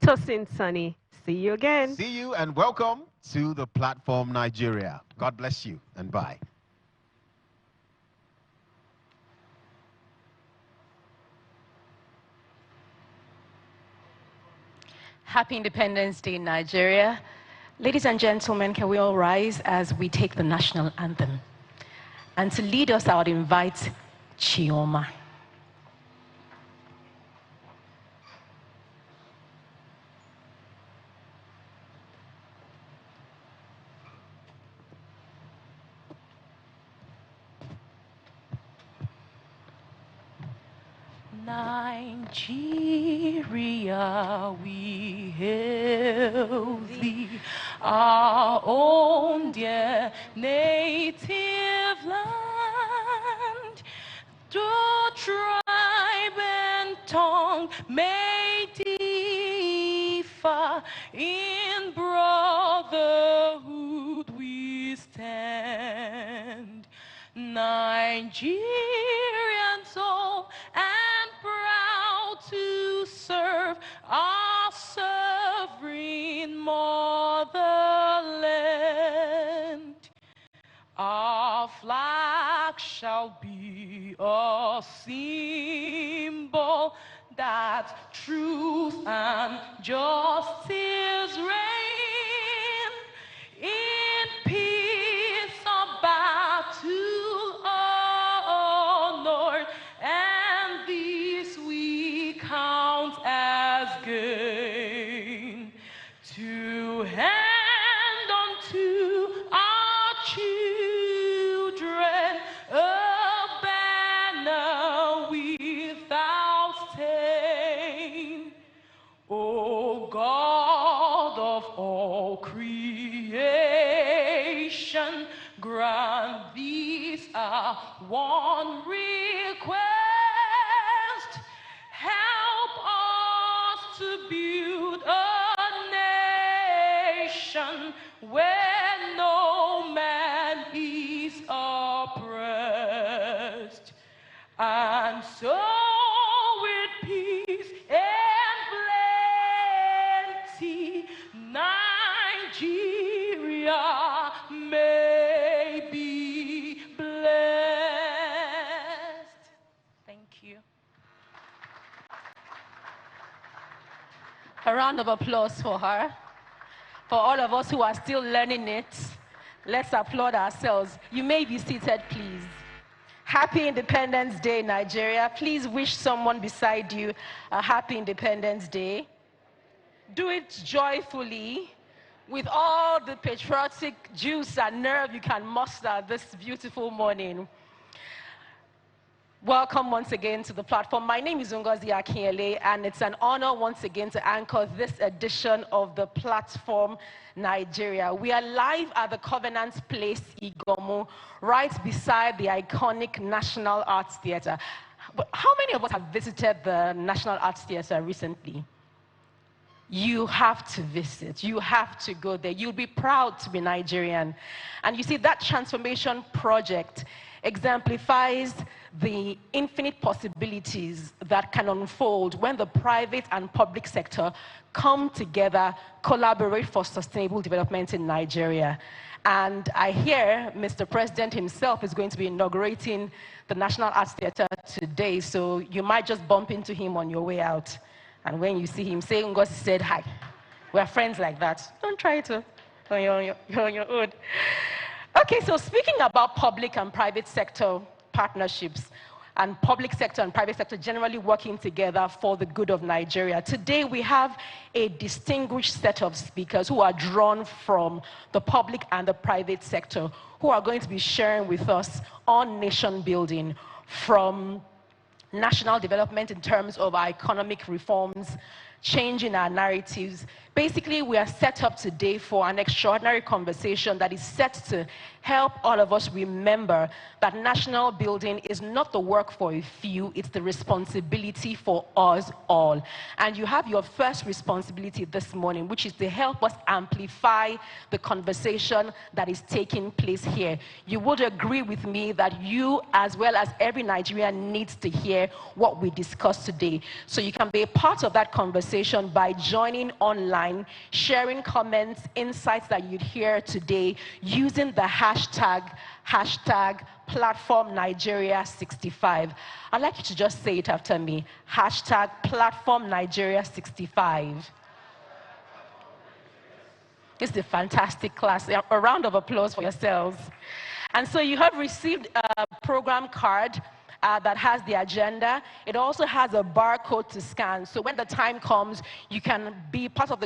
Tosin Sunny. See you again. See you and welcome to the platform Nigeria. God bless you and bye. Happy Independence Day, Nigeria. Ladies and gentlemen, can we all rise as we take the national anthem? And to lead us, I would invite Chioma. Nigeria, we hail thee, our own dear native land. Through tribe and tongue may differ, in brotherhood we stand. Nigerian soul and proud to serve our sovereign motherland. Our flag shall be a symbol that truth and justice reign. In peace or battle honored, and this we count as gain. To hand unto our children a banner without stain. O God of all creation, grant this our one request. Help us to build a nation where no man is oppressed. And so with peace and plenty, Nigeria may be blessed. Thank you. A round of applause for her. For all of us who are still learning it, let's applaud ourselves. You may be seated, please. Happy Independence Day, Nigeria. Please wish someone beside you a happy Independence Day. Do it joyfully, with all the patriotic juice and nerve you can muster this beautiful morning. Welcome once again to the platform. My name is Ngozi Akinyele, and it's an honor once again to anchor this edition of the platform Nigeria. We are live at the Covenant Place, Igomu, right beside the iconic National Arts Theatre. But how many of us have visited the National Arts Theatre recently? You have to visit. You have to go there. You'll be proud to be Nigerian. And you see, that transformation project exemplifies the infinite possibilities that can unfold when the private and public sector come together, collaborate for sustainable development in Nigeria. And I hear Mr. President himself is going to be inaugurating the National Arts Theatre today, so you might just bump into him on your way out. And when you see him, say, Ngozi said hi. We're friends like that. Don't try to on your own. Okay, so speaking about public and private sector partnerships, and public sector and private sector generally working together for the good of Nigeria, today we have a distinguished set of speakers who are drawn from the public and the private sector, who are going to be sharing with us on nation building, from national development in terms of our economic reforms, changing our narratives, Basically, we are set up today for an extraordinary conversation that is set to help all of us remember that national building is not the work for a few, it's the responsibility for us all. And you have your first responsibility this morning, which is to help us amplify the conversation that is taking place here. You would agree with me that you, as well as every Nigerian, needs to hear what we discussed today. So you can be a part of that conversation by joining online, sharing comments, insights that you'd hear today, using the hashtag Platform Nigeria 65. I'd like you to just say it after me. Hashtag Platform Nigeria 65. It's a fantastic class. A round of applause for yourselves. And so you have received a program card that has the agenda. It also has a barcode to scan. So when the time comes, you can be part of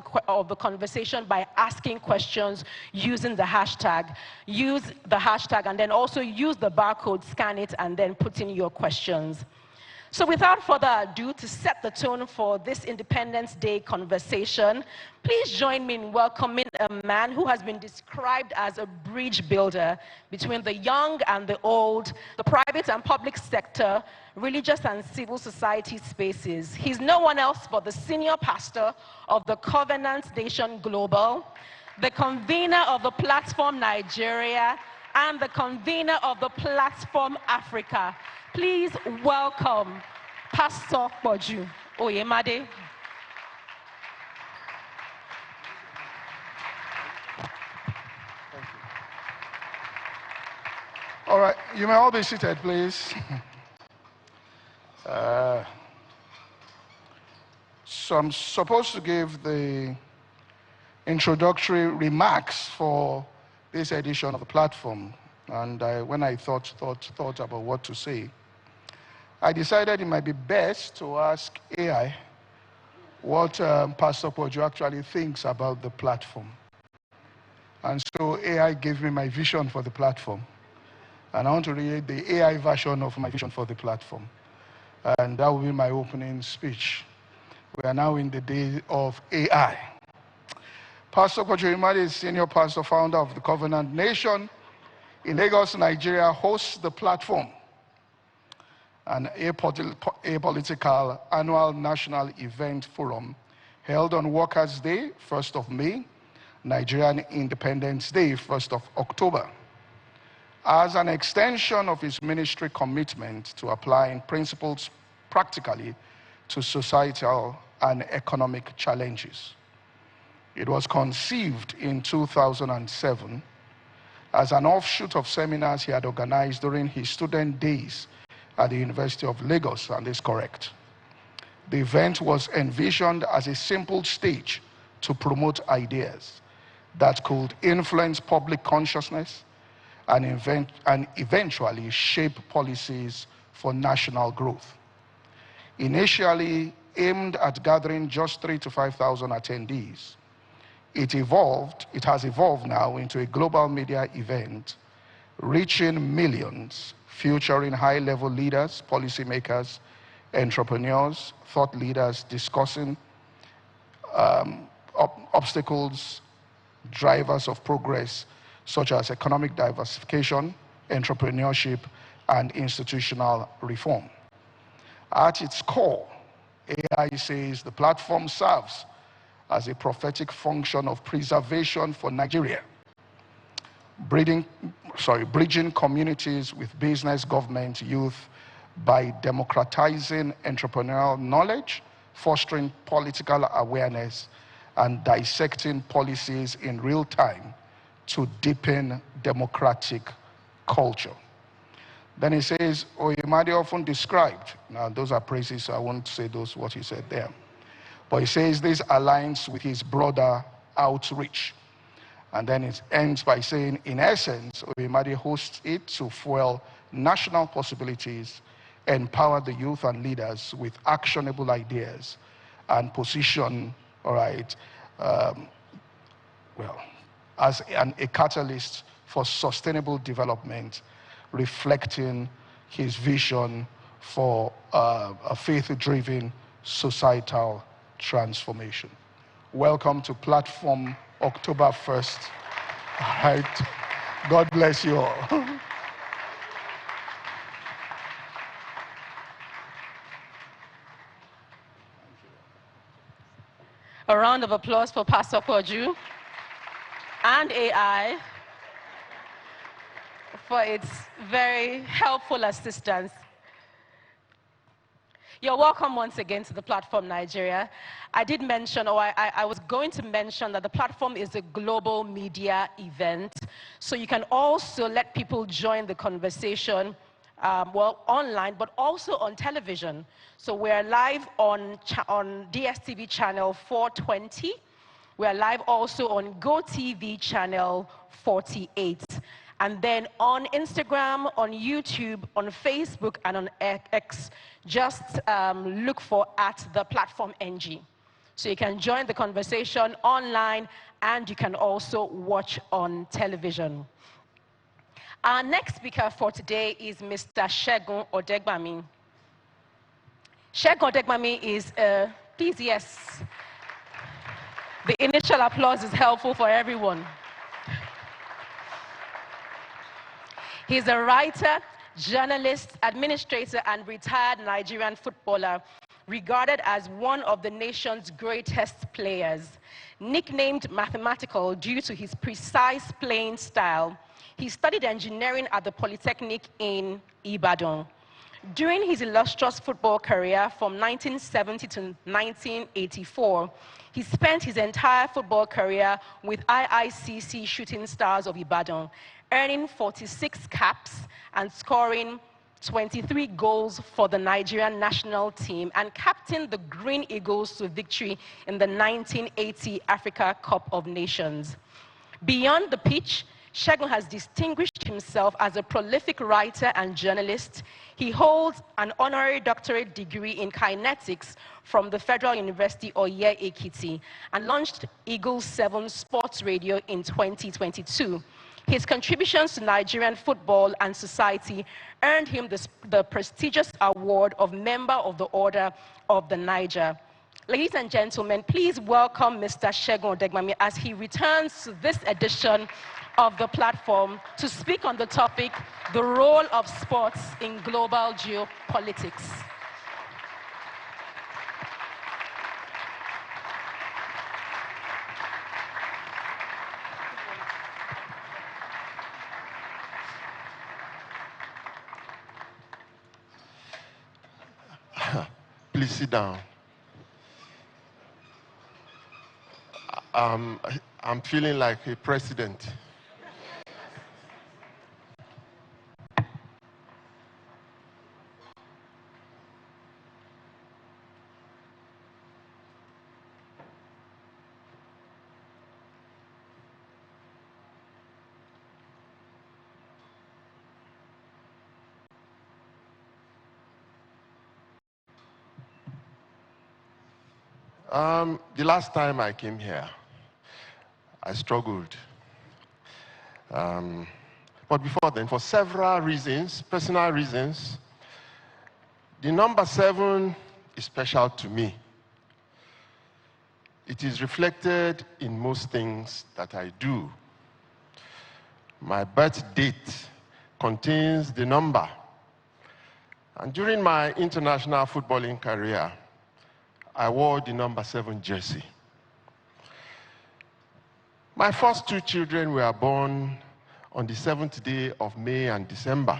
the conversation by asking questions using the hashtag. Use the hashtag and then also use the barcode, scan it, and then put in your questions. So without further ado, to set the tone for this Independence Day conversation, please join me in welcoming a man who has been described as a bridge builder between the young and the old, the private and public sector, religious and civil society spaces. He's no one else but the senior pastor of the Covenant Nation Global, the convener of the Platform Nigeria, and the convener of the Platform Africa. Please welcome Pastor Boju Oyemade. All right, you may all be seated, please. So I'm supposed to give the introductory remarks for this edition of the platform. And when I thought about what to say, I decided it might be best to ask AI what Pastor Poju actually thinks about the platform. And so AI gave me my vision for the platform. And I want to read the AI version of my vision for the platform. And that will be my opening speech. We are now in the day of AI. Pastor Poju Oyemade is senior pastor, founder of the Covenant Nation in Lagos, Nigeria, hosts the platform, an apolitical annual national event forum held on Workers' Day, 1st of May, Nigerian Independence Day, 1st of October. As an extension of his ministry commitment to applying principles practically to societal and economic challenges. It was conceived in 2007 as an offshoot of seminars he had organized during his student days at the University of Lagos, and is correct. The event was envisioned as a simple stage to promote ideas that could influence public consciousness and eventually shape policies for national growth. Initially aimed at gathering just 3,000 to 5,000 attendees, it has evolved now into a global media event reaching millions, featuring high-level leaders, policymakers, entrepreneurs, thought leaders discussing obstacles, drivers of progress, such as economic diversification, entrepreneurship, and institutional reform. At its core, AI says the platform serves as a prophetic function of preservation for Nigeria, bridging communities with business, government, youth by democratizing entrepreneurial knowledge, fostering political awareness, and dissecting policies in real time to deepen democratic culture. Then he says, Oyemade often described, now those are praises, so I won't say what he said there. But he says this aligns with his broader outreach. And then it ends by saying, in essence, Oyemade hosts it to fuel national possibilities, empower the youth and leaders with actionable ideas, and position, as a catalyst for sustainable development, reflecting his vision for a faith-driven societal transformation. welcome to Platform October 1st. All right. God bless you all. A round of applause for Pastor Poju and AI for its very helpful assistance. You're welcome once again to the Platform Nigeria. I did mention, or I was going to mention, that the platform is a global media event. So you can also let people join the conversation, well, online, but also on television. So we're live on DSTV channel 420. We're live also on GoTV channel 48. And then on Instagram, on YouTube, on Facebook, and on X, just look for @theplatformNG. So you can join the conversation online, and you can also watch on television. Our next speaker for today is Mr. Segun Odegbami. Segun Odegbami is please, yes. The initial applause is helpful for everyone. He's a writer, journalist, administrator, and retired Nigerian footballer, regarded as one of the nation's greatest players. Nicknamed Mathematical due to his precise playing style, he studied engineering at the Polytechnic in Ibadan. During his illustrious football career from 1970 to 1984, he spent his entire football career with IICC Shooting Stars of Ibadan, earning 46 caps and scoring 23 goals for the Nigerian national team, and captained the Green Eagles to victory in the 1980 Africa Cup of Nations. Beyond the pitch, Segun has distinguished himself as a prolific writer and journalist. He holds an honorary doctorate degree in kinetics from the Federal University Oye Ekiti and launched Eagle 7 Sports Radio in 2022. His contributions to Nigerian football and society earned him the prestigious award of Member of the Order of the Niger. Ladies and gentlemen, please welcome Mr. Segun Odegbami as he returns to this edition of the platform to speak on the topic, the role of sports in global geopolitics. Please sit down. I'm feeling like a president. The last time I came here, I struggled. But before then, for several reasons, personal reasons, the number 7 is special to me. It is reflected in most things that I do. My birth date contains the number. And during my international footballing career, I wore the number 7 jersey. My first 2 children were born on the 7th day of May and December.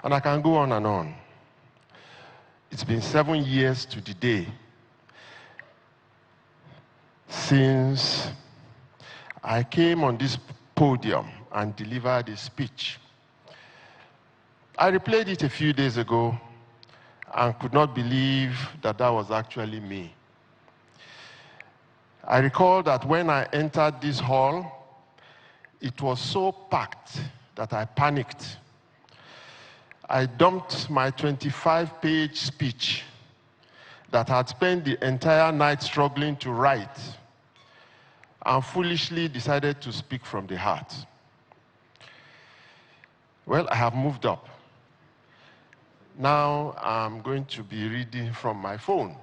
And I can go on and on. It's been 7 years to the day since I came on this podium and delivered a speech. I replayed it a few days ago and could not believe that that was actually me. I recall that when I entered this hall, it was so packed that I panicked. I dumped my 25-page speech that I had spent the entire night struggling to write and foolishly decided to speak from the heart. Well, I have moved up. Now I'm going to be reading from my phone.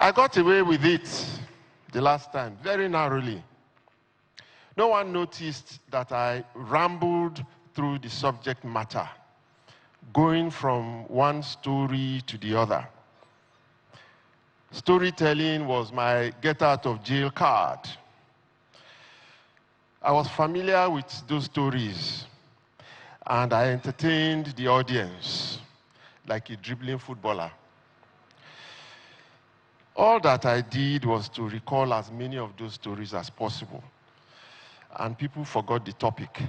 I got away with it the last time, very narrowly. No one noticed that I rambled through the subject matter, going from one story to the other. Storytelling was my get out of jail card. I was familiar with those stories, and I entertained the audience like a dribbling footballer. All that I did was to recall as many of those stories as possible, and people forgot the topic.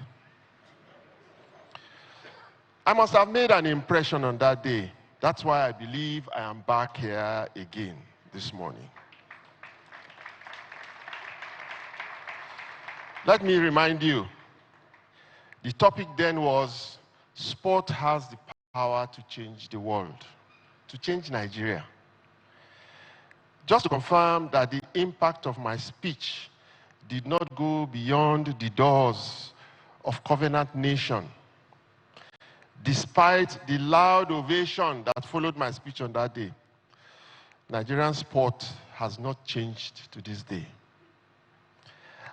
I must have made an impression on that day. That's why I believe I am back here again this morning. Let me remind you, the topic then was, sport has the power to change the world, to change Nigeria. Just to confirm that the impact of my speech did not go beyond the doors of Covenant Nation, despite the loud ovation that followed my speech on that day. Nigerian sport has not changed to this day.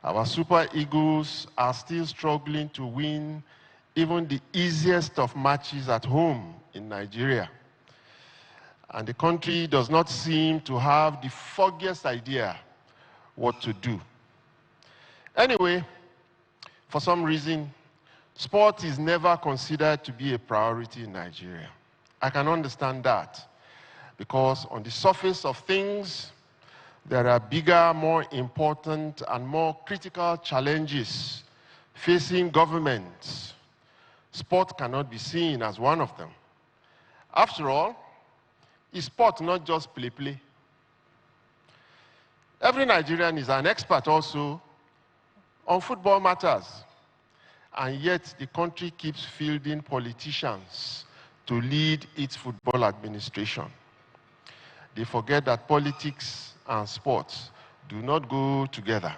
Our Super Eagles are still struggling to win even the easiest of matches at home in Nigeria. And the country does not seem to have the foggiest idea what to do. Anyway, for some reason, sport is never considered to be a priority in Nigeria. I can understand that, because on the surface of things, there are bigger, more important, and more critical challenges facing governments. Sport cannot be seen as one of them. After all, is sport not just play-play? Every Nigerian is an expert also on football matters, and yet the country keeps fielding politicians to lead its football administration. They forget that politics and sports do not go together.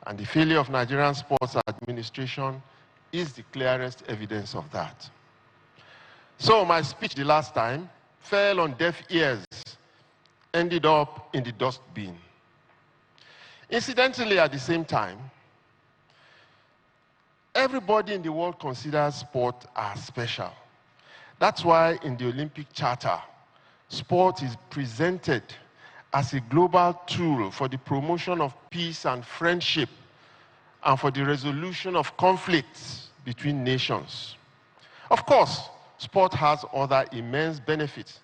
And the failure of Nigerian sports administration is the clearest evidence of that. So my speech the last time fell on deaf ears, ended up in the dustbin. Incidentally, at the same time, everybody in the world considers sport as special. That's why in the Olympic Charter, sport is presented as a global tool for the promotion of peace and friendship and for the resolution of conflicts between nations. Of course, sport has other immense benefits: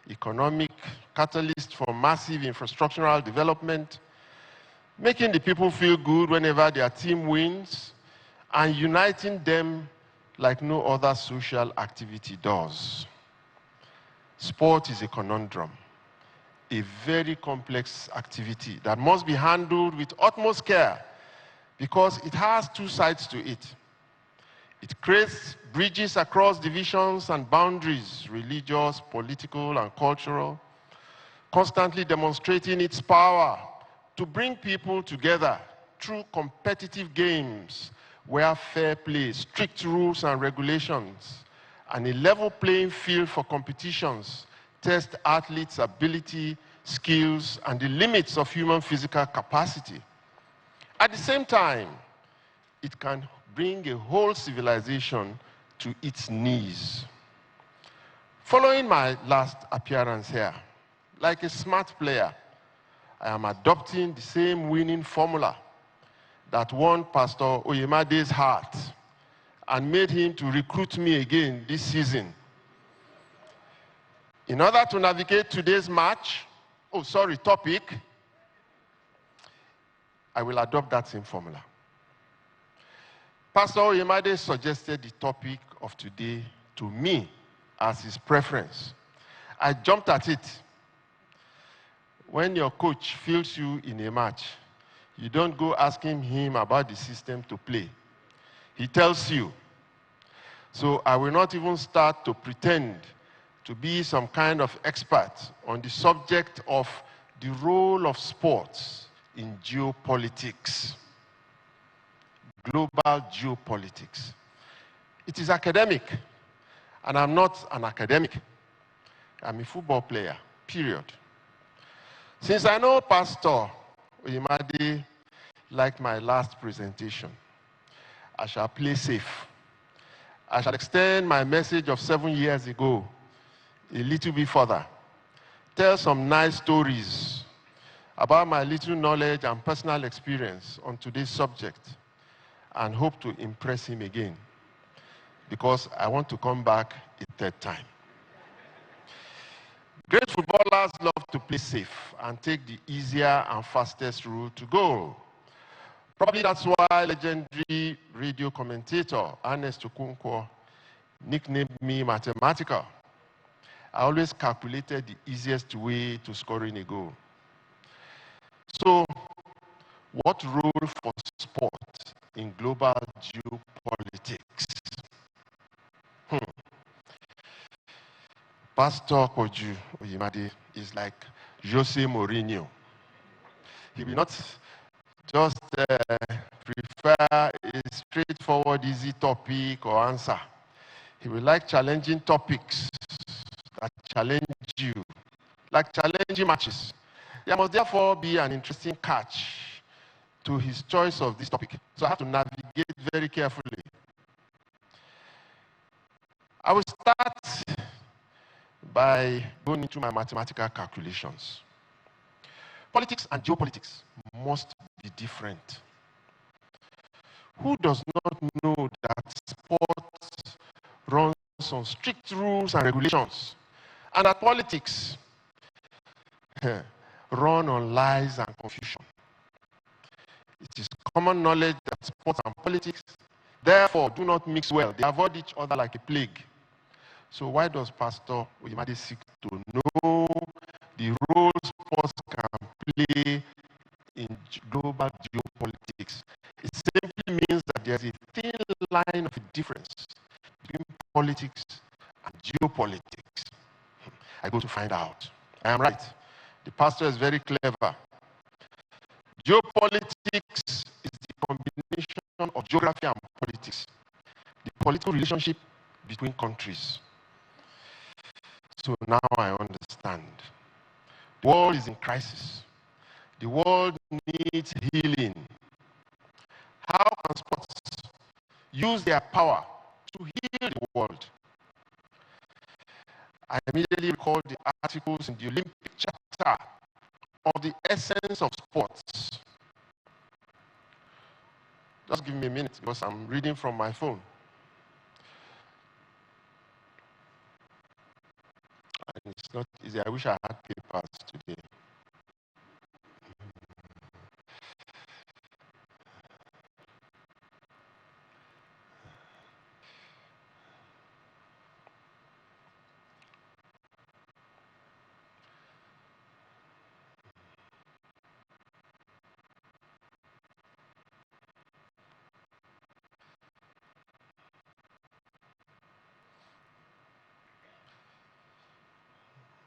economic catalyst for massive infrastructural development, making the people feel good whenever their team wins, and uniting them like no other social activity does. Sport is a conundrum, a very complex activity that must be handled with utmost care, because it has two sides to it. It creates bridges across divisions and boundaries, religious, political, and cultural, constantly demonstrating its power to bring people together through competitive games where fair play, strict rules and regulations, and a level playing field for competitions test athletes' ability, skills, and the limits of human physical capacity. At the same time, it can bring a whole civilization to its knees. Following my last appearance here, like a smart player, I am adopting the same winning formula that won Pastor Oyemade's heart and made him to recruit me again this season. In order to navigate today's topic, I will adopt that same formula. Pastor Oyemade suggested the topic of today to me as his preference. I jumped at it. When your coach fields you in a match, you don't go asking him about the system to play. He tells you. So I will not even start to pretend to be some kind of expert on the subject of the role of sports in geopolitics, global geopolitics. It is academic, And I'm not an academic. I'm a football player, period. Since I know Pastor Oyemade liked my last presentation, I shall play safe. I shall extend my message of 7 years ago a little bit further. Tell some nice stories about my little knowledge and personal experience on today's subject, and hope to impress him again, because I want to come back a third time. Great footballers love to play safe and take the easier and fastest route to goal. Probably that's why legendary radio commentator Ernest Okonkwo nicknamed me mathematical. I always calculated the easiest way to scoring a goal. So, what role for sport in global geopolitics? Pastor Koju Oyemade is like Jose Mourinho. He will not just prefer a straightforward, easy topic or answer. He will like challenging topics that challenge you, like challenging matches. There must therefore be an interesting catch to his choice of this topic. So I have to navigate very carefully. I will start by going into my mathematical calculations. Politics and geopolitics must be different. Who does not know that sport runs on strict rules and regulations, and that politics run on lies and confusion? It is common knowledge that sports and politics, therefore, do not mix well. They avoid each other like a plague. So why does Pastor Oyemade seek to know the role sports can play in global geopolitics? It simply means that there's a thin line of difference between politics and geopolitics. I go to find out. I am right. The pastor is very clever. Geopolitics is the combination of geography and politics, the political relationship between countries. So now I understand. The world is in crisis. The world needs healing. How can sports use their power to heal the world? I immediately recall the articles in the Olympic chapter of the essence of sports. Just give me a minute because I'm reading from my phone. And it's not easy. I wish I had papers today.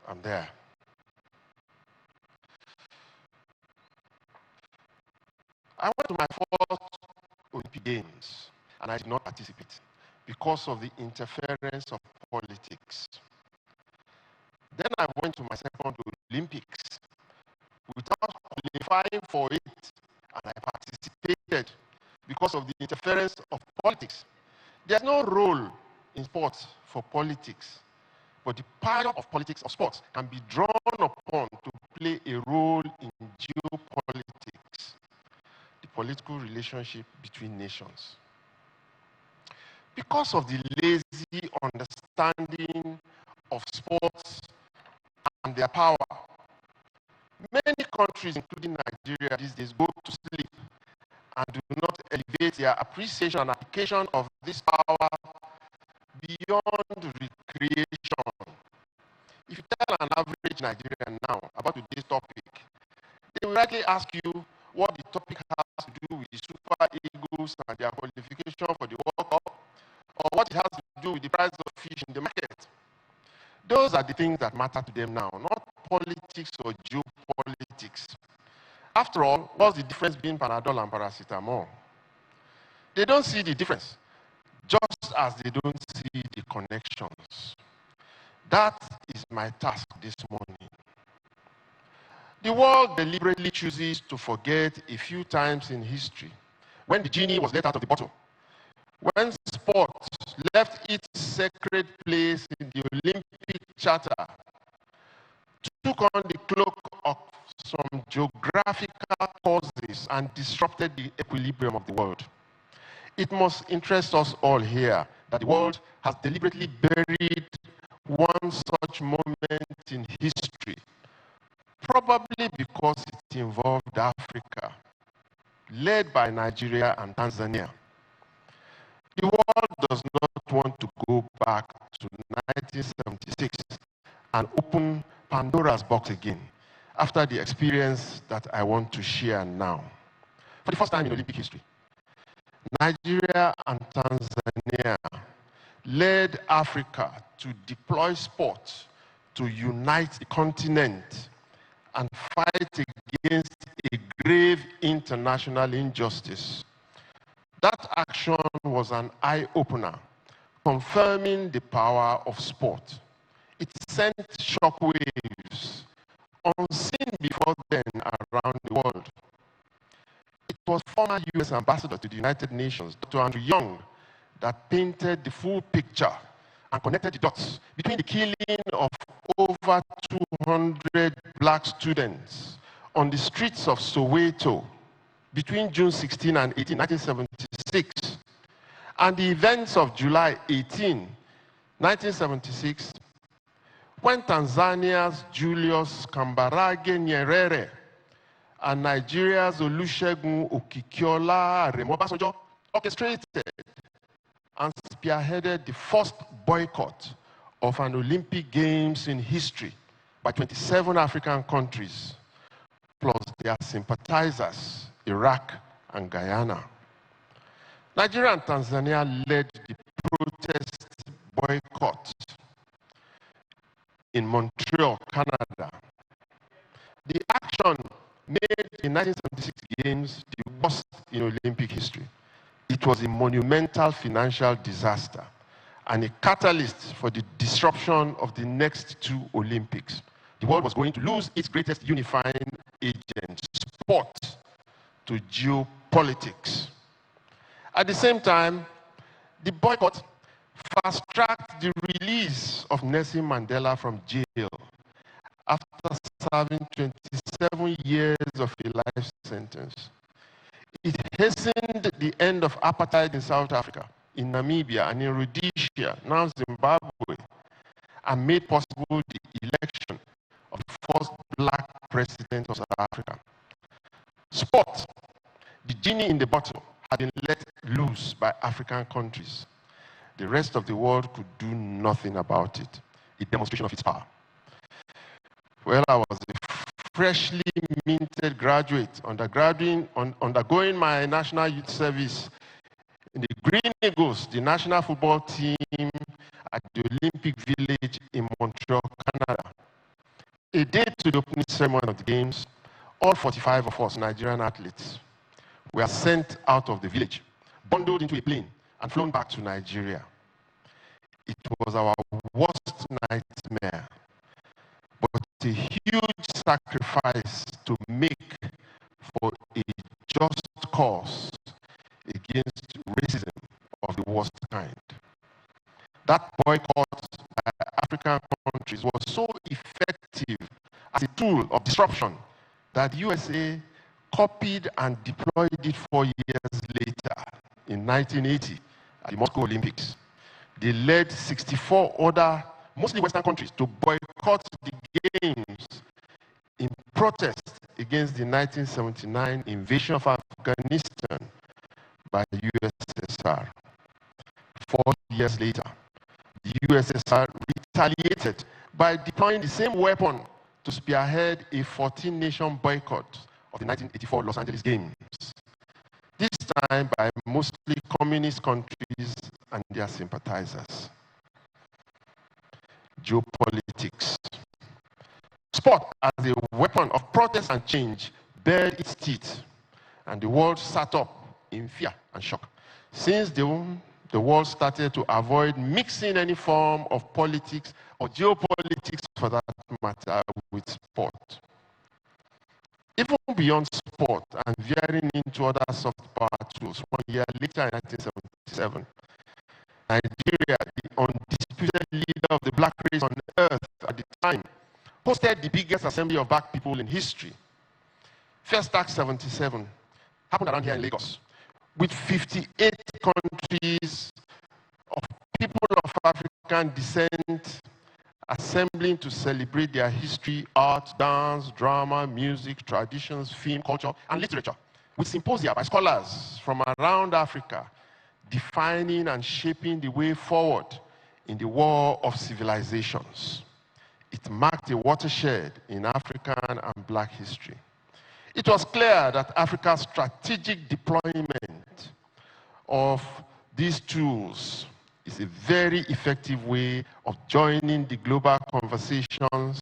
I'm there. I went to my fourth Olympic Games and I did not participate because of the interference of politics. Then I went to my second Olympics without qualifying for it, and I participated because of the interference of politics. There's no role in sports for politics, but the power of politics of sports can be drawn upon to play a role in geopolitics, the political relationship between nations. Because of the lazy understanding of sports and their power, many countries, including Nigeria these days, go to sleep and do not elevate their appreciation and application of this power beyond recreation. If you tell an average Nigerian now about today's topic, they will likely ask you what the topic has to do with the Super Eagles and their qualification for the World Cup, or what it has to do with the price of fish in the market. Those are the things that matter to them now, not politics or geopolitics. After all, what's the difference between Panadol and paracetamol? They don't see the difference, just as they don't see the connections. That is my task this morning. The world deliberately chooses to forget a few times in history when the genie was let out of the bottle, when sport left its sacred place in the Olympic Charter, took on the cloak of some geographical causes and disrupted the equilibrium of the world. It must interest us all here that the world has deliberately buried one such moment in history, probably because it involved Africa, led by Nigeria and Tanzania. The world does not want to go back to 1976 and open Pandora's box again after the experience that I want to share now. For the first time in Olympic history, Nigeria and Tanzania led Africa to deploy sport to unite the continent and fight against a grave international injustice. That action was an eye-opener, confirming the power of sport. It sent shockwaves unseen before then around the world. It was former U.S. Ambassador to the United Nations, Dr. Andrew Young, that painted the full picture and connected the dots between the killing of over 200 black students on the streets of Soweto between June 16 and 18, 1976, and the events of July 18, 1976, when Tanzania's Julius Kambarage Nyerere and Nigeria's Olusegun Okikiola Obasanjo orchestrated and spearheaded the first boycott of an Olympic Games in history by 27 African countries, plus their sympathizers, Iraq and Guyana. Nigeria and Tanzania led the protest boycott in Montreal, Canada. The action made the 1976 Games the worst in Olympic history. It was a monumental financial disaster and a catalyst for the disruption of the next two Olympics. The world was going to lose its greatest unifying agent, sport, to geopolitics. At the same time, the boycott fast-tracked the release of Nelson Mandela from jail after serving 27 years of a life sentence. It hastened the end of apartheid in South Africa, in Namibia, and in Rhodesia, now Zimbabwe, and made possible the election of the first black president of South Africa. Sport, the genie in the bottle, had been let loose by African countries. The rest of the world could do nothing about it, a demonstration of its power. Well, I was a freshly minted graduate, undergoing my national youth service in the Green Eagles, the national football team at the Olympic Village in Montreal, Canada. A day to the opening ceremony of the Games, all 45 of us Nigerian athletes were sent out of the village, bundled into a plane, and flown back to Nigeria. It was our worst nightmare, but a huge sacrifice to make for a just cause against racism of the worst kind. That boycott by African countries was so effective as a tool of disruption that the USA copied and deployed it 4 years later in 1980 at the Moscow Olympics. They led 64 other, mostly Western countries, to boycott the Games in protest against the 1979 invasion of Afghanistan by the USSR. 4 years later, the USSR retaliated by deploying the same weapon to spearhead a 14-nation boycott of the 1984 Los Angeles Games, this time by mostly communist countries and their sympathizers. Geopolitics. Sport as a weapon of protest and change bared its teeth, and the world sat up in fear and shock. Since the the world started to avoid mixing any form of politics or geopolitics, for that matter, with sport. Even beyond sport and veering into other soft power tools, 1 year later in 1977, Nigeria, the undisputed leader of the black race on earth at the time, hosted the biggest assembly of black people in history. First Act 77 happened around here in Lagos, with 58 countries of people of African descent assembling to celebrate their history, art, dance, drama, music, traditions, film, culture, and literature, with symposia by scholars from around Africa, defining and shaping the way forward in the war of civilizations. It marked a watershed in African and black history. It was clear that Africa's strategic deployment of these tools is a very effective way of joining the global conversations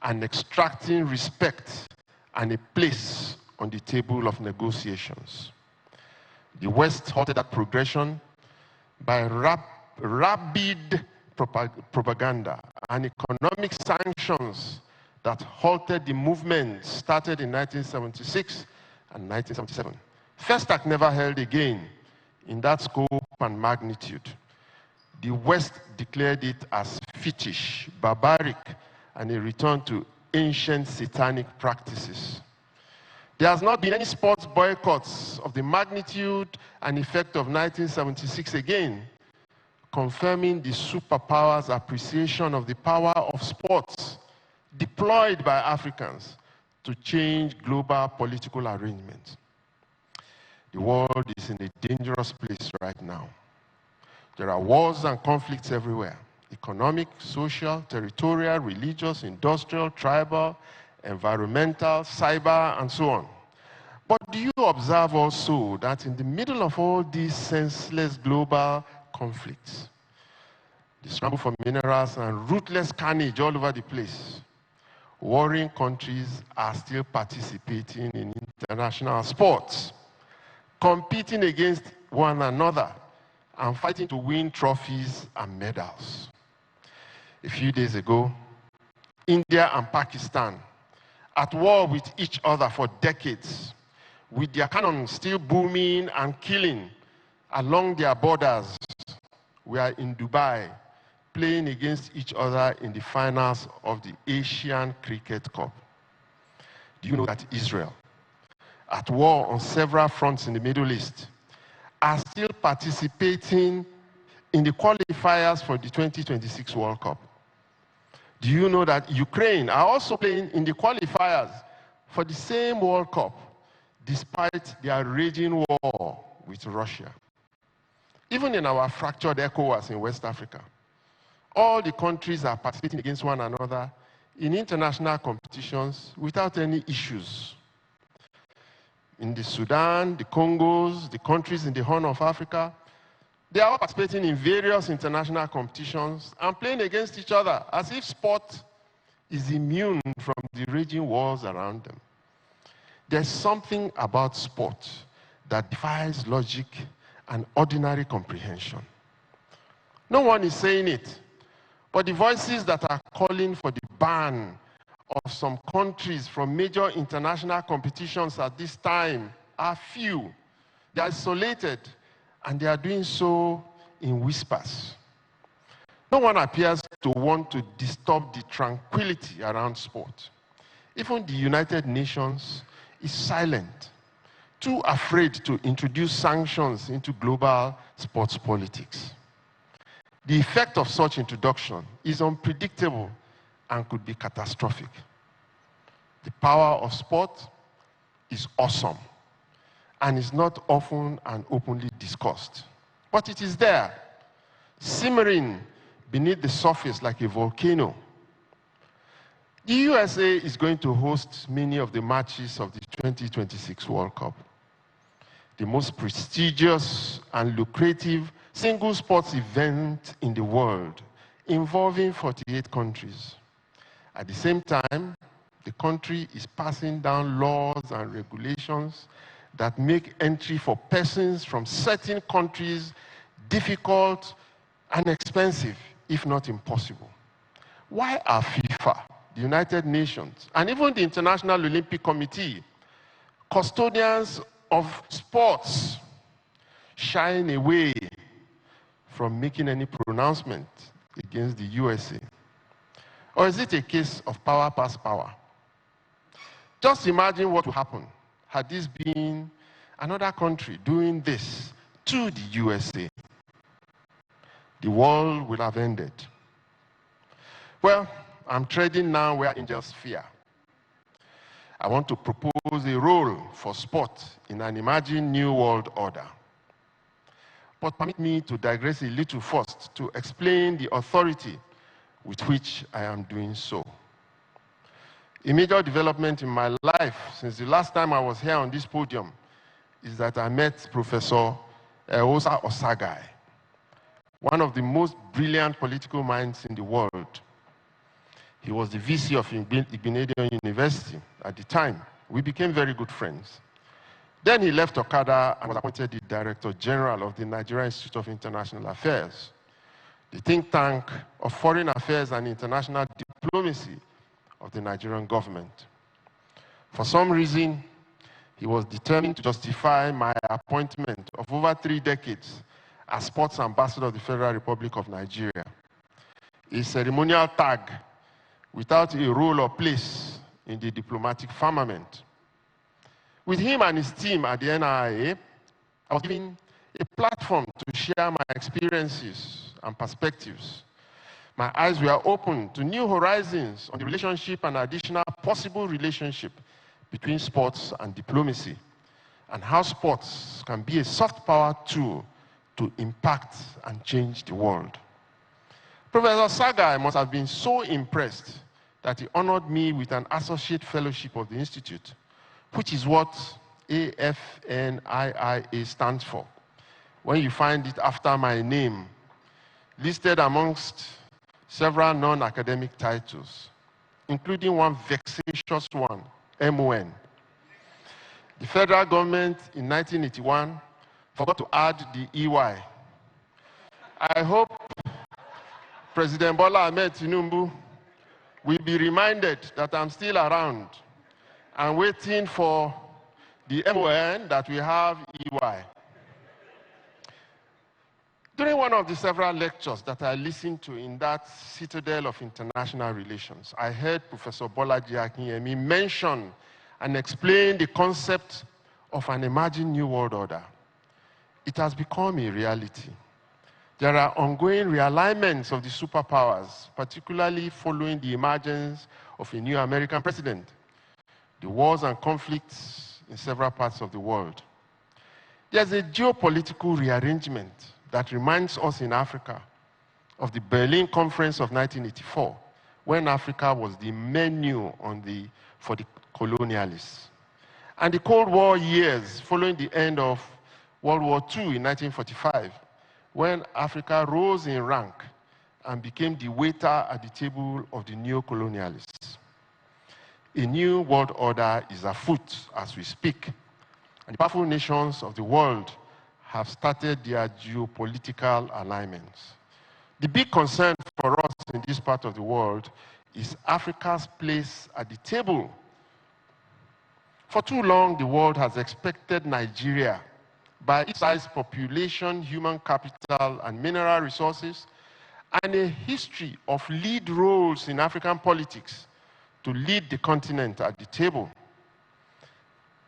and extracting respect and a place on the table of negotiations. The West halted that progression by rabid propaganda and economic sanctions that halted the movement started in 1976 and 1977. First Act never held again in that scope and magnitude. The West declared it as fetish, barbaric, and a return to ancient satanic practices. There has not been any sports boycotts of the magnitude and effect of 1976 again, confirming the superpowers' appreciation of the power of sports deployed by Africans to change global political arrangements. The world is in a dangerous place right now. There are wars and conflicts everywhere: economic, social, territorial, religious, industrial, tribal, environmental, cyber, and so on. But do you observe also that in the middle of all these senseless global conflicts, the scramble for minerals and ruthless carnage all over the place, warring countries are still participating in international sports, competing against one another, and fighting to win trophies and medals? A few days ago, India and Pakistan, at war with each other for decades, with their cannons still booming and killing along their borders, were in Dubai playing against each other in the finals of the Asian Cricket Cup. Do you know that Israel, at war on several fronts in the Middle East, are still participating in the qualifiers for the 2026 World Cup? Do you know that Ukraine are also playing in the qualifiers for the same World Cup, despite their raging war with Russia? Even in our fractured ECOWAS in West Africa, all the countries are participating against one another in international competitions without any issues. In the Sudan, the Congos, the countries in the Horn of Africa, they are all participating in various international competitions and playing against each other as if sport is immune from the raging wars around them. There's something about sport that defies logic and ordinary comprehension. No one is saying it, but the voices that are calling for the ban of some countries from major international competitions at this time are few. They are isolated, and they are doing so in whispers. No one appears to want to disturb the tranquility around sport. Even the United Nations is silent, too afraid to introduce sanctions into global sports politics. The effect of such introduction is unpredictable and could be catastrophic. The power of sport is awesome and is not often and openly discussed. But it is there, simmering beneath the surface like a volcano. The USA is going to host many of the matches of the 2026 World Cup, the most prestigious and lucrative single sports event in the world, involving 48 countries. At the same time, the country is passing down laws and regulations that make entry for persons from certain countries difficult and expensive, if not impossible. Why are FIFA, the United Nations, and even the International Olympic Committee, custodians of sports, shying away from making any pronouncement against the USA? Or is it a case of power past power? Just imagine what would happen had this been another country doing this to the USA. The world would have ended. Well, I'm treading now where angels fear. I want to propose a role for sport in an imagined new world order. But permit me to digress a little first to explain the authority with which I am doing so. A major development in my life since the last time I was here on this podium is that I met Professor Osa Osagai, one of the most brilliant political minds in the world. He was the VC of Igbinedion University at the time. We became very good friends. Then he left Okada and was appointed the Director General of the Nigerian Institute of International Affairs, the think tank of foreign affairs and international diplomacy of the Nigerian government. For some reason, he was determined to justify my appointment of over 3 decades as sports ambassador of the Federal Republic of Nigeria, a ceremonial tag without a role or place in the diplomatic firmament. With him and his team at the NIA, I was given a platform to share my experiences and perspectives. My eyes were opened to new horizons on the relationship and additional possible relationship between sports and diplomacy, and how sports can be a soft power tool to impact and change the world. Professor Sagai must have been so impressed that he honored me with an associate fellowship of the Institute, which is what AFNIIA stands for. When you find it after my name, listed amongst several non-academic titles, including one vexatious one, MON. The federal government in 1981 forgot to add the EY. I hope President Bola Ahmed Tinubu will be reminded that I'm still around and waiting for the MON that we have EY. During one of the several lectures that I listened to in that citadel of international relations, I heard Professor Bolaji Akinyemi mention and explain the concept of an imagined new world order. It has become a reality. There are ongoing realignments of the superpowers, particularly following the emergence of a new American president, the wars and conflicts in several parts of the world. There's a geopolitical rearrangement that reminds us in Africa of the Berlin Conference of 1984, when Africa was the menu for the colonialists. And the Cold War years following the end of World War II in 1945, when Africa rose in rank and became the waiter at the table of the neo-colonialists. A new world order is afoot as we speak, and the powerful nations of the world have started their geopolitical alignments. The big concern for us in this part of the world is Africa's place at the table. For too long, the world has expected Nigeria, by its size, population, human capital, and mineral resources, and a history of lead roles in African politics, to lead the continent at the table.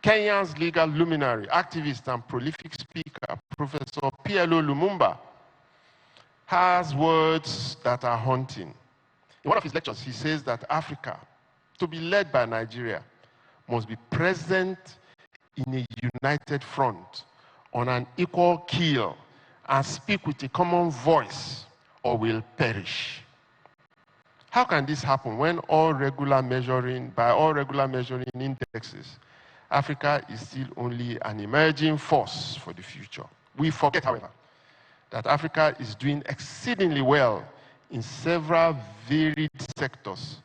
Kenya's legal luminary, activist, and prolific speaker, Professor PLO Lumumba, has words that are haunting. In one of his lectures, he says that Africa, to be led by Nigeria, must be present in a united front, on an equal keel, and speak with a common voice, or will perish. How can this happen when by all regular measuring indexes, Africa is still only an emerging force for the future? We forget, however, that Africa is doing exceedingly well in several varied sectors,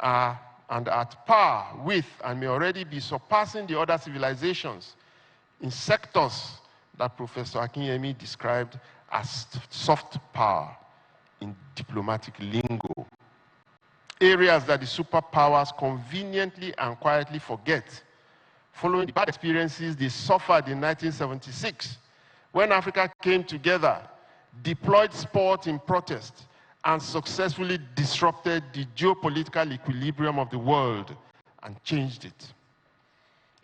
and at par with, and may already be surpassing the other civilizations in sectors that Professor Akinyemi described as soft power in diplomatic lingo. Areas that the superpowers conveniently and quietly forget, following the bad experiences they suffered in 1976, when Africa came together, deployed sport in protest, and successfully disrupted the geopolitical equilibrium of the world and changed it.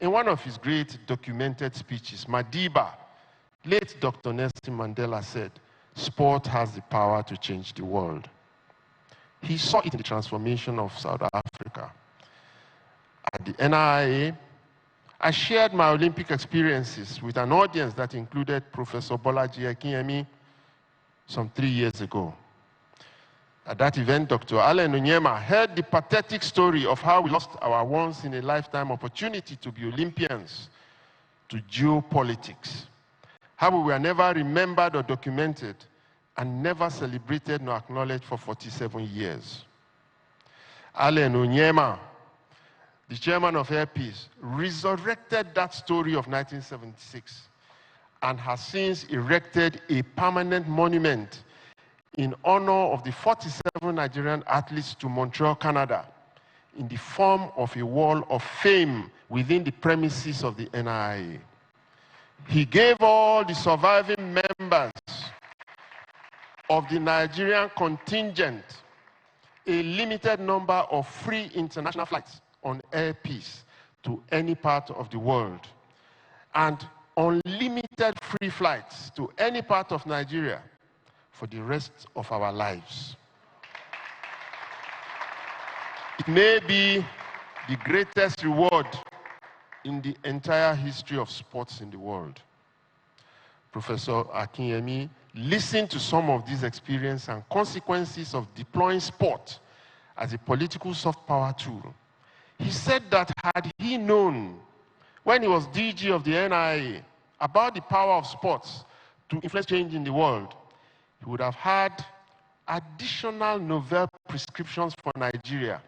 In one of his great documented speeches, Madiba, late Dr. Nelson Mandela said, "Sport has the power to change the world." He saw it in the transformation of South Africa. At the NIA, I shared my Olympic experiences with an audience that included Professor Bolaji Akinyemi some 3 years ago. At that event, Dr. Allen Onyema heard the pathetic story of how we lost our once-in-a-lifetime opportunity to be Olympians to geopolitics, how we were never remembered or documented, and never celebrated nor acknowledged for 47 years. Allen Onyema, the chairman of Airpeace, resurrected that story of 1976 and has since erected a permanent monument in honor of the 47 Nigerian athletes to Montreal, Canada, in the form of a wall of fame within the premises of the NIA. He gave all the surviving members of the Nigerian contingent a limited number of free international flights on Airpeace to any part of the world, and unlimited free flights to any part of Nigeria for the rest of our lives. It may be the greatest reward in the entire history of sports in the world. Professor Akinyemi listened to some of these experiences and consequences of deploying sport as a political soft power tool. He said that had he known when he was DG of the NIA about the power of sports to influence change in the world, he would have had additional novel prescriptions for Nigeria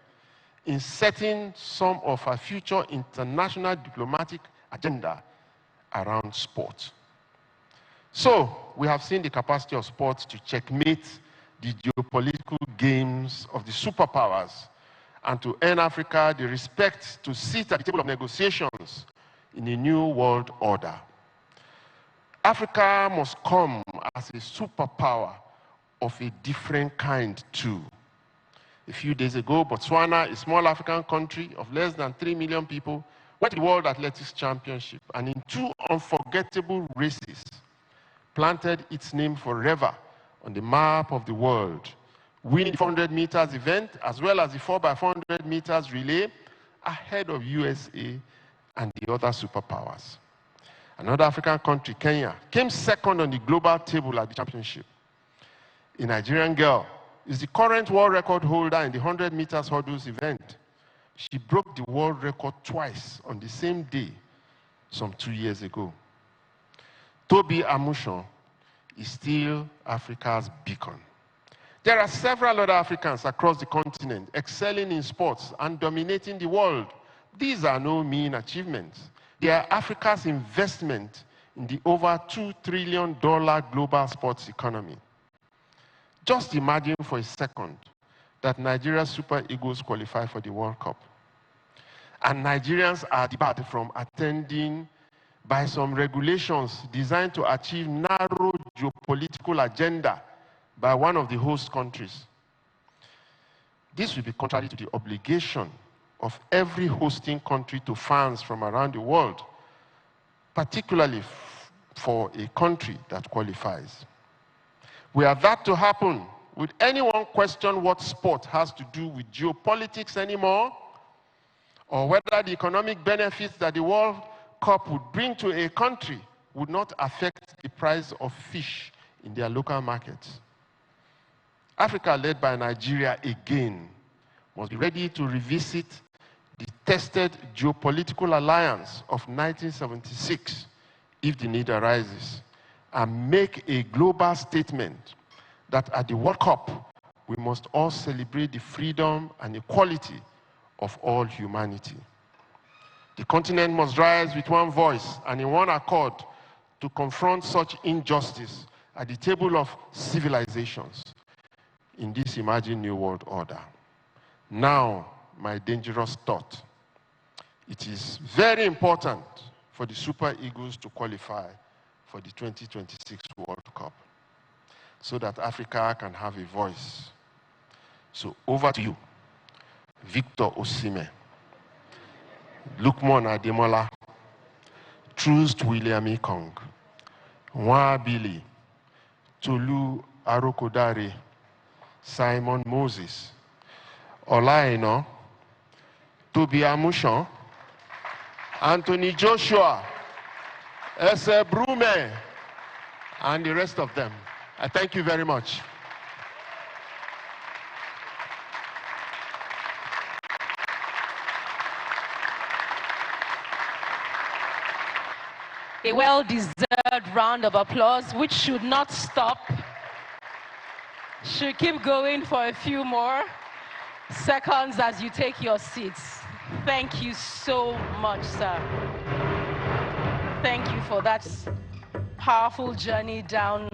in setting some of our future international diplomatic agenda around sport. So, we have seen the capacity of sports to checkmate the geopolitical games of the superpowers and to earn Africa the respect to sit at the table of negotiations in a new world order. Africa must come as a superpower of a different kind too. A few days ago, Botswana, a small African country of less than 3 million people, went to the World Athletics Championship and in 2 unforgettable races, planted its name forever on the map of the world, winning the 400 meters event as well as the 4x400 meters relay ahead of USA and the other superpowers. Another African country, Kenya, came second on the global table at the championship. A Nigerian girl is the current world record holder in the 100 meters hurdles event. She broke the world record twice on the same day some 2 years ago. Toby Amushon is still Africa's beacon. There are several other Africans across the continent excelling in sports and dominating the world. These are no mean achievements. They are Africa's investment in the over $2 trillion global sports economy. Just imagine for a second that Nigeria's Super Eagles qualify for the World Cup. And Nigerians are debarred from attending by some regulations designed to achieve narrow geopolitical agenda by one of the host countries. This will be contrary to the obligation of every hosting country to fans from around the world, particularly for a country that qualifies. Were that to happen, would anyone question what sport has to do with geopolitics anymore? Or whether the economic benefits that the World Cup would bring to a country would not affect the price of fish in their local markets? Africa, led by Nigeria again, must be ready to revisit the tested geopolitical alliance of 1976 if the need arises, and make a global statement that at the World Cup, we must all celebrate the freedom and equality of all humanity. The continent must rise with one voice and in one accord to confront such injustice at the table of civilizations in this emerging new world order. Now, my dangerous thought. It is very important for the Super Eagles to qualify for the 2026 World Cup so that Africa can have a voice. So over to you, Victor Osimhen, Lukman Ademola, Troost William Ekong, Nwabili, Tolu Arokodare, Simon Moses, Olaino, Tobi Amushan, Anthony Joshua, Ese Brume, and the rest of them. I thank you very much. A well-deserved round of applause, which should not stop. Should keep going for a few more seconds as you take your seats. Thank you so much, sir. Thank you for that powerful journey down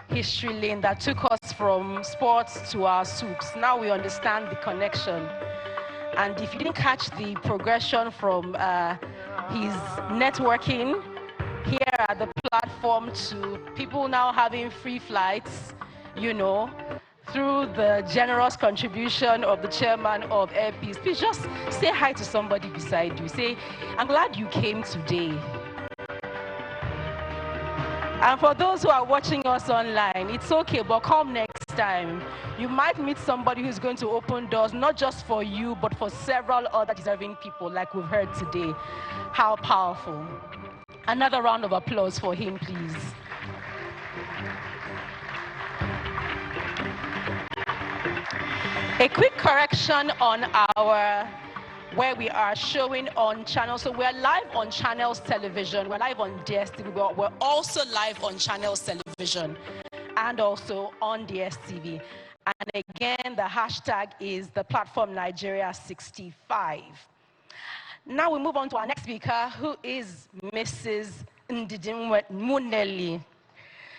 history lane that took us from sports to our souks. Now we understand the connection. And if you didn't catch the progression from his networking here at the platform to people now having free flights, you know, through the generous contribution of the chairman of Airpeace, please just say hi to somebody beside you. Say, I'm glad you came today. And for those who are watching us online, it's okay, but come next time. You might meet somebody who's going to open doors, not just for you, but for several other deserving people, like we've heard today. How powerful. Another round of applause for him, please. A quick correction on our where we are showing on channels. So we're live on Channels Television, we're live on DSTV, we're also live on Channels Television and also on DSTV. And again, the hashtag is the platform Nigeria 65. Now we move on to our next speaker, who is Mrs. Ndidi Muneli.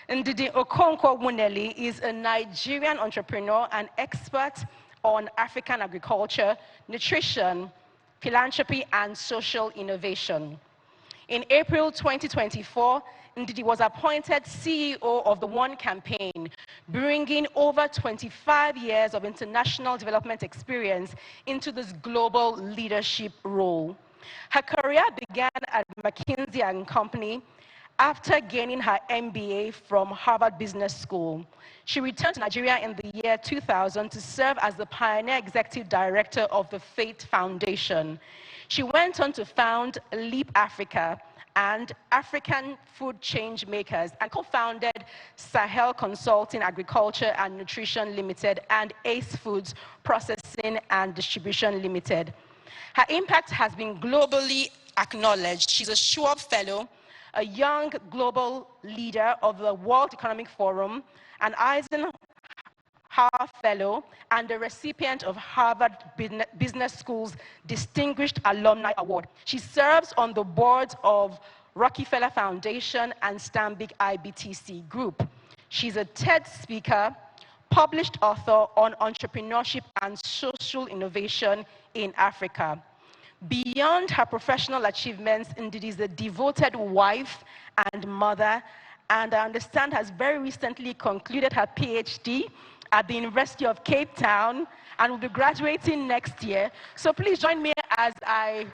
Ndidi Okonkwo Muneli is a Nigerian entrepreneur and expert on African agriculture, nutrition, philanthropy, and social innovation. In April 2024, Ndidi was appointed CEO of the One Campaign, bringing over 25 years of international development experience into this global leadership role. Her career began at McKinsey & Company after gaining her MBA from Harvard Business School. She returned to Nigeria in the year 2000 to serve as the pioneer executive director of the Fate Foundation. She went on to found Leap Africa and African Food Change Makers and co-founded Sahel Consulting Agriculture and Nutrition Limited and Ace Foods Processing and Distribution Limited. Her impact has been globally acknowledged. She's a Schwab Fellow, a young global leader of the World Economic Forum, an Eisenhower Fellow, and a recipient of Harvard Business School's Distinguished Alumni Award. She serves on the boards of Rockefeller Foundation and Stanbic IBTC Group. She's a TED speaker, published author on entrepreneurship and social innovation in Africa. Beyond her professional achievements, Ndidi is a devoted wife and mother, and I understand has very recently concluded her PhD at the University of Cape Town and will be graduating next year. So please join me as I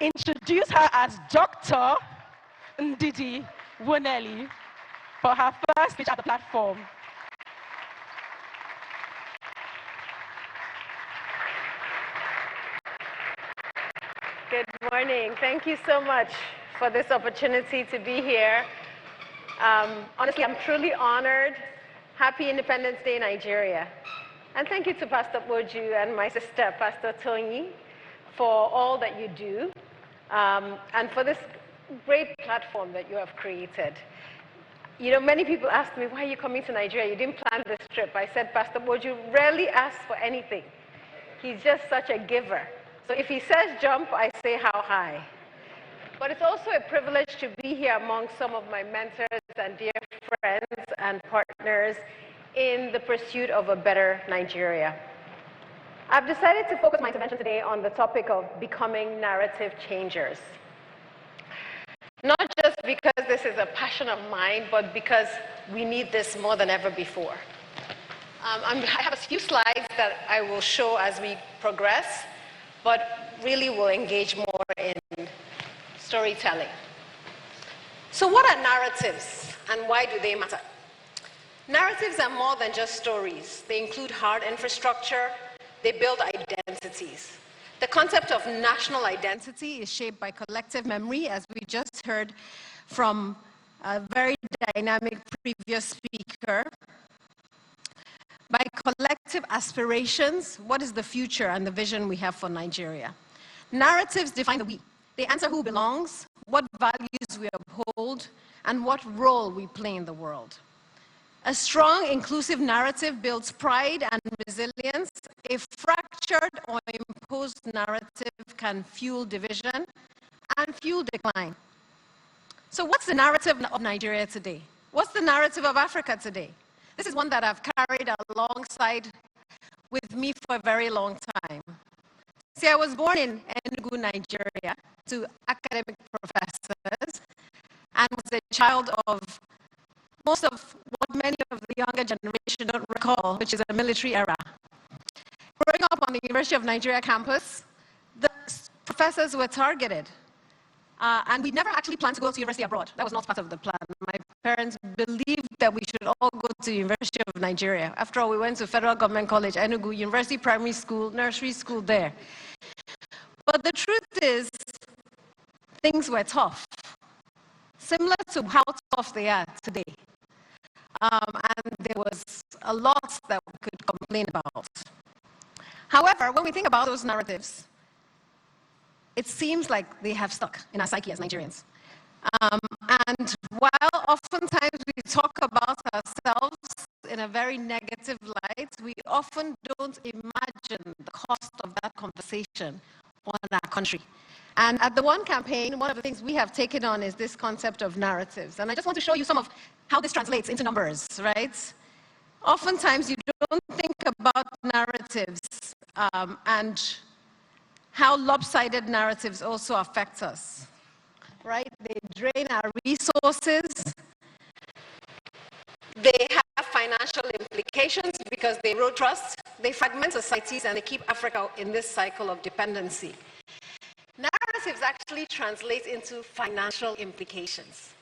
introduce her as Dr. Ndidi Muneli for her first speech at the platform. Good morning. Thank you so much for this opportunity to be here. Honestly, I'm truly honored. Happy Independence Day, Nigeria. And thank you to Pastor Boju and my sister, Pastor Tony, for all that you do, and for this great platform that you have created. You know, many people ask me, why are you coming to Nigeria? You didn't plan this trip. I said, Pastor Boju rarely asks for anything. He's just such a giver. So if he says jump, I say how high. But it's also a privilege to be here among some of my mentors and dear friends and partners in the pursuit of a better Nigeria. I've decided to focus my intervention today on the topic of becoming narrative changers. Not just because this is a passion of mine, but because we need this more than ever before. I have a few slides that I will show as we progress, but really will engage more in storytelling. So what are narratives and why do they matter? Narratives are more than just stories. They include hard infrastructure. They build identities. The concept of national identity is shaped by collective memory, as we just heard from a very dynamic previous speaker. By collective aspirations, what is the future and the vision we have for Nigeria? Narratives define the we. They answer who belongs, what values we uphold, and what role we play in the world. A strong, inclusive narrative builds pride and resilience. A fractured or imposed narrative can fuel division and fuel decline. So what's the narrative of Nigeria today? What's the narrative of Africa today? This is one that I've carried alongside with me for a very long time. See, I was born in Enugu, Nigeria, to academic professors, and was a child of most of what many of the younger generation don't recall, which is a military era. Growing up on the University of Nigeria campus, the professors were targeted. And we never actually planned to go to university abroad. That was not part of the plan. My parents believed that we should all go to the University of Nigeria. After all, we went to Federal Government College, Enugu, University Primary School, nursery school there. But the truth is, things were tough. Similar to how tough they are today. And there was a lot that we could complain about. However, when we think about those narratives, it seems like they have stuck in our psyche as Nigerians. And while oftentimes we talk about ourselves in a very negative light, we often don't imagine the cost of that conversation on our country. And at the One campaign, one of the things we have taken on is this concept of narratives. And I just want to show you some of how this translates into numbers, right? Oftentimes you don't think about narratives and how lopsided narratives also affect us, right? They drain our resources. They have financial implications because they erode trust. They fragment societies and they keep Africa in this cycle of dependency. Narratives actually translate into financial implications.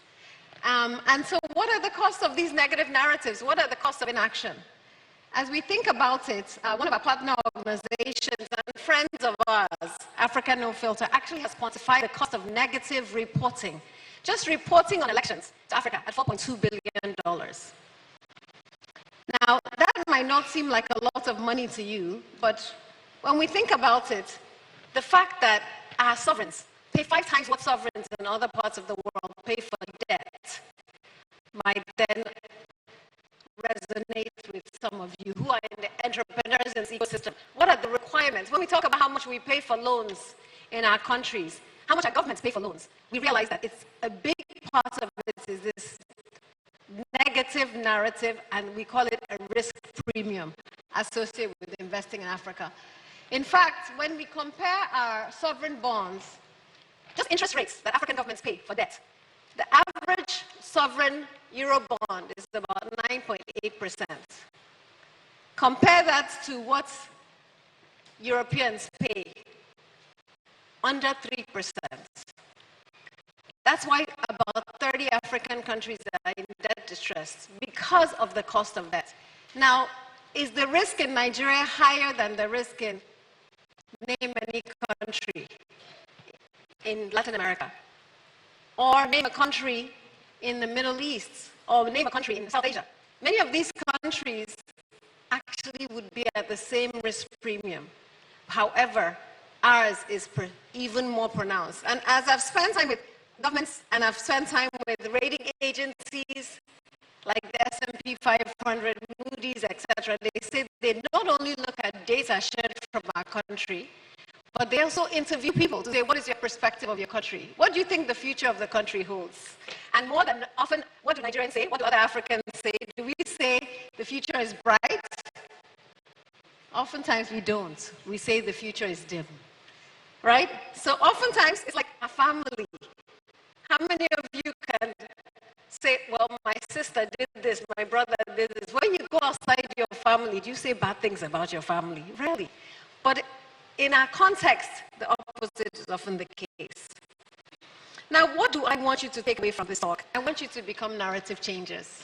And so what are the costs of these negative narratives? What are the costs of inaction? As we think about it, one of our partner organizations and friends of ours, Africa No Filter, actually has quantified the cost of negative reporting. Just reporting on elections to Africa at $4.2 billion. Now, that might not seem like a lot of money to you, but when we think about it, the fact that our sovereigns pay 5 times what sovereigns in other parts of the world pay for debt might then resonate with some of you who are in the entrepreneurs in this ecosystem. What are the requirements? When we talk about how much we pay for loans in our countries, how much our governments pay for loans, we realize that it's a big part of it is this negative narrative, and we call it a risk premium associated with investing in Africa. In fact, when we compare our sovereign bonds, just interest rates that African governments pay for debt, the average sovereign euro bond is about 9.8%. Compare that to what Europeans pay, under 3%. That's why about 30 African countries are in debt distress because of the cost of debt. Now, is the risk in Nigeria higher than the risk in name any country in Latin America? Or name a country in the Middle East, or name a country in South Asia? Many of these countries actually would be at the same risk premium. However, ours is even more pronounced. And as I've spent time with governments and I've spent time with rating agencies like the S&P 500, Moody's, etc., they say they not only look at data shared from our country, but they also interview people to say, what is your perspective of your country? What do you think the future of the country holds? And more than often, what do Nigerians say? What do other Africans say? Do we say the future is bright? Oftentimes we don't. We say the future is dim, right? So oftentimes it's like a family. How many of you can say, well, my sister did this, my brother did this? When you go outside your family, do you say bad things about your family? Rarely. But in our context, the opposite is often the case. Now, what do I want you to take away from this talk? I want you to become narrative changers.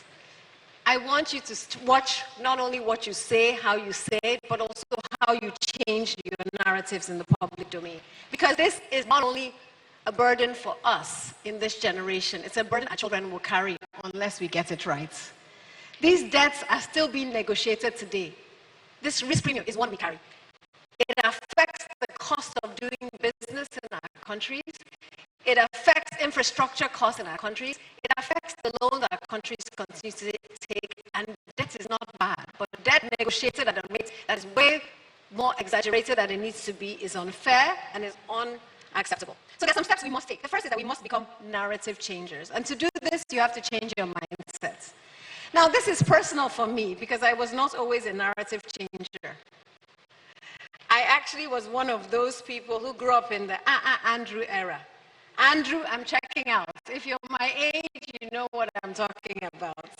I want you to watch not only what you say, how you say it, but also how you change your narratives in the public domain. Because this is not only a burden for us in this generation, it's a burden our children will carry unless we get it right. These debts are still being negotiated today. This risk premium is one we carry. It affects the cost of doing business in our countries. It affects infrastructure costs in our countries. It affects the loan that our countries continue to take. And debt is not bad, but debt negotiated at a rate that is way more exaggerated than it needs to be is unfair and is unacceptable. So there are some steps we must take. The first is that we must become narrative changers. And to do this, you have to change your mindset. Now, this is personal for me because I was not always a narrative changer. I actually was one of those people who grew up in the Andrew era. Andrew, I'm checking out. If you're my age, you know what I'm talking about.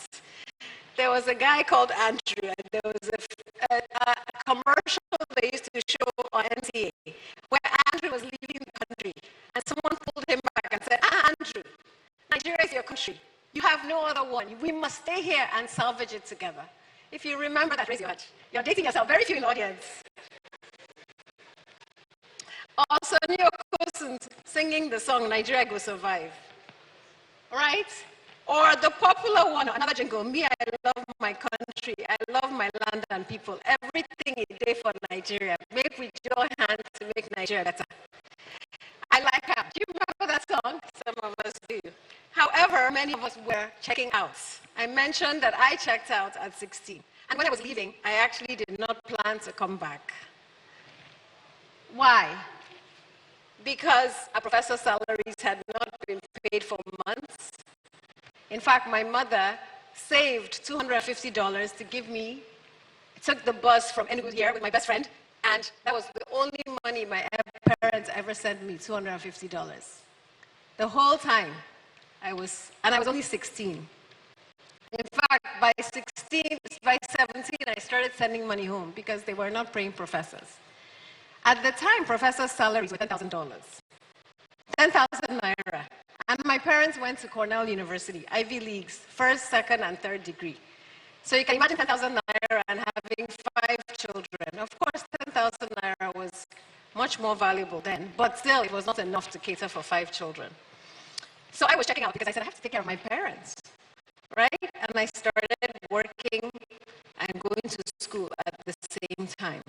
There was a guy called Andrew, and there was a commercial they used to show on NTA where Andrew was leaving the country, and someone pulled him back and said, Andrew, Nigeria is your country. You have no other one. We must stay here and salvage it together. If you remember that, raise your hand. You're dating yourself. Very few in the audience. Also, New York singing the song Nigeria Go Survive, right? Or the popular one, another jingle, me, I love my country, I love my land and people, everything is there for Nigeria. Make we join hands to make Nigeria better. I like her. Do you remember that song? Some of us do. However, many of us were checking out. I mentioned that I checked out at 16. And when I was leaving, I actually did not plan to come back. Why? Because our professor's salaries had not been paid for months. In fact, my mother saved $250 to give me, took the bus from Enugu here with my best friend, and that was the only money my parents ever sent me, $250. The whole time, I was only 16. In fact, by 17, I started sending money home because they were not paying professors. At the time, professors' salaries were $10,000. 10,000 naira. And my parents went to Cornell University, Ivy Leagues, first, second, and third degree. So you can imagine 10,000 naira and having 5 children. Of course, 10,000 naira was much more valuable then, but still, it was not enough to cater for 5 children. So I was checking out because I said, I have to take care of my parents, right? And I started working and going to school at the same time.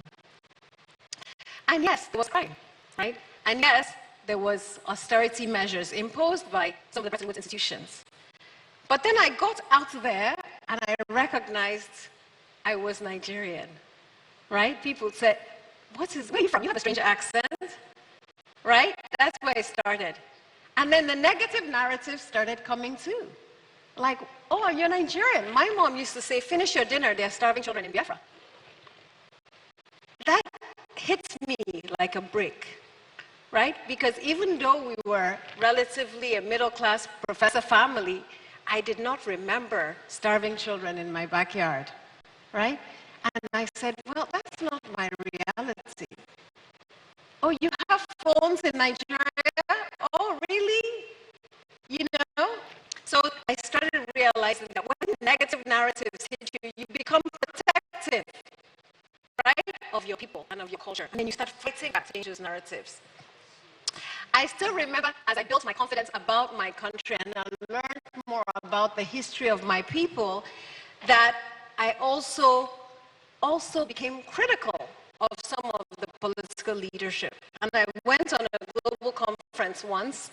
And yes, there was crime, right? And yes, there was austerity measures imposed by some of the Bretton Woods institutions. But then I got out there and I recognized I was Nigerian, right? People said, where are you from? You have a strange accent, right? That's where it started. And then the negative narrative started coming too. Like, oh, you're Nigerian. My mom used to say, finish your dinner, there are starving children in Biafra. That hit me like a brick, right? Because even though we were relatively a middle-class professor family, I did not remember starving children in my backyard, right? And I said, well, that's not my reality. Oh, you have phones in Nigeria? Oh, really? You know? So I started realizing that when negative narratives hit you, you become protective, right, of your people and of your culture. And then you start fighting back to change those narratives. I still remember as I built my confidence about my country and I learned more about the history of my people that I also became critical of some of the political leadership. And I went on a global conference once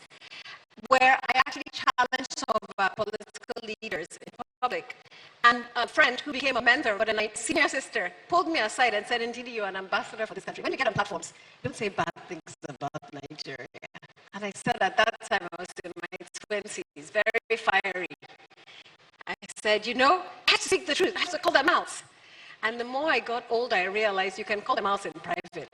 where I actually challenged some of our political leaders in public. And a friend who became a mentor, but a senior sister, pulled me aside and said, Ndidi, you're an ambassador for this country. When you get on platforms, don't say bad things about Nigeria. And I said at that time, I was in my 20s, very fiery. I said, you know, I have to speak the truth. I have to call them out. And the more I got older, I realized you can call them out in private.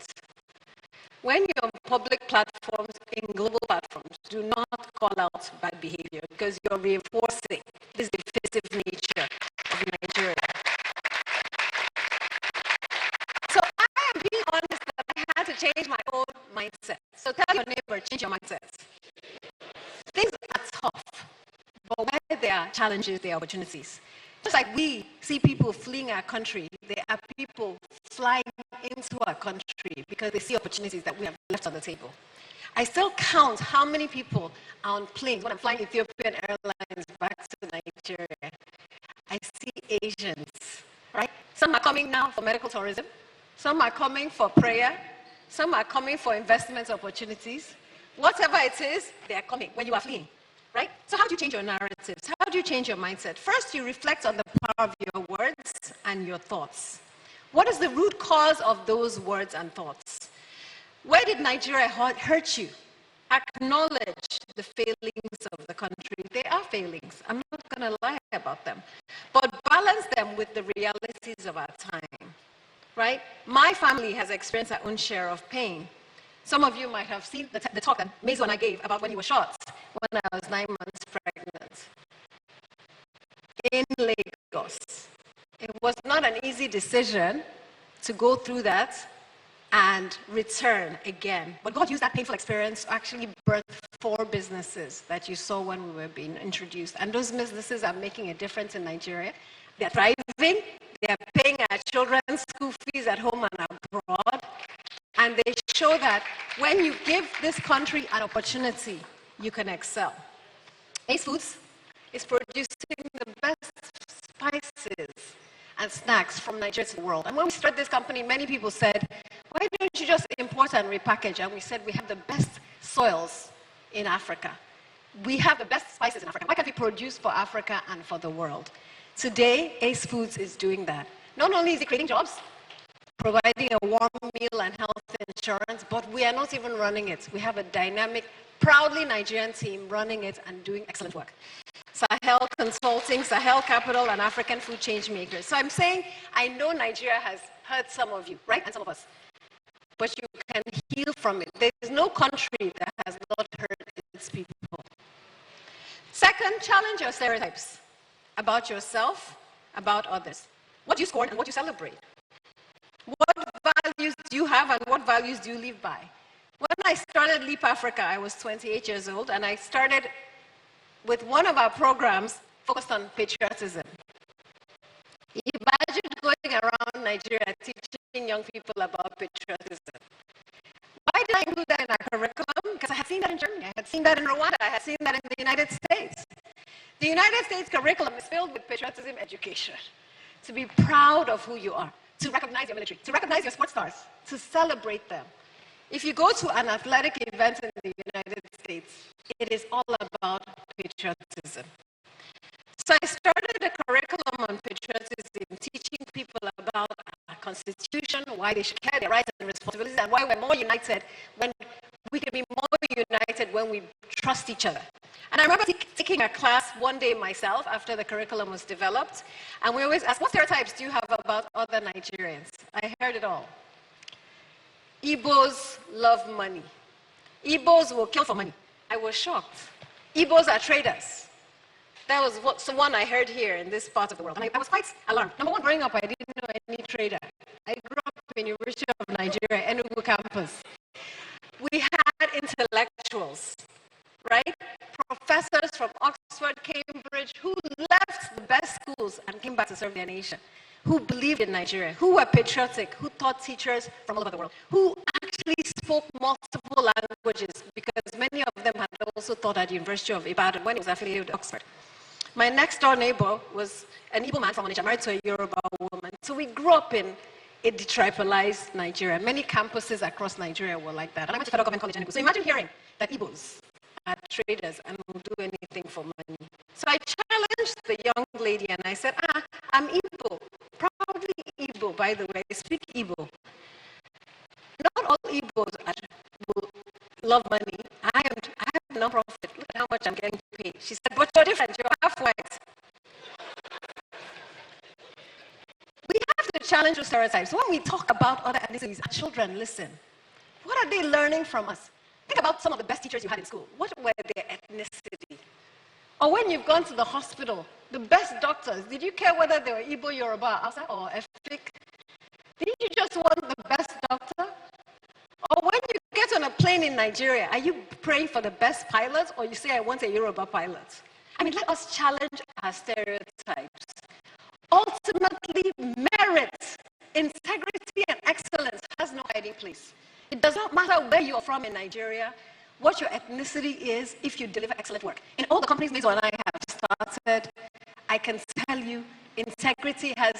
When you're on public platforms, in global platforms, do not call out bad behavior because you're reinforcing this divisive nature of Nigeria. So I am being honest that I had to change my own mindset. So tell your neighbor, change your mindset. Things are tough, but where there are challenges, there are opportunities. Just like we see people fleeing our country, there are people flying into our country because they see opportunities that we have left on the table. I still count how many people are on planes when I'm flying Ethiopian Airlines back to Nigeria. I see Asians, right? Some are coming now for medical tourism. Some are coming for prayer. Some are coming for investment opportunities. Whatever it is, they are coming when you are fleeing. Right? So how do you change your narratives? How do you change your mindset? First, you reflect on the power of your words and your thoughts. What is the root cause of those words and thoughts? Where did Nigeria hurt you? Acknowledge the failings of the country. They are failings. I'm not going to lie about them. But balance them with the realities of our time. Right? My family has experienced our own share of pain. Some of you might have seen the talk that Mezo and I gave about when he was shot, when I was 9 months pregnant in Lagos. It was not an easy decision to go through that and return again. But God used that painful experience to actually birth 4 businesses that you saw when we were being introduced. And those businesses are making a difference in Nigeria. They're thriving. They're paying our children's school fees at home and abroad. And they show that when you give this country an opportunity, you can excel. Ace Foods is producing the best spices and snacks from Nigeria to the world. And when we started this company, many people said, why don't you just import and repackage? And we said, we have the best soils in Africa. We have the best spices in Africa. Why can't we produce for Africa and for the world? Today, Ace Foods is doing that. Not only is it creating jobs, providing a warm meal and health insurance, but we are not even running it. We have a dynamic, proudly Nigerian team running it and doing excellent work. Sahel Consulting, Sahel Capital, and African Food Change Makers. So I'm saying, I know Nigeria has hurt some of you, right? And some of us. But you can heal from it. There is no country that has not hurt its people. Second, challenge your stereotypes about yourself, about others. What do you scorn and what do you celebrate? What values do you have and what values do you live by? When I started Leap Africa, I was 28 years old, and I started with one of our programs focused on patriotism. Imagine going around Nigeria teaching young people about patriotism. Why did I include that in our curriculum? Because I had seen that in Germany, I had seen that in Rwanda, I had seen that in the United States. The United States curriculum is filled with patriotism education. To be proud of who you are, to recognize your military, to recognize your sports stars, to celebrate them. If you go to an athletic event in the United States, it is all about patriotism. So I started a curriculum on patriotism, teaching people about our Constitution, why they should care their rights and responsibilities, and why we're more united when we can be more united when we trust each other. And I remember taking a class one day myself after the curriculum was developed, and we always asked, what stereotypes do you have about other Nigerians? I heard it all. Igbos love money. Igbos will kill for money. I was shocked. Igbos are traders. That was one I heard here in this part of the world. And I was quite alarmed. Number one, growing up, I didn't know any trader. I grew up in the University of Nigeria, Enugu campus. We had intellectuals, right? Professors from Oxford, Cambridge, who left the best schools and came back to serve their nation, who believed in Nigeria, who were patriotic, who taught teachers from all over the world, who actually spoke multiple languages, because many of them had also taught at the University of Ibadan when it was affiliated with Oxford. My next door neighbor was an Igbo man from Onitsha, married to a Yoruba woman. So we grew up in a detribalized Nigeria. Many campuses across Nigeria were like that. And I went to Federal Government College in Enugu. So imagine hearing that Igbos are traders and will do anything for money. So I challenged the young lady and I said, I'm Igbo, proudly Igbo, by the way. I speak Igbo. Not all Igbos are love money. I have a non-profit. Look at how much I'm getting paid. She said, but you're different. You're half white. We have to challenge those stereotypes. When we talk about other ethnicities, our children listen. What are they learning from us? Think about some of the best teachers you had in school. What were their ethnicity? Or when you've gone to the hospital, the best doctors, did you care whether they were Igbo, Yoruba, Hausa, or Efik? Didn't you just want the best doctor? Or when you get on a plane in Nigeria, are you praying for the best pilot, or you say, I want a Yoruba pilot? I mean, let us challenge our stereotypes. Ultimately, merit, integrity, and excellence has no hiding place. It does not matter where you are from in Nigeria, what your ethnicity is, if you deliver excellent work. In all the companies Lizo and I have started, I can tell you, integrity has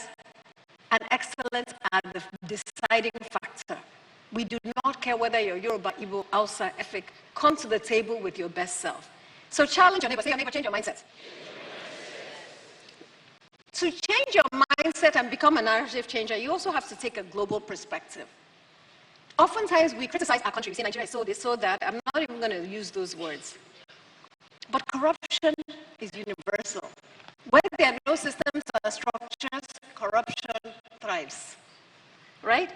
and excellence are the deciding factor. We do not care whether you're Yoruba, Igbo, Hausa, Efik. Come to the table with your best self. So challenge your neighbor. Say, your neighbor, change your mindset. To change your mindset and become a narrative changer, you also have to take a global perspective. Oftentimes, we criticize our country. We say Nigeria is so this, so that. I'm not even going to use those words. But corruption is universal. Where there are no systems or structures, corruption thrives. Right?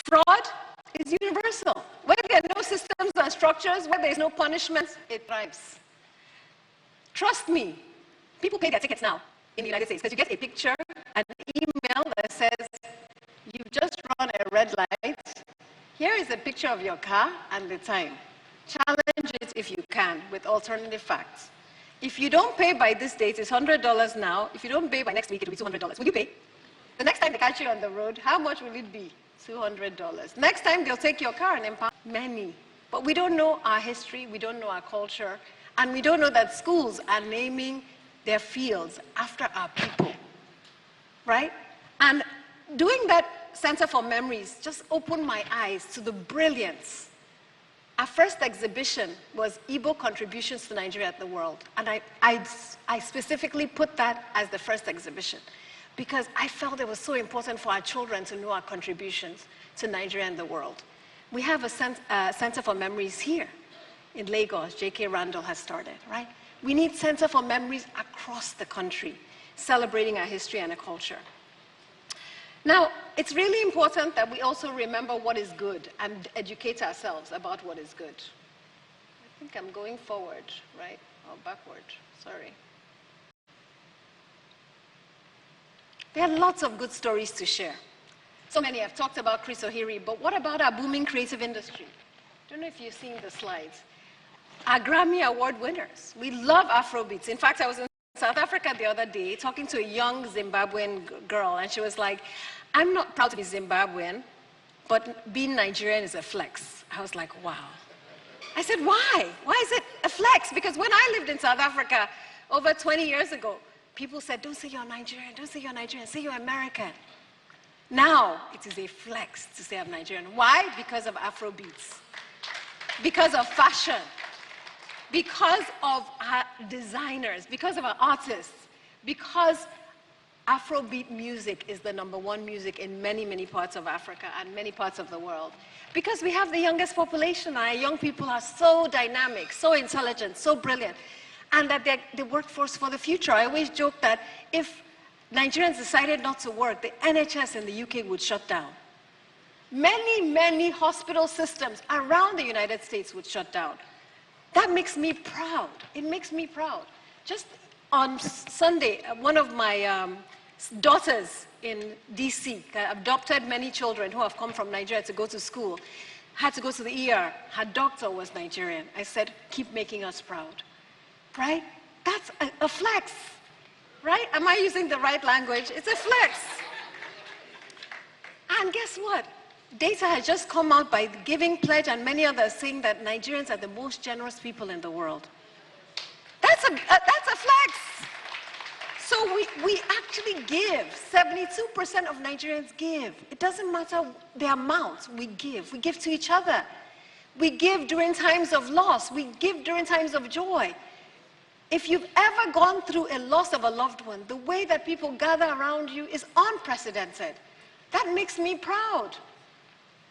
Fraud is universal. Where there are no systems and structures, where there is no punishment, it thrives. Trust me, people pay their tickets now in the United States because you get a picture, an email that says, you've just run a red light. Here is a picture of your car and the time. Challenge it if you can with alternative facts. If you don't pay by this date, it's $100 now. If you don't pay by next week, it'll be $200. Will you pay? The next time they catch you on the road, how much will it be? $200. Next time they'll take your car and impound many. But we don't know our history, we don't know our culture, and we don't know that schools are naming their fields after our people, right? And doing that Center for Memories just opened my eyes to the brilliance. Our first exhibition was Igbo contributions to Nigeria at the world. And I specifically put that as the first exhibition because I felt it was so important for our children to know our contributions to Nigeria and the world. We have a Center for Memories here in Lagos. J.K. Randall has started, right? We need Center for Memories across the country, celebrating our history and our culture. Now, it's really important that we also remember what is good and educate ourselves about what is good. I think I'm going forward, right? Or backward, sorry. There are lots of good stories to share. So many have talked about Chris O'Hiri, but what about our booming creative industry? I don't know if you've seen the slides. Our Grammy Award winners. We love Afrobeats. In fact, I was in South Africa the other day talking to a young Zimbabwean girl, and she was like, I'm not proud to be Zimbabwean, but being Nigerian is a flex. I was like, wow. I said, why? Why is it a flex? Because when I lived in South Africa over 20 years ago, people said, don't say you're Nigerian, don't say you're Nigerian, say you're American. Now, it is a flex to say I'm Nigerian. Why? Because of Afrobeats, because of fashion, because of our designers, because of our artists, because Afrobeat music is the #1 music in many, many parts of Africa and many parts of the world. Because we have the youngest population, our young people are so dynamic, so intelligent, so brilliant, and that they're the workforce for the future. I always joke that if Nigerians decided not to work, the NHS in the UK would shut down. Many, many hospital systems around the United States would shut down. That makes me proud. It makes me proud. Just on Sunday, one of my daughters in DC adopted many children who have come from Nigeria to go to school, had to go to the ER. Her doctor was Nigerian. I said, keep making us proud, right? That's a flex, right? Am I using the right language? It's a flex. And guess what? Data has just come out by the Giving Pledge and many others saying that Nigerians are the most generous people in the world. That's a flex. So we actually give. 72% of Nigerians give. It doesn't matter the amount we give. We give to each other. We give during times of loss. We give during times of joy. If you've ever gone through a loss of a loved one, the way that people gather around you is unprecedented. That makes me proud.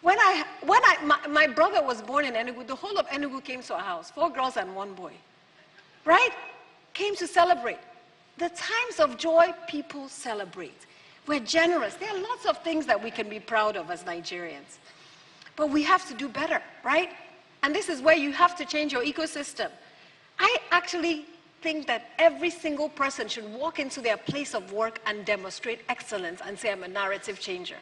My brother was born in Enugu, the whole of Enugu came to our house, 4 girls and 1 boy, right? Came to celebrate. The times of joy, people celebrate. We're generous. There are lots of things that we can be proud of as Nigerians. But we have to do better, right? And this is where you have to change your ecosystem. I actually think that every single person should walk into their place of work and demonstrate excellence and say, I'm a narrative changer.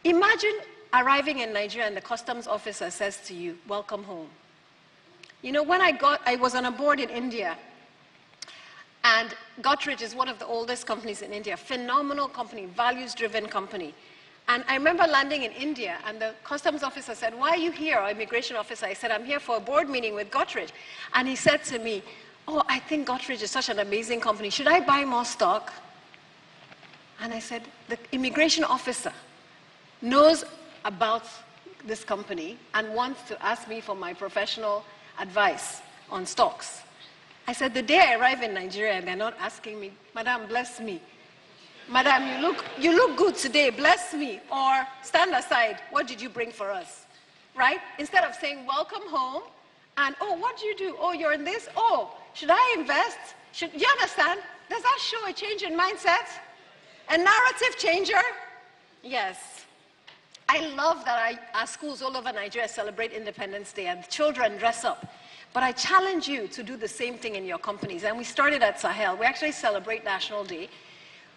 Imagine arriving in Nigeria and the customs officer says to you, welcome home. You know, when I was on a board in India, and Godrej is one of the oldest companies in India, phenomenal company, values-driven company. And I remember landing in India, and the customs officer said, why are you here, or immigration officer? I said, I'm here for a board meeting with Godrej. And he said to me, oh, I think Godrej is such an amazing company. Should I buy more stock? And I said, the immigration officer knows about this company and wants to ask me for my professional advice on stocks. I said, the day I arrive in Nigeria and they're not asking me, Madam, bless me. Madam, you look good today, bless me. Or stand aside, what did you bring for us? Right? Instead of saying, welcome home, and oh, what do you do? Oh, you're in this? Oh, should I invest? You understand? Does that show a change in mindset? A narrative changer? Yes. I love that our schools all over Nigeria celebrate Independence Day and children dress up. But I challenge you to do the same thing in your companies. And we started at Sahel. We actually celebrate National Day.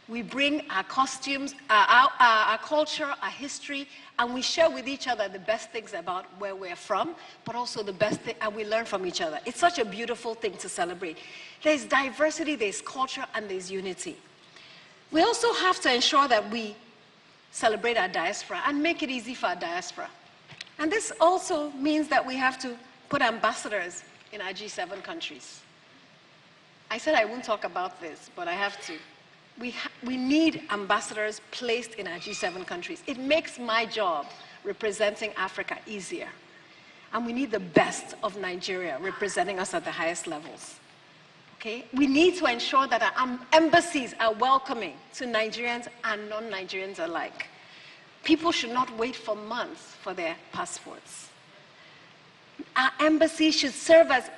We bring our costumes, our culture, our history, and we share with each other the best things about where we're from, but also the best thing, and we learn from each other. It's such a beautiful thing to celebrate. There's diversity, there's culture, and there's unity. We also have to ensure that we celebrate our diaspora and make it easy for our diaspora. And this also means that we have to put ambassadors in our G7 countries. I said I won't talk about this, but I have to. We need ambassadors placed in our G7 countries. It makes my job representing Africa easier. And we need the best of Nigeria representing us at the highest levels. Okay? We need to ensure that our embassies are welcoming to Nigerians and non-Nigerians alike. People should not wait for months for their passports. Our embassies should serve as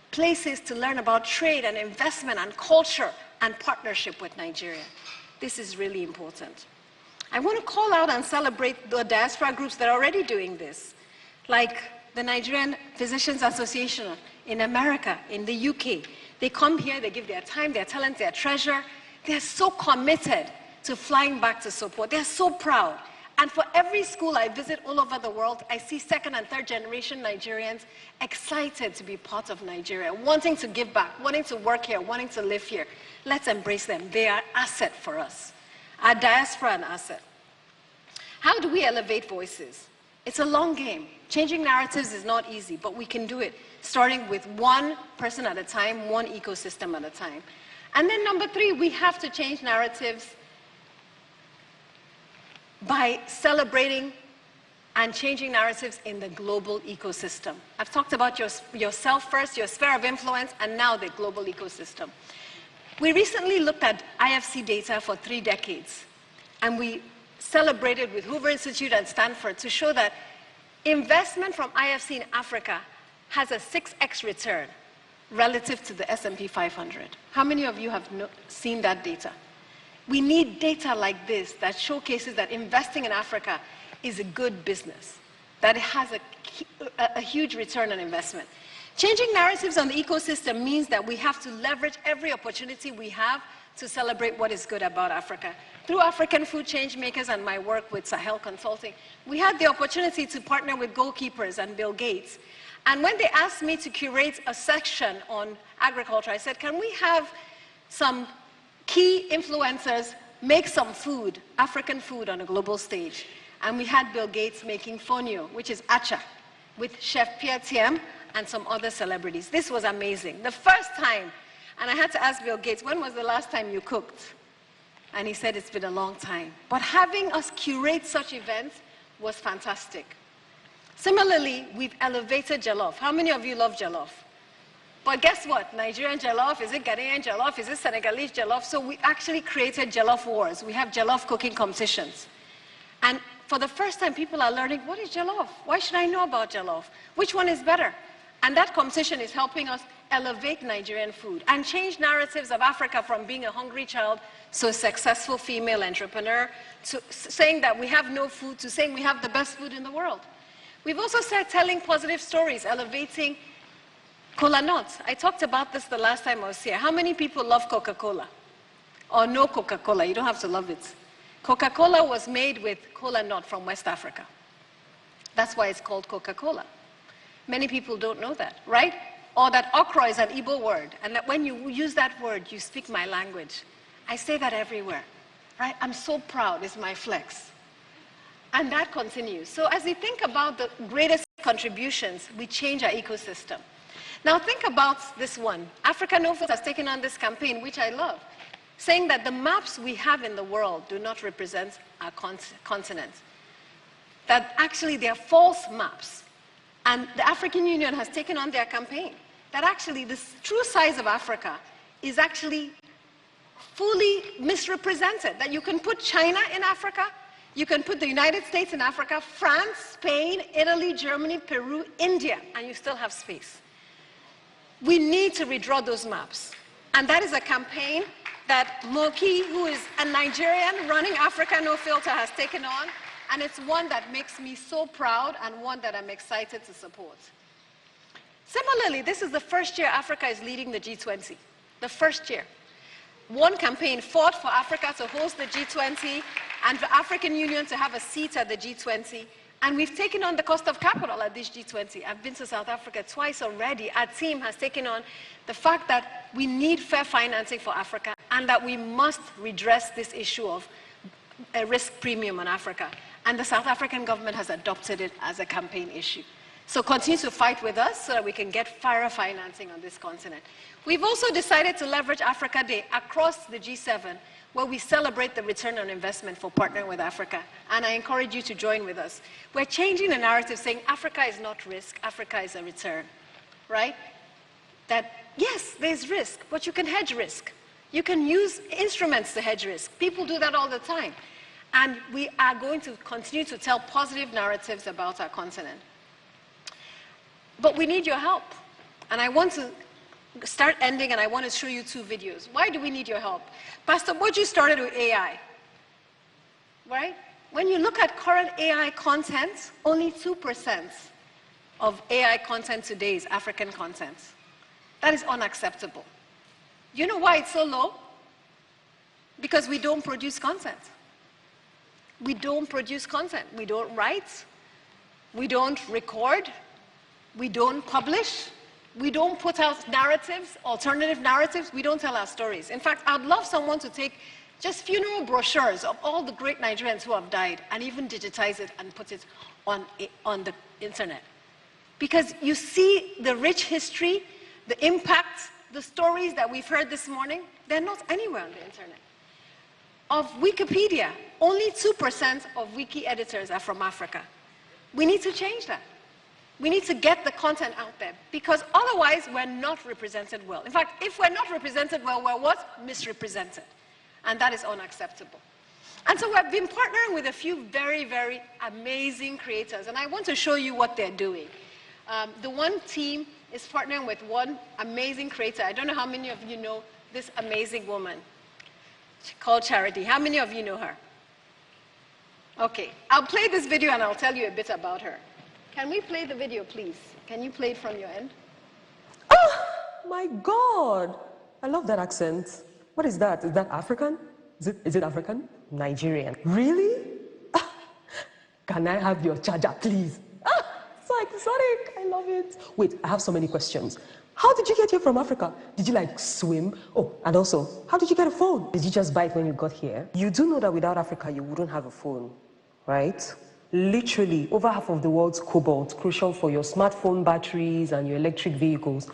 places to learn about trade and investment and culture and partnership with Nigeria. This is really important. I want to call out and celebrate the diaspora groups that are already doing this, like the Nigerian Physicians Association in America, in the UK. They come here, they give their time, their talent, their treasure. They're so committed to flying back to support. They're so proud. And for every school I visit all over the world, I see second and third generation Nigerians excited to be part of Nigeria, wanting to give back, wanting to work here, wanting to live here. Let's embrace them. They are an asset for us. Our diaspora an asset. How do we elevate voices? It's a long game. Changing narratives is not easy, but we can do it, starting with one person at a time, one ecosystem at a time. And then number 3, we have to change narratives by celebrating and changing narratives in the global ecosystem. I've talked about yourself first, your sphere of influence, and now the global ecosystem. We recently looked at IFC data for 3 decades, and we celebrated with Hoover Institute and Stanford to show that investment from IFC in Africa has a 6x return relative to the S&P 500. How many of you have seen that data? We need data like this that showcases that investing in Africa is a good business, that it has a huge return on investment. Changing narratives on the ecosystem means that we have to leverage every opportunity we have to celebrate what is good about Africa. Through African Food Change Makers and my work with Sahel Consulting, we had the opportunity to partner with Goalkeepers and Bill Gates. And when they asked me to curate a section on agriculture, I said, can we have some key influencers make some food, African food, on a global stage? And we had Bill Gates making fonio, which is acha, with Chef Pierre Thiem and some other celebrities. This was amazing. The first time, and I had to ask Bill Gates, when was the last time you cooked? And he said, it's been a long time. But having us curate such events was fantastic. Similarly, we've elevated jollof. How many of you love jollof? But guess what? Nigerian jollof, is it Ghanaian jollof, is it Senegalese jollof? So we actually created jollof wars. We have jollof cooking competitions. And for the first time, people are learning, what is jollof? Why should I know about jollof? Which one is better? And that competition is helping us elevate Nigerian food and change narratives of Africa from being a hungry child to a successful female entrepreneur, to saying that we have no food, to saying we have the best food in the world. We've also started telling positive stories, elevating cola nuts. I talked about this the last time I was here. How many people love Coca-Cola? Or no Coca-Cola? You don't have to love it. Coca-Cola was made with cola nut from West Africa. That's why it's called Coca-Cola. Many people don't know that, right? Or that okra is an Igbo word, and that when you use that word, you speak my language. I say that everywhere, right? I'm so proud, it's my flex. And that continues. So as we think about the greatest contributions, we change our ecosystem. Now think about this one. Africa No Filter has taken on this campaign, which I love, saying that the maps we have in the world do not represent our continent. That actually they are false maps. And the African Union has taken on their campaign. That actually the true size of Africa is actually fully misrepresented. That you can put China in Africa, you can put the United States in Africa, France, Spain, Italy, Germany, Peru, India, and you still have space. We need to redraw those maps. And that is a campaign that Moki, who is a Nigerian running Africa No Filter, has taken on. And it's one that makes me so proud and one that I'm excited to support. Similarly, this is the first year Africa is leading the G20. The first year. One campaign fought for Africa to host the G20 and for African Union to have a seat at the G20. And we've taken on the cost of capital at this G20. I've been to South Africa twice already. Our team has taken on the fact that we need fair financing for Africa and that we must redress this issue of a risk premium on Africa. And the South African government has adopted it as a campaign issue. So continue to fight with us so that we can get fairer financing on this continent. We've also decided to leverage Africa Day across the G7, where we celebrate the return on investment for partnering with Africa. And I encourage you to join with us. We're changing the narrative saying Africa is not risk, Africa is a return, right? That yes, there's risk, but you can hedge risk. You can use instruments to hedge risk. People do that all the time. And we are going to continue to tell positive narratives about our continent. But we need your help. And I want to start ending, and I want to show you two videos. Why do we need your help? Pastor Boji started with AI, right? When you look at current AI content, only 2% of AI content today is African content. That is unacceptable. You know why it's so low? Because we don't produce content. We don't produce content. We don't write. We don't record. We don't publish. We don't put out narratives, alternative narratives. We don't tell our stories. In fact, I'd love someone to take just funeral brochures of all the great Nigerians who have died and even digitize it and put it on the internet. Because you see the rich history, the impact, the stories that we've heard this morning, they're not anywhere on the internet. Of Wikipedia, only 2% of wiki editors are from Africa. We need to change that. We need to get the content out there, because otherwise we're not represented well. In fact, if we're not represented well, we're what? Misrepresented. And that is unacceptable. And so we've been partnering with a few very, very amazing creators, and I want to show you what they're doing. The one team is partnering with one amazing creator. I don't know how many of you know this amazing woman called Charity. How many of you know her? Okay, I'll play this video and I'll tell you a bit about her. Can we play the video, please? Can you play it from your end? Oh, my God. I love that accent. What is that? Is that African? Is it African? Nigerian. Really? Can I have your charger, please? So exotic. I love it. Wait, I have so many questions. How did you get here from Africa? Did you like swim? Oh, and also, how did you get a phone? Did you just buy it when you got here? You do know that without Africa, you wouldn't have a phone, right? Literally, over half of the world's cobalt, crucial for your smartphone batteries and your electric vehicles,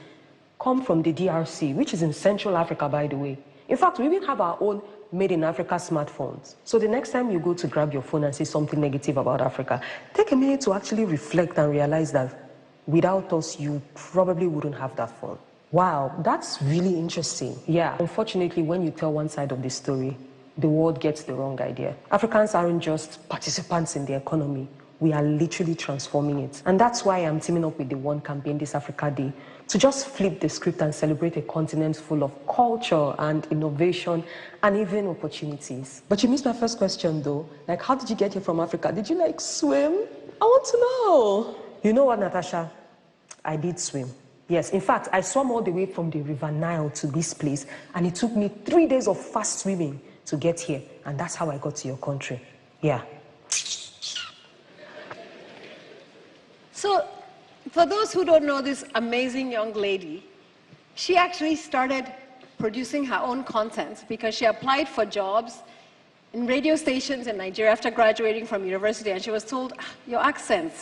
come from the DRC, which is in Central Africa, by the way. In fact, we even have our own made-in-Africa smartphones. So the next time you go to grab your phone and see something negative about Africa, take a minute to actually reflect and realize that without us, you probably wouldn't have that phone. Wow, that's really interesting. Yeah, unfortunately, when you tell one side of the story, the world gets the wrong idea. Africans aren't just participants in the economy. We are literally transforming it. And that's why I'm teaming up with the One campaign this Africa Day to just flip the script and celebrate a continent full of culture and innovation and even opportunities. But you missed my first question though. Like, how did you get here from Africa? Did you like swim? I want to know. You know what, Natasha? I did swim. Yes, in fact, I swam all the way from the River Nile to this place, and it took me 3 days of fast swimming to get here, and that's how I got to your country. Yeah. So, for those who don't know this amazing young lady, she actually started producing her own content because she applied for jobs in radio stations in Nigeria after graduating from university, and she was told, your accent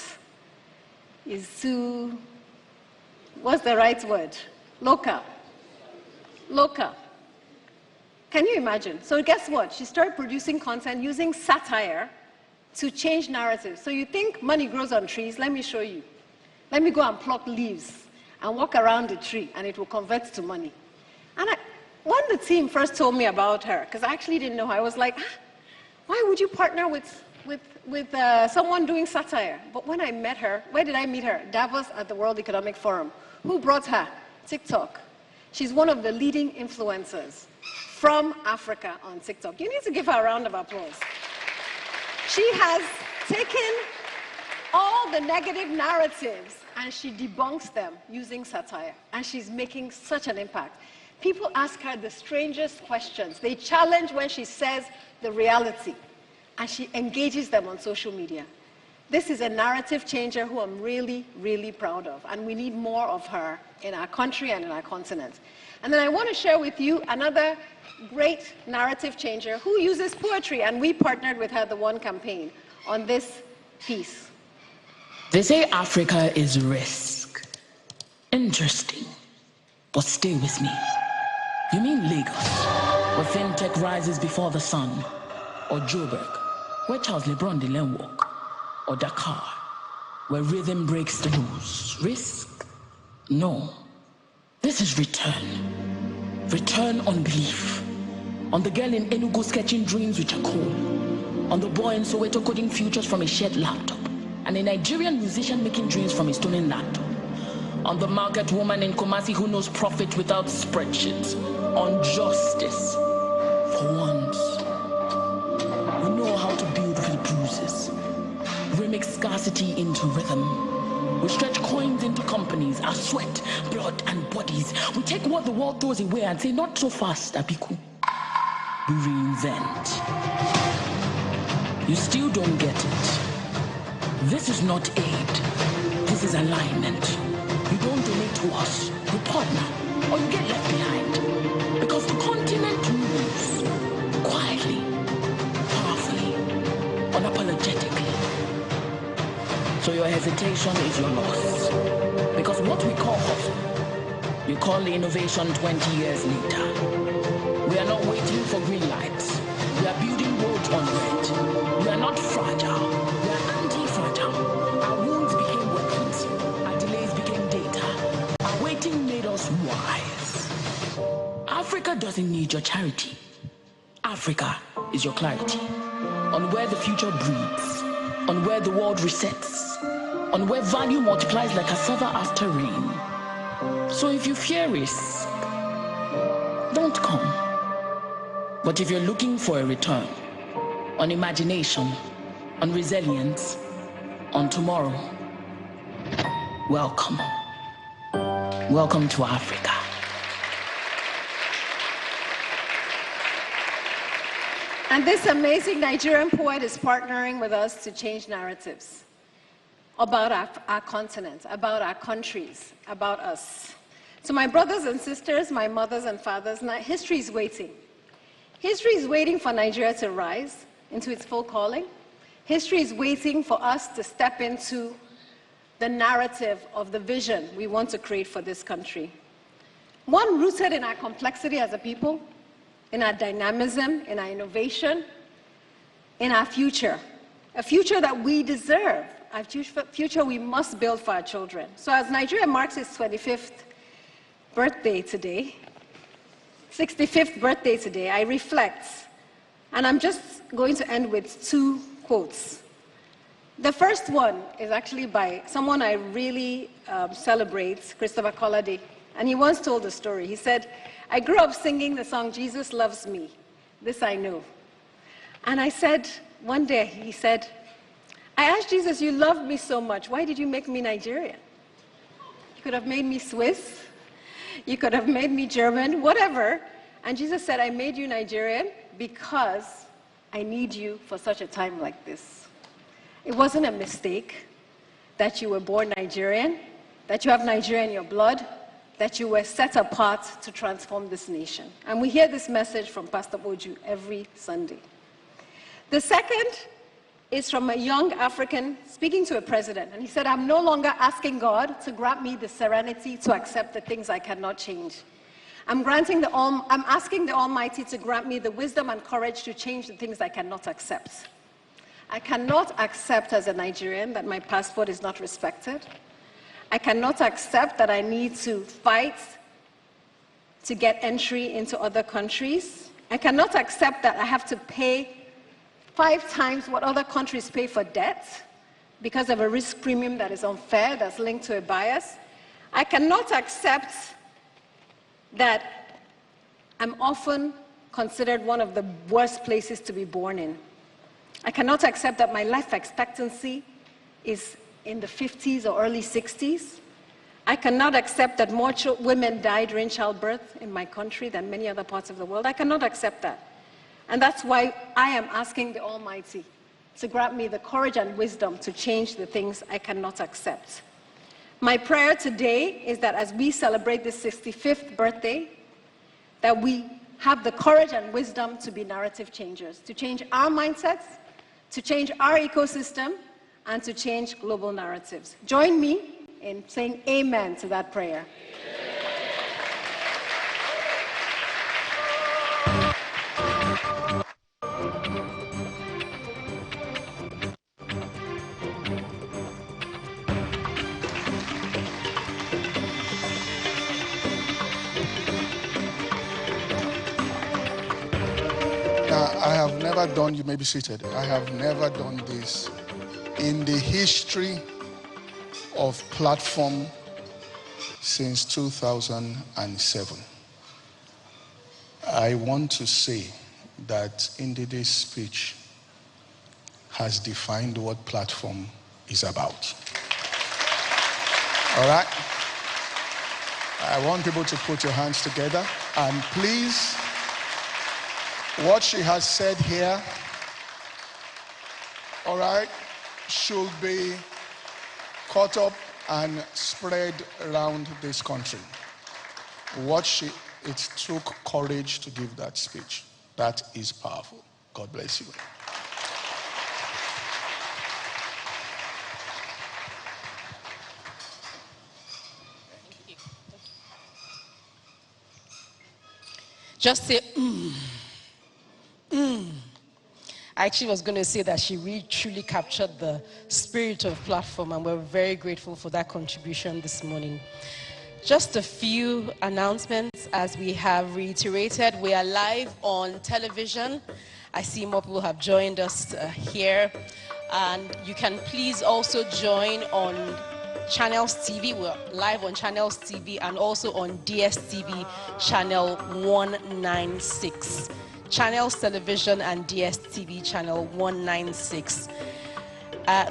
is too, what's the right word? Local. Local. Can you imagine? So guess what? She started producing content using satire to change narratives. So you think money grows on trees? Let me show you. Let me go and pluck leaves and walk around the tree, and it will convert to money. And when the team first told me about her, because I actually didn't know her, I was like, why would you partner with someone doing satire? But when I met her, where did I meet her? Davos at the World Economic Forum. Who brought her? TikTok. She's one of the leading influencers from Africa on TikTok. You need to give her a round of applause. She has taken all the negative narratives and she debunks them using satire. And she's making such an impact. People ask her the strangest questions. They challenge when she says the reality. And she engages them on social media. This is a narrative changer who I'm really, really proud of. And we need more of her in our country and in our continent. And then I want to share with you another great narrative changer who uses poetry. And we partnered with her, the One campaign, on this piece. They say Africa is risk. Interesting. But stay with me. You mean Lagos, where fintech rises before the sun? Or Joburg, where Charles LeBron didn't walk? Or Dakar, where rhythm breaks the rules? Risk? No. This is return. Return on belief. On the girl in Enugu sketching dreams with charcoal. On the boy in Soweto coding futures from a shared laptop. And a Nigerian musician making dreams from a stolen laptop. On the market woman in Kumasi who knows profit without spreadsheets. On justice. For once, we know how to build with bruises. Remix scarcity into rhythm. We stretch coins into companies, our sweat, blood, and bodies. We take what the world throws away and say, not so fast, Abiku. We reinvent. You still don't get it. This is not aid. This is alignment. You don't donate to us, you partner, or you get left behind. Because the continent moves quietly, powerfully, unapologetically. So your hesitation is your loss. Because what we call hustle, you call the innovation 20 years later. We are not waiting for green lights. We are building roads on red. We are not fragile. We are anti-fragile. Our wounds became weapons. Our delays became data. Our waiting made us wise. Africa doesn't need your charity. Africa is your clarity. On where the future breathes. On where the world resets. On where value multiplies like cassava after rain. So if you fear risk, don't come. But if you're looking for a return, on imagination, on resilience, on tomorrow, welcome. Welcome to Africa. And this amazing Nigerian poet is partnering with us to change narratives about our continent, about our countries, about us. So my brothers and sisters, my mothers and fathers, history is waiting. History is waiting for Nigeria to rise into its full calling. History is waiting for us to step into the narrative of the vision we want to create for this country. One rooted in our complexity as a people, in our dynamism, in our innovation, in our future. A future that we deserve, a future we must build for our children. So as Nigeria marks its 25th birthday today, 65th birthday today, I reflect And I'm just going to end with two quotes. The first one is actually by someone I really celebrate, Christopher Collady. And he once told a story. He said, I grew up singing the song, Jesus Loves Me. This I know. And I said, one day, he said, I asked Jesus, you loved me so much. Why did you make me Nigerian? You could have made me Swiss. You could have made me German, whatever. And Jesus said, I made you Nigerian because I need you for such a time like this. It wasn't a mistake that you were born Nigerian, that you have Nigeria in your blood, that you were set apart to transform this nation. And we hear this message from Pastor Oju every Sunday. The second is from a young African speaking to a president. And he said, I'm no longer asking God to grant me the serenity to accept the things I cannot change. I'm asking the Almighty to grant me the wisdom and courage to change the things I cannot accept. I cannot accept as a Nigerian that my passport is not respected. I cannot accept that I need to fight to get entry into other countries. I cannot accept that I have to pay 5 times what other countries pay for debt because of a risk premium that is unfair, that's linked to a bias. I cannot accept that I'm often considered one of the worst places to be born in. I cannot accept that my life expectancy is in the 50s or early 60s. I cannot accept that more women die during childbirth in my country than many other parts of the world. I cannot accept that. And that's why I am asking the Almighty to grant me the courage and wisdom to change the things I cannot accept. My prayer today is that as we celebrate this 65th birthday, that we have the courage and wisdom to be narrative changers, to change our mindsets, to change our ecosystem, and to change global narratives. Join me in saying amen to that prayer. I have never done, you may be seated, I have never done this in the history of platform since 2007. I want to say that Ndidi's speech has defined what platform is about. All right? I want people to put your hands together and please, what she has said here, all right, should be caught up and spread around this country. It took courage to give that speech. That is powerful. God bless you. Just say, I actually was going to say that she really truly captured the spirit of platform, and we're very grateful for that contribution this morning. Just a few announcements. As we have reiterated, we are live on television. I see more people have joined us here. And you can please also join on Channels TV. We're live on Channels TV and also on DSTV channel 196. Channels Television and DSTV channel 196.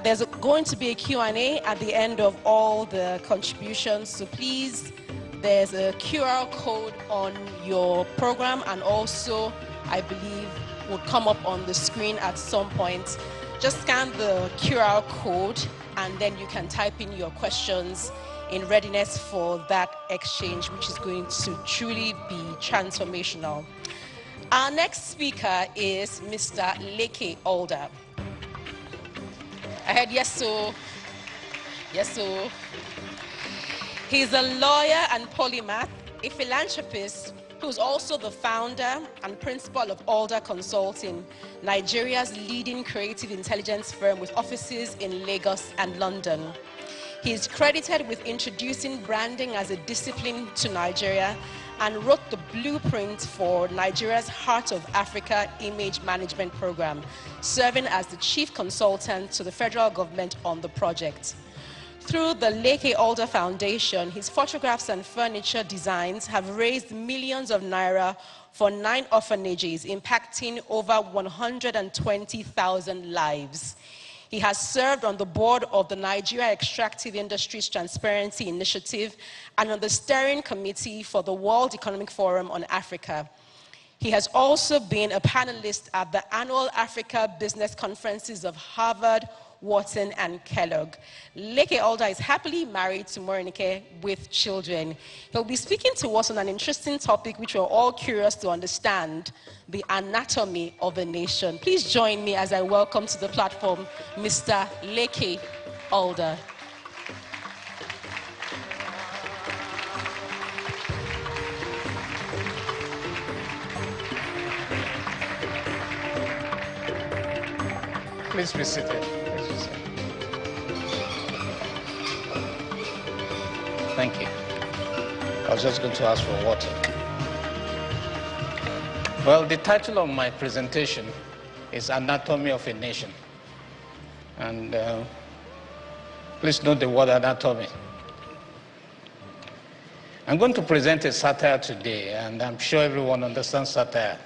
There's going to be a Q&A at the end of all the contributions, so please, there's a QR code on your program, and also, I believe, will come up on the screen at some point. Just scan the QR code, and then you can type in your questions in readiness for that exchange, which is going to truly be transformational. Our next speaker is Mr. Leke Alder. I heard yes, so. Yes, so. He's a lawyer and polymath, a philanthropist who's also the founder and principal of Alder Consulting, Nigeria's leading creative intelligence firm with offices in Lagos and London. He is credited with introducing branding as a discipline to Nigeria and wrote the blueprint for Nigeria's Heart of Africa Image Management Program, serving as the chief consultant to the federal government on the project. Through the Leke Alder Foundation, his photographs and furniture designs have raised millions of naira for 9 orphanages, impacting over 120,000 lives. He has served on the board of the Nigeria Extractive Industries Transparency Initiative and on the steering committee for the World Economic Forum on Africa. He has also been a panelist at the annual Africa Business Conferences of Harvard, Wharton, and Kellogg. Leke Alder is happily married to Morenike with children. He'll be speaking to us on an interesting topic which we're all curious to understand, the anatomy of a nation. Please join me as I welcome to the platform Mr. Leke Alder. Please be seated. Thank you. I was just going to ask for water. Well, the title of my presentation is Anatomy of a Nation. And please note the word anatomy. I'm going to present a satire today, and I'm sure everyone understands satire.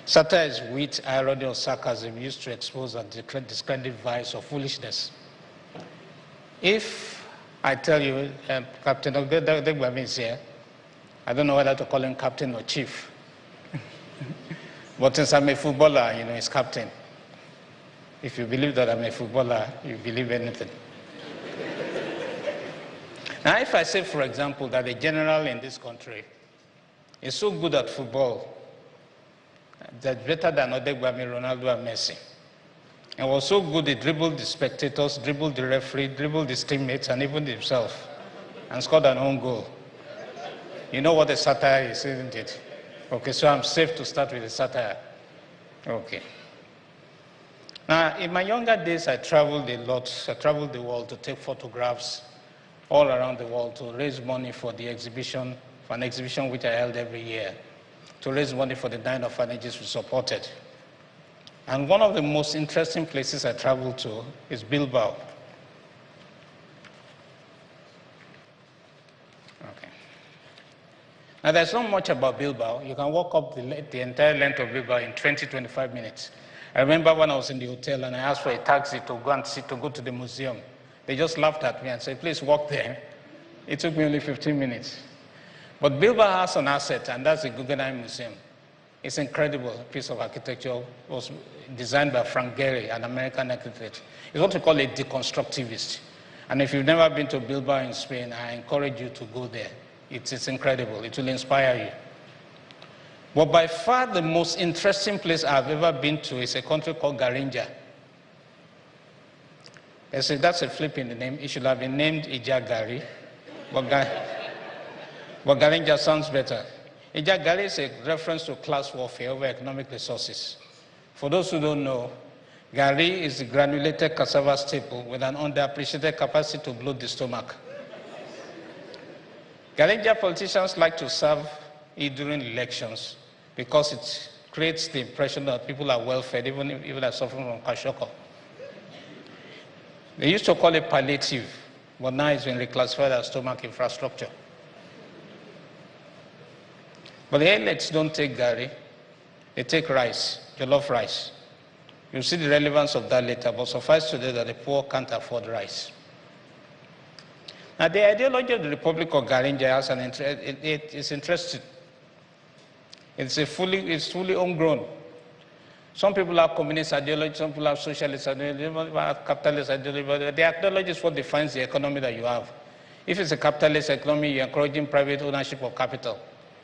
Satire is wit, irony, or sarcasm used to expose and discredit vice or foolishness. If I tell you Captain Odegbami is here, I don't know whether to call him captain or chief. But since I'm a footballer, you know, he's captain. If you believe that I'm a footballer, you believe anything. Now, if I say, for example, that a general in this country is so good at football, that's better than Odegbami, Ronaldo, and Messi, and was so good he dribbled the spectators, dribbled the referee, dribbled his teammates, and even himself, and scored an own goal. You know what a satire is, isn't it? Okay, so I'm safe to start with a satire. Okay. Now, in my younger days, I traveled a lot. I traveled the world to take photographs all around the world to raise money for the exhibition, for an exhibition which I held every year, to raise money for the 9 orphanages we supported. And one of the most interesting places I traveled to is Bilbao. Okay. Now, there's not much about Bilbao. You can walk up the entire length of Bilbao in 20-25 minutes. I remember when I was in the hotel and I asked for a taxi to go and to go to the museum. They just laughed at me and said, please walk there. It took me only 15 minutes. But Bilbao has an asset, and that's the Guggenheim Museum. It's an incredible piece of architecture. It was designed by Frank Gehry, an American architect. It's what we call a deconstructivist. And if you've never been to Bilbao in Spain, I encourage you to go there. It's incredible. It will inspire you. But by far the most interesting place I've ever been to is a country called Garinja. They say that's a flip in the name. It should have been named Ijagari, but Garinja sounds better. Ijagari is a reference to class warfare over economic resources. For those who don't know, Gari is a granulated cassava staple with an underappreciated capacity to bloat the stomach. Garinja politicians like to serve it during elections because it creates the impression that people are well-fed, even if they're suffering from kwashiorkor. They used to call it palliative, but now it's been reclassified as stomach infrastructure. But the elites don't take Gari, they take rice, jollof rice. You'll see the relevance of that later, but suffice today that the poor can't afford rice. Now, the ideology of the Republic of Garinja has an it's interesting. It's fully homegrown. Some people have communist ideology, some people have socialist ideology, some people have capitalist ideology, but the ideology is what defines the economy that you have. If it's a capitalist economy, you're encouraging private ownership of capital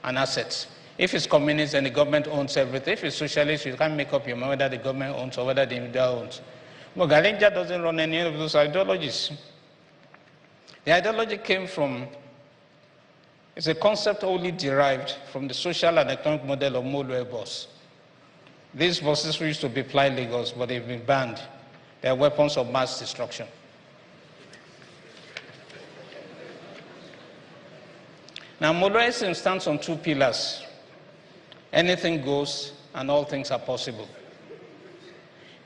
and assets. If it's communist, then the government owns everything. If it's socialist, you can't make up your mind whether the government owns or whether the individual owns. But Garinja doesn't run any of those ideologies. The ideology came from, it's a concept only derived from the social and economic model of Molue boss. These bosses used to be ply Lagos, but they've been banned. They are weapons of mass destruction. Now, modernism stands on two pillars. Anything goes, and all things are possible.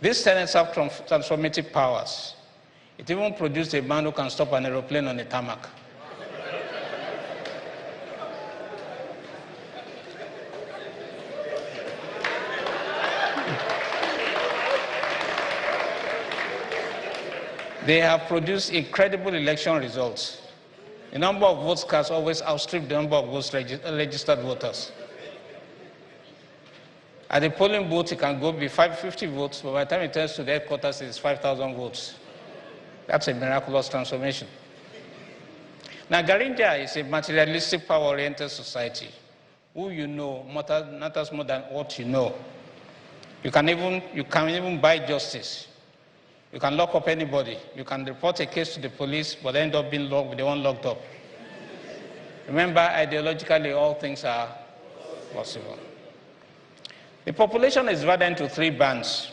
These tenets have transformative powers. It even produced a man who can stop an aeroplane on a tarmac. They have produced incredible election results. The number of votes cast always outstripped the number of votes registered voters. At the polling booth, it can go be 550 votes, but by the time it turns to the headquarters, it's 5,000 votes. That's a miraculous transformation. Now, Garinja is a materialistic, power-oriented society. Who you know matters more than what you know. You can even buy justice. You can lock up anybody. You can report a case to the police, but end up being locked with the one locked up. Remember, ideologically, all things are possible. The population is divided into three bands.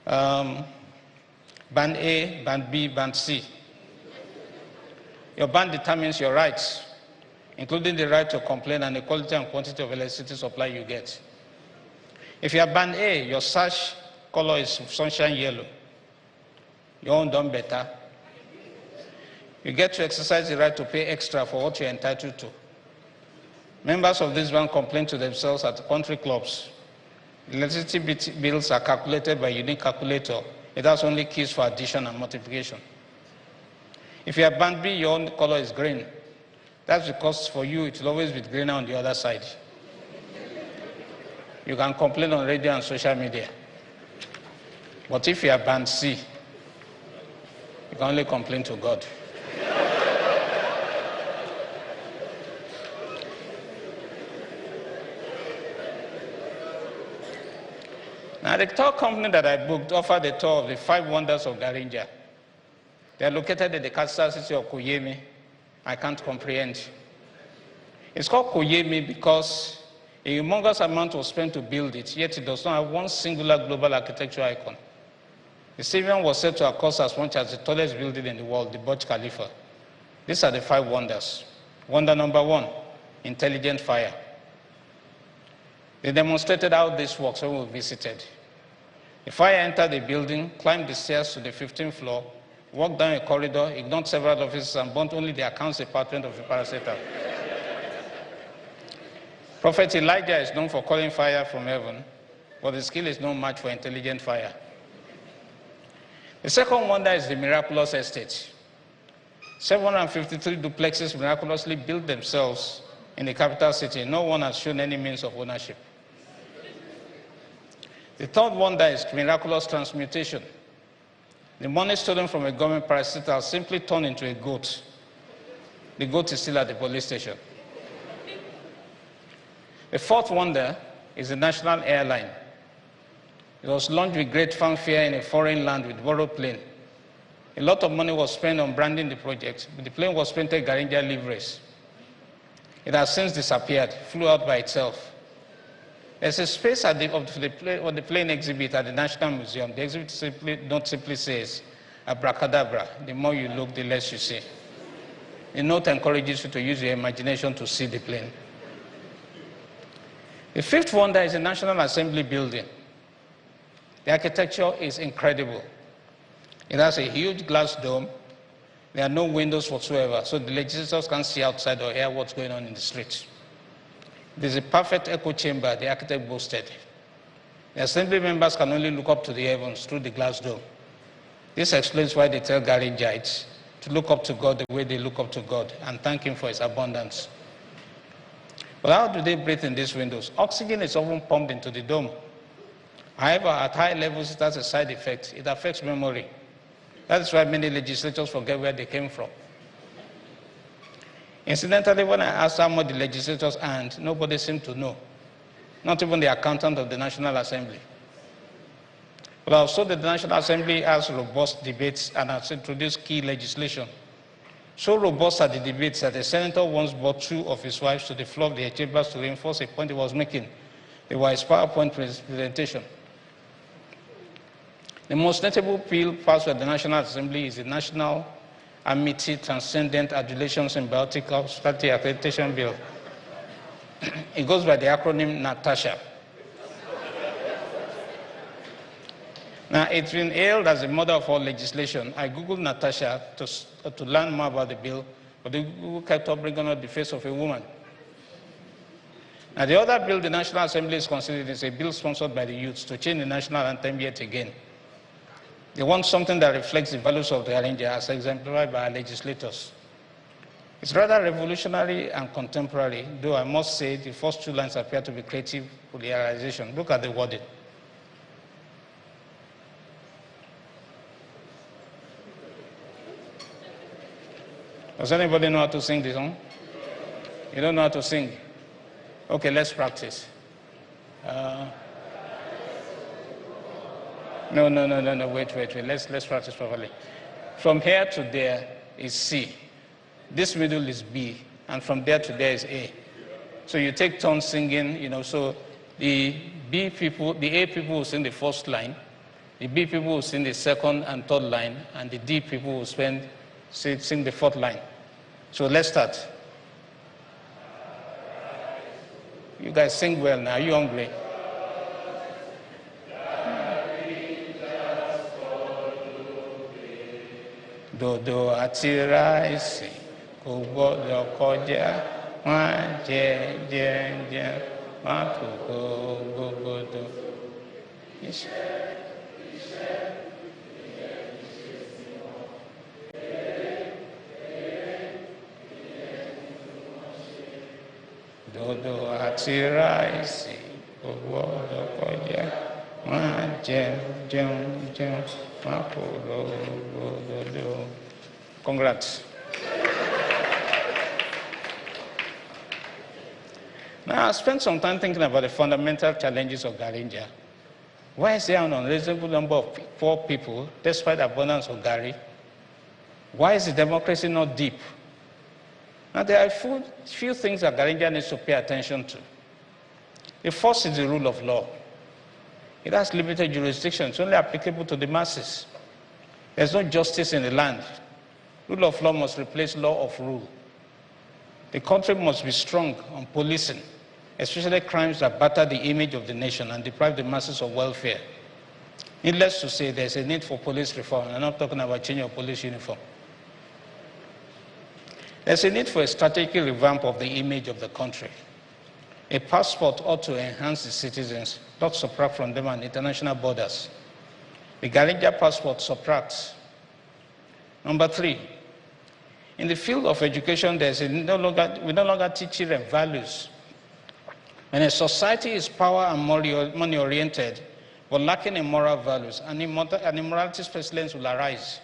Band A, Band B, Band C. Your band determines your rights, including the right to complain and the quality and quantity of electricity supply you get. If you are Band A, your sash color is sunshine yellow. Your own done better. You get to exercise the right to pay extra for what you're entitled to. Members of this band complain to themselves at country clubs. Electricity bills are calculated by a unique calculator. It has only keys for addition and multiplication. If you are Band B, your own color is green. That's because for you, it will always be greener on the other side. You can complain on radio and social media. But if you are Band C, you can only complain to God. Now, the tour company that I booked offered the tour of the 5 wonders of Garinja. They are located in the capital city of Kuyemi. I can't comprehend. It's called Kuyemi because a humongous amount was spent to build it, yet it does not have one singular global architectural icon. The stadium was said to have cost as much as the tallest building in the world, the Burj Khalifa. These are the 5 wonders. Wonder number 1, intelligent fire. They demonstrated how this works when we visited. The fire entered the building, climbed the stairs to the 15th floor, walked down a corridor, ignored several offices, and burnt only the accounts department of the parastatal. Prophet Elijah is known for calling fire from heaven, but his skill is no match for intelligent fire. The second wonder is the miraculous estate. 753 duplexes miraculously built themselves in the capital city. No one has shown any means of ownership. The third wonder is miraculous transmutation. The money stolen from a government parastatal simply turned into a goat. The goat is still at the police station. The fourth wonder is the national airline. It was launched with great fanfare in a foreign land with borrowed plane. A lot of money was spent on branding the project, but the plane was painted Garinja liveries. It has since disappeared, flew out by itself. There's a space of the plane exhibit at the National Museum. The exhibit simply says, abracadabra. The more you look, the less you see. The note encourages you to use your imagination to see the plane. The fifth wonder is the National Assembly building. The architecture is incredible. It has a huge glass dome. There are no windows whatsoever, so the legislators can't see outside or hear what's going on in the streets. It is a perfect echo chamber, the architect boasted. The assembly members can only look up to the heavens through the glass dome. This explains why they tell Garinjites to look up to God the way they look up to God and thank Him for His abundance. But how do they breathe in these windows? Oxygen is often pumped into the dome. However, at high levels, it has a side effect. It affects memory. That is why many legislators forget where they came from. Incidentally, when I asked how much the legislators earned, nobody seemed to know. Not even the accountant of the National Assembly. But I was told that the National Assembly has robust debates and has introduced key legislation. So robust are the debates that the senator once brought 2 of his wives to the floor of the chambers to reinforce a point he was making. They were his PowerPoint presentation. The most notable bill passed by the National Assembly is the National amity, transcendent adulation, symbiotic hospitality accreditation bill. It goes by the acronym Natasha. Now, it's been hailed as the mother of all legislation. I Googled Natasha to learn more about the bill, but the Google kept up bringing out the face of a woman. Now, the other bill the National Assembly is considering is a bill sponsored by the youths to change the national anthem yet again. They want something that reflects the values of the Garinja as exemplified by our legislators. It's rather revolutionary and contemporary, though I must say the first two lines appear to be creative realization. Look at the wording. Does anybody know how to sing this song? You don't know how to sing? Okay, let's practice. No, wait. Let's practice properly. From here to there is C. This middle is B, and from there to there is A. So you take turns singing, so the A people will sing the first line, the B people will sing the second and third line, and the D people will sing the fourth line. So let's start. You guys sing well now. Are you hungry? Dodo atira isi kubodo koja wa je ma kubodo. Dodo atira isi kubodo koja wa je ma kubodo. Congrats. Now, I spent some time thinking about the fundamental challenges of Garinja. Why is there an unreasonable number of poor people despite abundance of Gari? Why is the democracy not deep? Now, there are a few things that Garinja needs to pay attention to. The first is the rule of law. It has limited jurisdiction. It's only applicable to the masses. There's no justice in the land. Rule of law must replace law of rule. The country must be strong on policing, especially crimes that batter the image of the nation and deprive the masses of welfare. Needless to say, there's a need for police reform. I'm not talking about changing of police uniform. There's a need for a strategic revamp of the image of the country. A passport ought to enhance the citizens, not subtract from them on international borders. The Garinja passport subtracts. Number 3, in the field of education, we no longer teach children values. When a society is power and money-oriented, but lacking in moral values, and immorality pestilence will arise.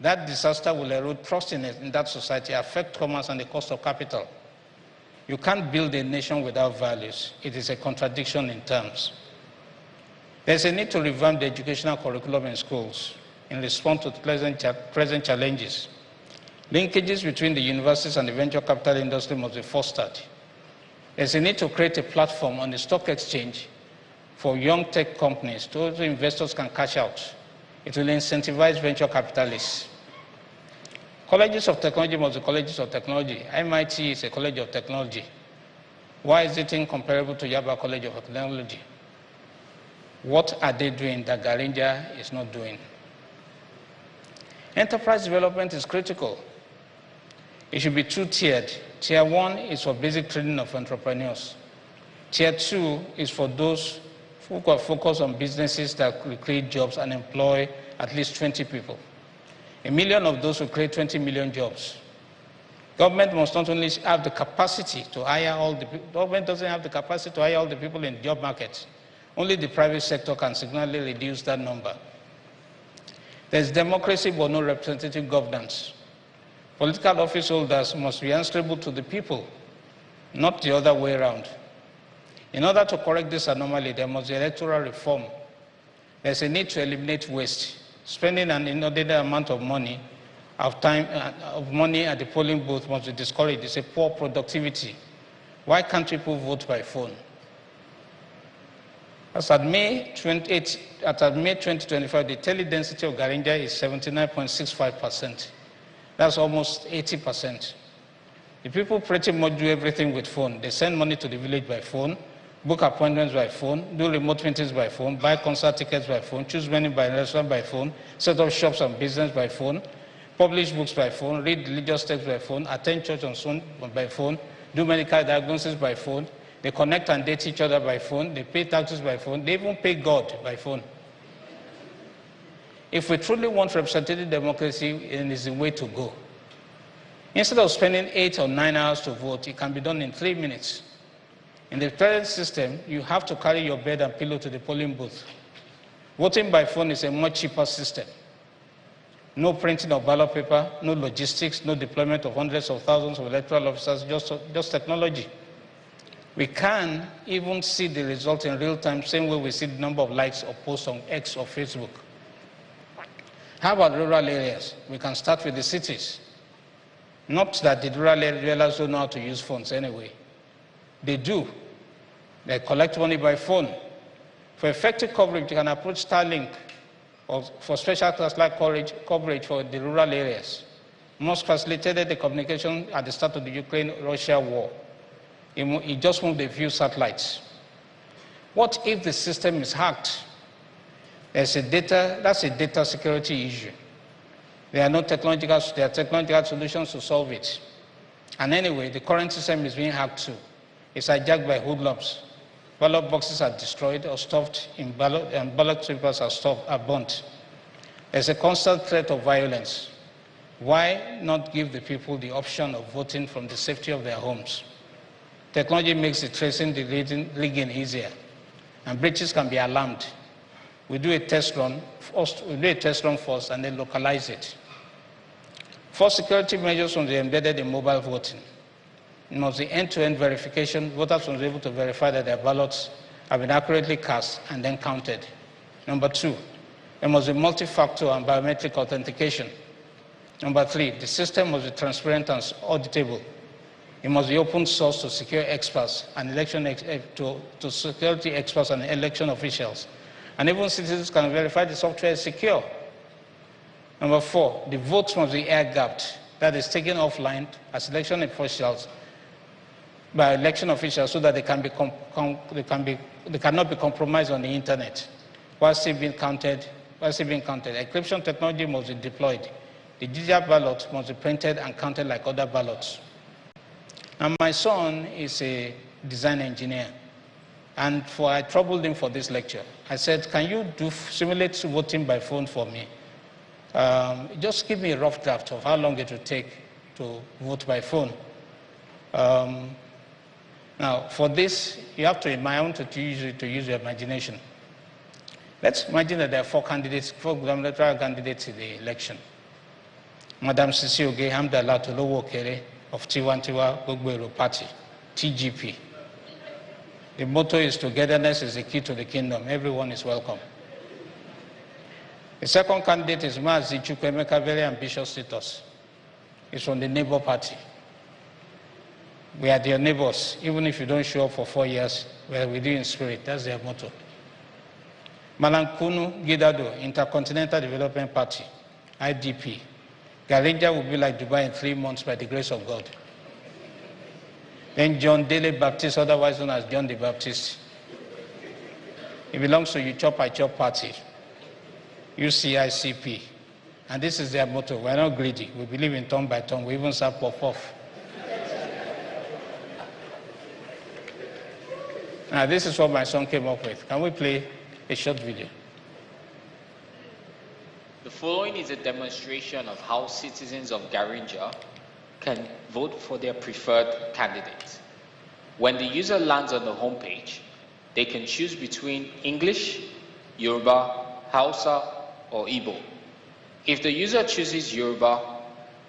That disaster will erode trust in that society, affect commerce and the cost of capital. You can't build a nation without values. It is a contradiction in terms. There's a need to revamp the educational curriculum in schools in response to present challenges. Linkages between the universities and the venture capital industry must be fostered. There's a need to create a platform on the stock exchange for young tech companies so investors can cash out. It will incentivize venture capitalists. Colleges of technology must be colleges of technology. MIT is a college of technology. Why is it incomparable to Yaba College of Technology? What are they doing that Garinja is not doing? Enterprise development is critical. It should be two-tiered. Tier 1 is for basic training of entrepreneurs. Tier 2 is for those who are focused on businesses that will create jobs and employ at least 20 people. 1 million of those will create 20 million jobs. Government must not only have the capacity to hire all the people, government doesn't have the capacity to hire all the people in the job market. Only the private sector can significantly reduce that number. There's democracy but no representative governance. Political office holders must be answerable to the people, not the other way around. In order to correct this anomaly, there must be electoral reform. There's a need to eliminate waste. Spending an inordinate amount of money, at the polling booth must be discouraged. It's a poor productivity. Why can't people vote by phone? As at May 2025, the tele density of Garinja is 79.65%. That's almost 80%. The people pretty much do everything with phone. They send money to the village by phone, book appointments by phone, do remote meetings by phone, buy concert tickets by phone, choose menu by restaurant by phone, set up shops and business by phone, publish books by phone, read religious texts by phone, attend church on phone by phone, do medical diagnosis by phone. They connect and date each other by phone. They pay taxes by phone. They even pay God by phone. If we truly want representative democracy, it is the way to go. Instead of spending 8 or 9 hours to vote, it can be done in 3 minutes. In the present system, you have to carry your bed and pillow to the polling booth. Voting by phone is a much cheaper system. No printing of ballot paper, no logistics, no deployment of hundreds of thousands of electoral officers, just technology. We can even see the result in real time, same way we see the number of likes or posts on X or Facebook. How about rural areas? We can start with the cities. Not that the rural areas don't know how to use phones anyway. They do. They collect money by phone. For effective coverage, you can approach Starlink, or for special class-like coverage for the rural areas. Most facilitated the communication at the start of the Ukraine-Russia war. It just moved a few satellites. What if the system is hacked? That's a data security issue. There are technological solutions to solve it. And anyway, the current system is being hacked too. It's hijacked by hoodlums. Ballot boxes are destroyed or stuffed in and ballot papers are burnt. There's a constant threat of violence. Why not give the people the option of voting from the safety of their homes? Technology makes the tracing, the rigging easier, and breaches can be alarmed. We do a test run first, and then localize it. For security measures must be embedded in mobile voting. It must be end-to-end verification. Voters must be able to verify that their ballots have been accurately cast and then counted. Number 2, there must be multi-factor and biometric authentication. Number 3, the system must be transparent and auditable. It must be open source to secure experts and to security experts and election officials. And even citizens can verify the software is secure. Number 4, the votes must be air-gapped, that is taken offline as election officials by election officials so that they cannot be compromised on the internet while still being counted. Encryption technology must be deployed. The digital ballot must be printed and counted like other ballots. Now, my son is a design engineer, and I troubled him for this lecture. I said, can you simulate voting by phone for me? Just give me a rough draft of how long it will take to vote by phone. Now, for this, you have to, to use your imagination. Let's imagine that there are 4 gubernatorial candidates in the election. Madam Sisi Oge Hamdallah Tolowo Kere of Tiwantiwa Gbogbero Party, TGP. The motto is togetherness is the key to the kingdom. Everyone is welcome. The second candidate is Mazi Chukwemeka, very ambitious status. He's from the Labour Party. We are their neighbors. Even if you don't show up for 4 years, we are with you in spirit. That's their motto. Malankunu Gidado, Intercontinental Development Party, IDP. Garinja will be like Dubai in 3 months by the grace of God. Then John Dele Baptist, otherwise known as John the Baptist. He belongs to You Chop, I Chop Party, UCICP. And this is their motto. We're not greedy. We believe in turn by turn. We even serve puff-puff. Now, this is what my son came up with. Can we play a short video? The following is a demonstration of how citizens of Garinja can vote for their preferred candidate. When the user lands on the homepage, they can choose between English, Yoruba, Hausa, or Igbo. If the user chooses Yoruba,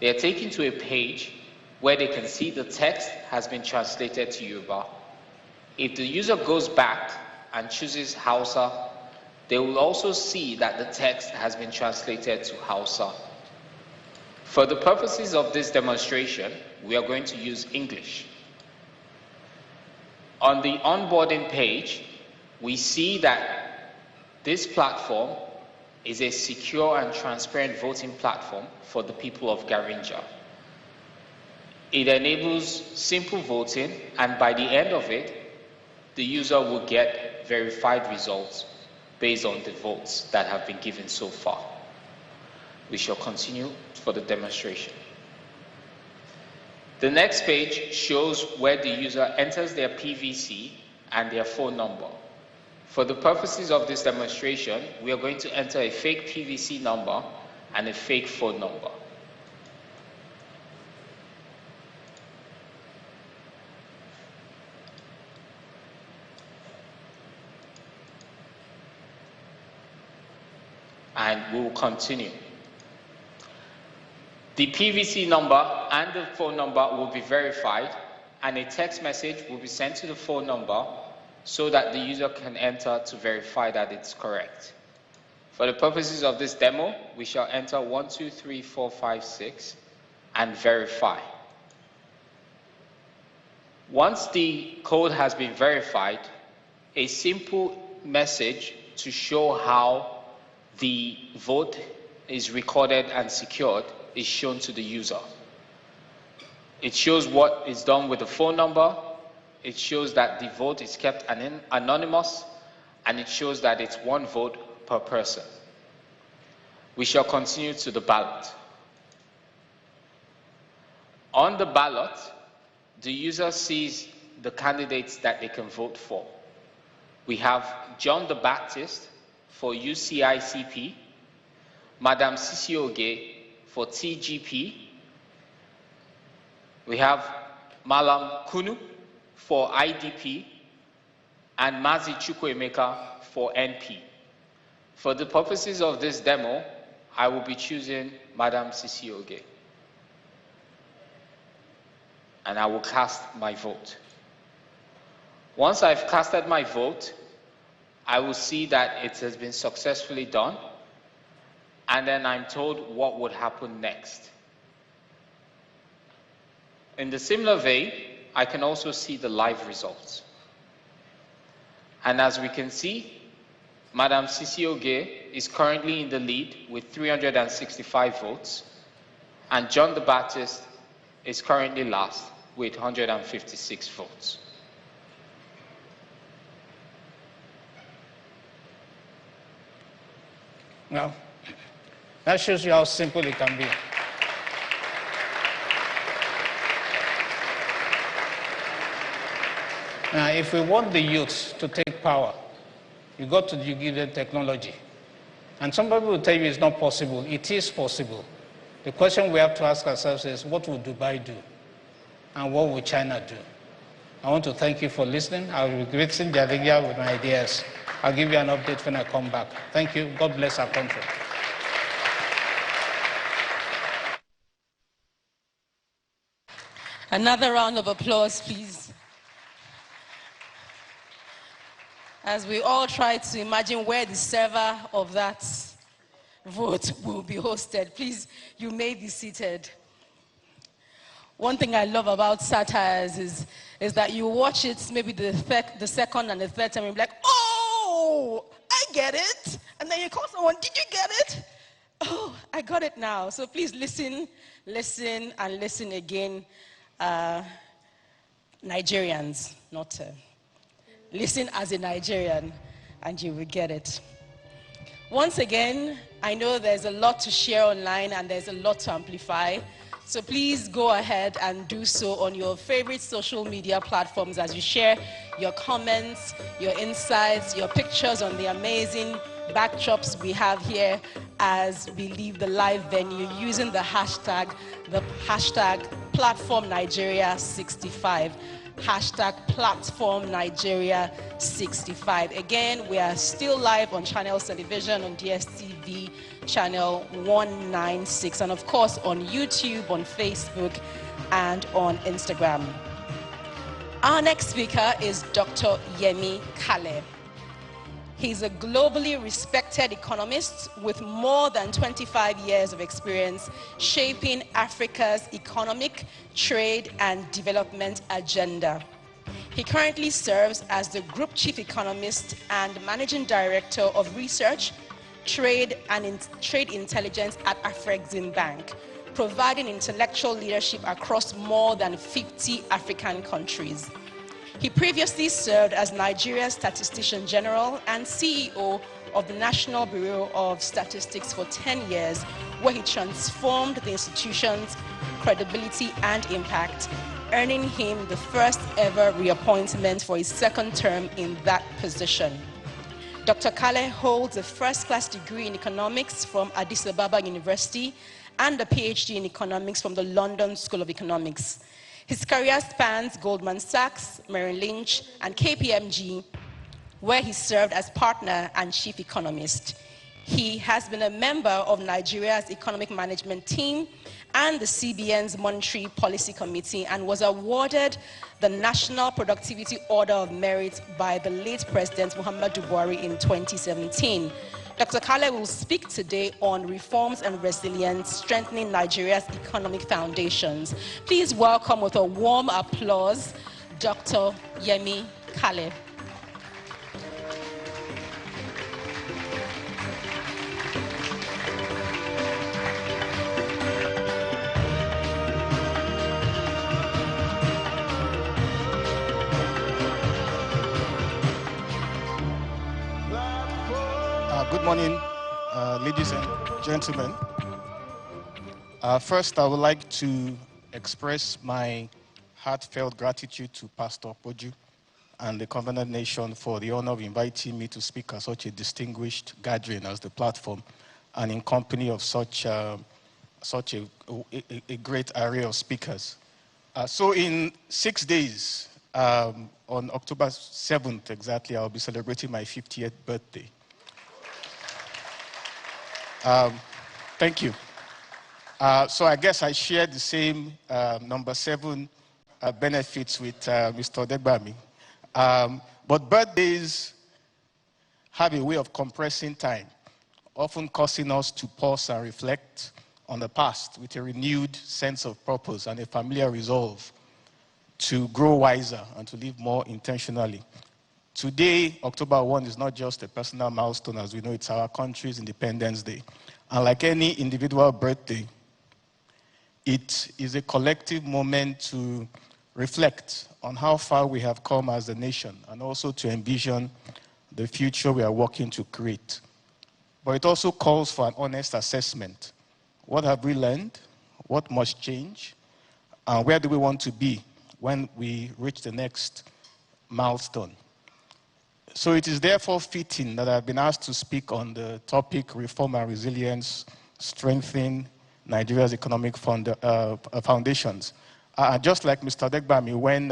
they are taken to a page where they can see the text has been translated to Yoruba. If the user goes back and chooses Hausa, they will also see that the text has been translated to Hausa. For the purposes of this demonstration, we are going to use English. On the onboarding page, we see that this platform is a secure and transparent voting platform for the people of Garinja. It enables simple voting, and by the end of it, the user will get verified results based on the votes that have been given so far. We shall continue for the demonstration. The next page shows where the user enters their PVC and their phone number. For the purposes of this demonstration, we are going to enter a fake PVC number and a fake phone number. And we will continue. The PVC number and the phone number will be verified, and a text message will be sent to the phone number so that the user can enter to verify that it's correct. For the purposes of this demo, we shall enter 1, 2, 3, 4, 5, 6 and verify. Once the code has been verified, a simple message to show how the vote is recorded and secured is shown to the user. It shows what is done with the phone number, it shows that the vote is kept anonymous, and it shows that it's one vote per person. We shall continue to the ballot. On the ballot, the user sees the candidates that they can vote for. We have John the Baptist for UCICP, Madam Sisi Oge for TGP. We have Malam Kunu for IDP and Mazi Chukwuemeka for NP. For the purposes of this demo, I will be choosing Madam Sisi Oge. And I will cast my vote. Once I've casted my vote, I will see that it has been successfully done, and then I'm told what would happen next. In the similar vein, I can also see the live results. And as we can see, Madam Sisi Oge is currently in the lead with 365 votes, and John the Baptist is currently last with 156 votes. Now, that shows you how simple it can be. Now, if we want the youth to take power, you give them technology. And some people will tell you it's not possible. It is possible. The question we have to ask ourselves is, what will Dubai do? And what will China do? I want to thank you for listening. I'll be greeting Jadigia with my ideas. I'll give you an update when I come back. Thank you. God bless our country. Another round of applause, please. As we all try to imagine where the server of that vote will be hosted. Please, you may be seated. One thing I love about satires is that you watch it maybe the second and the third time and you're like, oh, I get it. And then you call someone, did you get it? Oh, I got it now. So please listen, and listen again. Nigerians, not listen as a Nigerian, and you will get it. Once again, I know there's a lot to share online and there's a lot to amplify. So please go ahead and do so on your favorite social media platforms as you share your comments, your insights, your pictures on the amazing backdrops we have here as we leave the live venue using the hashtag Platform Nigeria 65. Hashtag Platform Nigeria 65. Again, we are still live on Channels Television, on DSTV channel 196, and of course on YouTube, on Facebook, and on Instagram. Our next speaker is Dr. Yemi Kale. He's a globally respected economist with more than 25 years of experience shaping Africa's economic, trade, and development agenda. He currently serves as the Group Chief Economist and Managing Director of Research trade intelligence at Afrexim Bank, providing intellectual leadership across more than 50 African countries. He previously served as Nigeria's Statistician General and CEO of the National Bureau of Statistics for 10 years, where he transformed the institution's credibility and impact, earning him the first ever reappointment for his second term in that position. Dr. Kale holds a first-class degree in economics from Addis Ababa University and a PhD in economics from the London School of Economics. His career spans Goldman Sachs, Merrill Lynch, and KPMG, where he served as partner and chief economist. He has been a member of Nigeria's economic management team and the CBN's Monetary Policy Committee, and was awarded the National Productivity Order of Merit by the late President Muhammadu Buhari in 2017. Dr. Kale will speak today on reforms and resilience, strengthening Nigeria's economic foundations. Please welcome with a warm applause, Dr. Yemi Kale. Good morning, ladies and gentlemen. First, I would like to express my heartfelt gratitude to Pastor Poju and the Covenant Nation for the honor of inviting me to speak at such a distinguished gathering as the platform, and in company of such a great array of speakers. So in 6 days, on October 7th exactly, I'll be celebrating my 50th birthday. Thank you. So I guess I share the same number 7 benefits with Mr. Odegbami. But birthdays have a way of compressing time, often causing us to pause and reflect on the past with a renewed sense of purpose and a familiar resolve to grow wiser and to live more intentionally. Today, October 1 is not just a personal milestone, as we know, it's our country's Independence Day. And like any individual birthday, it is a collective moment to reflect on how far we have come as a nation and also to envision the future we are working to create. But it also calls for an honest assessment. What have we learned? What must change? And where do we want to be when we reach the next milestone? So it is therefore fitting that I've been asked to speak on the topic reform and resilience, strengthening Nigeria's economic foundations. Just like Mr. Odegbami, when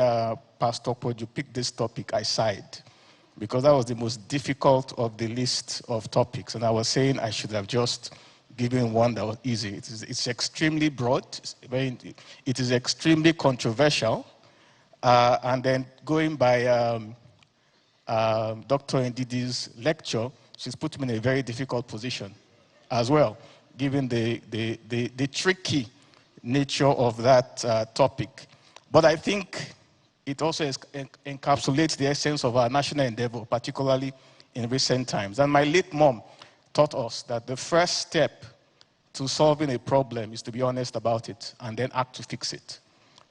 Pastor Poju picked this topic, I sighed, because that was the most difficult of the list of topics. And I was saying I should have just given one that was easy. It's extremely broad, it is extremely controversial, and then going by Dr. Ndidi's lecture, she's put me in a very difficult position as well, given the tricky nature of that topic. But I think it also encapsulates the essence of our national endeavor, particularly in recent times. And my late mom taught us that the first step to solving a problem is to be honest about it and then act to fix it.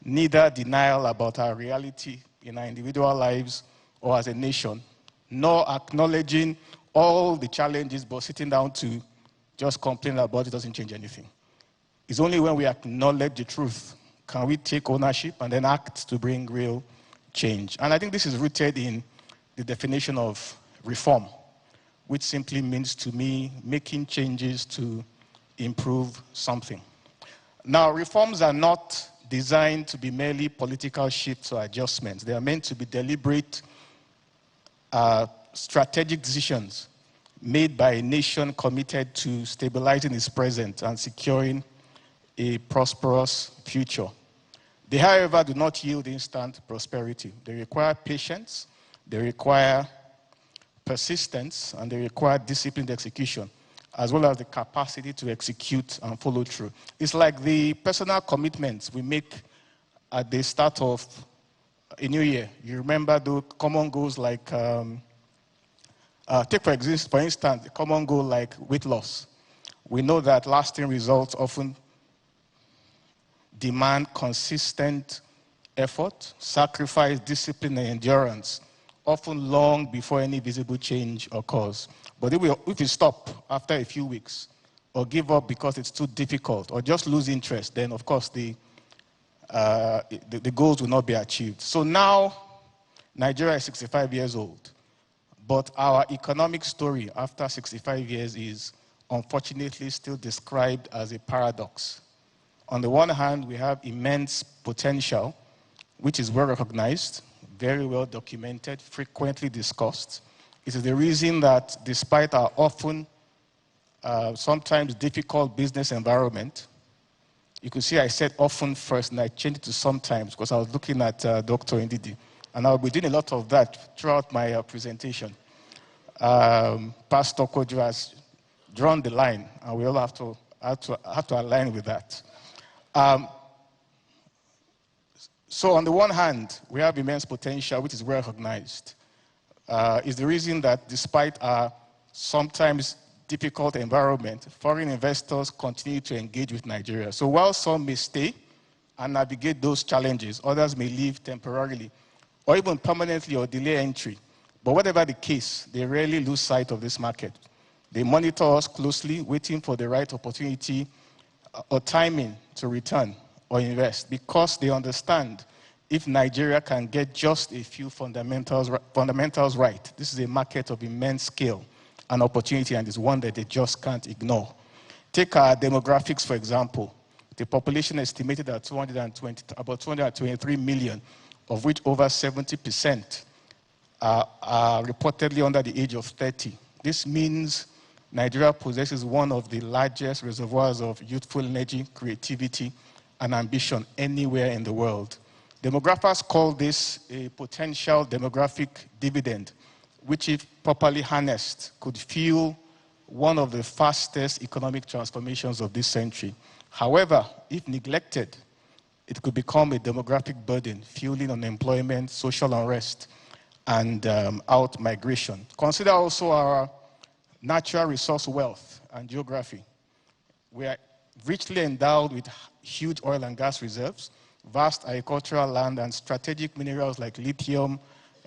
Neither denial about our reality in our individual lives or as a nation, nor acknowledging all the challenges, but sitting down to just complain about it doesn't change anything. It's only when we acknowledge the truth can we take ownership and then act to bring real change. And I think this is rooted in the definition of reform, which simply means to me making changes to improve something. Now, reforms are not designed to be merely political shifts or adjustments. They are meant to be deliberate, strategic decisions made by a nation committed to stabilizing its present and securing a prosperous future. They, however, do not yield instant prosperity. They require patience, they require persistence, and they require disciplined execution, as well as the capacity to execute and follow through. It's like the personal commitments we make at the start of a new year. You remember the common goals like Take for instance, a common goal like weight loss. We know that lasting results often demand consistent effort, sacrifice, discipline, and endurance, often long before any visible change occurs. But if we stop after a few weeks, or give up because it's too difficult, or just lose interest, then of course the goals will not be achieved. So now, Nigeria is 65 years old, but our economic story after 65 years is unfortunately still described as a paradox. On the one hand, we have immense potential, which is well recognized, very well documented, frequently discussed. It is the reason that despite our often, sometimes difficult business environment, you can see I said often first and I changed it to sometimes because I was looking at Dr. Ndidi. And I'll be doing a lot of that throughout my presentation. Pastor Kojo has drawn the line, and we all have to align with that. So on the one hand, we have immense potential, which is well recognized. It's the reason that despite our sometimes difficult environment, foreign investors continue to engage with Nigeria. So while some may stay and navigate those challenges, others may leave temporarily or even permanently or delay entry. But whatever the case, they rarely lose sight of this market. They monitor us closely, waiting for the right opportunity or timing to return or invest, because they understand if Nigeria can get just a few fundamentals right, this is a market of immense scale and opportunity, and it's one that they just can't ignore. Take our demographics, for example. The population estimated at about 223 million, of which over 70% are reportedly under the age of 30. This means Nigeria possesses one of the largest reservoirs of youthful energy, creativity, and ambition anywhere in the world. Demographers call this a potential demographic dividend, which, if properly harnessed, could fuel one of the fastest economic transformations of this century. However, if neglected, it could become a demographic burden, fueling unemployment, social unrest, and out-migration. Consider also our natural resource wealth and geography. We are richly endowed with huge oil and gas reserves, vast agricultural land, and strategic minerals like lithium,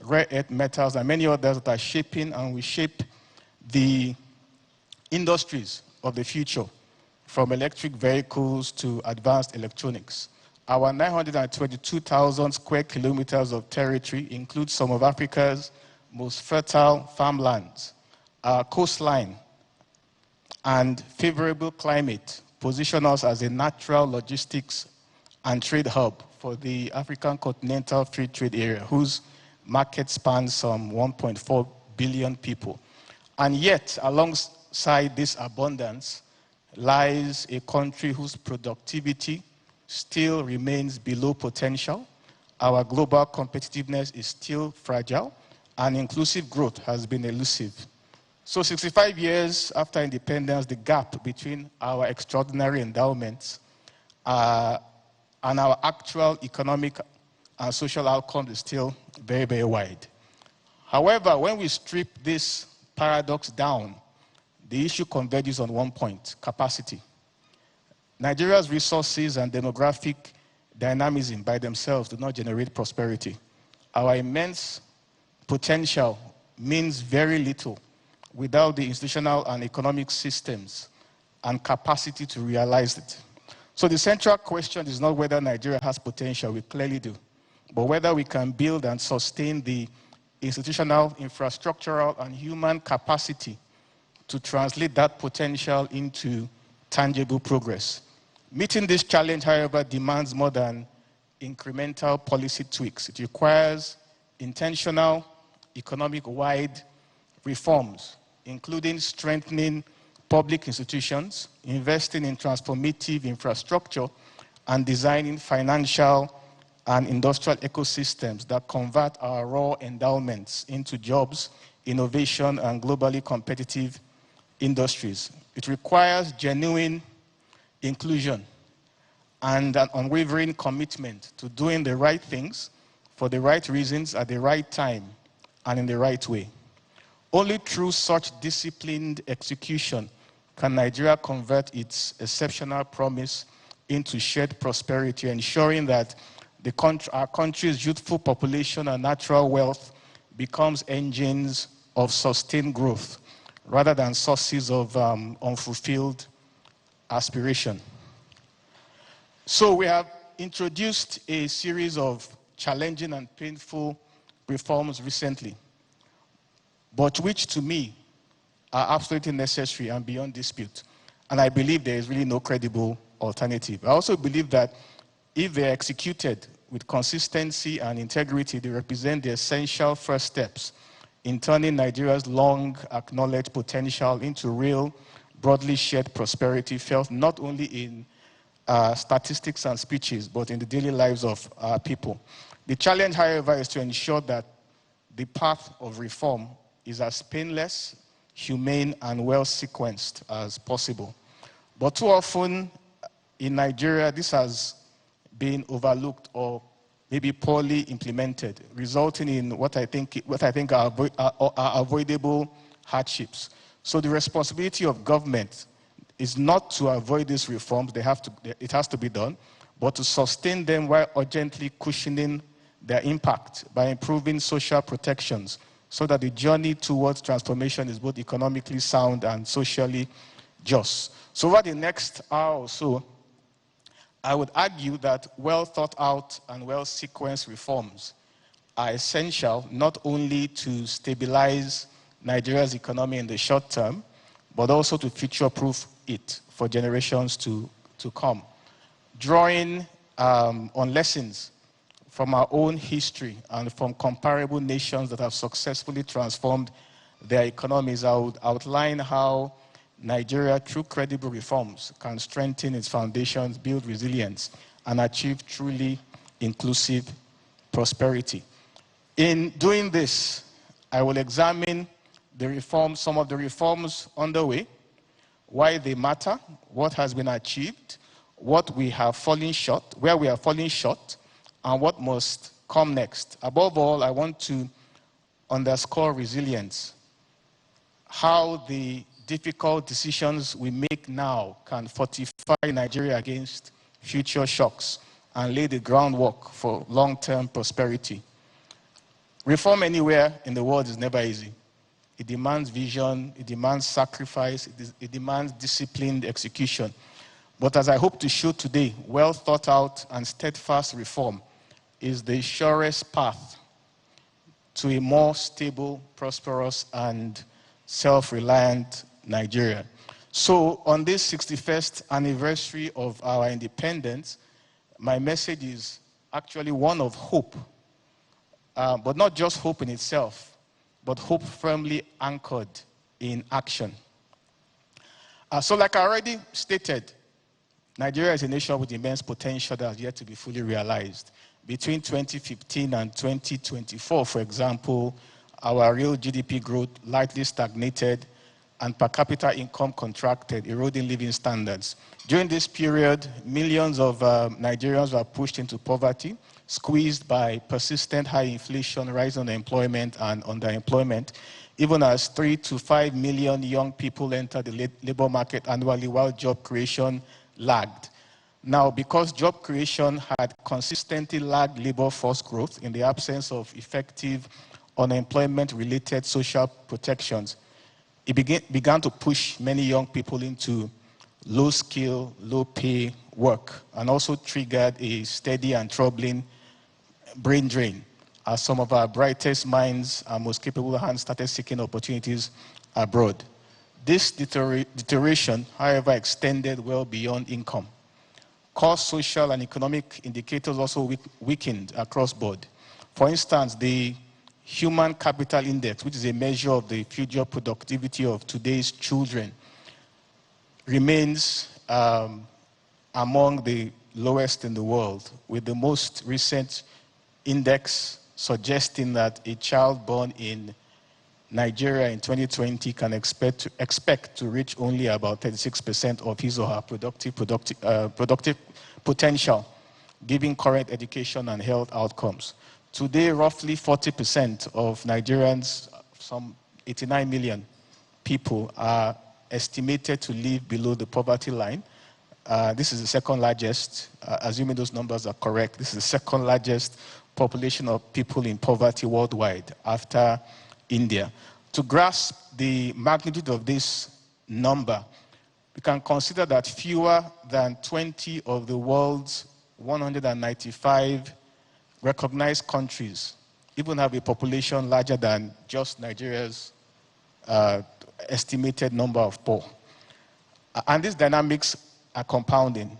rare earth metals, and many others that are shaping and will shape the industries of the future, from electric vehicles to advanced electronics. Our 922,000 square kilometers of territory includes some of Africa's most fertile farmlands. Our coastline and favorable climate position us as a natural logistics and trade hub for the African Continental Free Trade Area, whose market spans some 1.4 billion people. And yet, alongside this abundance, lies a country whose productivity still remains below potential. Our global competitiveness is still fragile, and inclusive growth has been elusive. So 65 years after independence, the gap between our extraordinary endowments and our actual economic and social outcomes is still very, very wide. However, when we strip this paradox down, the issue converges on one point: capacity. Nigeria's resources and demographic dynamism by themselves do not generate prosperity. Our immense potential means very little without the institutional and economic systems and capacity to realize it. So the central question is not whether Nigeria has potential, we clearly do, but whether we can build and sustain the institutional, infrastructural, and human capacity to translate that potential into tangible progress. Meeting this challenge, however, demands more than incremental policy tweaks. It requires intentional, economic-wide reforms, including strengthening public institutions, investing in transformative infrastructure, and designing financial and industrial ecosystems that convert our raw endowments into jobs, innovation, and globally competitive industries. It requires genuine inclusion and an unwavering commitment to doing the right things for the right reasons at the right time and in the right way. Only through such disciplined execution can Nigeria convert its exceptional promise into shared prosperity, ensuring that our country's youthful population and natural wealth becomes engines of sustained growth rather than sources of unfulfilled aspiration. So we have introduced a series of challenging and painful reforms recently, but which to me are absolutely necessary and beyond dispute. And I believe there is really no credible alternative. I also believe that if they're executed with consistency and integrity, they represent the essential first steps in turning Nigeria's long acknowledged potential into real, broadly shared prosperity, felt not only in statistics and speeches, but in the daily lives of our people. The challenge, however, is to ensure that the path of reform is as painless, humane, and well-sequenced as possible. But too often in Nigeria, this has been overlooked or maybe poorly implemented, resulting in what I think are avoidable hardships. So the responsibility of government is not to avoid these reforms, it has to be done, but to sustain them while urgently cushioning their impact by improving social protections so that the journey towards transformation is both economically sound and socially just. So over the next hour or so, I would argue that well thought out and well sequenced reforms are essential not only to stabilize Nigeria's economy in the short term, but also to future-proof it for generations to come. Drawing on lessons from our own history and from comparable nations that have successfully transformed their economies, I would outline how Nigeria, through credible reforms, can strengthen its foundations, build resilience, and achieve truly inclusive prosperity. In doing this, I will examine some of the reforms underway, why they matter, what has been achieved, what we have fallen short, where we are falling short, and what must come next. Above all, I want to underscore resilience, how the difficult decisions we make now can fortify Nigeria against future shocks and lay the groundwork for long-term prosperity. Reform anywhere in the world is never easy. It demands vision, it demands sacrifice, it demands disciplined execution. But as I hope to show today, well thought out and steadfast reform is the surest path to a more stable, prosperous, and self-reliant Nigeria. So on this 61st anniversary of our independence, my message is actually one of hope, but not just hope in itself, but hope firmly anchored in action. So like I already stated, Nigeria is a nation with immense potential that has yet to be fully realized. Between 2015 and 2024, for example, our real GDP growth lightly stagnated and per capita income contracted, eroding living standards. During this period, millions of Nigerians were pushed into poverty, squeezed by persistent high inflation, rising unemployment and underemployment, even as 3 to 5 million young people entered the labor market annually while job creation lagged. Now, because job creation had consistently lagged labor force growth in the absence of effective unemployment-related social protections, it began to push many young people into low-skill, low-pay work, and also triggered a steady and troubling brain drain as some of our brightest minds and most capable hands started seeking opportunities abroad. This deterioration, however, extended well beyond income. Core social and economic indicators also weakened across board. For instance, the Human Capital Index, which is a measure of the future productivity of today's children, remains among the lowest in the world, with the most recent index suggesting that a child born in Nigeria in 2020 can expect to reach only about 36% of his or her productive potential, given current education and health outcomes. Today, roughly 40% of Nigerians, some 89 million people are estimated to live below the poverty line. This is the second largest, assuming those numbers are correct, this is the second largest population of people in poverty worldwide after India. To grasp the magnitude of this number, we can consider that fewer than 20 of the world's 195 recognized countries even have a population larger than just Nigeria's estimated number of poor. And these dynamics are compounding.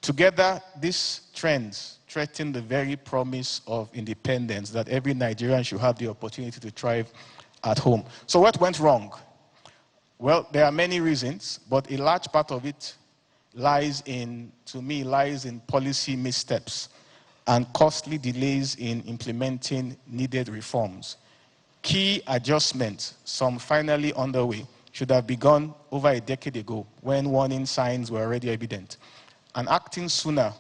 Together, these trends threaten the very promise of independence, that every Nigerian should have the opportunity to thrive at home. So what went wrong? Well, there are many reasons, but a large part of it lies in policy missteps and costly delays in implementing needed reforms. Key adjustments, some finally underway, should have begun over a decade ago when warning signs were already evident. And acting sooner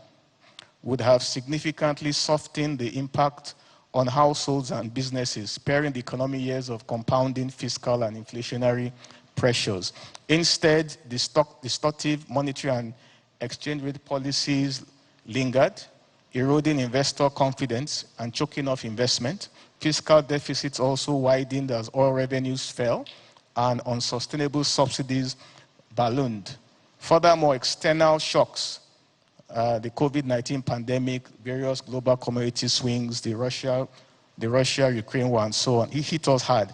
would have significantly softened the impact on households and businesses, sparing the economy years of compounding fiscal and inflationary pressures. Instead, distortive monetary and exchange rate policies lingered, eroding investor confidence and choking off investment. Fiscal deficits also widened as oil revenues fell and unsustainable subsidies ballooned. Furthermore, external shocks, the COVID-19 pandemic, various global commodity swings, the Russia-Ukraine war, and so on, it hit us hard,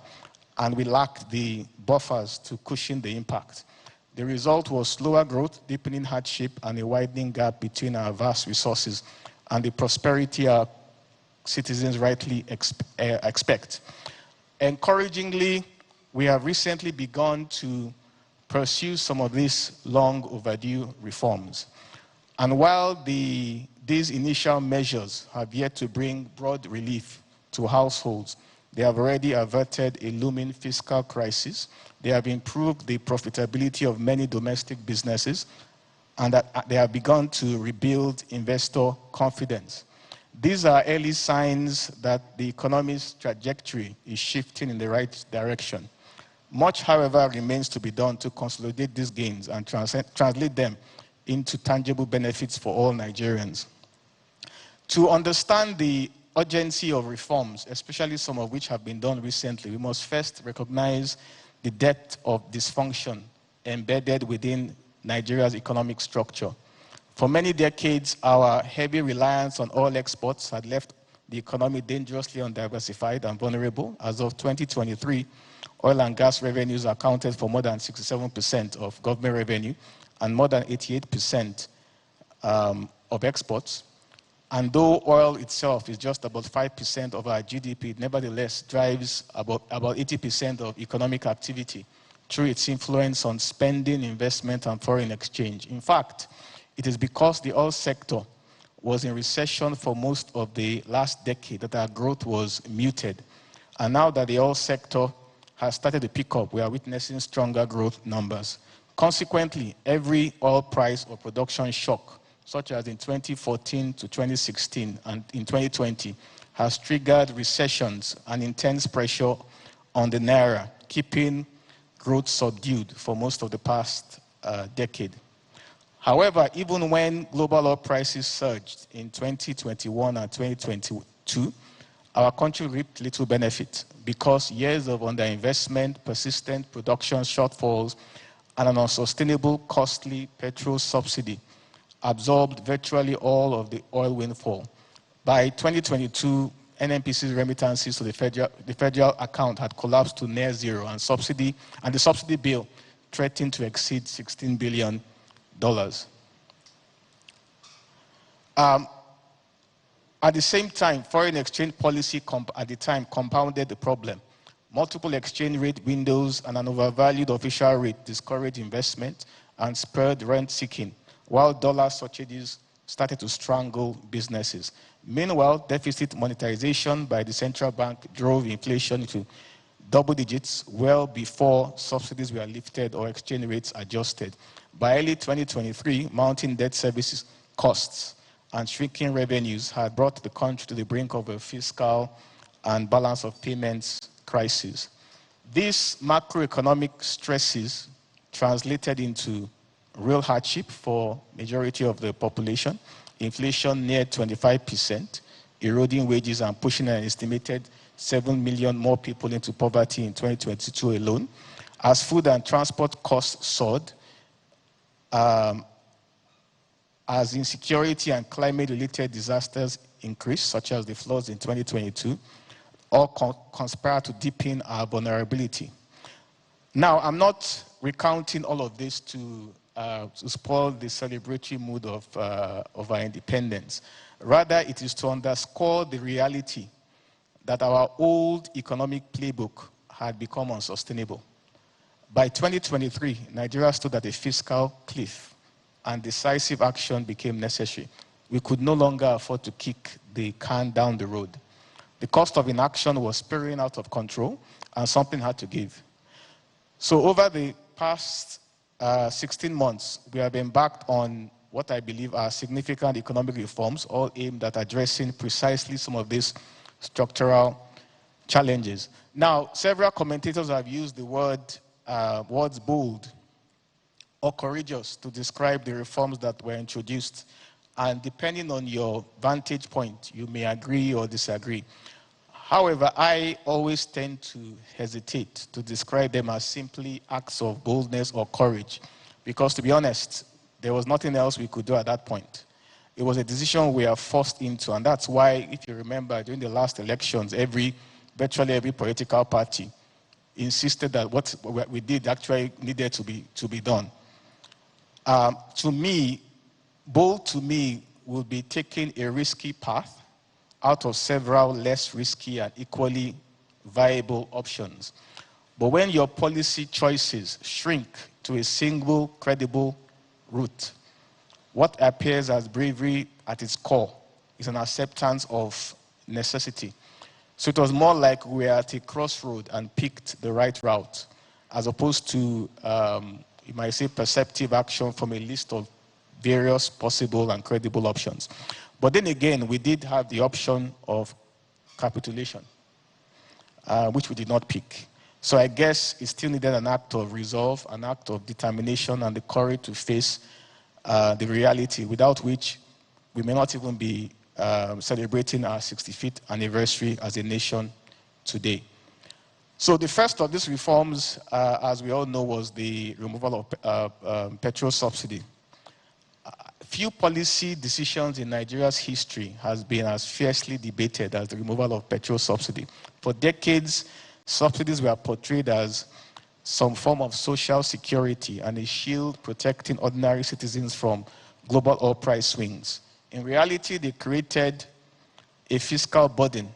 and we lacked the buffers to cushion the impact. The result was slower growth, deepening hardship, and a widening gap between our vast resources and the prosperity our citizens rightly expect. Encouragingly, we have recently begun to pursue some of these long overdue reforms. And while these initial measures have yet to bring broad relief to households, they have already averted a looming fiscal crisis. They have improved the profitability of many domestic businesses, and that they have begun to rebuild investor confidence. These are early signs that the economy's trajectory is shifting in the right direction. Much, however, remains to be done to consolidate these gains and translate them into tangible benefits for all Nigerians. To understand the urgency of reforms, especially some of which have been done recently, we must first recognize the depth of dysfunction embedded within Nigeria's economic structure. For many decades, our heavy reliance on oil exports had left the economy dangerously undiversified and vulnerable. As of 2023, oil and gas revenues accounted for more than 67% of government revenue and more than 88% of exports. And though oil itself is just about 5% of our GDP, it nevertheless drives about 80% of economic activity through its influence on spending, investment, and foreign exchange. In fact, it is because the oil sector was in recession for most of the last decade that our growth was muted. And now that the oil sector has started to pick up, we are witnessing stronger growth numbers. Consequently, every oil price or production shock, such as in 2014 to 2016 and in 2020, has triggered recessions and intense pressure on the naira, keeping growth subdued for most of the past decade. However, even when global oil prices surged in 2021 and 2022, our country reaped little benefit because years of underinvestment, persistent production shortfalls, and an unsustainable, costly petrol subsidy absorbed virtually all of the oil windfall. By 2022, NNPC's remittances to the federal account had collapsed to near zero, and the subsidy bill threatened to exceed $16 billion. At the same time, foreign exchange policy at the time compounded the problem. Multiple exchange rate windows and an overvalued official rate discouraged investment and spurred rent seeking, while dollar shortages started to strangle businesses. Meanwhile, deficit monetization by the central bank drove inflation to double digits well before subsidies were lifted or exchange rates adjusted. By early 2023, mounting debt services costs and shrinking revenues had brought the country to the brink of a fiscal and balance of payments crisis. These macroeconomic stresses translated into real hardship for majority of the population, inflation near 25%, eroding wages and pushing an estimated 7 million more people into poverty in 2022 alone. As food and transport costs soared, as insecurity and climate-related disasters increased, such as the floods in 2022, all conspire to deepen our vulnerability. Now, I'm not recounting all of this to spoil the celebratory mood of our independence. Rather, it is to underscore the reality that our old economic playbook had become unsustainable. By 2023, Nigeria stood at a fiscal cliff, and decisive action became necessary. We could no longer afford to kick the can down the road. The cost of inaction was spiraling out of control, and something had to give. So over the past 16 months, we have embarked on what I believe are significant economic reforms, all aimed at addressing precisely some of these structural challenges. Now, several commentators have used the words bold or courageous to describe the reforms that were introduced. And depending on your vantage point, you may agree or disagree. However, I always tend to hesitate to describe them as simply acts of boldness or courage, because to be honest, there was nothing else we could do at that point. It was a decision we are forced into, and that's why, if you remember, during the last elections, virtually every political party insisted that what we did actually needed to be done. To me, bold to me would be taking a risky path out of several less risky and equally viable options. But when your policy choices shrink to a single credible route, what appears as bravery at its core is an acceptance of necessity. So it was more like we were at a crossroad and picked the right route, as opposed to, you might say, perceptive action from a list of various possible and credible options. But then again, we did have the option of capitulation, which we did not pick. So I guess it still needed an act of resolve, an act of determination, and the courage to face the reality, without which we may not even be celebrating our 65th anniversary as a nation today. So the first of these reforms, as we all know, was the removal of petrol subsidy. Few policy decisions in Nigeria's history has been as fiercely debated as the removal of petrol subsidy. For decades, subsidies were portrayed as some form of social security and a shield protecting ordinary citizens from global oil price swings. In reality, they created a fiscal burden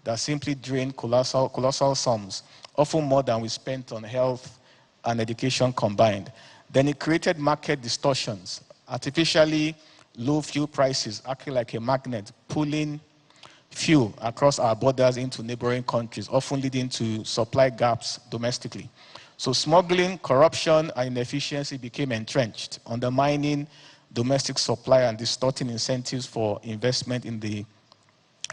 that simply drained colossal sums, often more than we spent on health and education combined. Then it created market distortions, artificially low fuel prices acting like a magnet, pulling fuel across our borders into neighboring countries, often leading to supply gaps domestically. So smuggling, corruption, and inefficiency became entrenched, undermining domestic supply and distorting incentives for investment in the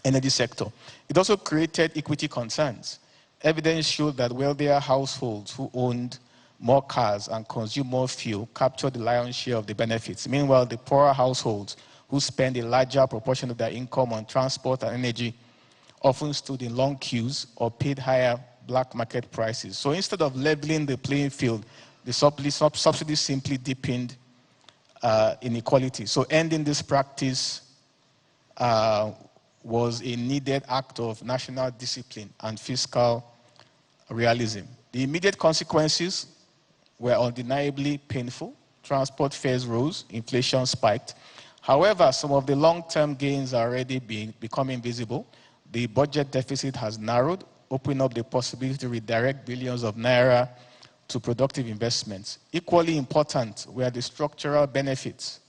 energy sector. It also created equity concerns. Evidence showed that wealthier households who owned more cars and consumed more fuel captured the lion's share of the benefits. Meanwhile, the poorer households who spend a larger proportion of their income on transport and energy often stood in long queues or paid higher black market prices. So instead of leveling the playing field, the subsidy simply deepened inequality. So ending this practice was a needed act of national discipline and fiscal realism. The immediate consequences were undeniably painful. Transport fares rose, inflation spiked. However, some of the long-term gains are already becoming visible. The budget deficit has narrowed, opening up the possibility to redirect billions of naira to productive investments. Equally important were the structural benefits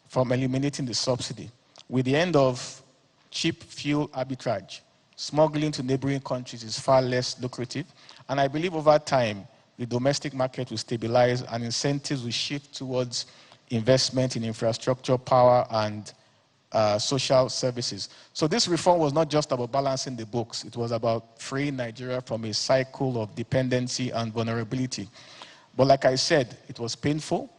from eliminating the subsidy. With the end of cheap fuel arbitrage, smuggling to neighboring countries is far less lucrative, and I believe over time, the domestic market will stabilize and incentives will shift towards investment in infrastructure, power, and social services. So this reform was not just about balancing the books. It was about freeing Nigeria from a cycle of dependency and vulnerability. But like I said, it was painful,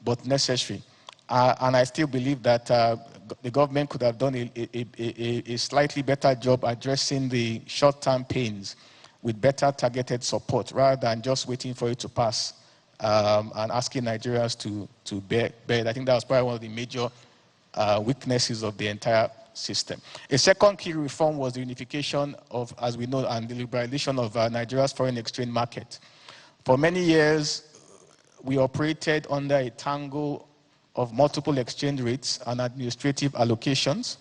but necessary. And I still believe that the government could have done a slightly better job addressing the short-term pains with better targeted support rather than just waiting for it to pass and asking Nigerians to bear it. I think that was probably one of the major weaknesses of the entire system. A second key reform was the unification of, as we know, and the liberalization of Nigeria's foreign exchange market. For many years, we operated under a tangle of multiple exchange rates and administrative allocations.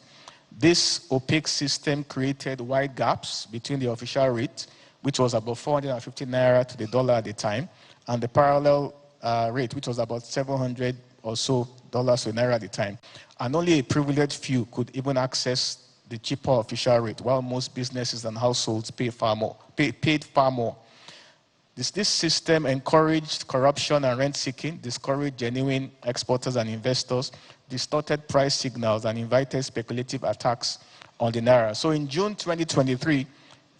This opaque system created wide gaps between the official rate, which was about 450 naira to the dollar at the time, and the parallel rate, which was about 700 or so dollars to naira at the time. And only a privileged few could even access the cheaper official rate, while most businesses and households paid far more. This system encouraged corruption and rent-seeking, discouraged genuine exporters and investors, distorted price signals, and invited speculative attacks on the naira. So in June 2023,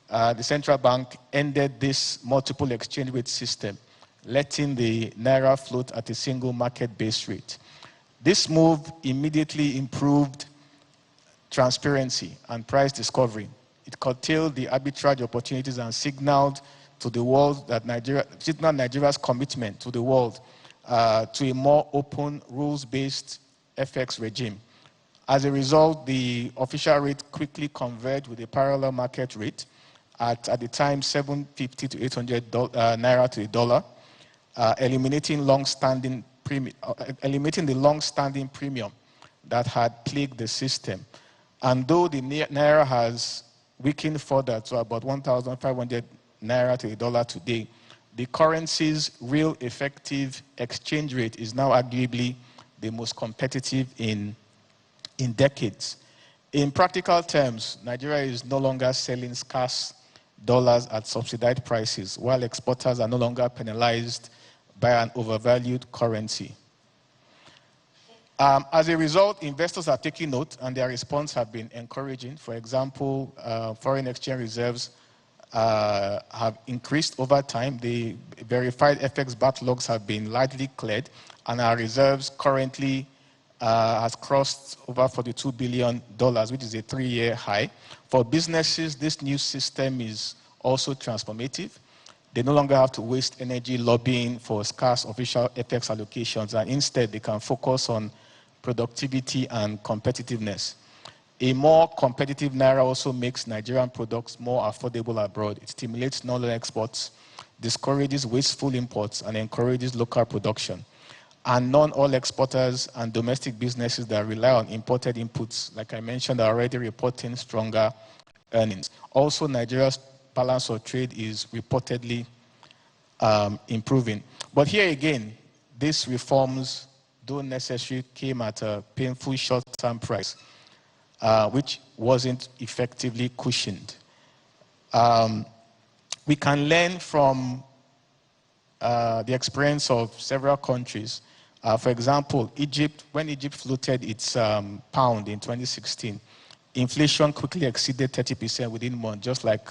the central bank ended this multiple exchange rate system, letting the naira float at a single market base rate. This move immediately improved transparency and price discovery. It curtailed the arbitrage opportunities and signaled to the world that Nigeria's commitment to the world to a more open, rules-based FX regime. As a result, the official rate quickly converged with the parallel market rate at the time 750 to 800 naira to the dollar, eliminating the long-standing premium that had plagued the system. And though the naira has weakened further to about 1,500 naira to the dollar today, the currency's real effective exchange rate is now arguably the most competitive in decades. In practical terms, Nigeria is no longer selling scarce dollars at subsidized prices, while exporters are no longer penalized by an overvalued currency. As a result, investors are taking note, and their response have been encouraging. For example, foreign exchange reserves have increased over time. The verified FX backlogs have been largely cleared, and our reserves currently has crossed over $42 billion, which is a 3-year high. For businesses, this new system is also transformative. They no longer have to waste energy lobbying for scarce official FX allocations, and instead they can focus on productivity and competitiveness. A more competitive naira also makes Nigerian products more affordable abroad. It stimulates non-exports, discourages wasteful imports, and encourages local production. And non-oil exporters and domestic businesses that rely on imported inputs, like I mentioned, are already reporting stronger earnings. Also, Nigeria's balance of trade is reportedly improving. But here again, these reforms, though necessary, came at a painful short-term price, which wasn't effectively cushioned. We can learn from the experience of several countries. For example, Egypt, when Egypt floated its pound in 2016, inflation quickly exceeded 30% within months, just like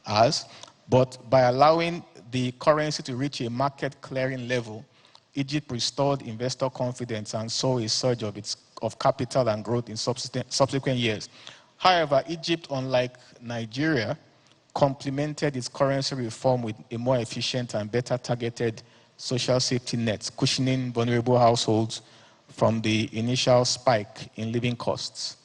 ours. But by allowing the currency to reach a market clearing level, Egypt restored investor confidence and saw a surge of capital and growth in subsequent years. However, Egypt, unlike Nigeria, complemented its currency reform with a more efficient and better targeted social safety nets, cushioning vulnerable households from the initial spike in living costs.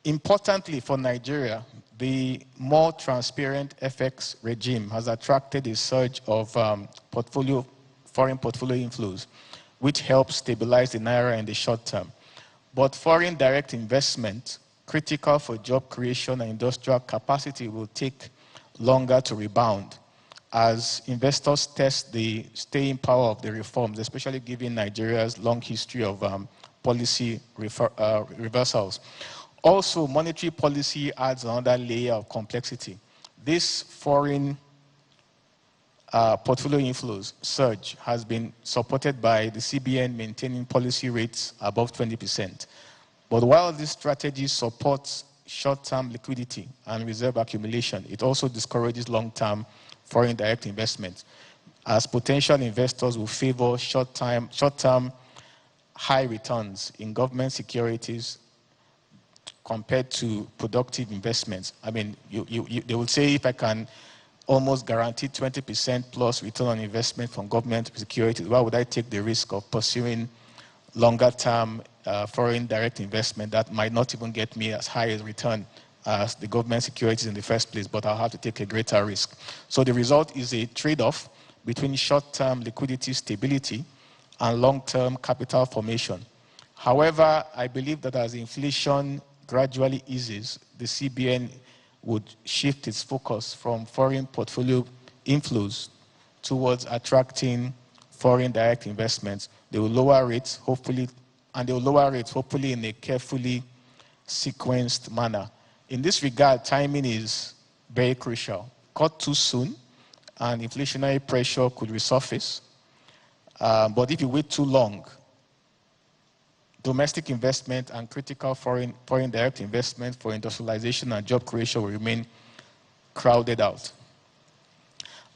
Importantly for Nigeria, the more transparent FX regime has attracted a surge of foreign portfolio inflows, which helps stabilize the naira in the short term. But foreign direct investment, critical for job creation and industrial capacity, will take longer to rebound as investors test the staying power of the reforms, especially given Nigeria's long history of policy reversals. Also, monetary policy adds another layer of complexity. This foreign portfolio inflows surge has been supported by the CBN maintaining policy rates above 20%. But while this strategy supports short-term liquidity and reserve accumulation, it also discourages long-term foreign direct investment, as potential investors will favor short-term high returns in government securities compared to productive investments. I mean, they would say if I can almost guarantee 20% plus return on investment from government securities, why would I take the risk of pursuing longer-term foreign direct investment that might not even get me as high a return as the government securities in the first place, but I'll have to take a greater risk. So the result is a trade-off between short-term liquidity stability and long-term capital formation. However, I believe that as inflation gradually eases, the CBN would shift its focus from foreign portfolio inflows towards attracting foreign direct investments. They will lower rates, hopefully, in a carefully sequenced manner. In this regard, timing is very crucial. Cut too soon, and inflationary pressure could resurface. But if you wait too long, domestic investment and critical foreign direct investment for industrialization and job creation will remain crowded out.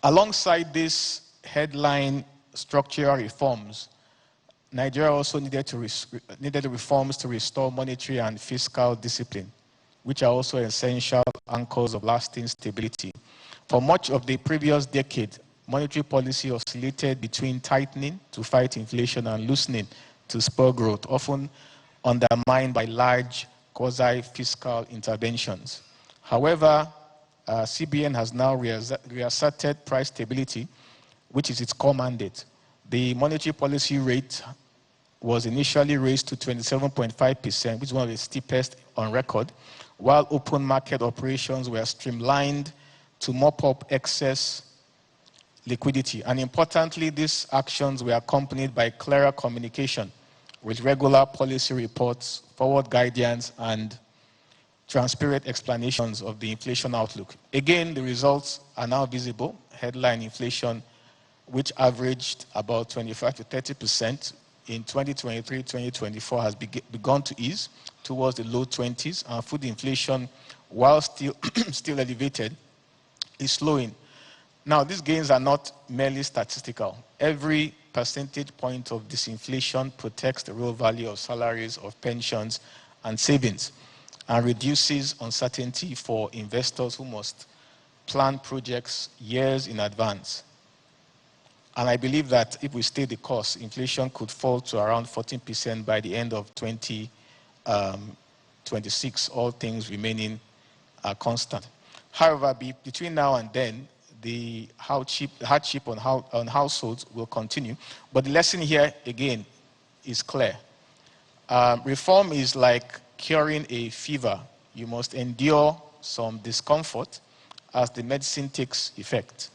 Alongside these headline structural reforms, Nigeria also needed reforms to restore monetary and fiscal discipline, which are also essential anchors of lasting stability. For much of the previous decade, monetary policy oscillated between tightening to fight inflation and loosening to spur growth, often undermined by large quasi-fiscal interventions. However, CBN has now reasserted price stability, which is its core mandate. The monetary policy rate was initially raised to 27.5%, which is one of the steepest on record, while open market operations were streamlined to mop up excess liquidity. And importantly, these actions were accompanied by clearer communication with regular policy reports, forward guidance, and transparent explanations of the inflation outlook. Again, the results are now visible. Headline inflation, which averaged about 25 to 30% in 2023-2024, has begun to ease towards the low 20s, and food inflation, while still elevated, is slowing. Now, these gains are not merely statistical. Every percentage point of disinflation protects the real value of salaries, of pensions, and savings, and reduces uncertainty for investors who must plan projects years in advance. And I believe that if we stay the course, inflation could fall to around 14% by the end of 2026, all things remaining constant. However, between now and then, the hardship on households will continue. But the lesson here, again, is clear. Reform is like curing a fever. You must endure some discomfort as the medicine takes effect.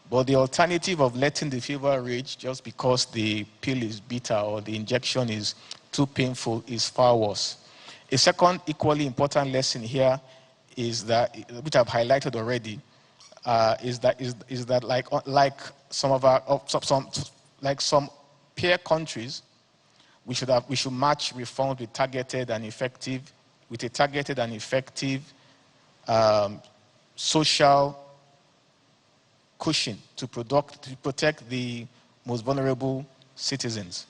But the alternative of letting the fever rage just because the pill is bitter or the injection is too painful is far worse. A second equally important lesson here is that, which I've highlighted already, is that like some peer countries, we should match reforms with a targeted and effective social cushion to protect the most vulnerable citizens.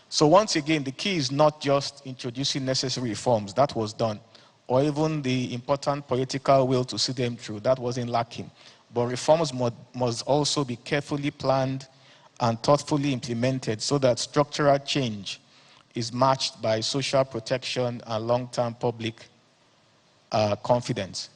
So once again, the key is not just introducing necessary reforms, that was done, or even the important political will to see them through, that wasn't lacking. But reforms must also be carefully planned and thoughtfully implemented so that structural change is matched by social protection and long-term public confidence.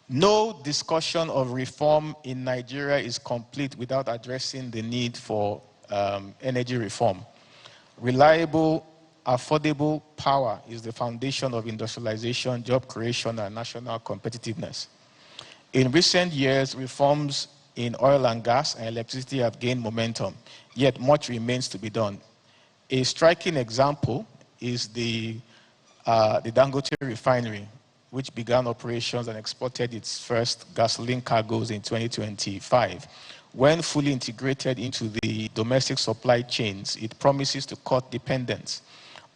No discussion of reform in Nigeria is complete without addressing the need for energy reform. Reliable, affordable power is the foundation of industrialization, job creation, and national competitiveness. In recent years, reforms in oil and gas and electricity have gained momentum, yet much remains to be done. A striking example is the Dangote refinery. which began operations and exported its first gasoline cargoes in 2025. When fully integrated into the domestic supply chains, it promises to cut dependence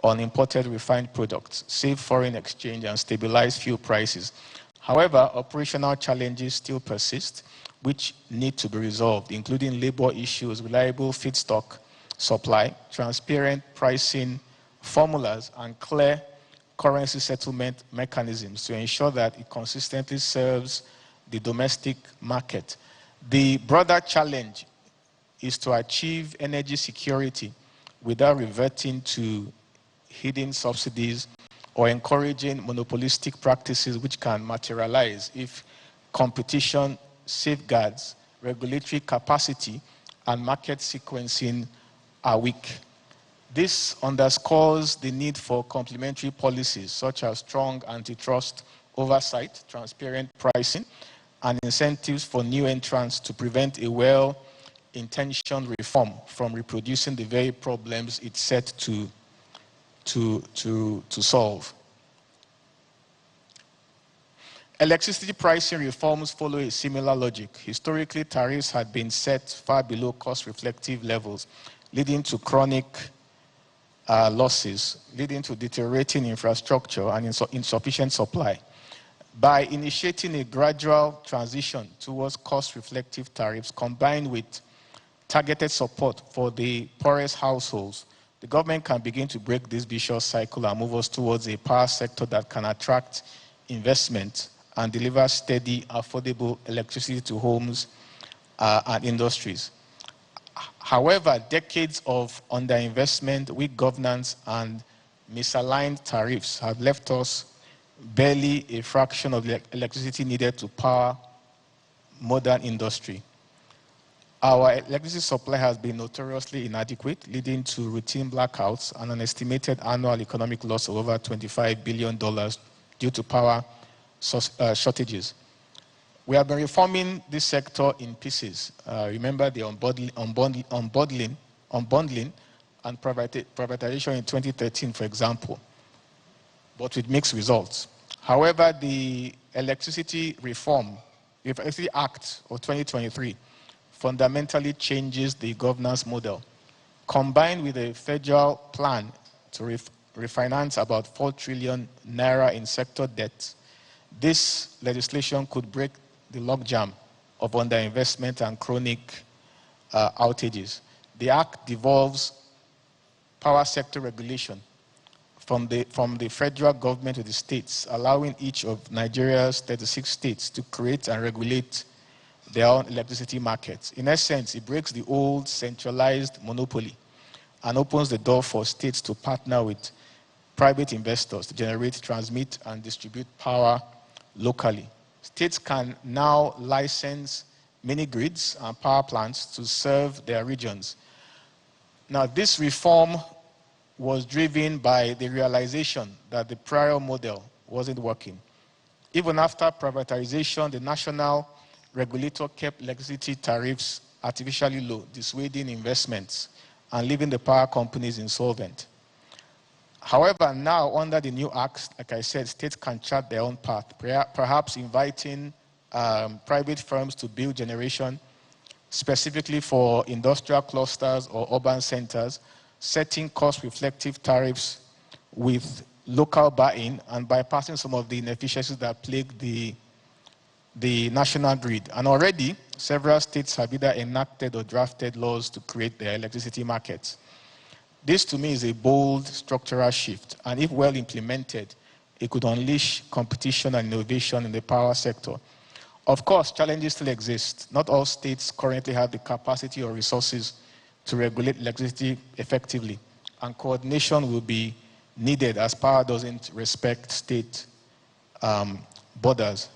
on imported refined products, save foreign exchange, and stabilize fuel prices. However, operational challenges still persist, which need to be resolved, including labor issues, reliable feedstock supply, transparent pricing formulas, and clear currency settlement mechanisms to ensure that it consistently serves the domestic market. The broader challenge is to achieve energy security without reverting to hidden subsidies or encouraging monopolistic practices which can materialize if competition safeguards, regulatory capacity, and market sequencing are weak. This underscores the need for complementary policies such as strong antitrust oversight, transparent pricing, and incentives for new entrants to prevent a well-intentioned reform from reproducing the very problems it's set to solve. Electricity pricing reforms follow a similar logic. Historically, tariffs had been set far below cost-reflective levels, leading to chronic losses, leading to deteriorating infrastructure and insufficient supply. By initiating a gradual transition towards cost-reflective tariffs combined with targeted support for the poorest households, the government can begin to break this vicious cycle and move us towards a power sector that can attract investment and deliver steady, affordable electricity to homes and industries. However, decades of underinvestment, weak governance, and misaligned tariffs have left us barely a fraction of the electricity needed to power modern industry. Our electricity supply has been notoriously inadequate, leading to routine blackouts and an estimated annual economic loss of over $25 billion due to power shortages. We have been reforming this sector in pieces. Remember the unbundling and privatization in 2013, for example, but with mixed results. However, the Electricity Act of 2023 fundamentally changes the governance model. Combined with a federal plan to refinance about 4 trillion naira in sector debt, this legislation could break the logjam of underinvestment and chronic outages. The act devolves power sector regulation from the federal government to the states, allowing each of Nigeria's 36 states to create and regulate their own electricity markets. In essence, it breaks the old centralized monopoly and opens the door for states to partner with private investors to generate, transmit, and distribute power locally. States can now license mini-grids and power plants to serve their regions. Now, this reform was driven by the realization that the prior model wasn't working. Even after privatization, the national regulator kept electricity tariffs artificially low, dissuading investments and leaving the power companies insolvent. However, now under the new acts, like I said, states can chart their own path, perhaps inviting private firms to build generation specifically for industrial clusters or urban centers, setting cost-reflective tariffs with local buy-in and bypassing some of the inefficiencies that plague the national grid. And already, several states have either enacted or drafted laws to create their electricity markets. This, to me, is a bold structural shift, and if well implemented, it could unleash competition and innovation in the power sector. Of course, challenges still exist. Not all states currently have the capacity or resources to regulate electricity effectively, and coordination will be needed as power doesn't respect state borders.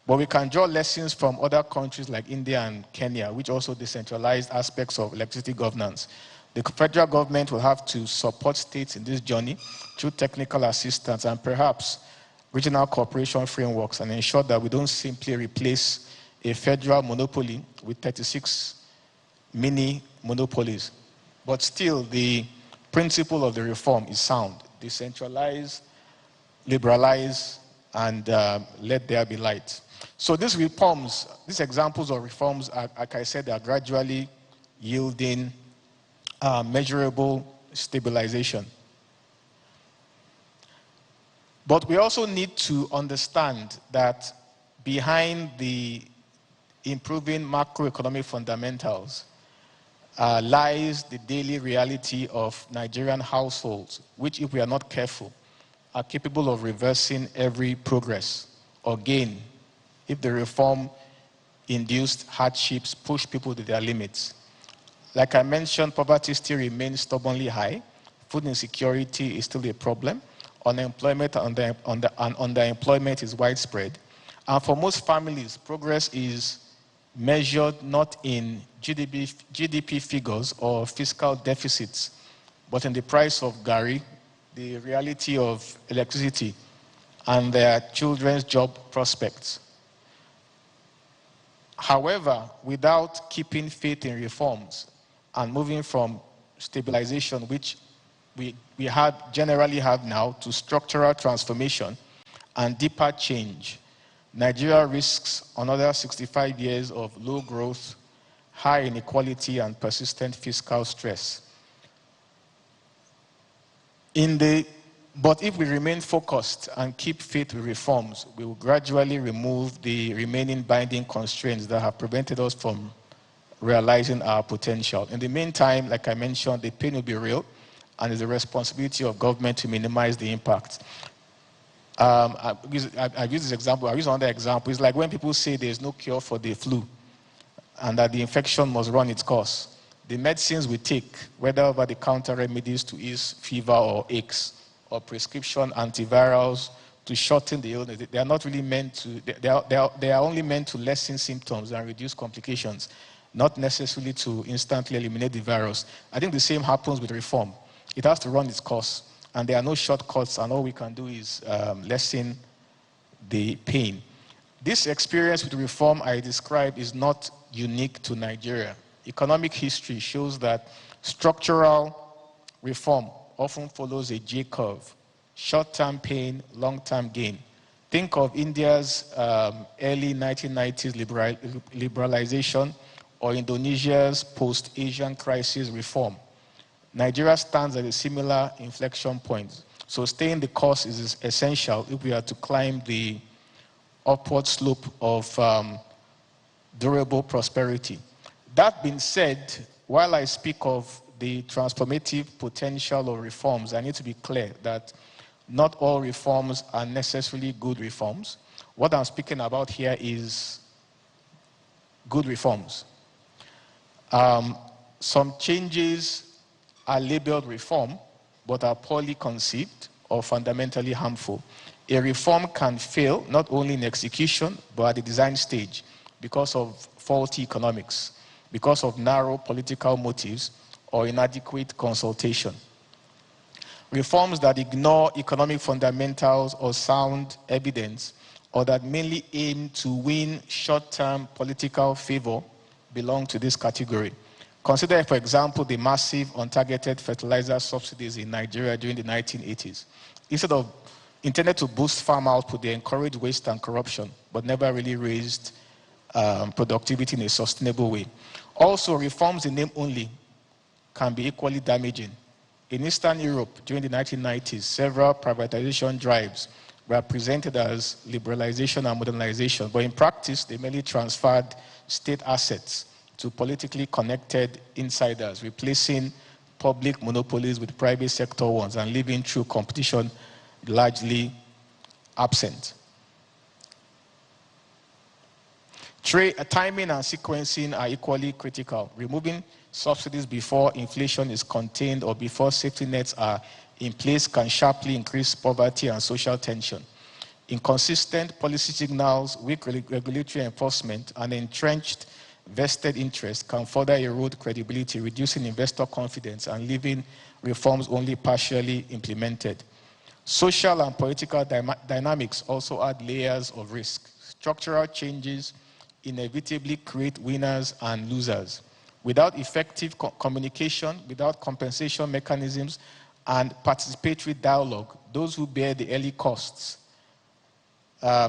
But we can draw lessons from other countries like India and Kenya, which also decentralized aspects of electricity governance. The federal government will have to support states in this journey through technical assistance and perhaps regional cooperation frameworks, and ensure that we don't simply replace a federal monopoly with 36 mini monopolies. But still, the principle of the reform is sound. Decentralize, liberalize, and let there be light. So these reforms, these examples of reforms, like I said, are gradually yielding measurable stabilization. But we also need to understand that behind the improving macroeconomic fundamentals lies the daily reality of Nigerian households, which, if we are not careful, are capable of reversing every progress or gain if the reform-induced hardships push people to their limits. Like I mentioned, poverty still remains stubbornly high. Food insecurity is still a problem. Unemployment and underemployment is widespread. And for most families, progress is measured not in GDP figures or fiscal deficits, but in the price of gari, the reality of electricity, and their children's job prospects. However, without keeping faith in reforms and moving from stabilization, which we generally have now, to structural transformation and deeper change, Nigeria risks another 65 years of low growth, high inequality, and persistent fiscal stress. But if we remain focused and keep faith with reforms, we will gradually remove the remaining binding constraints that have prevented us from realizing our potential. In the meantime, like I mentioned, the pain will be real, and it's the responsibility of government to minimize the impact. I've used this example. I'll use another example. It's like when people say there's no cure for the flu and that the infection must run its course. The medicines we take, whether over-the-counter remedies to ease fever or aches, or prescription antivirals to shorten the illness, they are not really meant to, they are only meant to lessen symptoms and reduce complications, not necessarily to instantly eliminate the virus. I think the same happens with reform. It has to run its course, and there are no shortcuts, and all we can do is lessen the pain. This experience with reform I described is not unique to Nigeria. Economic history shows that structural reform often follows a J-curve: short-term pain, long-term gain. Think of India's early 1990s liberalization, or Indonesia's post-Asian crisis reform. Nigeria stands at a similar inflection point. So staying the course is essential if we are to climb the upward slope of durable prosperity. That being said, while I speak of the transformative potential of reforms, I need to be clear that not all reforms are necessarily good reforms. What I'm speaking about here is good reforms. Some changes are labeled reform, but are poorly conceived or fundamentally harmful. A reform can fail not only in execution, but at the design stage because of faulty economics, because of narrow political motives, or inadequate consultation. Reforms that ignore economic fundamentals or sound evidence, or that mainly aim to win short-term political favor, belong to this category. Consider, for example, the massive untargeted fertilizer subsidies in Nigeria during the 1980s. Instead of intended to boost farm output, they encouraged waste and corruption, but never really raised productivity in a sustainable way. Also, reforms in name only can be equally damaging. In Eastern Europe, during the 1990s, several privatization drives were presented as liberalization and modernization, but in practice, they merely transferred state assets to politically connected insiders, replacing public monopolies with private sector ones and leaving true competition largely absent. Timing and sequencing are equally critical. Removing subsidies before inflation is contained or before safety nets are in place can sharply increase poverty and social tension. Inconsistent policy signals, weak regulatory enforcement, and entrenched vested interest can further erode credibility, reducing investor confidence and leaving reforms only partially implemented. Social and political dynamics also add layers of risk. Structural changes inevitably create winners and losers. Without effective communication, without compensation mechanisms, and participatory dialogue, those who bear the early costs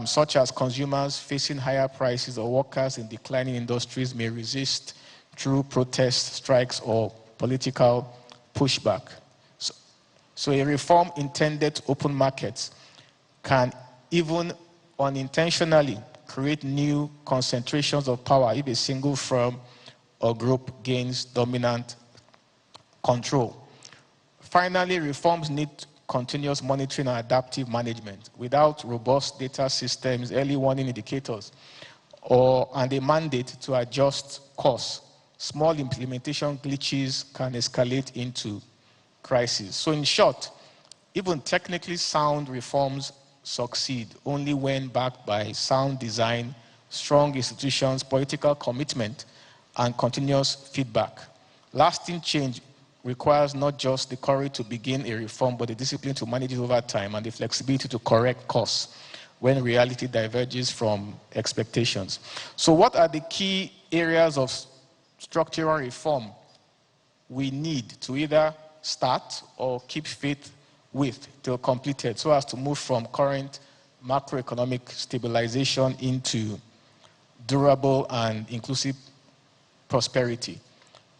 such as consumers facing higher prices or workers in declining industries may resist through protests, strikes, or political pushback. So a reform intended to open markets can even unintentionally create new concentrations of power if a single firm or group gains dominant control. Finally, reforms need continuous monitoring and adaptive management. Without robust data systems, early warning indicators, and a mandate to adjust course, small implementation glitches can escalate into crisis. So in short, even technically sound reforms succeed only when backed by sound design, strong institutions, political commitment, and continuous feedback. Lasting change requires not just the courage to begin a reform, but the discipline to manage it over time and the flexibility to correct course when reality diverges from expectations. So what are the key areas of structural reform we need to either start or keep faith with till completed so as to move from current macroeconomic stabilization into durable and inclusive prosperity?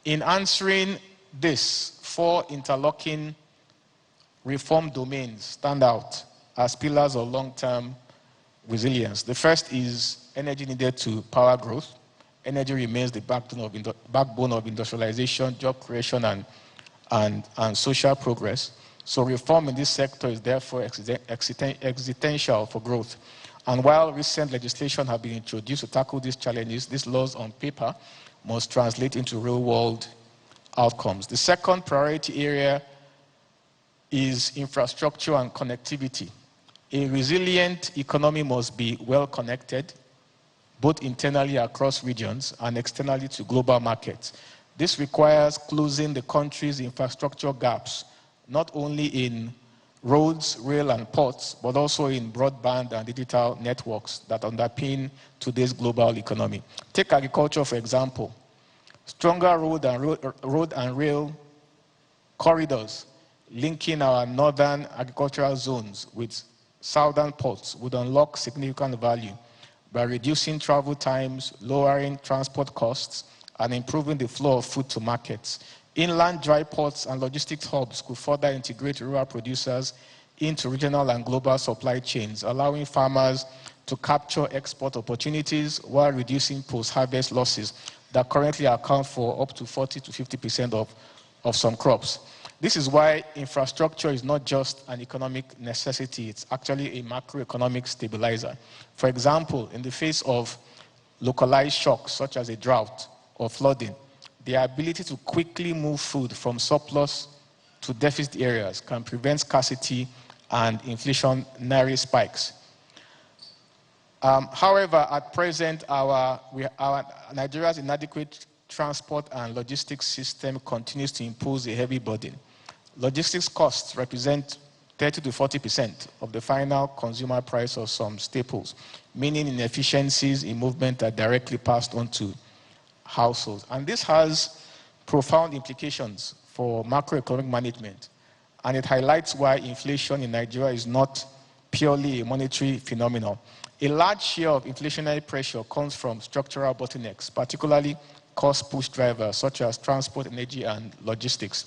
In answering this, 4 interlocking reform domains stand out as pillars of long-term resilience. The first is energy needed to power growth. Energy remains the backbone of industrialization, job creation, and social progress. So reform in this sector is therefore existential for growth. And while recent legislation has been introduced to tackle these challenges, these laws on paper must translate into real-world outcomes. The second priority area is infrastructure and connectivity. A resilient economy must be well connected, both internally across regions and externally to global markets. This requires closing the country's infrastructure gaps, not only in roads, rail, and ports, but also in broadband and digital networks that underpin today's global economy. Take agriculture, for example. Stronger road and rail corridors linking our northern agricultural zones with southern ports would unlock significant value by reducing travel times, lowering transport costs, and improving the flow of food to markets. Inland dry ports and logistics hubs could further integrate rural producers into regional and global supply chains, allowing farmers to capture export opportunities while reducing post-harvest losses that currently account for up to 40 to 50% of some crops. This is why infrastructure is not just an economic necessity, it's actually a macroeconomic stabilizer. For example, in the face of localized shocks such as a drought or flooding, the ability to quickly move food from surplus to deficit areas can prevent scarcity and inflationary spikes. However, at present, Nigeria's inadequate transport and logistics system continues to impose a heavy burden. Logistics costs represent 30 to 40% of the final consumer price of some staples, meaning inefficiencies in movement are directly passed on to households. And this has profound implications for macroeconomic management, and it highlights why inflation in Nigeria is not purely a monetary phenomenon. A large share of inflationary pressure comes from structural bottlenecks, particularly cost-push drivers such as transport, energy, and logistics.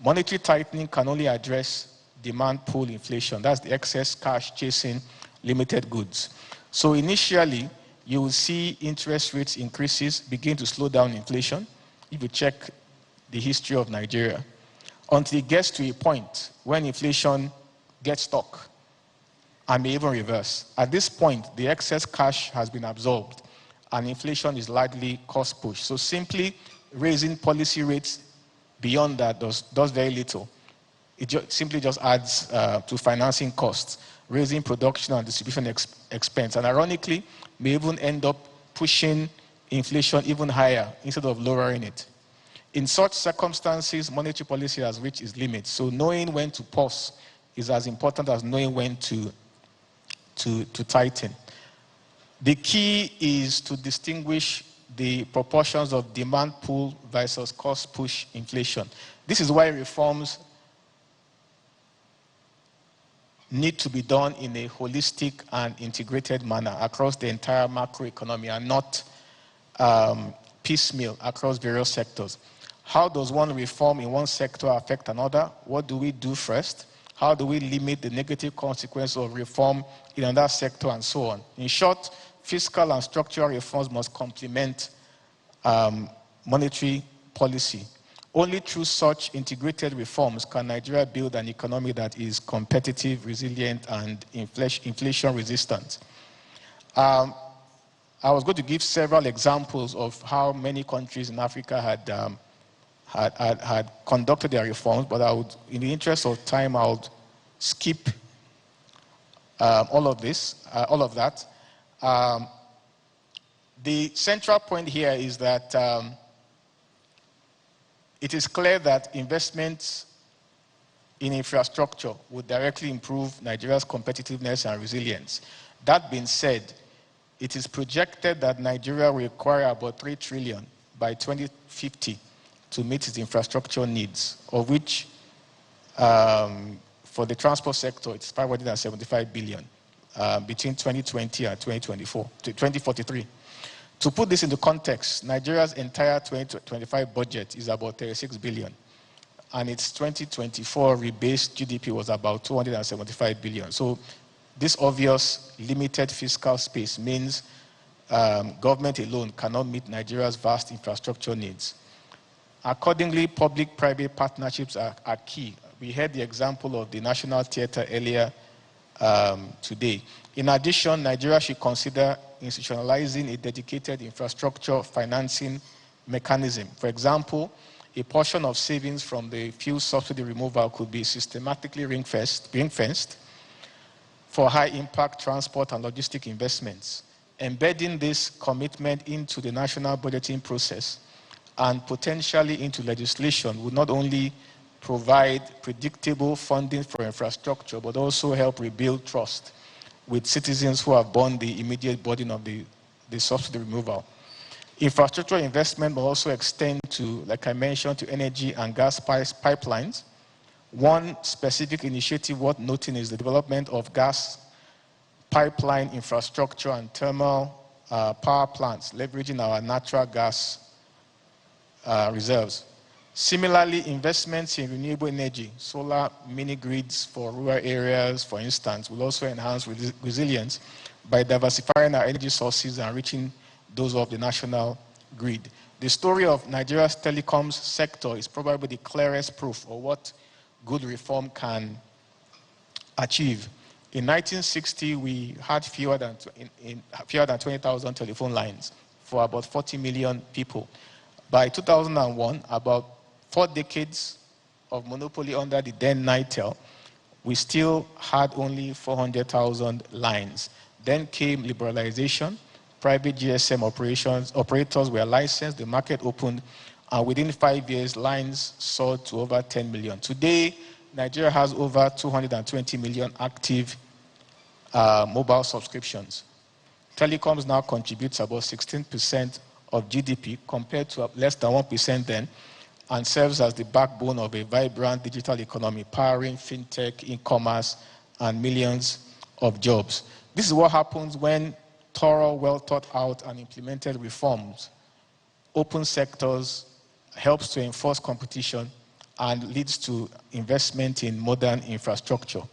Monetary tightening can only address demand pull inflation. That's the excess cash chasing limited goods. So initially, you will see interest rates increases begin to slow down inflation, if you check the history of Nigeria, until it gets to a point when inflation gets stuck and may even reverse. At this point, the excess cash has been absorbed and inflation is largely cost push. So simply raising policy rates beyond that does very little. It simply just adds to financing costs, raising production and distribution expense, and ironically, may even end up pushing inflation even higher instead of lowering it. In such circumstances, monetary policy has reached its limits. So knowing when to pause is as important as knowing when to tighten. The key is to distinguish the proportions of demand pull versus cost push inflation. This is why reforms need to be done in a holistic and integrated manner across the entire macroeconomy and not piecemeal across various sectors. How does one reform in one sector affect another? What do we do first? How do we limit the negative consequences of reform in another sector and so on? In short, fiscal and structural reforms must complement monetary policy. Only through such integrated reforms can Nigeria build an economy that is competitive, resilient, and inflation resistant. I was going to give several examples of how many countries in Africa had conducted their reforms, but I would, in the interest of time, I would skip all of that. The central point here is that it is clear that investments in infrastructure would directly improve Nigeria's competitiveness and resilience. That being said, it is projected that Nigeria will require about 3 trillion by 2050 to meet its infrastructure needs, of which for the transport sector, it's 575 billion between 2020 and 2043. To put this into context, Nigeria's entire 2025 budget is about 36 billion, and its 2024 rebased GDP was about 275 billion. So this obvious limited fiscal space means government alone cannot meet Nigeria's vast infrastructure needs. Accordingly, public-private partnerships are key. We heard the example of the National Theatre earlier today. In addition, Nigeria should consider institutionalizing a dedicated infrastructure financing mechanism. For example, a portion of savings from the fuel subsidy removal could be systematically ring-fenced for high-impact transport and logistic investments. Embedding this commitment into the national budgeting process and potentially into legislation would not only provide predictable funding for infrastructure, but also help rebuild trust with citizens who have borne the immediate burden of the subsidy removal. Infrastructure investment will also extend to, like I mentioned, to energy and gas pipelines. One specific initiative worth noting is the development of gas pipeline infrastructure and thermal power plants, leveraging our natural gas reserves. Similarly, investments in renewable energy, solar mini-grids for rural areas, for instance, will also enhance resilience by diversifying our energy sources and reaching those of the national grid. The story of Nigeria's telecoms sector is probably the clearest proof of what good reform can achieve. In 1960, we had fewer than 20,000 telephone lines for about 40 million people. By 2001, about 4 decades of monopoly under the then NITEL, we still had only 400,000 lines. Then came liberalization, private GSM operators were licensed, the market opened, and within 5 years, lines soared to over 10 million. Today, Nigeria has over 220 million active mobile subscriptions. Telecoms now contributes about 16% of GDP compared to less than 1% then, and serves as the backbone of a vibrant digital economy, powering fintech, e-commerce, and millions of jobs. This is what happens when thorough, well thought out and implemented reforms open sectors, helps to enforce competition, and leads to investment in modern infrastructure.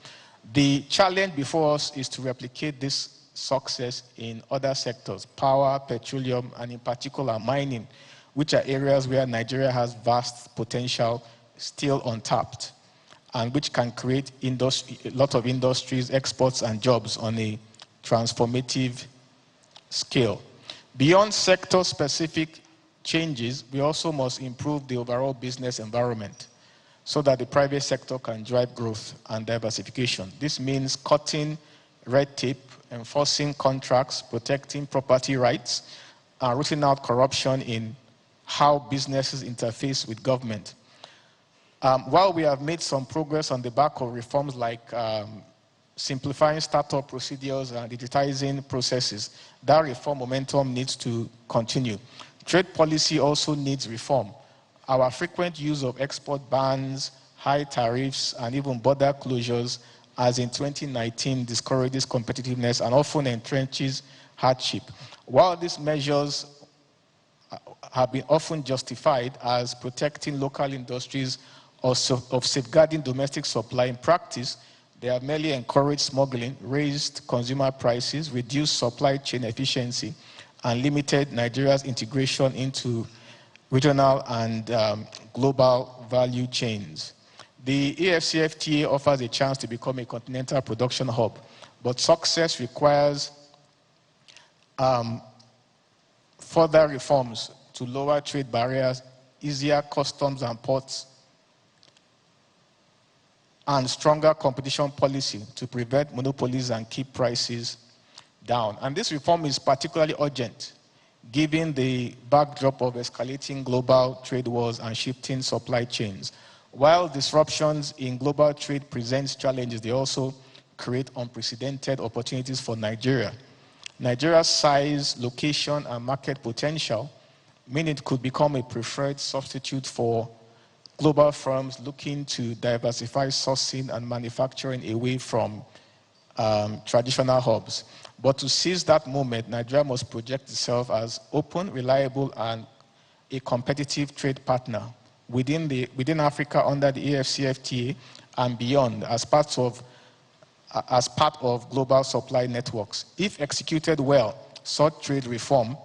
The challenge before us is to replicate this success in other sectors, power, petroleum, and in particular mining, which are areas where Nigeria has vast potential still untapped, and which can create a lot of industries, exports, and jobs on a transformative scale. Beyond sector-specific changes, we also must improve the overall business environment so that the private sector can drive growth and diversification. This means cutting red tape, enforcing contracts, protecting property rights, and rooting out corruption in how businesses interface with government. While we have made some progress on the back of reforms like simplifying startup procedures and digitizing processes, that reform momentum needs to continue. Trade policy also needs reform. Our frequent use of export bans, high tariffs, and even border closures as in 2019, discourages competitiveness and often entrenches hardship. While these measures have been often justified as protecting local industries or of safeguarding domestic supply, in practice, they have merely encouraged smuggling, raised consumer prices, reduced supply chain efficiency, and limited Nigeria's integration into regional and global value chains. The AfCFTA offers a chance to become a continental production hub, but success requires further reforms to lower trade barriers, easier customs and ports, and stronger competition policy to prevent monopolies and keep prices down. And this reform is particularly urgent, given the backdrop of escalating global trade wars and shifting supply chains. While disruptions in global trade present challenges, they also create unprecedented opportunities for Nigeria. Nigeria's size, location, and market potential mean it could become a preferred substitute for global firms looking to diversify sourcing and manufacturing away from traditional hubs. But to seize that moment, Nigeria must project itself as open, reliable, and a competitive trade partner within Africa under the AfCFTA and beyond as part of global supply networks. If executed well, such trade reform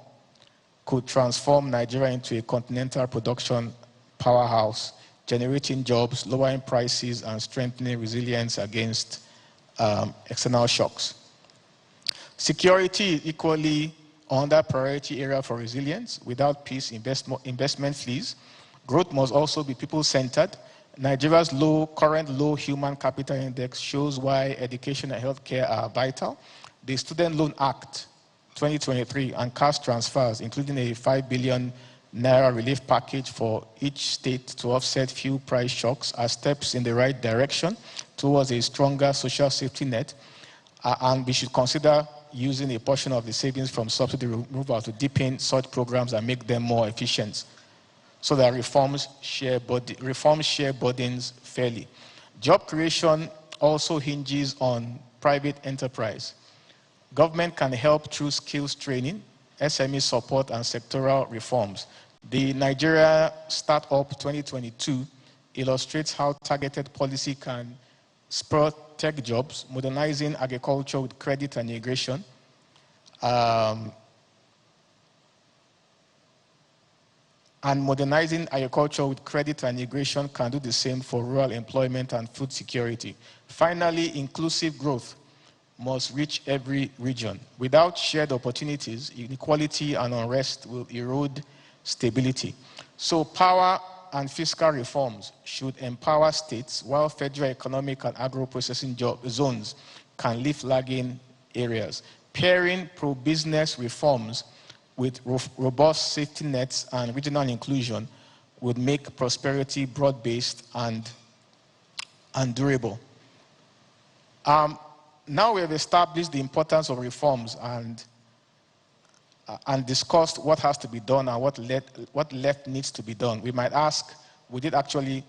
could transform Nigeria into a continental production powerhouse, generating jobs, lowering prices, and strengthening resilience against external shocks. Security is equally under priority area for resilience. Without peace, investment flees. Growth must also be people-centered. Nigeria's current low human capital index shows why education and healthcare are vital. The Student Loan Act 2023 and cash transfers, including a 5 billion naira relief package for each state to offset fuel price shocks, are steps in the right direction towards a stronger social safety net. And we should consider using a portion of the savings from subsidy removal to deepen such programs and make them more efficient, so that reforms share burdens fairly. Job creation also hinges on private enterprise. Government can help through skills training, SME support, and sectoral reforms. The Nigeria Startup 2022 illustrates how targeted policy can spur tech jobs, modernizing agriculture with credit and irrigation, and modernizing agriculture with credit and irrigation can do the same for rural employment and food security. Finally, inclusive growth must reach every region. Without shared opportunities, inequality and unrest will erode stability. So power and fiscal reforms should empower states, while federal economic and agro-processing zones can lift lagging areas. Pairing pro-business reforms with robust safety nets and regional inclusion would make prosperity broad-based and durable. Now we have established the importance of reforms and discussed what has to be done and what left needs to be done. We might ask, would it actually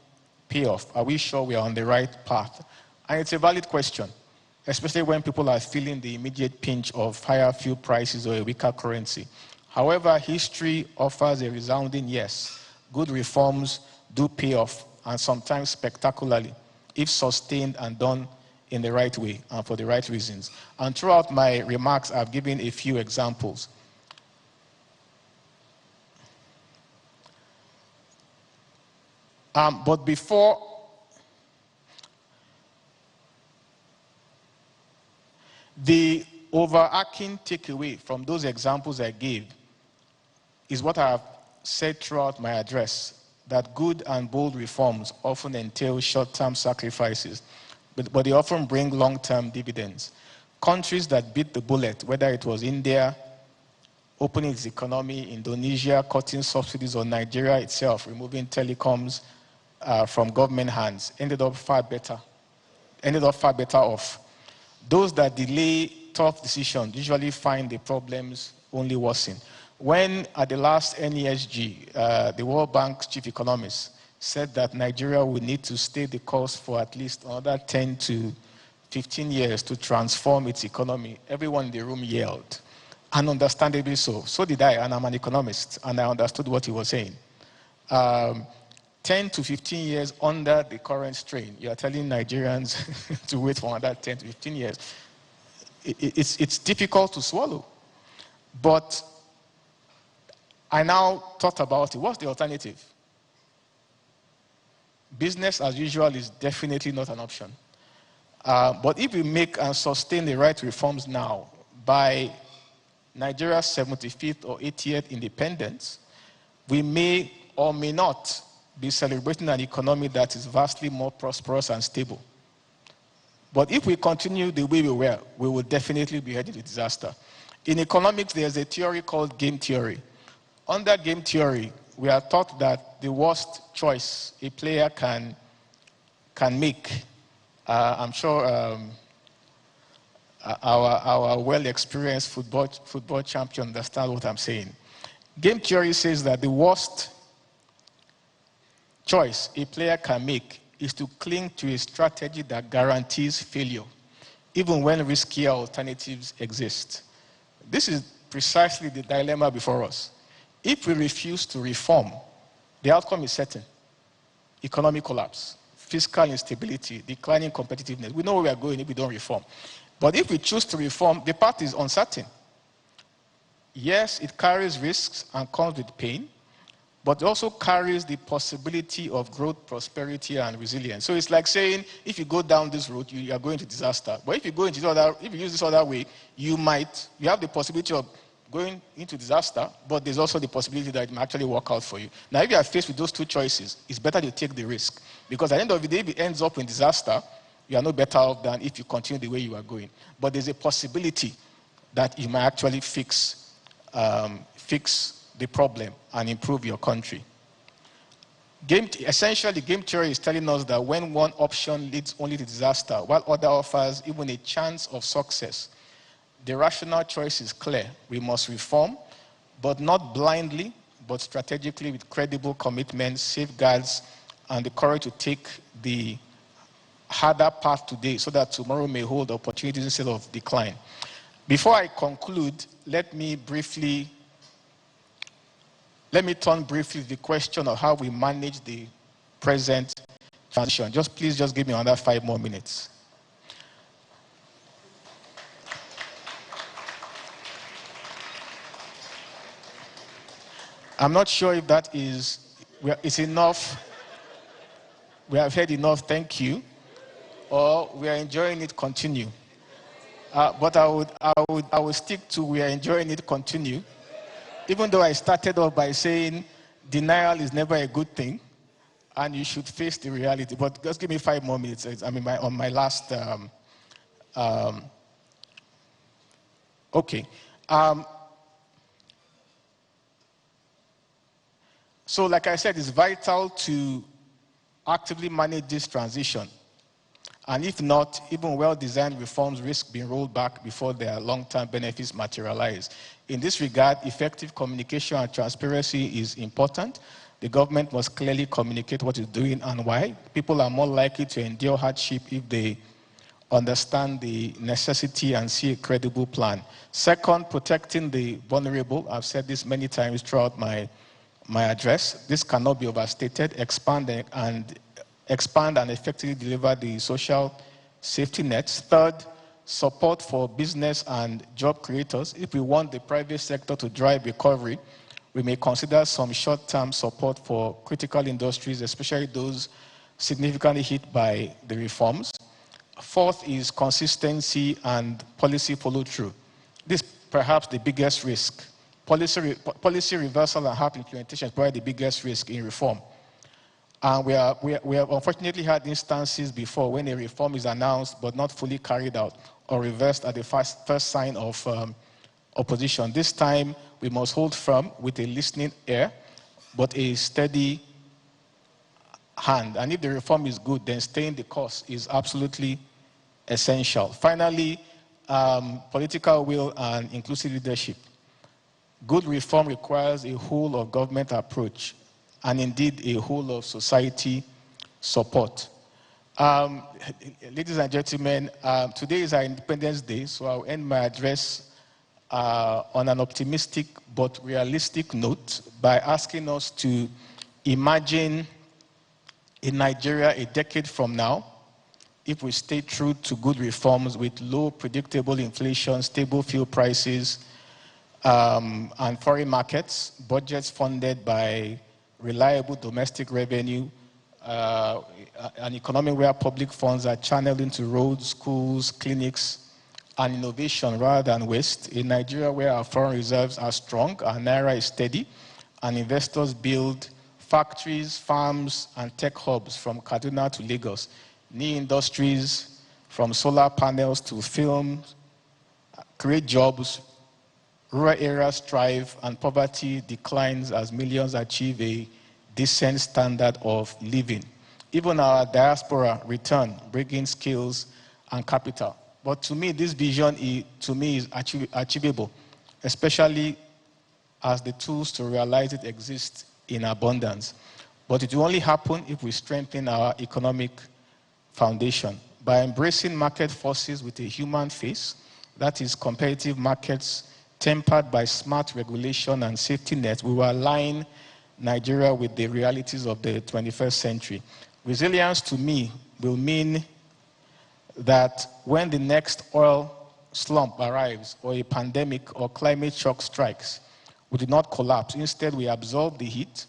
pay off? Are we sure we are on the right path? And it's a valid question, especially when people are feeling the immediate pinch of higher fuel prices or a weaker currency. However, history offers a resounding yes. Good reforms do pay off, and sometimes spectacularly, if sustained and done in the right way and for the right reasons. And throughout my remarks, I've given a few examples. But before the overarching takeaway from those examples I gave is what I have said throughout my address, that good and bold reforms often entail short-term sacrifices, but they often bring long-term dividends. Countries that bit the bullet, whether it was India opening its economy, Indonesia cutting subsidies, or Nigeria itself removing telecoms from government hands, ended up far better off. Those that delay tough decisions usually find the problems only worsen. When at the last NESG, the World Bank's chief economist said that Nigeria would need to stay the course for at least another 10 to 15 years to transform its economy, everyone in the room yelled, and understandably so. So did I, and I'm an economist, and I understood what he was saying. 10 to 15 years under the current strain, you are telling Nigerians to wait for another 10 to 15 years. It's difficult to swallow. But I now thought about it. What's the alternative? Business as usual is definitely not an option. But if we make and sustain the right reforms now, by Nigeria's 75th or 80th independence, we may or may not be celebrating an economy that is vastly more prosperous and stable. But if we continue the way we were, we will definitely be headed to disaster. In economics, there's a theory called game theory. Under game theory, we are taught that the worst choice a player can make, I'm sure our well-experienced football champion understands what I'm saying. Game theory says that the worst choice a player can make is to cling to a strategy that guarantees failure, even when riskier alternatives exist. This is precisely the dilemma before us. If we refuse to reform, the outcome is certain. Economic collapse, fiscal instability, declining competitiveness. We know where we are going if we don't reform. But if we choose to reform, the path is uncertain. Yes, it carries risks and comes with pain, but it also carries the possibility of growth, prosperity, and resilience. So it's like saying, if you go down this road, you are going to disaster. But if you go into if you use this other way, you have the possibility of going into disaster, but there's also the possibility that it might actually work out for you. Now, if you are faced with those two choices, it's better to take the risk. Because at the end of the day, if it ends up in disaster, you are no better off than if you continue the way you are going. But there's a possibility that you might actually fix the problem and improve your country. Essentially, game theory is telling us that when one option leads only to disaster, while other offers even a chance of success, the rational choice is clear. We must reform, but not blindly, but strategically with credible commitments, safeguards, and the courage to take the harder path today so that tomorrow may hold opportunities instead of decline. Before I conclude, let me turn briefly to the question of how we manage the present transition. Please give me another 5 more minutes. I'm not sure if that is enough. We have heard enough, thank you. Or we are enjoying it, continue. But I would stick to we are enjoying it, continue. Even though I started off by saying denial is never a good thing, and you should face the reality. But just give me 5 more minutes. On my last. Okay. So, like I said, it's vital to actively manage this transition. And if not, even well-designed reforms risk being rolled back before their long-term benefits materialize. In this regard, effective communication and transparency is important. The government must clearly communicate what it's doing and why. People are more likely to endure hardship if they understand the necessity and see a credible plan. Second, protecting the vulnerable. I've said this many times throughout my address. This cannot be overstated. Expand and effectively deliver the social safety nets. Third, support for business and job creators. If we want the private sector to drive recovery, we may consider some short-term support for critical industries, especially those significantly hit by the reforms. Fourth is consistency and policy follow-through. This is perhaps the biggest risk. Policy reversal and half implementation is probably the biggest risk in reform. And we have unfortunately had instances before when a reform is announced but not fully carried out or reversed at the first sign of opposition. This time, we must hold firm with a listening ear, but a steady hand. And if the reform is good, then staying the course is absolutely essential. Finally, political will and inclusive leadership. Good reform requires a whole of government approach and indeed a whole of society support. Ladies and gentlemen, today is our Independence Day, so I'll end my address on an optimistic but realistic note by asking us to imagine in Nigeria a decade from now, if we stay true to good reforms with low predictable inflation, stable fuel prices, and foreign markets, budgets funded by reliable domestic revenue, an economy where public funds are channeled into roads, schools, clinics, and innovation rather than waste. In Nigeria, where our foreign reserves are strong, our naira is steady, and investors build factories, farms, and tech hubs from Kaduna to Lagos, new industries from solar panels to film, create jobs, rural areas thrive, and poverty declines as millions achieve a decent standard of living. Even our diaspora return, bringing skills and capital. But to me, this vision is achievable, especially as the tools to realize it exist in abundance. But it will only happen if we strengthen our economic foundation by embracing market forces with a human face, that is competitive markets tempered by smart regulation and safety nets. We will align Nigeria with the realities of the 21st century. Resilience to me will mean that when the next oil slump arrives or a pandemic or climate shock strikes, we do not collapse. Instead, we absorb the heat,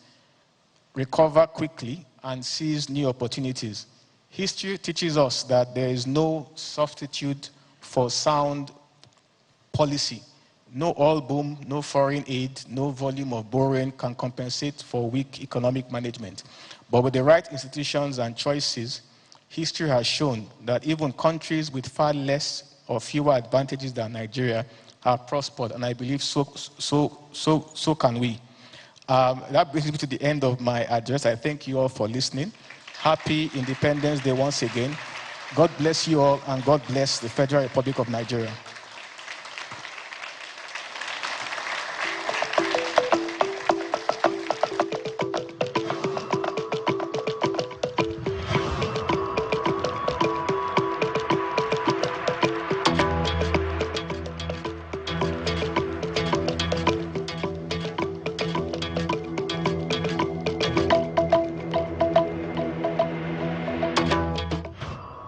recover quickly, and seize new opportunities. History teaches us that there is no substitute for sound policy. No oil boom, no foreign aid, no volume of borrowing can compensate for weak economic management. But with the right institutions and choices, history has shown that even countries with far less or fewer advantages than Nigeria have prospered, and I believe so can we. That brings me to the end of my address. I thank you all for listening. Happy Independence Day once again. God bless you all, and God bless the Federal Republic of Nigeria.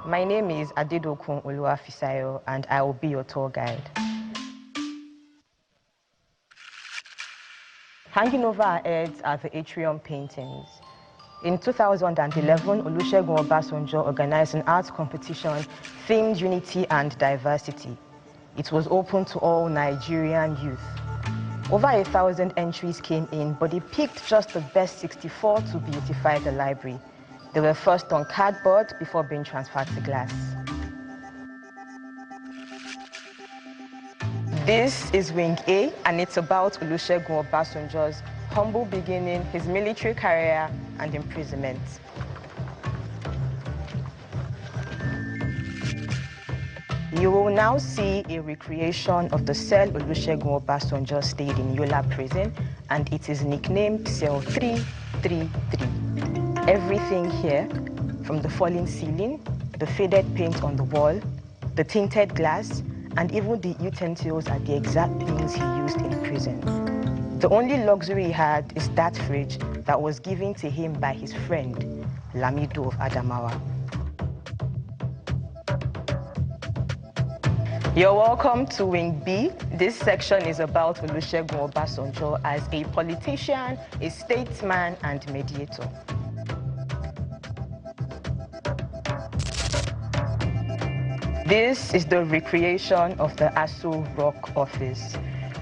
My name is Adedokun Oluwafisayo, and I will be your tour guide. Hanging over our heads are the atrium paintings. In 2011, Olusegun Obasanjo organized an art competition themed Unity and Diversity. It was open to all Nigerian youth. Over 1,000 entries came in, but they picked just the best 64 to beautify the library. They were first on cardboard before being transferred to glass. This is Wing A, and it's about Olusegun Obasanjo's humble beginning, his military career, and imprisonment. You will now see a recreation of the cell Olusegun Obasanjo stayed in Yola prison, and it is nicknamed Cell 333. Everything here, from the falling ceiling, the faded paint on the wall, the tinted glass, and even the utensils are the exact things he used in prison. The only luxury he had is that fridge that was given to him by his friend, Lamido of Adamawa. You're welcome to Wing B. This section is about Olusegun Obasanjo as a politician, a statesman, and mediator. This is the recreation of the Aso Rock office.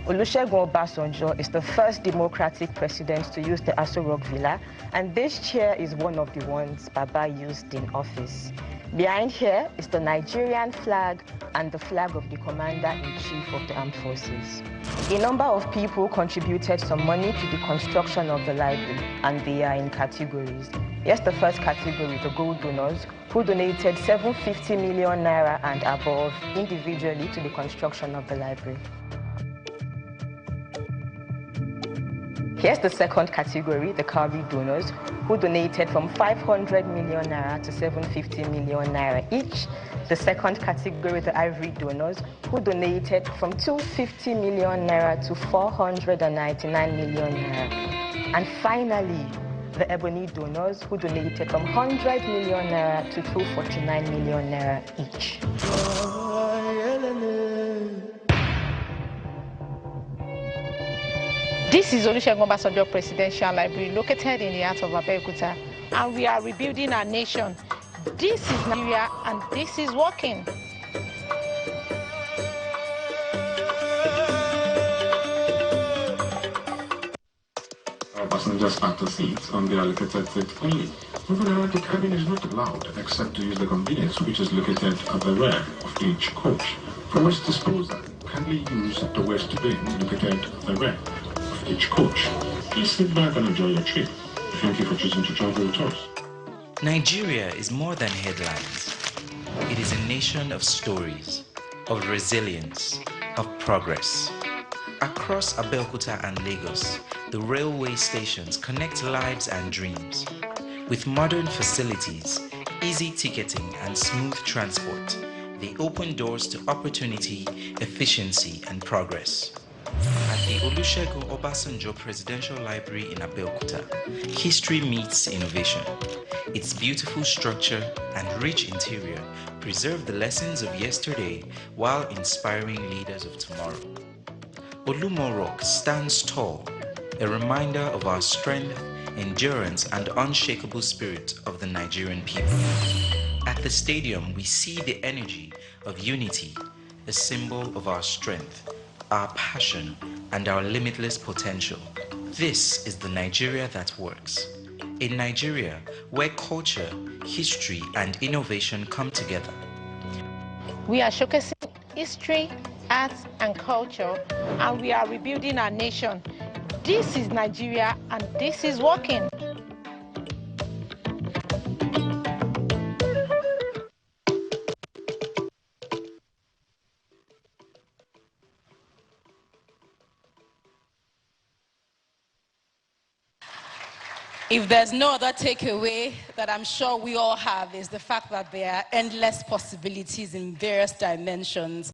Olusegun Obasanjo is the first democratic president to use the Aso Rock Villa, and this chair is one of the ones Baba used in office. Behind here is the Nigerian flag and the flag of the Commander-in-Chief of the Armed Forces. A number of people contributed some money to the construction of the library, and they are in categories. Here's the first category, the gold donors, who donated 750 million naira and above individually to the construction of the library. Here's the second category, the cowrie donors, who donated from 500 million naira to 750 million naira each. The second category, the ivory donors, who donated from 250 million naira to 499 million naira. And finally, the ebony donors, who donated from 100 million naira to 249 million naira each. This is Olusegun Obasanjo Presidential Library, located in the heart of Abeokuta, and we are rebuilding our nation. This is Nigeria, and this is working. Passengers are to seats on the allocated seat only. Moving around the cabin is not allowed except to use the convenience which is located at the rear of each coach. For waste disposal, kindly use the waste bin located at the rear of each coach. Please sit back and enjoy your trip. Thank you for choosing to travel with us. Nigeria is more than headlines. It is a nation of stories, of resilience, of progress. Across Abeokuta and Lagos, the railway stations connect lives and dreams. With modern facilities, easy ticketing, and smooth transport, they open doors to opportunity, efficiency, and progress. At the Olusegun Obasanjo Presidential Library in Abeokuta, history meets innovation. Its beautiful structure and rich interior preserve the lessons of yesterday while inspiring leaders of tomorrow. Olumo Rock stands tall, a reminder of our strength, endurance, and unshakable spirit of the Nigerian people. At the stadium, we see the energy of unity, a symbol of our strength, our passion, and our limitless potential. This is the Nigeria that works. A Nigeria where culture, history, and innovation come together. We are showcasing history, arts, and culture, and we are rebuilding our nation. This is Nigeria, and this is working. If there's no other takeaway that I'm sure we all have, is the fact that there are endless possibilities in various dimensions.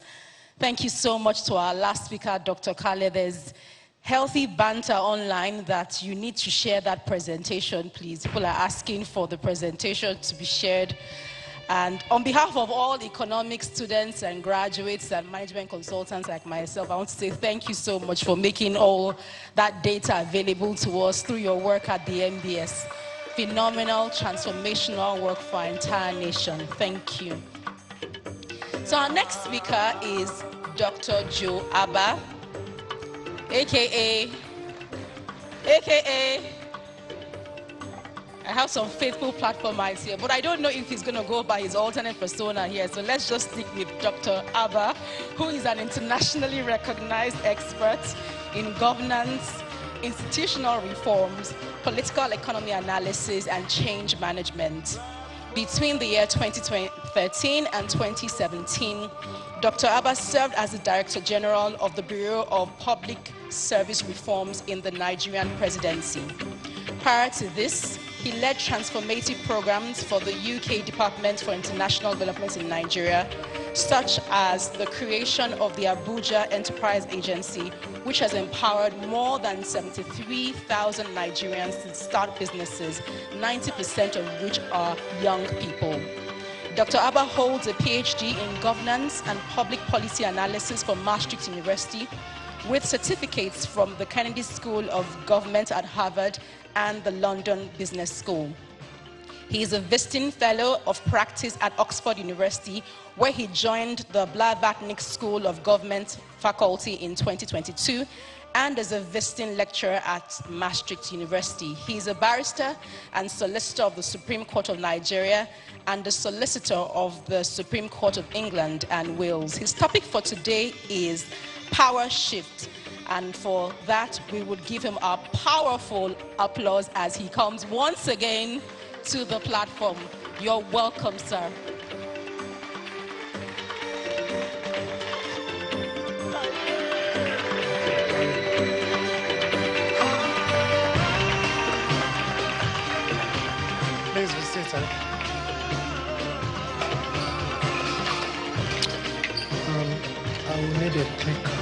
Thank you so much to our last speaker, Dr. Kale. There's healthy banter online that you need to share that presentation, please. People are asking for the presentation to be shared. And on behalf of all economics students and graduates and management consultants like myself, I want to say thank you so much for making all that data available to us through your work at the MBS. Phenomenal, transformational work for our entire nation. Thank you. So our next speaker is Dr. Joe Abba, AKA, I have some faithful platformers here, but I don't know if he's going to go by his alternate persona here. So let's just stick with Dr. Abba, who is an internationally recognized expert in governance, institutional reforms, political economy analysis, and change management. Between the year 2013 and 2017, Dr. Abba served as the Director General of the Bureau of Public Service Reforms in the Nigerian presidency. Prior to this, he led transformative programs for the UK Department for International Development in Nigeria, such as the creation of the Abuja Enterprise Agency, which has empowered more than 73,000 Nigerians to start businesses, 90% of which are young people. Dr. Abba holds a PhD in governance and public policy analysis from Maastricht University, with certificates from the Kennedy School of Government at Harvard and the London Business School. He is a visiting fellow of practice at Oxford University, where he joined the Blavatnik School of Government faculty in 2022, and is a visiting lecturer at Maastricht University. He is a barrister and solicitor of the Supreme Court of Nigeria and the solicitor of the Supreme Court of England and Wales. His topic for today is power shift. And for that, we would give him a powerful applause as he comes once again to the platform. You're welcome, sir. Please be seated. I will need a clicker.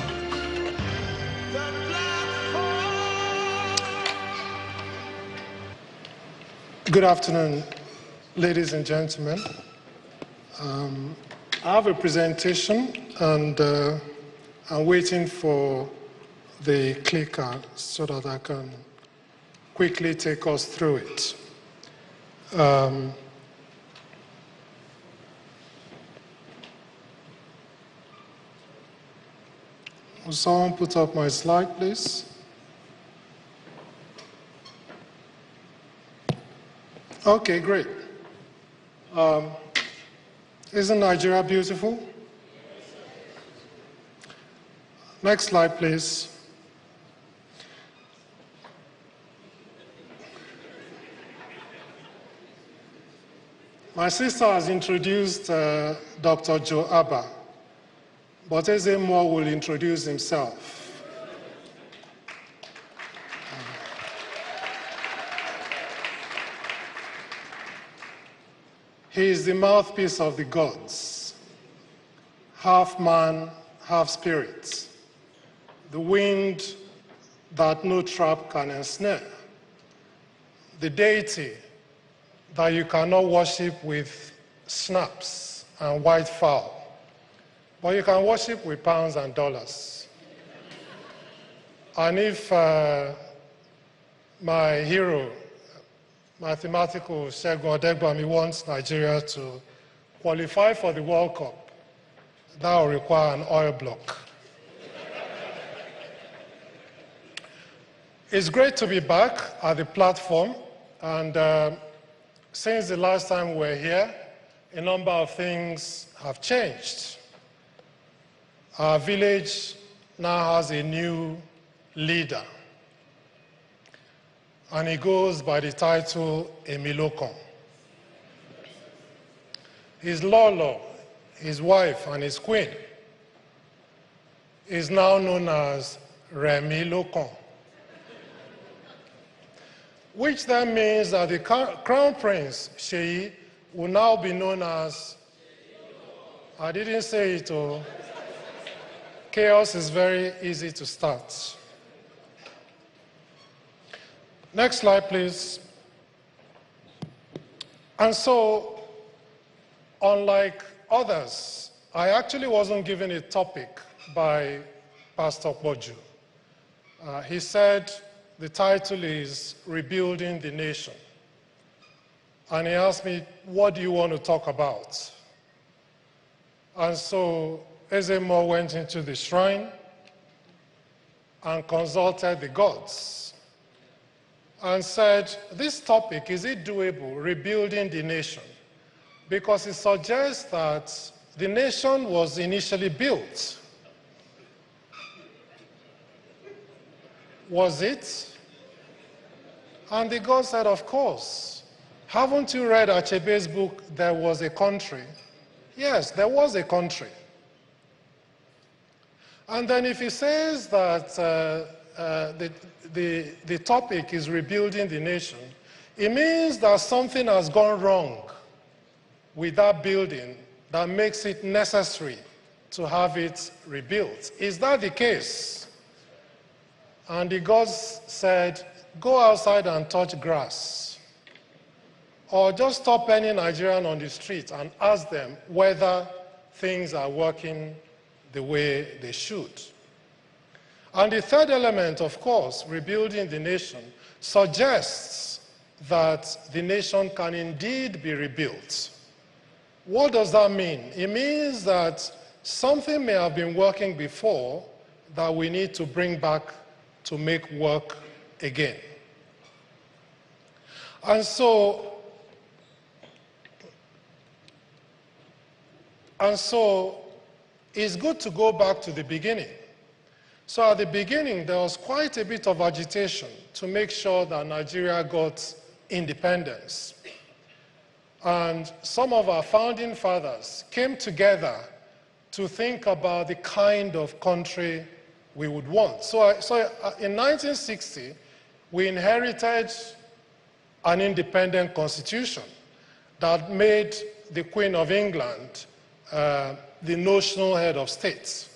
Good afternoon, ladies and gentlemen. I have a presentation, and I'm waiting for the clicker so that I can quickly take us through it. Will someone put up my slide, please? Okay, great. Isn't Nigeria beautiful? Next slide, please. My sister has introduced Dr. Joe Abba, but Eze Moore will introduce himself. He is the mouthpiece of the gods, half man, half spirit, the wind that no trap can ensnare, the deity that you cannot worship with snaps and white fowl, but you can worship with pounds and dollars. And if my hero, mathematical Segun Odegbami, wants Nigeria to qualify for the World Cup, that will require an oil block. It's great to be back at the platform, and since the last time we were here, a number of things have changed. Our village now has a new leader, and he goes by the title Emilokon. His Lolo, his wife, and his queen is now known as Remi Lokon, which then means that the Crown Prince, Sheyi, will now be known as, I didn't say it, oh. Chaos is very easy to start. Next slide, please. And so, unlike others, I actually wasn't given a topic by Pastor Boju. He said the title is Rebuilding the Nation. And he asked me, what do you want to talk about? And so Eze Moore went into the shrine and consulted the gods and said, this topic, is it doable, rebuilding the nation? Because it suggests that the nation was initially built. Was it? And the God said, of course. Haven't you read Achebe's book, There Was a Country? Yes, there was a country. And then if he says that the topic is rebuilding the nation, it means that something has gone wrong with that building that makes it necessary to have it rebuilt. Is that the case? And the gods said, go outside and touch grass. Or just stop any Nigerian on the street and ask them whether things are working the way they should. And the third element, of course, rebuilding the nation, suggests that the nation can indeed be rebuilt. What does that mean? It means that something may have been working before that we need to bring back to make work again. And so it's good to go back to the beginning. So at the beginning, there was quite a bit of agitation to make sure that Nigeria got independence. And some of our founding fathers came together to think about the kind of country we would want. So in 1960, we inherited an independent constitution that made the Queen of England the notional head of state.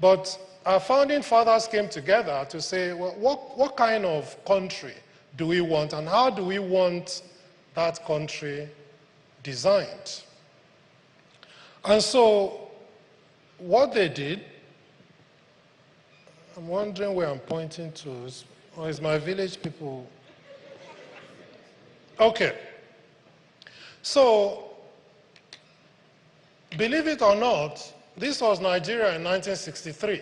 But our founding fathers came together to say, well, what kind of country do we want, and how do we want that country designed? And so what they did, I'm wondering where I'm pointing to, or is my village people? Okay. So, believe it or not, this was Nigeria in 1963.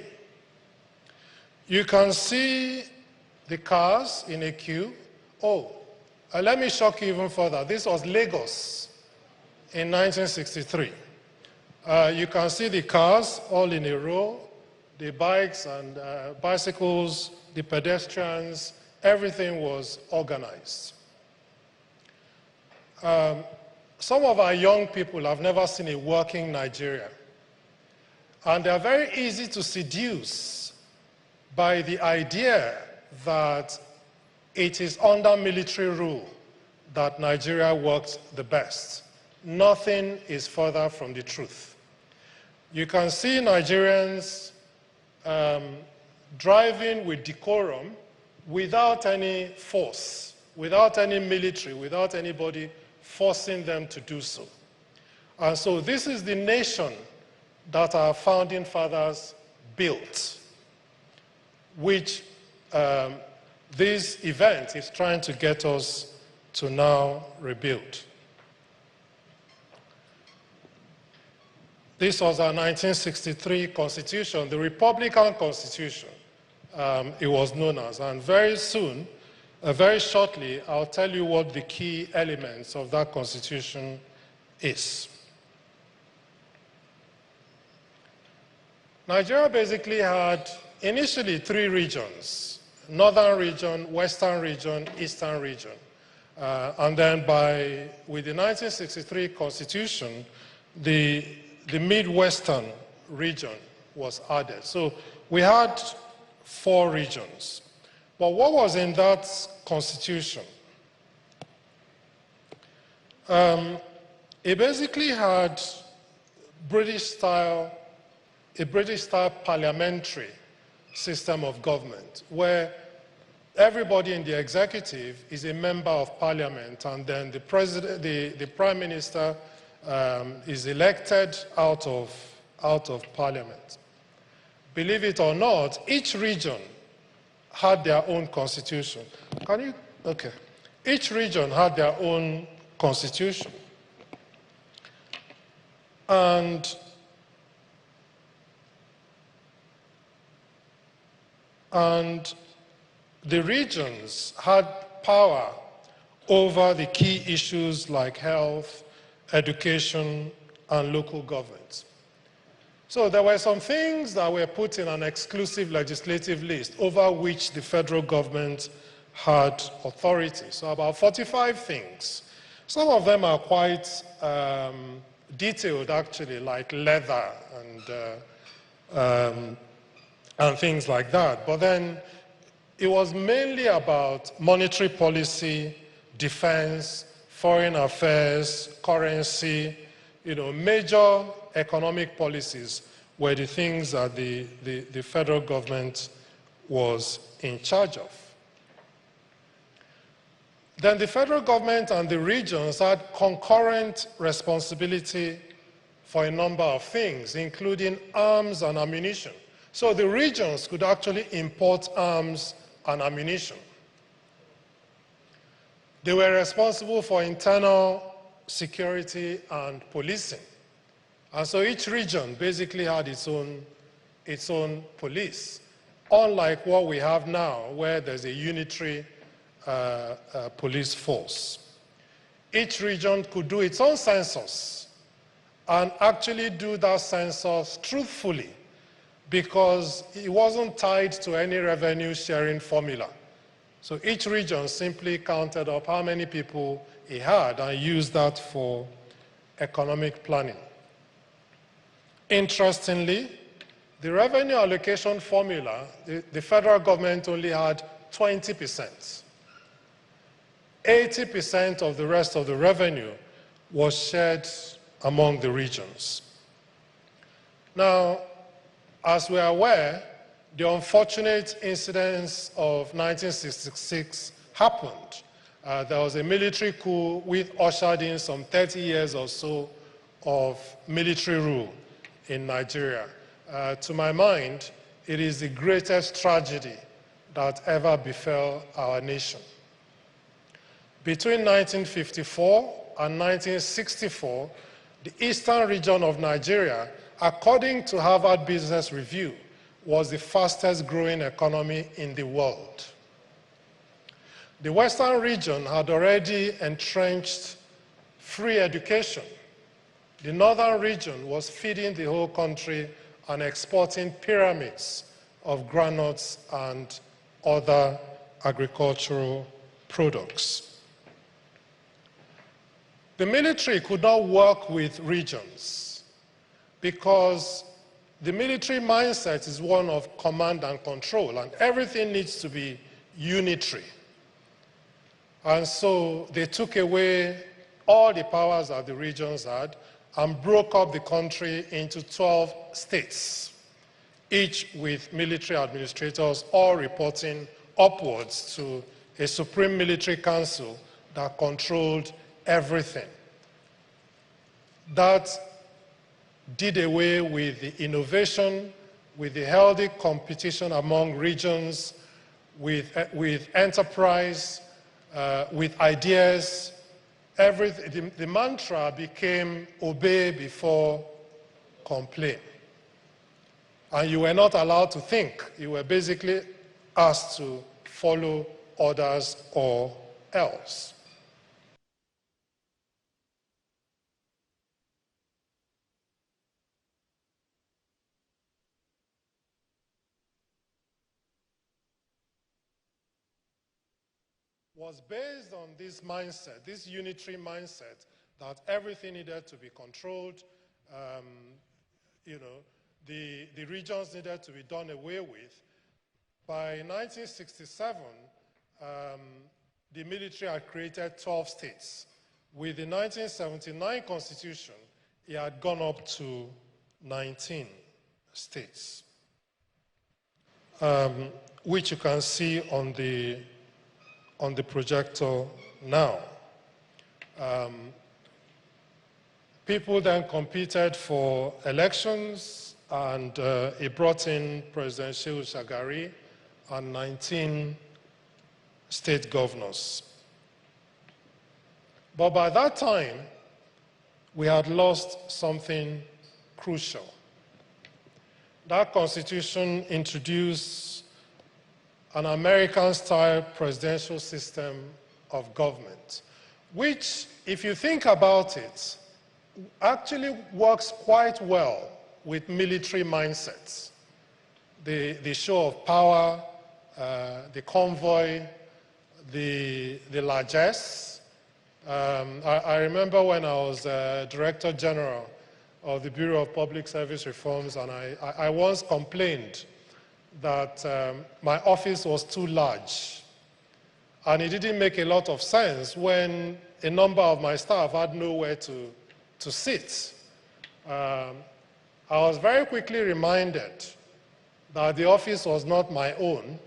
You can see the cars in a queue. Oh, let me shock you even further. This was Lagos in 1963. You can see the cars all in a row, the bikes and bicycles, the pedestrians, everything was organized. Some of our young people have never seen a working Nigeria. And they are very easy to seduce by the idea that it is under military rule that Nigeria works the best. Nothing is further from the truth. You can see Nigerians driving with decorum without any force, without any military, without anybody forcing them to do so. And so this is the nation that our founding fathers built, which this event is trying to get us to now rebuild. This was our 1963 Constitution, the Republican Constitution, it was known as. And very soon, very shortly, I'll tell you what the key elements of that Constitution is. Nigeria basically had initially 3 regions: northern region, western region, eastern region. And then with the 1963 Constitution, the Midwestern region was added. So we had 4 regions. But what was in that Constitution? It basically had a British-style parliamentary system of government, where everybody in the executive is a member of parliament, and then the president, the prime minister is elected out of parliament. Believe it or not, each region had their own constitution. Okay. Each region had their own constitution. And the regions had power over the key issues like health, education, and local government. So there were some things that were put in an exclusive legislative list over which the federal government had authority. So about 45 things. Some of them are quite detailed, actually, like leather and things like that. But then it was mainly about monetary policy, defense, foreign affairs, currency. Major economic policies were the things that the federal government was in charge of. Then the federal government and the regions had concurrent responsibility for a number of things, including arms and ammunition. So the regions could actually import arms and ammunition. They were responsible for internal security and policing. And so each region basically had its own police, unlike what we have now, where there's a unitary police force. Each region could do its own census and actually do that census truthfully, because it wasn't tied to any revenue sharing formula. So each region simply counted up how many people it had and used that for economic planning. Interestingly, the revenue allocation formula, the federal government only had 20%. 80% of the rest of the revenue was shared among the regions. Now, as we are aware, the unfortunate incidents of 1966 happened. There was a military coup which ushered in some 30 years or so of military rule in Nigeria. To my mind, it is the greatest tragedy that ever befell our nation. Between 1954 and 1964, the eastern region of Nigeria, according to Harvard Business Review, was the fastest growing economy in the world. The western region had already entrenched free education. The northern region was feeding the whole country and exporting pyramids of granules and other agricultural products. The military could not work with regions because the military mindset is one of command and control, and everything needs to be unitary. And so they took away all the powers that the regions had and broke up the country into 12 states, each with military administrators, all reporting upwards to a supreme military council that controlled everything. That did away with the innovation, with the healthy competition among regions, with enterprise, with ideas. The mantra became obey before complain. And you were not allowed to think. You were basically asked to follow orders or else. Was based on this mindset, this unitary mindset, that everything needed to be controlled, the regions needed to be done away with. By 1967, the military had created 12 states. With the 1979 Constitution, it had gone up to 19 states, which you can see on the projector now. People then competed for elections, and it brought in President Shehu Shagari and 19 state governors. But by that time, we had lost something crucial. That constitution introduced an American-style presidential system of government, which, if you think about it, actually works quite well with military mindsets. The show of power, the convoy, the largesse. I remember when I was Director General of the Bureau of Public Service Reforms, and I once complained that my office was too large. And it didn't make a lot of sense when a number of my staff had nowhere to sit. I was very quickly reminded that the office was not my own.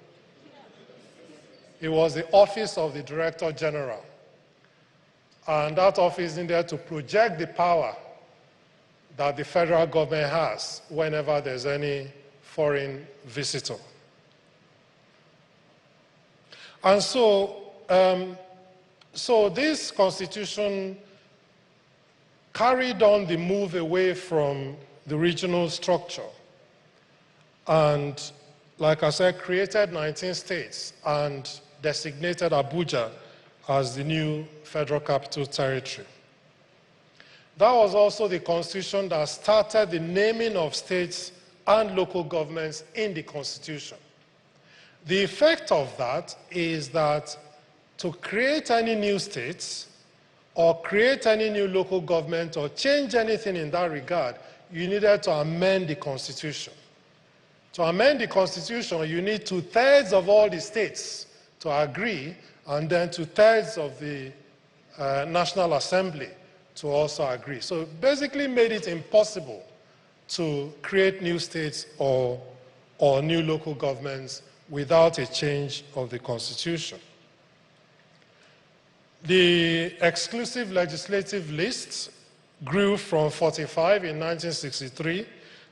It was the office of the Director General. And that office needed to project the power that the federal government has whenever there's any foreign visitor. And so this constitution carried on the move away from the regional structure and, like I said, created 19 states and designated Abuja as the new federal capital territory. That was also the constitution that started the naming of states and local governments in the Constitution. The effect of that is that to create any new states or create any new local government or change anything in that regard, you needed to amend the Constitution. To amend the Constitution, you need 2/3 of all the states to agree, and then 2/3 of the National Assembly to also agree. So it basically made it impossible to create new states or new local governments without a change of the Constitution. The exclusive legislative list grew from 45 in 1963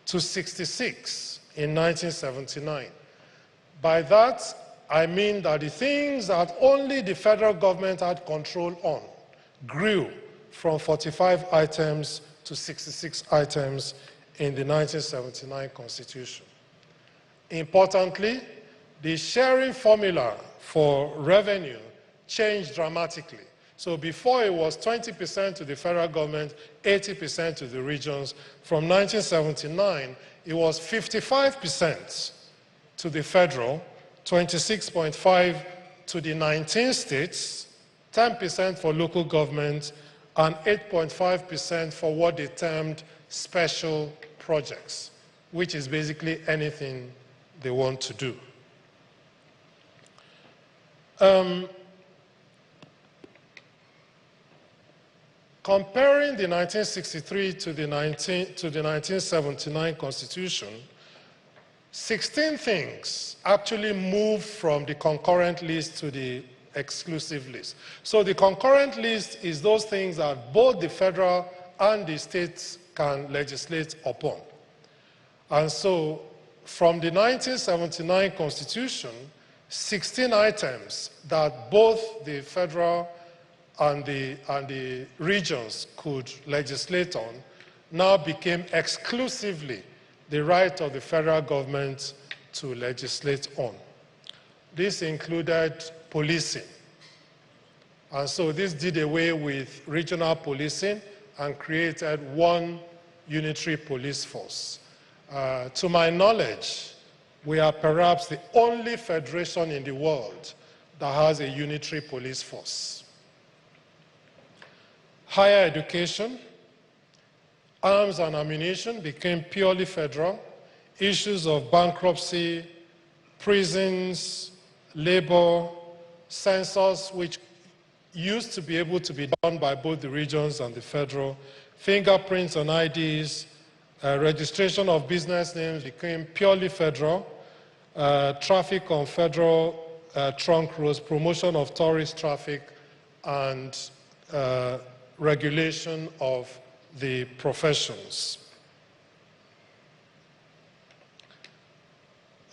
to 66 in 1979. By that, I mean that the things that only the federal government had control on grew from 45 items to 66 items in the 1979 Constitution. Importantly, the sharing formula for revenue changed dramatically. So before it was 20% to the federal government, 80% to the regions. From 1979, it was 55% to the federal, 26.5% to the 19 states, 10% for local government, and 8.5% for what they termed special projects, which is basically anything they want to do. Comparing the 1963 to the 1979 Constitution, 16 things actually moved from the concurrent list to the exclusive list. So the concurrent list is those things that both the federal and the states can legislate upon. And so from the 1979 Constitution, 16 items that both the federal and the regions could legislate on now became exclusively the right of the federal government to legislate on. This included policing. And so this did away with regional policing and created one unitary police force. To my knowledge, we are perhaps the only federation in the world that has a unitary police force. Higher education, arms and ammunition became purely federal. Issues of bankruptcy, prisons, labor, census, which used to be able to be done by both the regions and the federal, fingerprints on IDs, registration of business names became purely federal, traffic on federal trunk roads, promotion of tourist traffic, and regulation of the professions.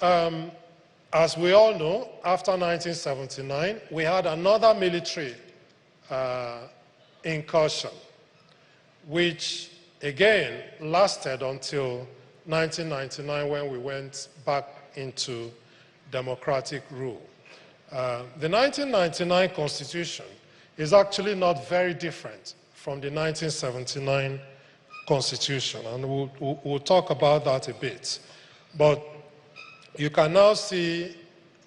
As we all know, after 1979, we had another military incursion, which again lasted until 1999 when we went back into democratic rule. The 1999 Constitution is actually not very different from the 1979 Constitution, and we'll talk about that a bit. But you can now see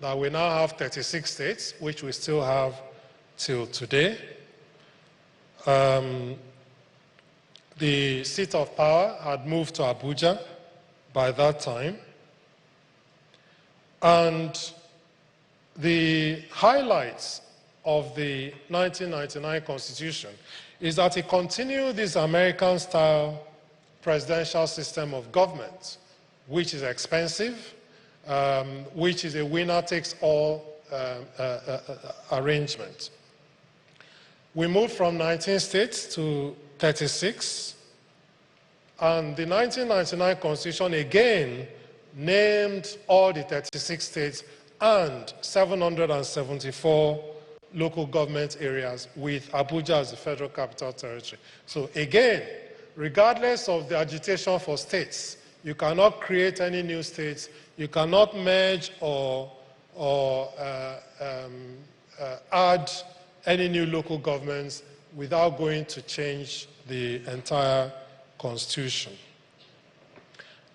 that we now have 36 states, which we still have till today. The seat of power had moved to Abuja by that time. And the highlights of the 1999 Constitution is that it continued this American-style presidential system of government, which is expensive, which is a winner-takes-all arrangement. We moved from 19 states to 36, and the 1999 Constitution again named all the 36 states and 774 local government areas, with Abuja as the federal capital territory. So again, regardless of the agitation for states, you cannot create any new states, you cannot merge or add any new local governments without going to change the entire constitution.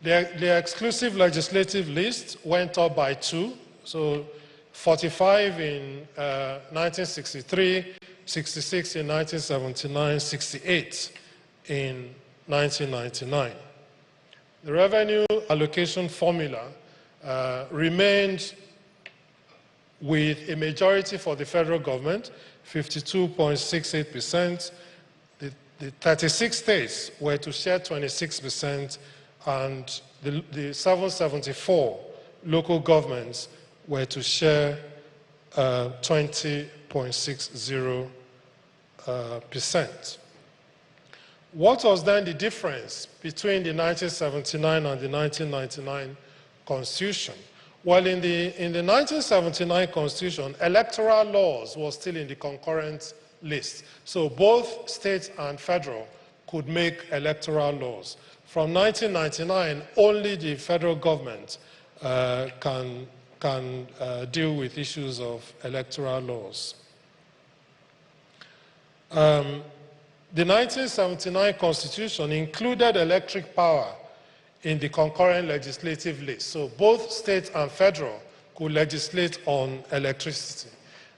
The exclusive legislative list went up by 2, so 45 in 1963, 66 in 1979, 68 in 1999. The revenue allocation formula remained with a majority for the federal government, 52.68%. The 36 states were to share 26%, and the 774 local governments were to share 20.60%. What was then the difference between the 1979 and the 1999 Constitution? Well, in the 1979 Constitution, electoral laws were still in the concurrent list. So both states and federal could make electoral laws. From 1999, only the federal government can deal with issues of electoral laws. The 1979 Constitution included electric power in the concurrent legislative list. So both state and federal could legislate on electricity.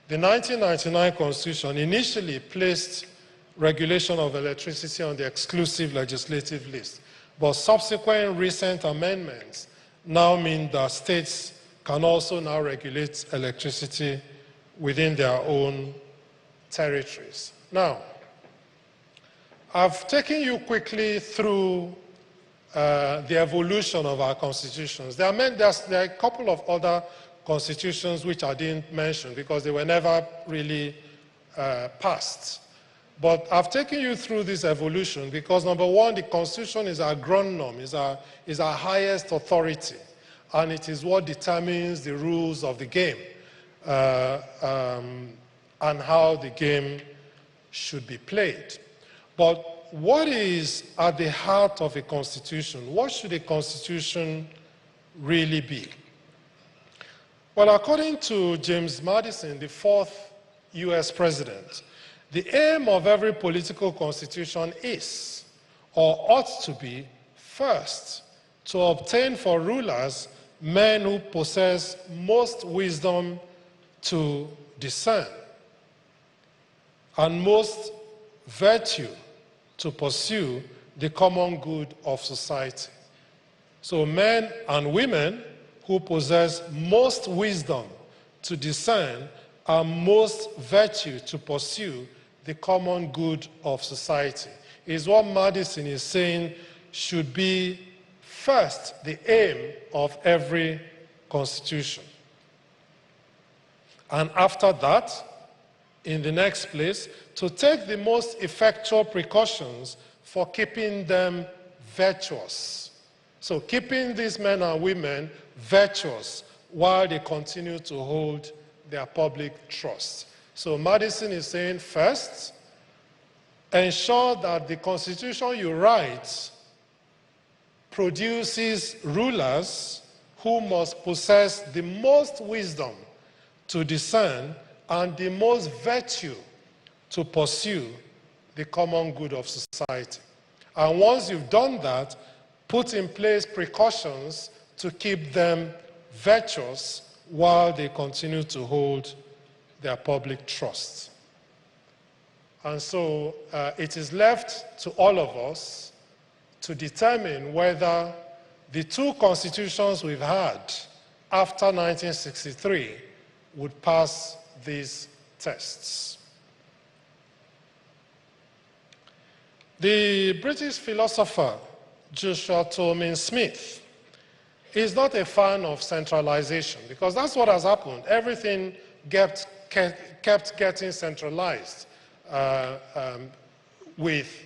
The 1999 Constitution initially placed regulation of electricity on the exclusive legislative list, but subsequent recent amendments now mean that states can also now regulate electricity within their own territories. Now, I've taken you quickly through the evolution of our constitutions. There are a couple of other constitutions which I didn't mention because they were never really passed. But I've taken you through this evolution because, number one, the Constitution is our grundnorm, is our highest authority, and it is what determines the rules of the game and how the game should be played. But what is at the heart of a constitution? What should a constitution really be? Well, according to James Madison, the fourth US president, the aim of every political constitution is, or ought to be, first, to obtain for rulers men who possess most wisdom to discern and most virtue to pursue the common good of society. So men and women who possess most wisdom to discern and most virtue to pursue the common good of society is what Madison is saying should be first the aim of every constitution. And after that, in the next place, to take the most effectual precautions for keeping them virtuous. So keeping these men and women virtuous while they continue to hold their public trust. So Madison is saying, first, ensure that the constitution you write produces rulers who must possess the most wisdom to discern and the most virtue to pursue the common good of society. And once you've done that, put in place precautions to keep them virtuous while they continue to hold their public trust. And so it is left to all of us to determine whether the two constitutions we've had after 1963 would pass these tests. The British philosopher Joshua Tolman Smith is not a fan of centralization because that's what has happened. Everything kept getting centralized with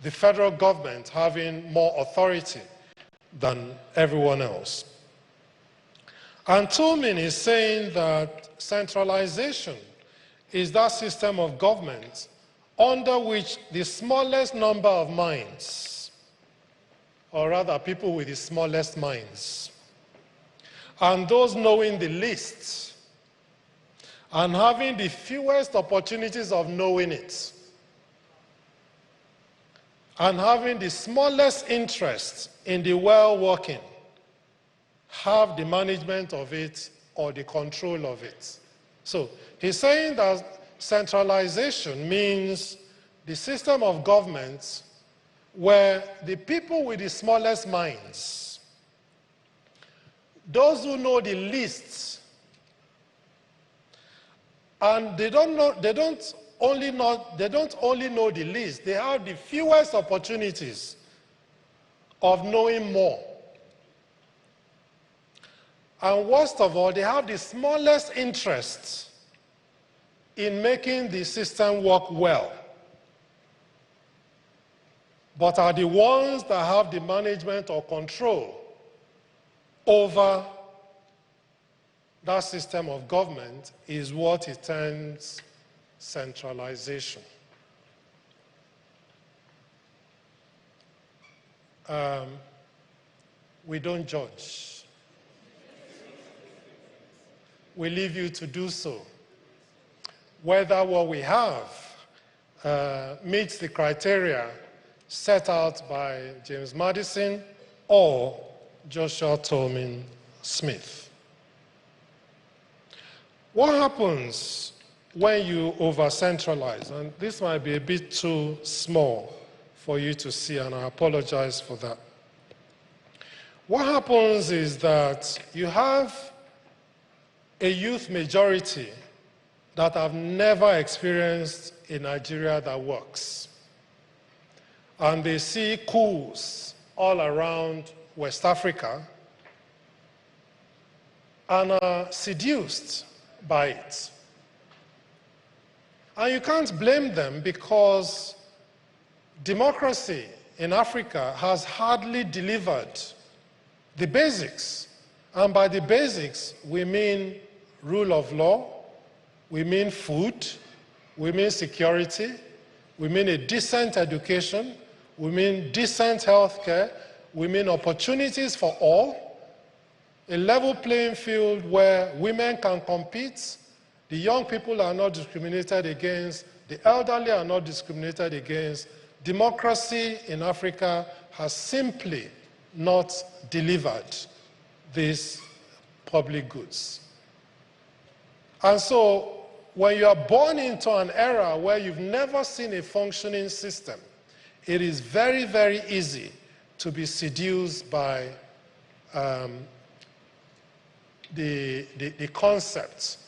the federal government having more authority than everyone else. And Tolman is saying that centralization is that system of government under which the smallest number of minds, or rather people with the smallest minds, and those knowing the least, and having the fewest opportunities of knowing it, and having the smallest interest in the well-working, have the management of it or the control of it. So he's saying that centralization means the system of government where the people with the smallest minds, those who know the least And they don't only know the least, they have the fewest opportunities of knowing more. And worst of all, they have the smallest interests in making the system work well, but are the ones that have the management or control over that system of government is what it terms centralization. We don't judge. We leave you to do so. Whether what we have meets the criteria set out by James Madison or Joshua Tolman Smith. What happens when you over-centralize? And this might be a bit too small for you to see, and I apologize for that. What happens is that you have a youth majority that have never experienced a Nigeria that works. And they see coups all around West Africa and are seduced by it. And you can't blame them because democracy in Africa has hardly delivered the basics. And by the basics, we mean rule of law, we mean food, we mean security, we mean a decent education, we mean decent health care, we mean opportunities for all, a level playing field where women can compete, the young people are not discriminated against, the elderly are not discriminated against. Democracy in Africa has simply not delivered these public goods. And so, when you are born into an era where you've never seen a functioning system, it is very, very easy to be seduced by the concept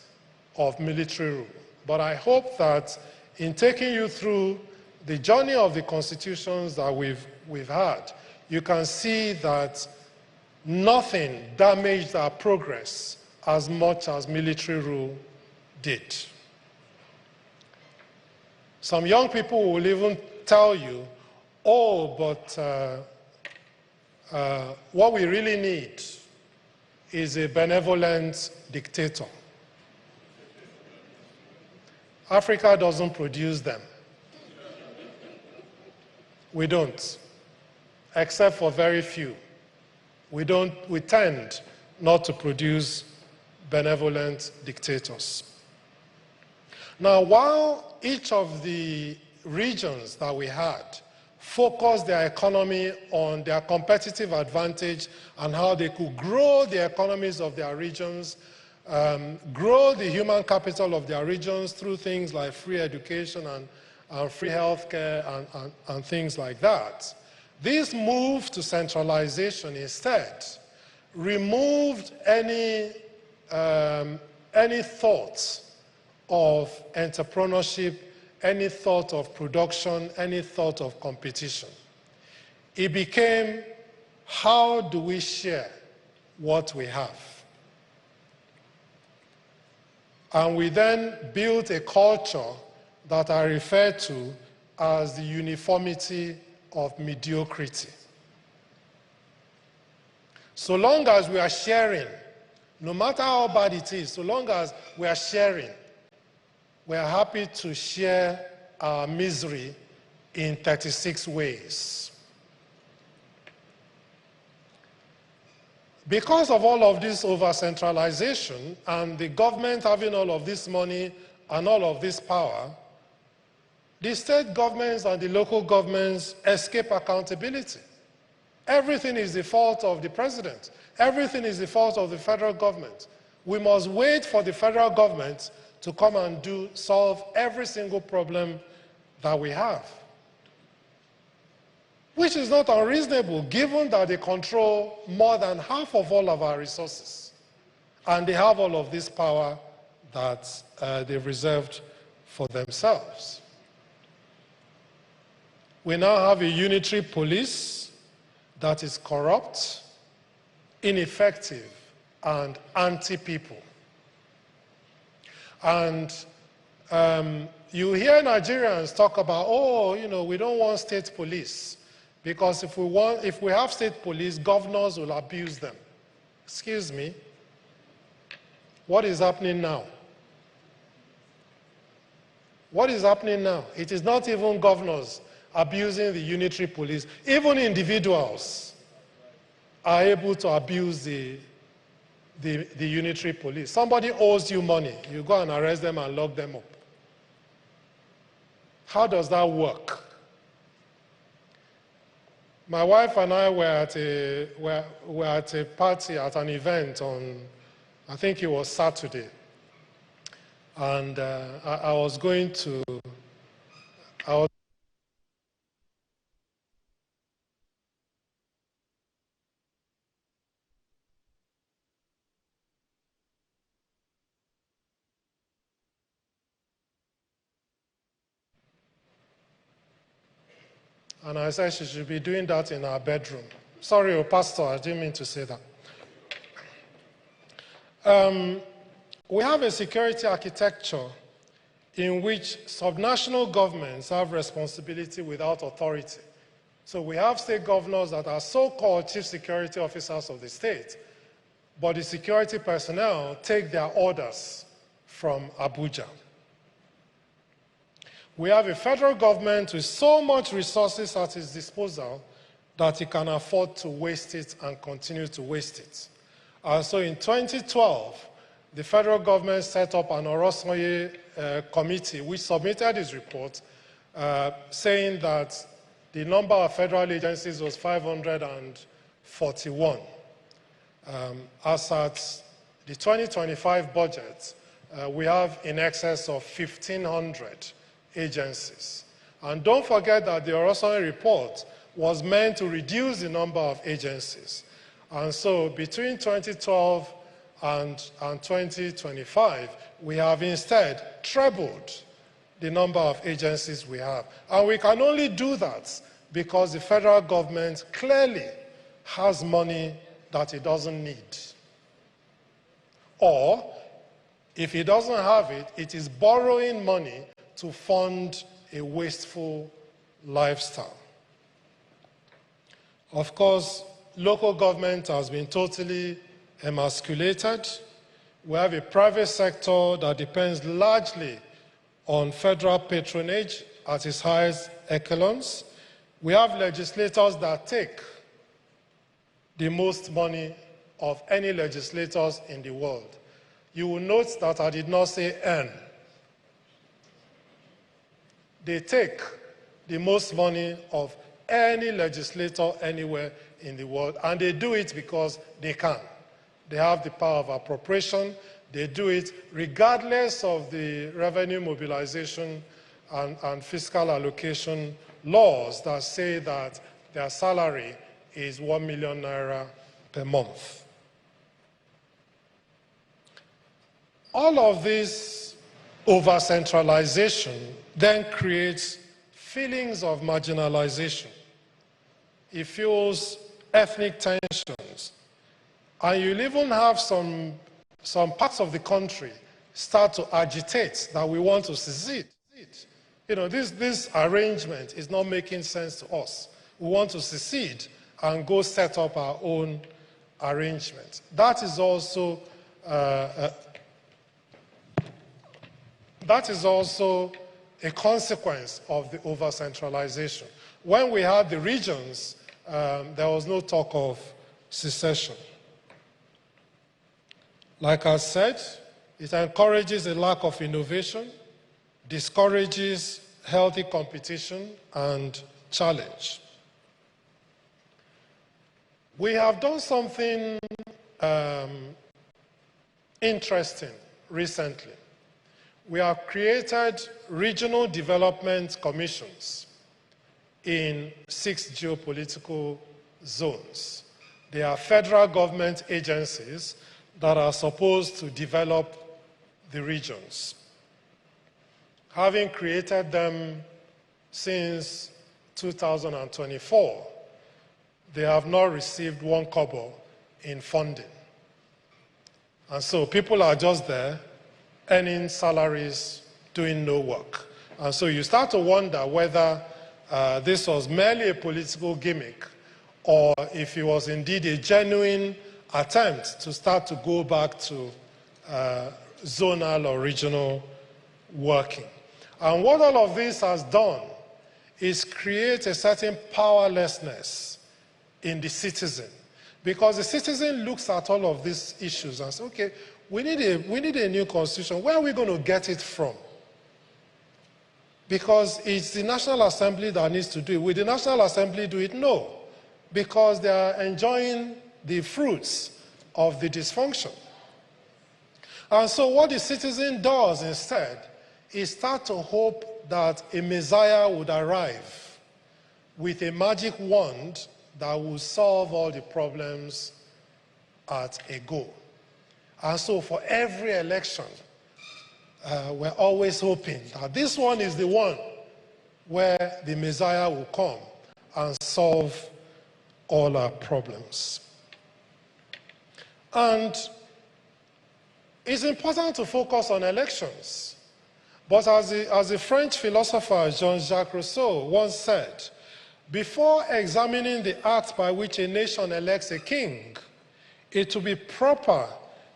of military rule. But I hope that in taking you through the journey of the constitutions that we've had, you can see that nothing damaged our progress as much as military rule did. Some young people will even tell you, oh, but what we really need is a benevolent dictator. Africa doesn't produce them. We don't, except for very few. We tend not to produce benevolent dictators. Now, while each of the regions that we had focused their economy on their competitive advantage and how they could grow the economies of their regions, grow the human capital of their regions through things like free education and free healthcare and things like that, this move to centralization instead removed any thought of entrepreneurship, any thought of production, any thought of competition. It became, how do we share what we have? And we then built a culture that I refer to as the uniformity of mediocrity. So long as we are sharing, no matter how bad it is, so long as we are sharing, we are happy to share our misery in 36 ways. Because of all of this over-centralization and the government having all of this money and all of this power, the state governments and the local governments escape accountability. Everything is the fault of the president. Everything is the fault of the federal government. We must wait for the federal government to come and solve every single problem that we have. Which is not unreasonable, given that they control more than half of all of our resources. And they have all of this power that they've reserved for themselves. We now have a unitary police that is corrupt, ineffective, and anti-people. And you hear Nigerians talk about, oh, you know, we don't want state police because if we have state police, governors will abuse them. Excuse me. What is happening now? What is happening now? It is not even governors abusing the unitary police. Even individuals are able to abuse the unitary police. Somebody owes you money. You go and arrest them and lock them up. How does that work? My wife and I were at a party, at an event on, I think it was Saturday. And I was going to, and I said she should be doing that in her bedroom. Sorry, Pastor, I didn't mean to say that. We have a security architecture in which subnational governments have responsibility without authority. So we have state governors that are so-called chief security officers of the state, but the security personnel take their orders from Abuja. We have a federal government with so much resources at its disposal that it can afford to waste it and continue to waste it. So in 2012, the federal government set up an Orosoye committee which submitted its report saying that the number of federal agencies was 541. As at the 2025 budget, we have in excess of 1,500 agencies. And don't forget that the Orosoye report was meant to reduce the number of agencies. And so between 2012 and 2025, we have instead trebled the number of agencies we have. And we can only do that because the federal government clearly has money that it doesn't need. Or, if it doesn't have it, it is borrowing money to fund a wasteful lifestyle. Of course, local government has been totally emasculated. We have a private sector that depends largely on federal patronage at its highest echelons. We have legislators that take the most money of any legislators in the world. You will note that I did not say earn. They take the most money of any legislator anywhere in the world, and they do it because they can. They have the power of appropriation. They do it regardless of the revenue mobilization and fiscal allocation laws that say that their salary is 1 million naira per month. All of this over-centralization then creates feelings of marginalization. It fuels ethnic tensions. And you'll even have some parts of the country start to agitate that we want to secede. You know, this arrangement is not making sense to us. We want to secede and go set up our own arrangement. That is also a consequence of the over-centralization. When we had the regions, there was no talk of secession. Like I said, it encourages a lack of innovation, discourages healthy competition and challenge. We have done something interesting recently. We have created regional development commissions in 6 geopolitical zones. They are federal government agencies that are supposed to develop the regions. Having created them since 2024, they have not received 1 kobo in funding. And so people are just there earning salaries, doing no work. And so you start to wonder whether this was merely a political gimmick or if it was indeed a genuine attempt to start to go back to zonal or regional working. And what all of this has done is create a certain powerlessness in the citizen. Because the citizen looks at all of these issues and says, okay, we need a new constitution. Where are we going to get it from? Because it's the National Assembly that needs to do it. Will the National Assembly do it? No. Because they are enjoying the fruits of the dysfunction. And so what the citizen does instead is start to hope that a Messiah would arrive with a magic wand that will solve all the problems at a go. And so for every election, we're always hoping that this one is the one where the Messiah will come and solve all our problems. And it's important to focus on elections. But as the French philosopher Jean-Jacques Rousseau once said, before examining the act by which a nation elects a king, it will be proper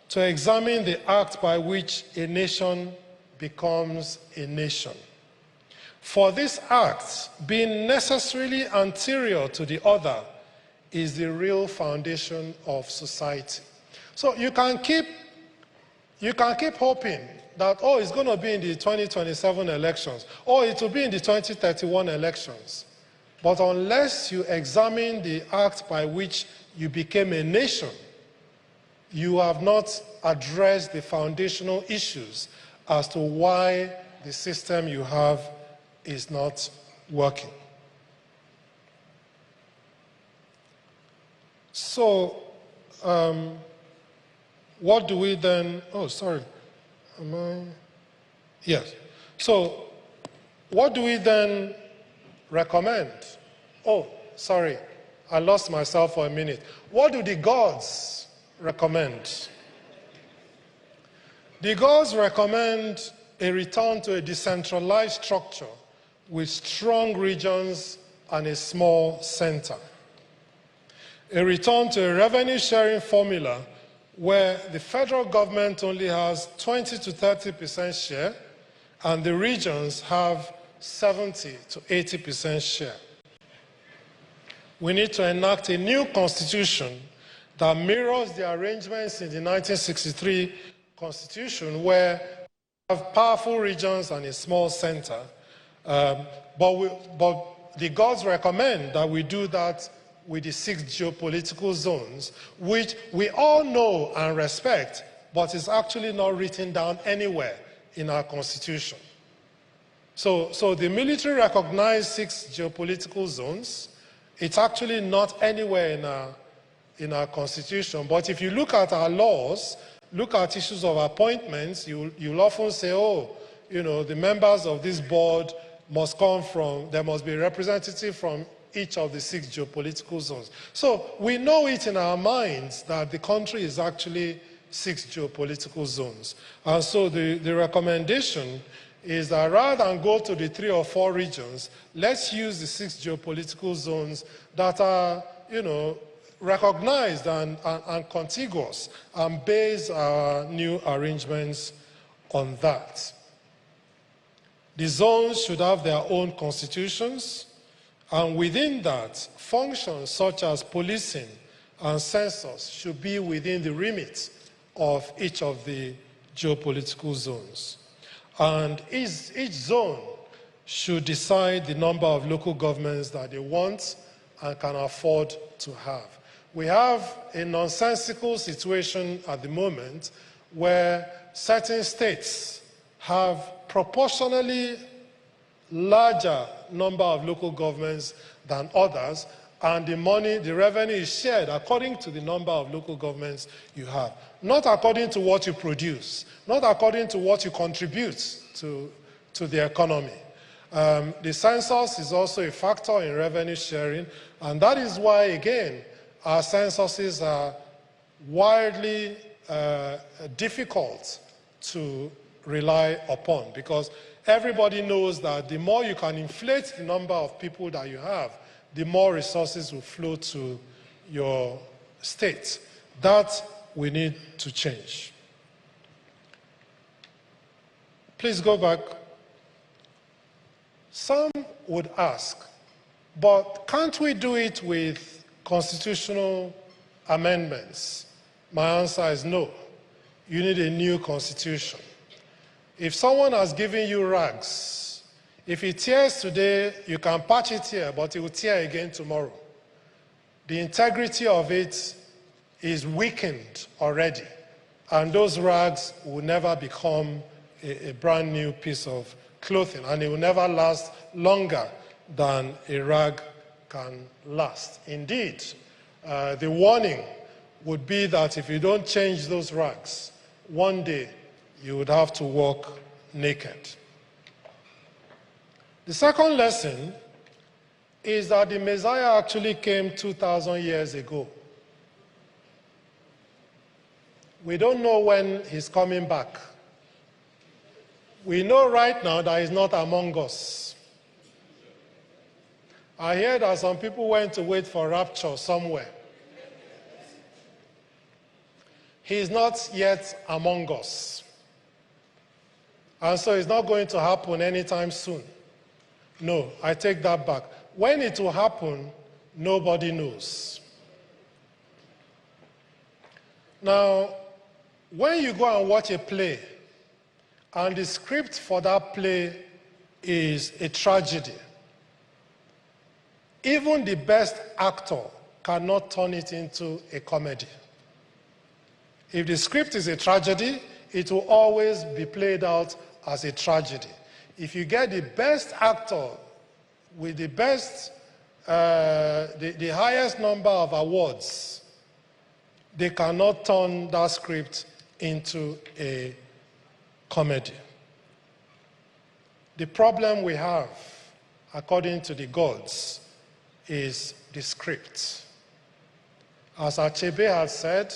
to examine the act by which a nation becomes a nation. For this act, being necessarily anterior to the other, is the real foundation of society. So you can keep hoping that, oh, it's going to be in the 2027 elections, or it will be in the 2031 elections. But unless you examine the act by which you became a nation, you have not addressed the foundational issues as to why the system you have is not working. So, what do we then, oh, sorry, yes. So, what do we then recommend? Oh, sorry, I lost myself for a minute. What do the gods recommend? The gods recommend a return to a decentralized structure with strong regions and a small center. A return to a revenue-sharing formula where the federal government only has 20 to 30% share and the regions have 70 to 80% share. We need to enact a new constitution that mirrors the arrangements in the 1963 constitution where we have powerful regions and a small center. But the gods recommend that we do that with the 6 geopolitical zones, which we all know and respect, but is actually not written down anywhere in our constitution. So the military recognized 6 geopolitical zones. It's actually not anywhere in our constitution. But if you look at our laws, look at issues of appointments, you'll often say, oh, you know, the members of this board must come from, there must be a representative from each of the 6 geopolitical zones. So we know it in our minds that the country is actually 6 geopolitical zones. And so the recommendation is that rather than go to the 3 or 4 regions, let's use the 6 geopolitical zones that are, you know, recognized and contiguous, and base our new arrangements on that. The zones should have their own constitutions, and within that, functions such as policing and census should be within the remit of each of the geopolitical zones. And each zone should decide the number of local governments that they want and can afford to have. We have a nonsensical situation at the moment where certain states have proportionally larger number of local governments than others, and the money, the revenue is shared according to the number of local governments you have, not according to what you produce, not according to what you contribute to the economy. The census is also a factor in revenue sharing, and that is why, again, our censuses are wildly difficult to rely upon, because everybody knows that the more you can inflate the number of people that you have, the more resources will flow to your state. That we need to change. Please go back. Some would ask, but can't we do it with constitutional amendments? My answer is no. You need a new constitution. If someone has given you rags, if it tears today, you can patch it here, but it will tear again tomorrow. The integrity of it is weakened already, and those rags will never become a brand new piece of clothing, and it will never last longer than a rag can last. Indeed, the warning would be that if you don't change those rags, one day you would have to walk naked. The second lesson is that the Messiah actually came 2,000 years ago. We don't know when he's coming back. We know right now that he's not among us. I hear that some people went to wait for rapture somewhere. He is not yet among us. And so it's not going to happen anytime soon. No, I take that back. When it will happen, nobody knows. Now, when you go and watch a play, and the script for that play is a tragedy, even the best actor cannot turn it into a comedy. If the script is a tragedy, it will always be played out as a tragedy. If you get the best actor with the best, the highest number of awards, they cannot turn that script into a comedy. The problem we have, according to the gods, is the script. As Achebe has said,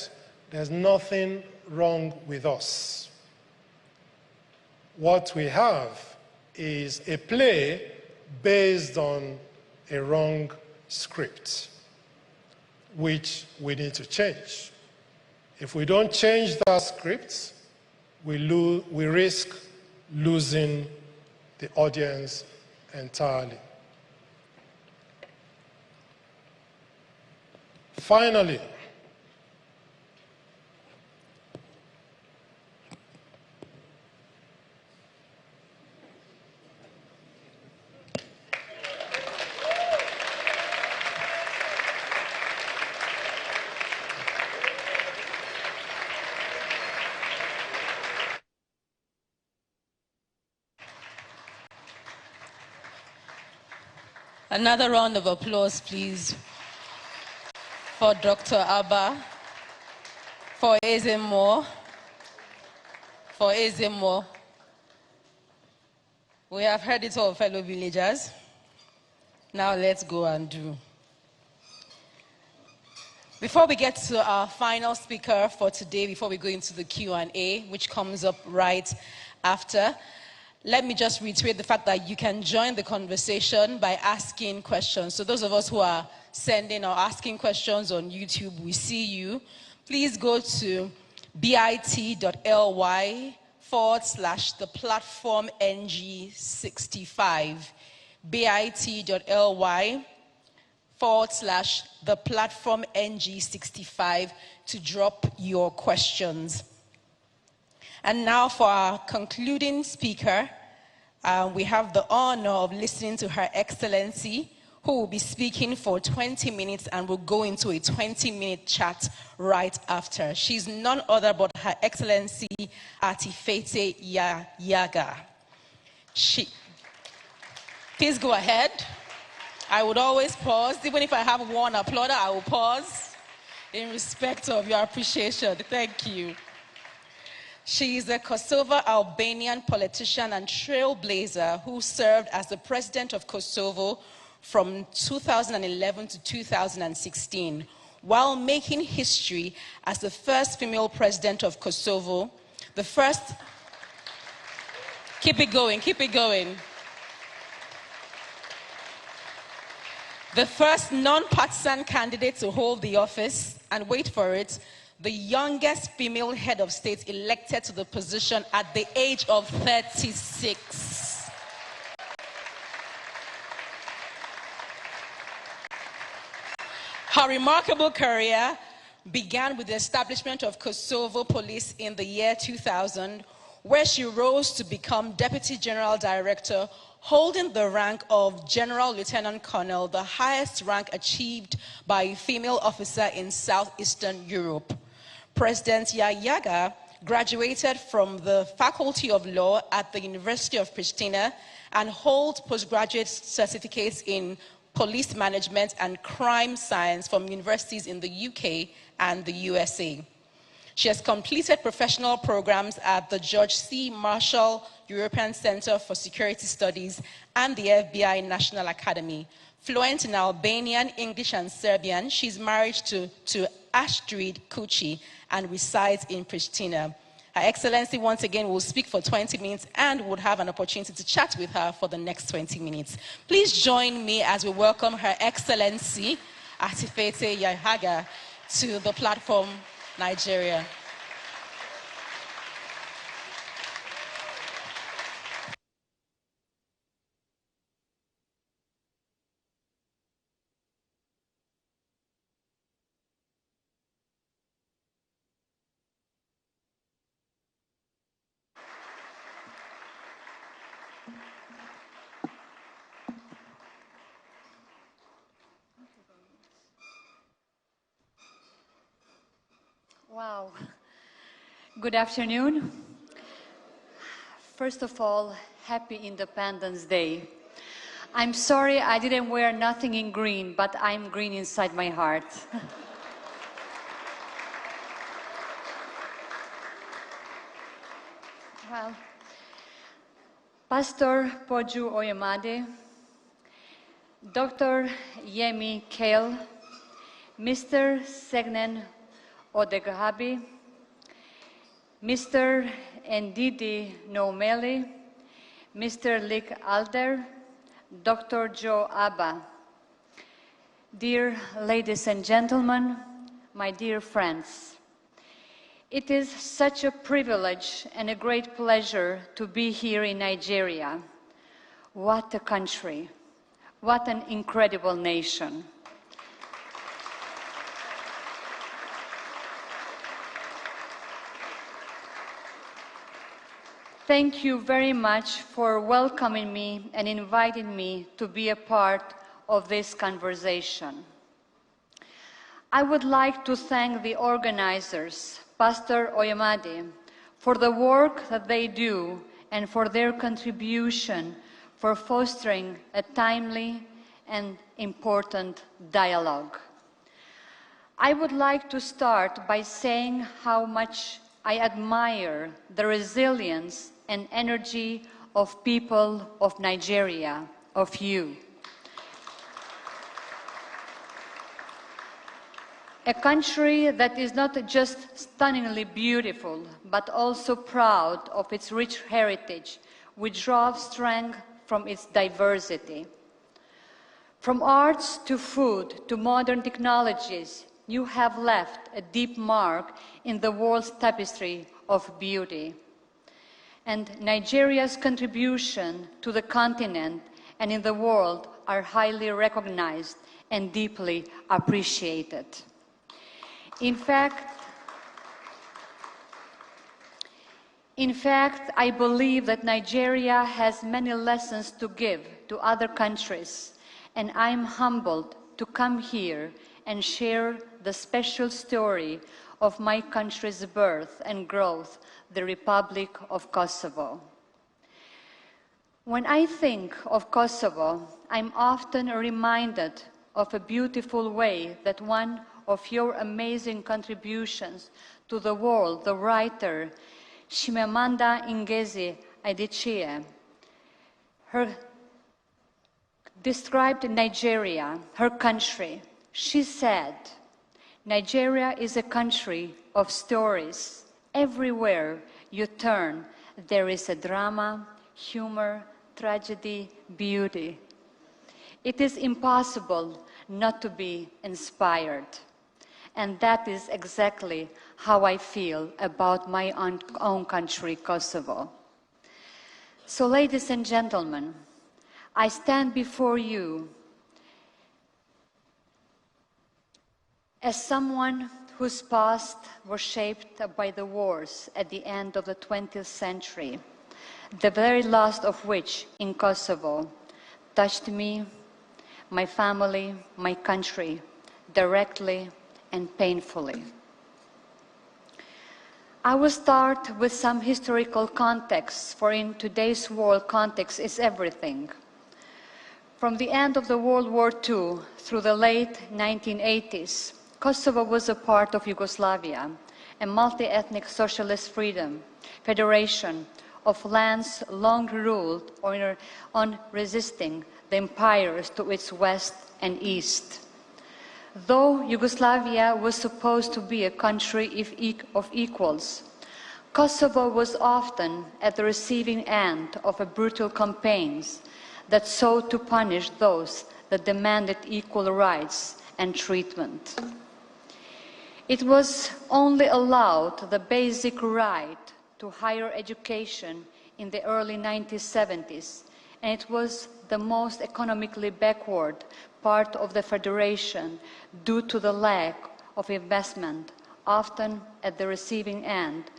there's nothing wrong with us. What we have is a play based on a wrong script, which we need to change. If we don't change that script, we risk losing the audience entirely. Finally, another round of applause, please, for Dr. Abba, for Ezemo, We have heard it all, fellow villagers. Now let's go and do. Before we get to our final speaker for today, before we go into the Q&A, which comes up right after, let me just reiterate the fact that you can join the conversation by asking questions. So those of us who are sending or asking questions on YouTube, we see you. Please go to bit.ly/theplatformng65, bit.ly/theplatformng65 to drop your questions. And now for our concluding speaker, we have the honor of listening to Her Excellency, who will be speaking for 20 minutes and will go into a 20-minute chat right after. She's none other but Her Excellency Atifete Yaga. Please go ahead. I would always pause. Even if I have one applauder, I will pause in respect of your appreciation. Thank you. She is a Kosovo-Albanian politician and trailblazer who served as the president of Kosovo from 2011 to 2016, while making history as the first female president of Kosovo, the first... Keep it going, keep it going. The first non-partisan candidate to hold the office, and wait for it, the youngest female head of state elected to the position at the age of 36. Her remarkable career began with the establishment of Kosovo Police in the year 2000, where she rose to become Deputy General Director, holding the rank of General Lieutenant Colonel, the highest rank achieved by a female officer in Southeastern Europe. President Yayaga graduated from the Faculty of Law at the University of Pristina and holds postgraduate certificates in police management and crime science from universities in the UK and the USA. She has completed professional programs at the George C. Marshall European Center for Security Studies and the FBI National Academy. Fluent in Albanian, English, and Serbian, she's married to Astrid Kuchi and resides in Pristina. Her Excellency, once again, will speak for 20 minutes and would have an opportunity to chat with her for the next 20 minutes. Please join me as we welcome Her Excellency, Atifete Yahaga, to the platform, Nigeria. Wow. Good afternoon. First of all, happy Independence Day. I'm sorry I didn't wear nothing in green, but I'm green inside my heart. Well, Pastor Poju Oyemade, Dr. Yemi Kale, Mr. Segnen Odegahabi, Mr. Ndidi Nomeli, Mr. Lick Alder, Dr. Joe Abba. Dear ladies and gentlemen, my dear friends, it is such a privilege and a great pleasure to be here in Nigeria. What a country, what an incredible nation. Thank you very much for welcoming me and inviting me to be a part of this conversation. I would like to thank the organizers, Pastor Oyemade, for the work that they do and for their contribution for fostering a timely and important dialogue. I would like to start by saying how much I admire the resilience and energy of people of Nigeria, of you. A country that is not just stunningly beautiful, but also proud of its rich heritage, which draws strength from its diversity. From arts to food to modern technologies, you have left a deep mark in the world's tapestry of beauty. And Nigeria's contribution to the continent and in the world are highly recognized and deeply appreciated. In fact, I believe that Nigeria has many lessons to give to other countries, and I'm humbled to come here and share the special story of my country's birth and growth, the Republic of Kosovo. When I think of Kosovo, I'm often reminded of a beautiful way that one of your amazing contributions to the world, the writer Chimamanda Ngozi Adichie, described Nigeria, her country. She said, "Nigeria is a country of stories. Everywhere you turn, there is a drama, humor, tragedy, beauty. It is impossible not to be inspired." And that is exactly how I feel about my own country, Kosovo. So, ladies and gentlemen, I stand before you as someone whose past was shaped by the wars at the end of the 20th century, the very last of which in Kosovo touched me, my family, my country, directly and painfully. I will start with some historical context, for in today's world, context is everything. From the end of the World War II through the late 1980s, Kosovo was a part of Yugoslavia, a multi-ethnic socialist federation of lands long ruled on resisting the empires to its west and east. Though Yugoslavia was supposed to be a country of equals, Kosovo was often at the receiving end of brutal campaigns that sought to punish those that demanded equal rights and treatment. It was only allowed the basic right to higher education in the early 1970s, and it was the most economically backward part of the federation due to the lack of investment, often at the receiving end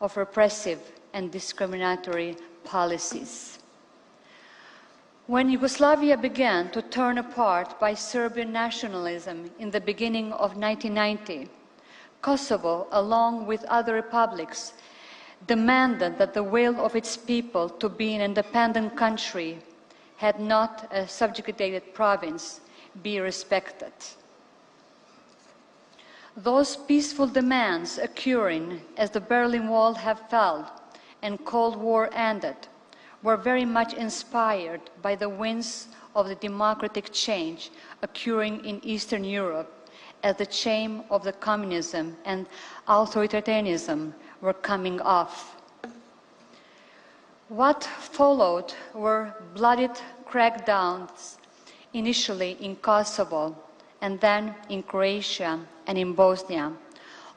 of repressive and discriminatory policies. When Yugoslavia began to turn apart by Serbian nationalism in the beginning of 1990, Kosovo, along with other republics, demanded that the will of its people to be an independent country, had not a subjugated province, be respected. Those peaceful demands occurring as the Berlin Wall had fell and Cold War ended were very much inspired by the winds of the democratic change occurring in Eastern Europe as the chain of the communism and authoritarianism were coming off. What followed were bloody crackdowns, initially in Kosovo and then in Croatia and in Bosnia,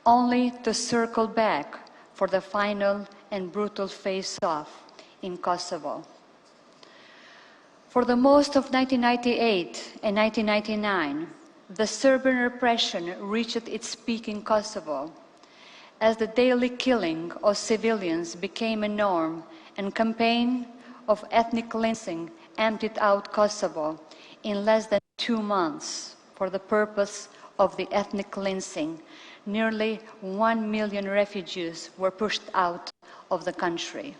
only to circle back for the final and brutal face-off in Kosovo. For the most of 1998 and 1999, the Serbian repression reached its peak in Kosovo as the daily killing of civilians became a norm and campaign of ethnic cleansing emptied out Kosovo in less than 2 months. For the purpose of the ethnic cleansing, nearly 1 million refugees were pushed out of the country.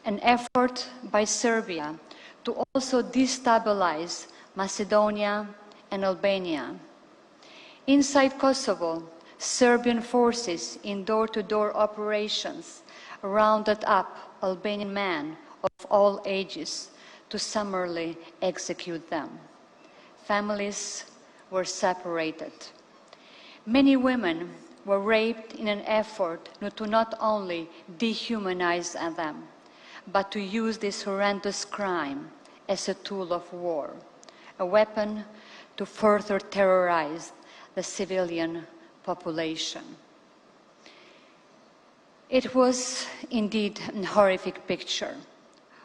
An effort by Serbia to also destabilize Macedonia and Albania. Inside Kosovo, Serbian forces in door-to-door operations rounded up Albanian men of all ages to summarily execute them. Families were separated. Many women were raped in an effort to not only dehumanize them, but to use this horrendous crime as a tool of war, a weapon to further terrorize the civilian population. It was indeed a horrific picture,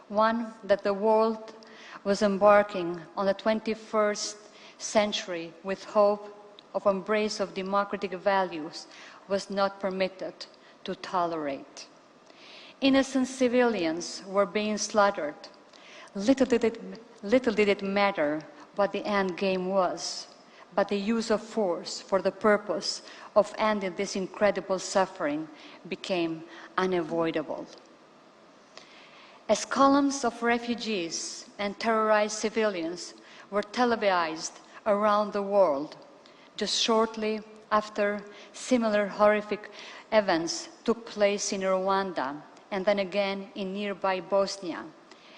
one that the world was embarking on the 21st century with hope of embrace of democratic values was not permitted to tolerate. Innocent civilians were being slaughtered. Little did it matter what the end game was, but the use of force for the purpose of ending this incredible suffering became unavoidable. As columns of refugees and terrorized civilians were televised around the world, just shortly after similar horrific events took place in Rwanda and then again in nearby Bosnia,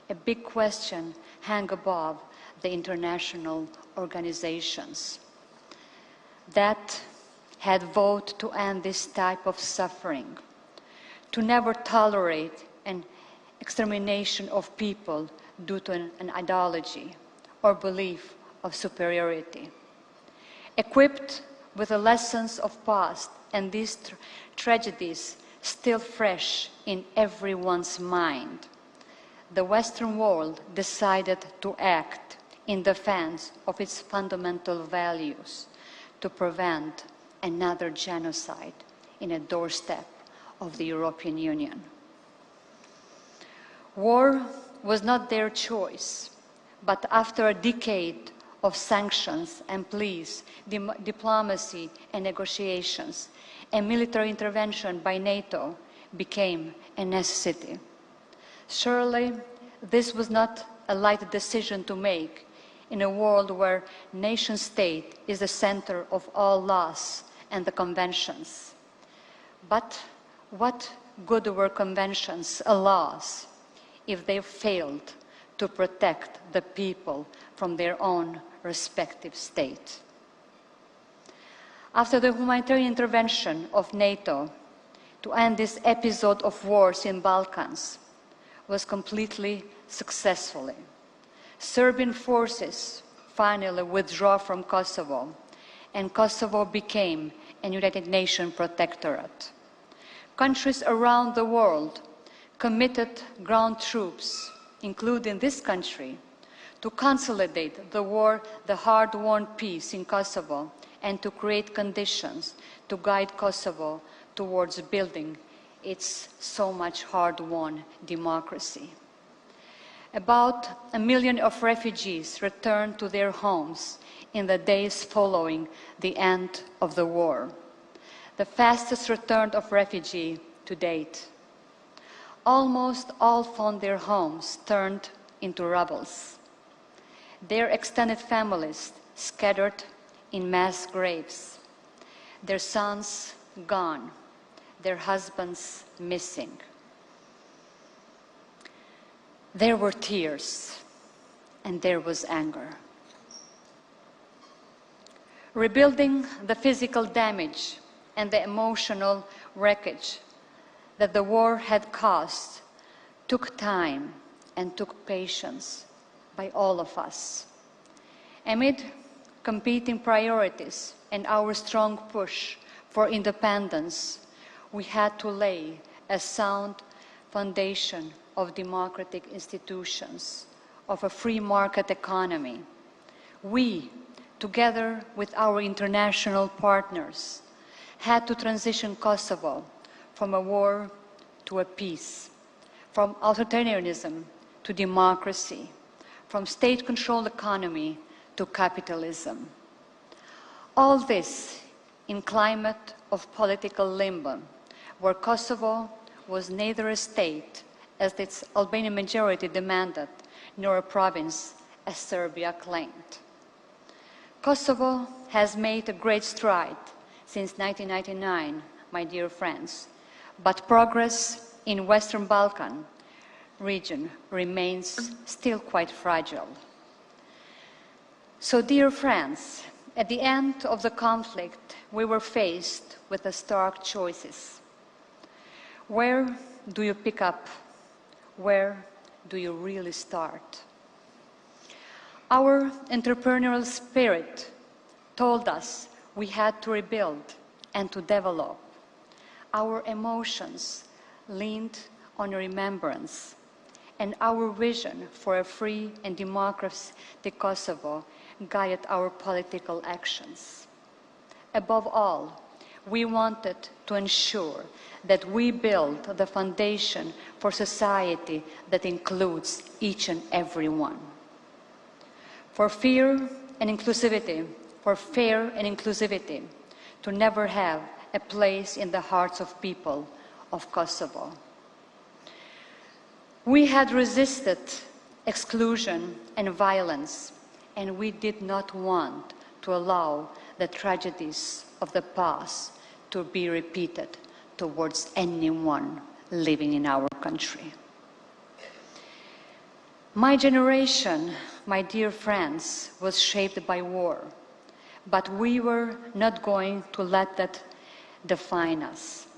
a big question hung above the international organizations that had vowed to end this type of suffering, to never tolerate an extermination of people due to an ideology or belief of superiority. Equipped with the lessons of past and these tragedies still fresh in everyone's mind, the Western world decided to act in defense of its fundamental values to prevent another genocide in a doorstep of the European Union. War was not their choice, but after a decade of sanctions and pleas, diplomacy and negotiations, a military intervention by NATO became a necessity. Surely, this was not a light decision to make in a world where nation-state is the center of all laws and the conventions. But what good were conventions and laws if they failed to protect the people from their own respective state? After the humanitarian intervention of NATO to end this episode of wars in Balkans was completely successfully, Serbian forces finally withdrew from Kosovo, and Kosovo became a United Nations protectorate. Countries around the world committed ground troops, including this country, to consolidate the hard-won peace in Kosovo and to create conditions to guide Kosovo towards building its so much hard-won democracy. About 1 million of refugees returned to their homes in the days following the end of the war, the fastest return of refugees to date. Almost all found their homes turned into rubbles, their extended families scattered in mass graves, their sons gone, their husbands missing. There were tears and there was anger. Rebuilding the physical damage and the emotional wreckage that the war had caused took time and took patience by all of us. Amid competing priorities and our strong push for independence, we had to lay a sound foundation of democratic institutions, of a free market economy. We, together with our international partners, had to transition Kosovo from a war to a peace, from authoritarianism to democracy, from state-controlled economy to capitalism. All this in climate of political limbo, where Kosovo was neither a state, as its Albanian majority demanded, nor a province, as Serbia claimed. Kosovo has made a great stride since 1999, my dear friends, but progress in Western Balkan region remains still quite fragile. So, dear friends, at the end of the conflict, we were faced with the stark choices. Where do you pick up? Where do you really start? Our entrepreneurial spirit told us we had to rebuild and to develop. Our emotions leaned on remembrance, and our vision for a free and democratic Kosovo guided our political actions. Above all, we wanted to ensure that we build the foundation for society that includes each and every one. For fair and inclusivity, to never have a place in the hearts of people of Kosovo. We had resisted exclusion and violence, and we did not want to allow the tragedies of the past to be repeated towards anyone living in our country. My generation, my dear friends, was shaped by war, but we were not going to let that define us.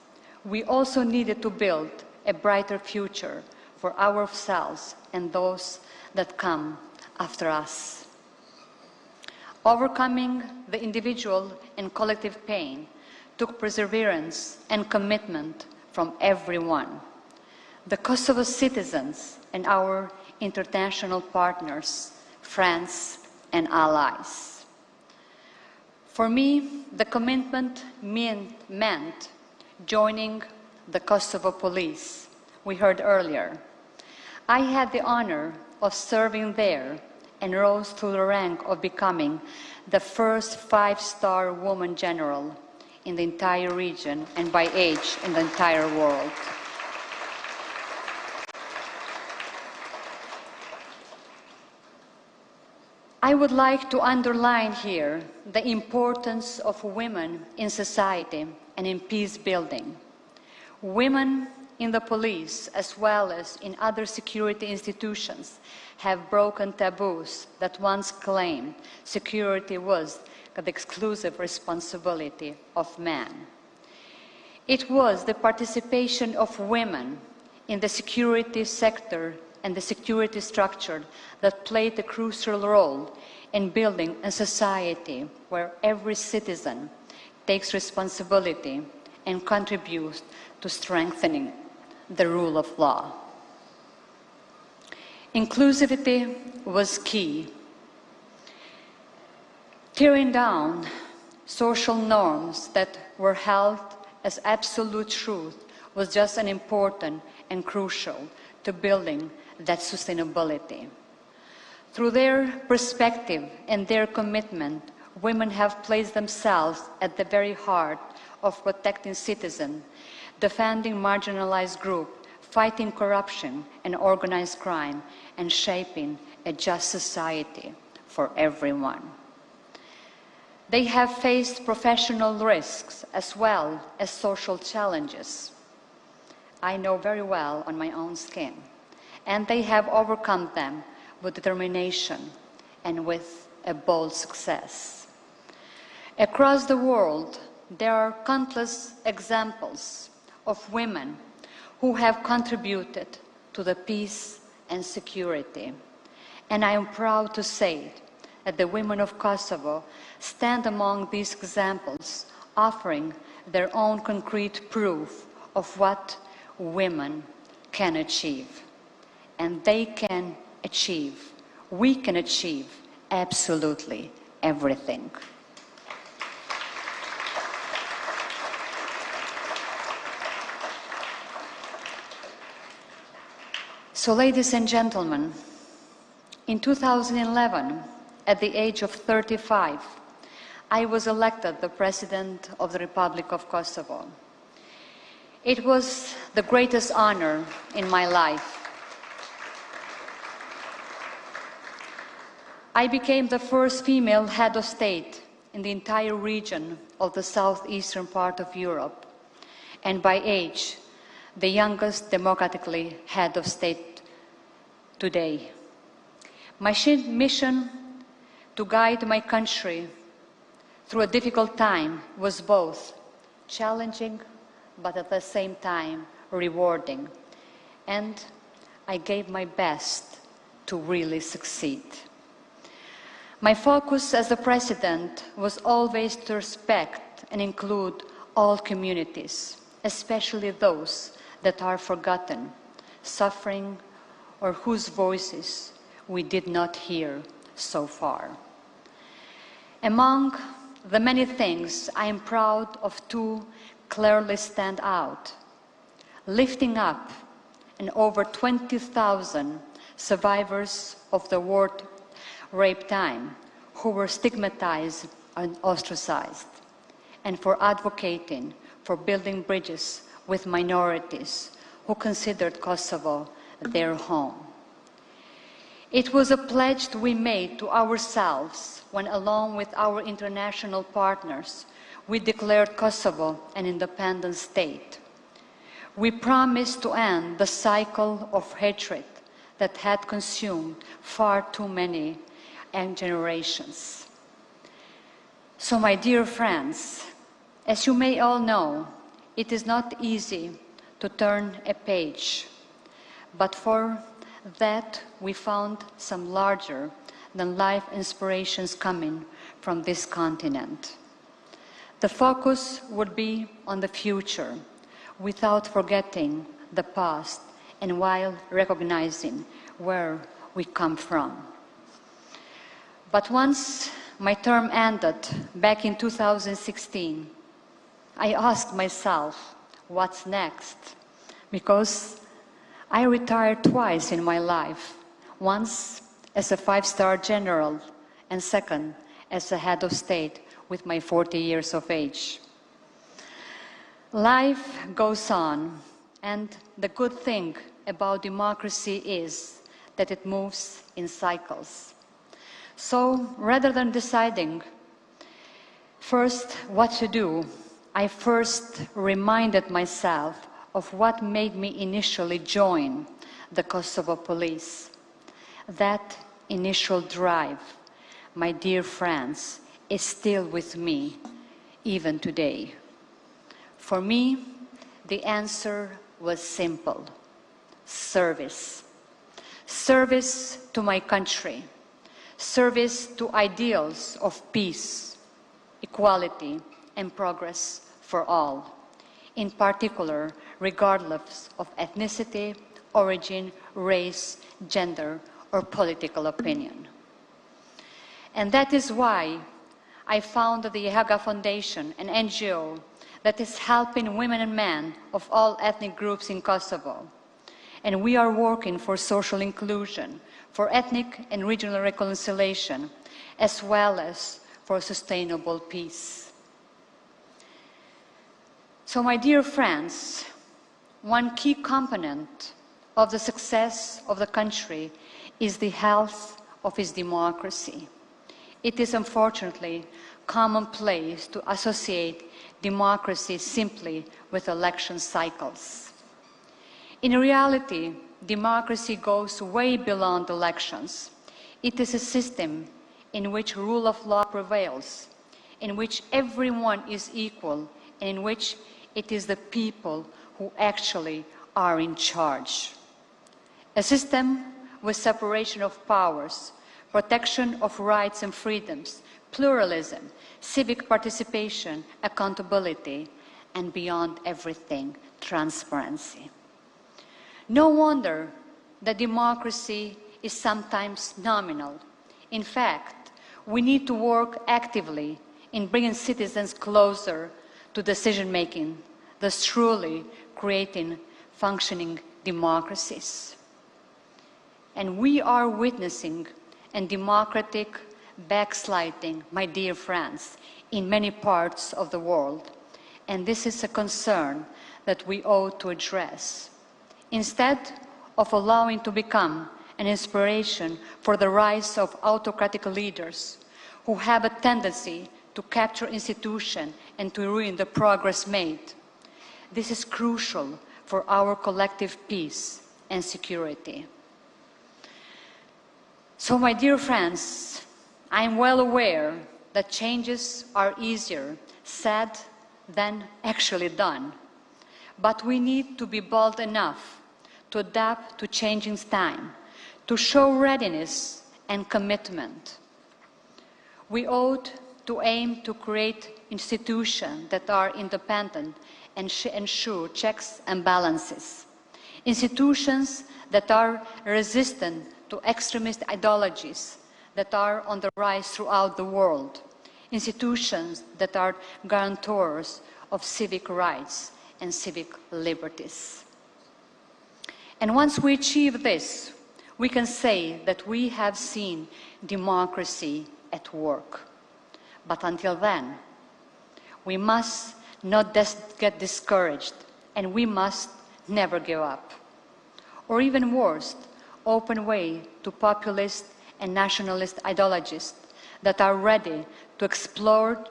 We also needed to build a brighter future for ourselves and those that come after us. Overcoming the individual and collective pain took perseverance and commitment from everyone. The Kosovo citizens and our international partners, friends, and allies. For me, the commitment meant joining the Kosovo police, we heard earlier. I had the honor of serving there and rose through the rank of becoming the first 5-star woman general in the entire region and by age in the entire world. I would like to underline here the importance of women in society and in peace building. Women in the police, as well as in other security institutions, have broken taboos that once claimed security was the exclusive responsibility of men. It was the participation of women in the security sector and the security structure that played a crucial role in building a society where every citizen takes responsibility and contributes to strengthening the rule of law. Inclusivity was key. Tearing down social norms that were held as absolute truth was just as important and crucial to building that sustainability. Through their perspective and their commitment, women have placed themselves at the very heart of protecting citizens, defending marginalized groups, fighting corruption and organized crime, and shaping a just society for everyone. They have faced professional risks as well as social challenges. I know very well on my own skin, and they have overcome them with determination and with a bold success. Across the world, there are countless examples of women who have contributed to the peace and security. And I am proud to say that the women of Kosovo stand among these examples, offering their own concrete proof of what women can achieve. And they can achieve, we can achieve absolutely everything. So, ladies and gentlemen, in 2011, at the age of 35, I was elected the President of the Republic of Kosovo. It was the greatest honor in my life. I became the first female head of state in the entire region of the southeastern part of Europe, and by age, the youngest democratically head of state today. My mission to guide my country through a difficult time was both challenging, but at the same time rewarding. And I gave my best to really succeed. My focus as the president was always to respect and include all communities, especially those that are forgotten, suffering, or whose voices we did not hear so far. Among the many things, I am proud of two clearly stand out: lifting up and over 20,000 survivors of the war rape time who were stigmatized and ostracized, and for advocating for building bridges with minorities who considered Kosovo their home. It was a pledge we made to ourselves when, along with our international partners, we declared Kosovo an independent state. We promised to end the cycle of hatred that had consumed far too many generations. So, my dear friends, as you may all know, it is not easy to turn a page, but for that we found some larger than life inspirations coming from this continent. The focus would be on the future, without forgetting the past and while recognizing where we come from. But once my term ended back in 2016, I asked myself, what's next? Because I retired twice in my life, once as a 5-star general and second as a head of state with my 40 years of age. Life goes on, and the good thing about democracy is that it moves in cycles. So rather than deciding first what to do, I first reminded myself of what made me initially join the Kosovo police. That initial drive, my dear friends, is still with me, even today. For me, the answer was simple: service. Service to my country. Service to ideals of peace, equality, and progress for all, in particular, regardless of ethnicity, origin, race, gender, or political opinion. And that is why I founded the Haga Foundation, an NGO that is helping women and men of all ethnic groups in Kosovo. And we are working for social inclusion, for ethnic and regional reconciliation, as well as for sustainable peace. So, my dear friends, one key component of the success of the country is the health of its democracy. It is unfortunately commonplace to associate democracy simply with election cycles. In reality, democracy goes way beyond elections. It is a system in which rule of law prevails, in which everyone is equal, and in which it is the people who actually are in charge. A system with separation of powers, protection of rights and freedoms, pluralism, civic participation, accountability, and beyond everything, transparency. No wonder that democracy is sometimes nominal. In fact, we need to work actively in bringing citizens closer to decision-making, thus truly creating functioning democracies. And we are witnessing a democratic backsliding, my dear friends, in many parts of the world. And this is a concern that we ought to address. Instead of allowing to become an inspiration for the rise of autocratic leaders who have a tendency to capture institutions and to ruin the progress made, this is crucial for our collective peace and security. So, my dear friends, I am well aware that changes are easier said than actually done. But we need to be bold enough to adapt to changing time, to show readiness and commitment. We ought to aim to create institutions that are independent and ensure checks and balances. Institutions that are resistant to extremist ideologies that are on the rise throughout the world. Institutions that are guarantors of civic rights and civic liberties. And once we achieve this, we can say that we have seen democracy at work. But until then, we must not get discouraged, and we must never give up. or even worse, open way to populist and nationalist ideologies that are ready to exploit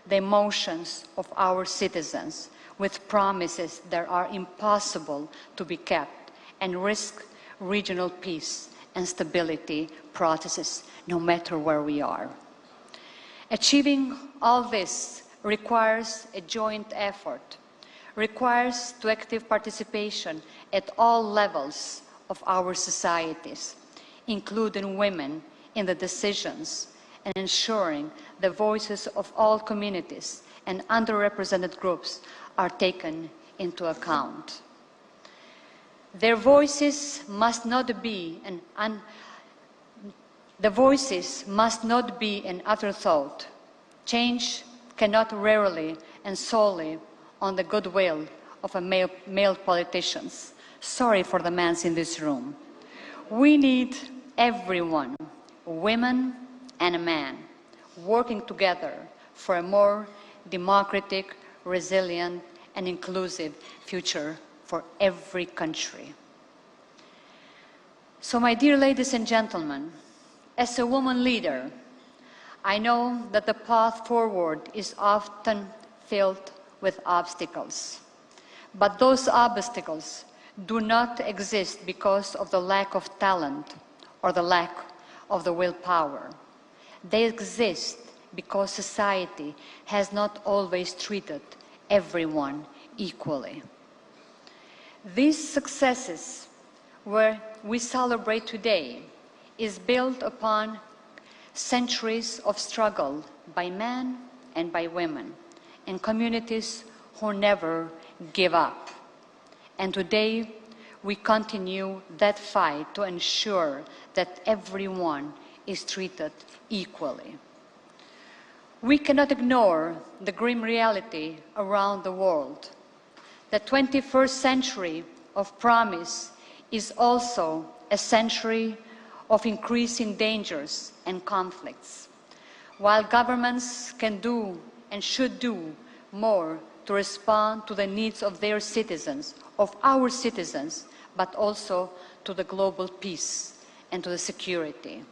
the emotions of our citizens with promises that are impossible to be kept and risk regional peace and stability processes no matter where we are. Achieving all this requires a joint effort, requires to active participation at all levels of our societies, including women in the decisions and ensuring the voices of all communities and underrepresented groups are taken into account. Their voices must not be an afterthought. Change cannot rarely and solely on the goodwill of male politicians. Sorry for the men in this room. We need everyone, women and men, working together for a more democratic, resilient, and inclusive future for every country. So, my dear ladies and gentlemen, as a woman leader, I know that the path forward is often filled with obstacles. But those obstacles do not exist because of the lack of talent or the lack of the willpower. They exist because society has not always treated everyone equally. These successes, where we celebrate today, is built upon centuries of struggle by men and by women in communities who never give up. And today, we continue that fight to ensure that everyone is treated equally. We cannot ignore the grim reality around the world. The 21st century of promise is also a century of increasing dangers and conflicts. While governments can do and should do more to respond to the needs of their citizens, of our citizens, but also to the global peace and to the security.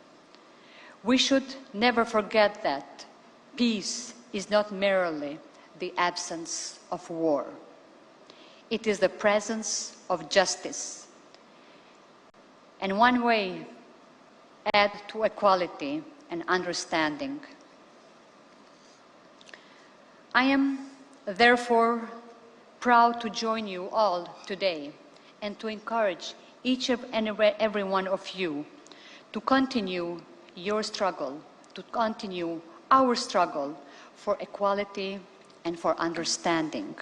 We should never forget that peace is not merely the absence of war. It is the presence of justice. And one way, add to equality and understanding. I am therefore proud to join you all today and to encourage each and every one of you to continue your struggle, to continue our struggle for equality and for understanding.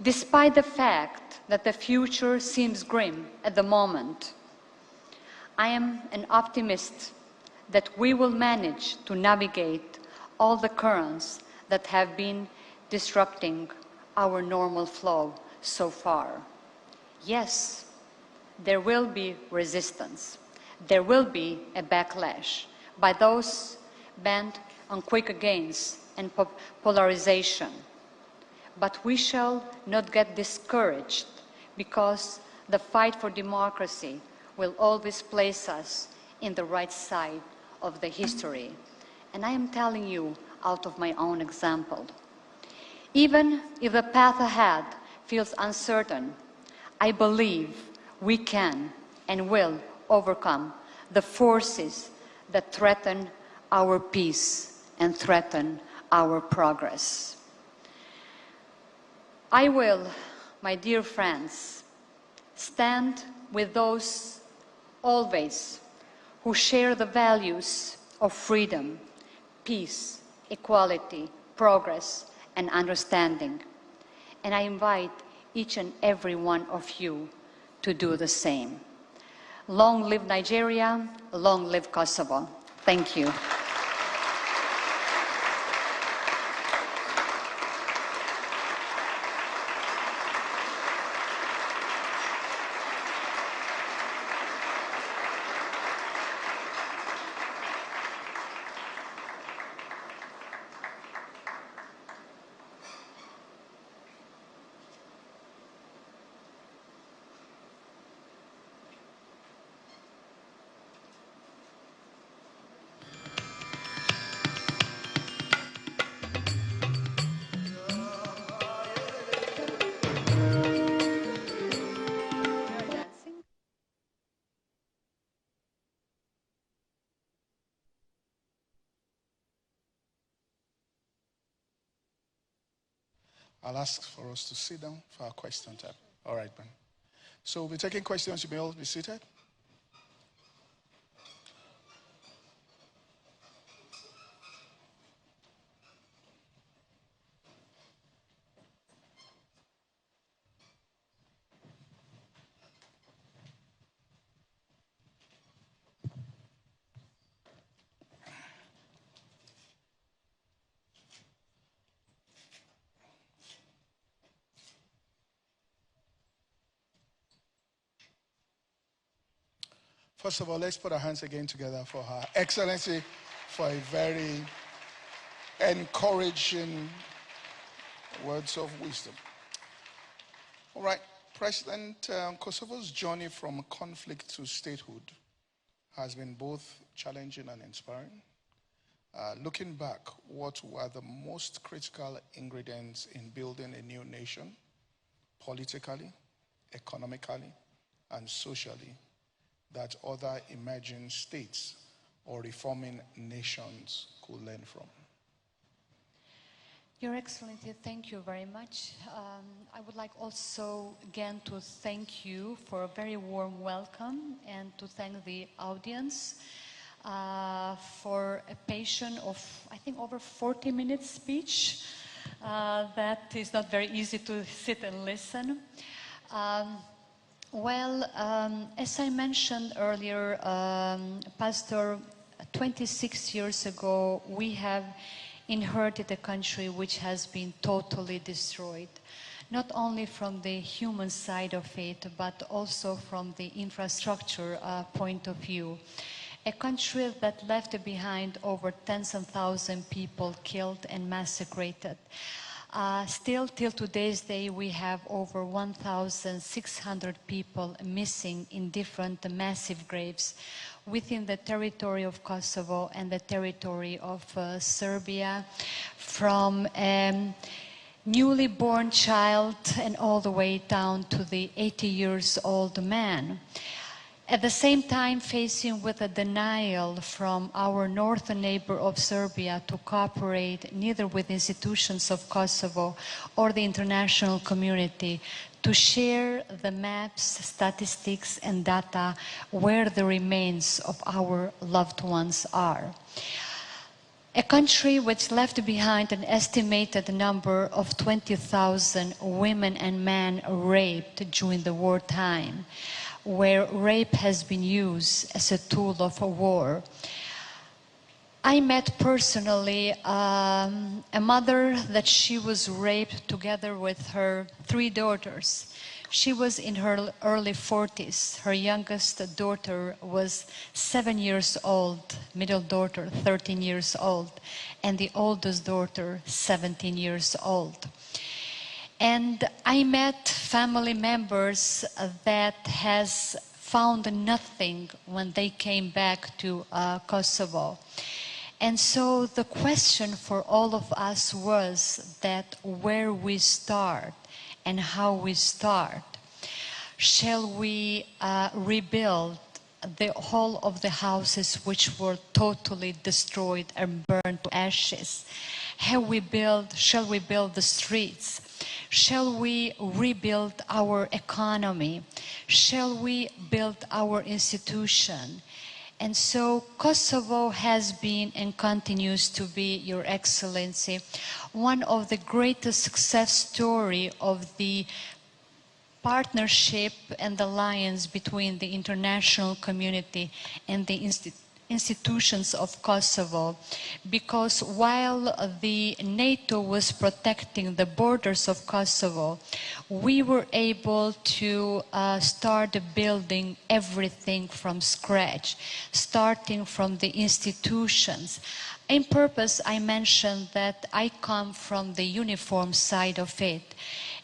Despite the fact that the future seems grim at the moment, I am an optimist that we will manage to navigate all the currents that have been disrupting our normal flow so far. Yes, there will be resistance. There will be a backlash by those bent on quick gains and polarization. But we shall not get discouraged because the fight for democracy will always place us in the right side of the history. And I am telling you out of my own example. Even if the path ahead feels uncertain, I believe we can and will overcome the forces that threaten our peace and threaten our progress. I will, my dear friends, stand with those always who share the values of freedom, peace, equality, progress, and understanding. And I invite each and every one of you to do the same. Long live Nigeria, long live Kosovo. Thank you. I'll ask for us to sit down for our question time. All right, Ben. So we'll be taking questions. You may all be seated. First of all, let's put our hands again together for Her Excellency for a very encouraging words of wisdom. All right, President, Kosovo's journey from conflict to statehood has been both challenging and inspiring. Looking back, what were the most critical ingredients in building a new nation, politically, economically, and socially, that other emerging states or reforming nations could learn from? Your Excellency, thank you very much. I would like also again to thank you for a very warm welcome and to thank the audience for a patient of, I think, over 40 minutes speech. That is not very easy to sit and listen. As I mentioned earlier, Pastor, 26 years ago, we have inherited a country which has been totally destroyed, not only from the human side of it, but also from the infrastructure point of view. A country that left behind over tens of thousands of people killed and massacred. Still, till today's day, we have over 1,600 people missing in different massive graves within the territory of Kosovo and the territory of Serbia, from a newly born child and all the way down to the 80 years old man. At the same time, facing with a denial from our northern neighbor of Serbia to cooperate neither with institutions of Kosovo or the international community to share the maps, statistics, and data where the remains of our loved ones are. A country which left behind an estimated number of 20,000 women and men raped during the wartime, where rape has been used as a tool of war. I met personally a mother that she was raped together with her 3 daughters. She was in her early 40s. Her youngest daughter was 7 years old, middle daughter 13 years old, and the oldest daughter 17 years old. And I met family members that has found nothing when they came back to Kosovo. And so the question for all of us was that where we start and how we start. Shall we rebuild the whole of the houses which were totally destroyed and burned to ashes? Shall we build the streets? Shall we rebuild our economy? Shall we build our institution? And so Kosovo has been and continues to be, Your Excellency, one of the greatest success story of the partnership and alliance between the international community and the institutions of Kosovo, because while the NATO was protecting the borders of Kosovo, we were able to start building everything from scratch, starting from the institutions. In purpose, I mentioned that I come from the uniform side of it.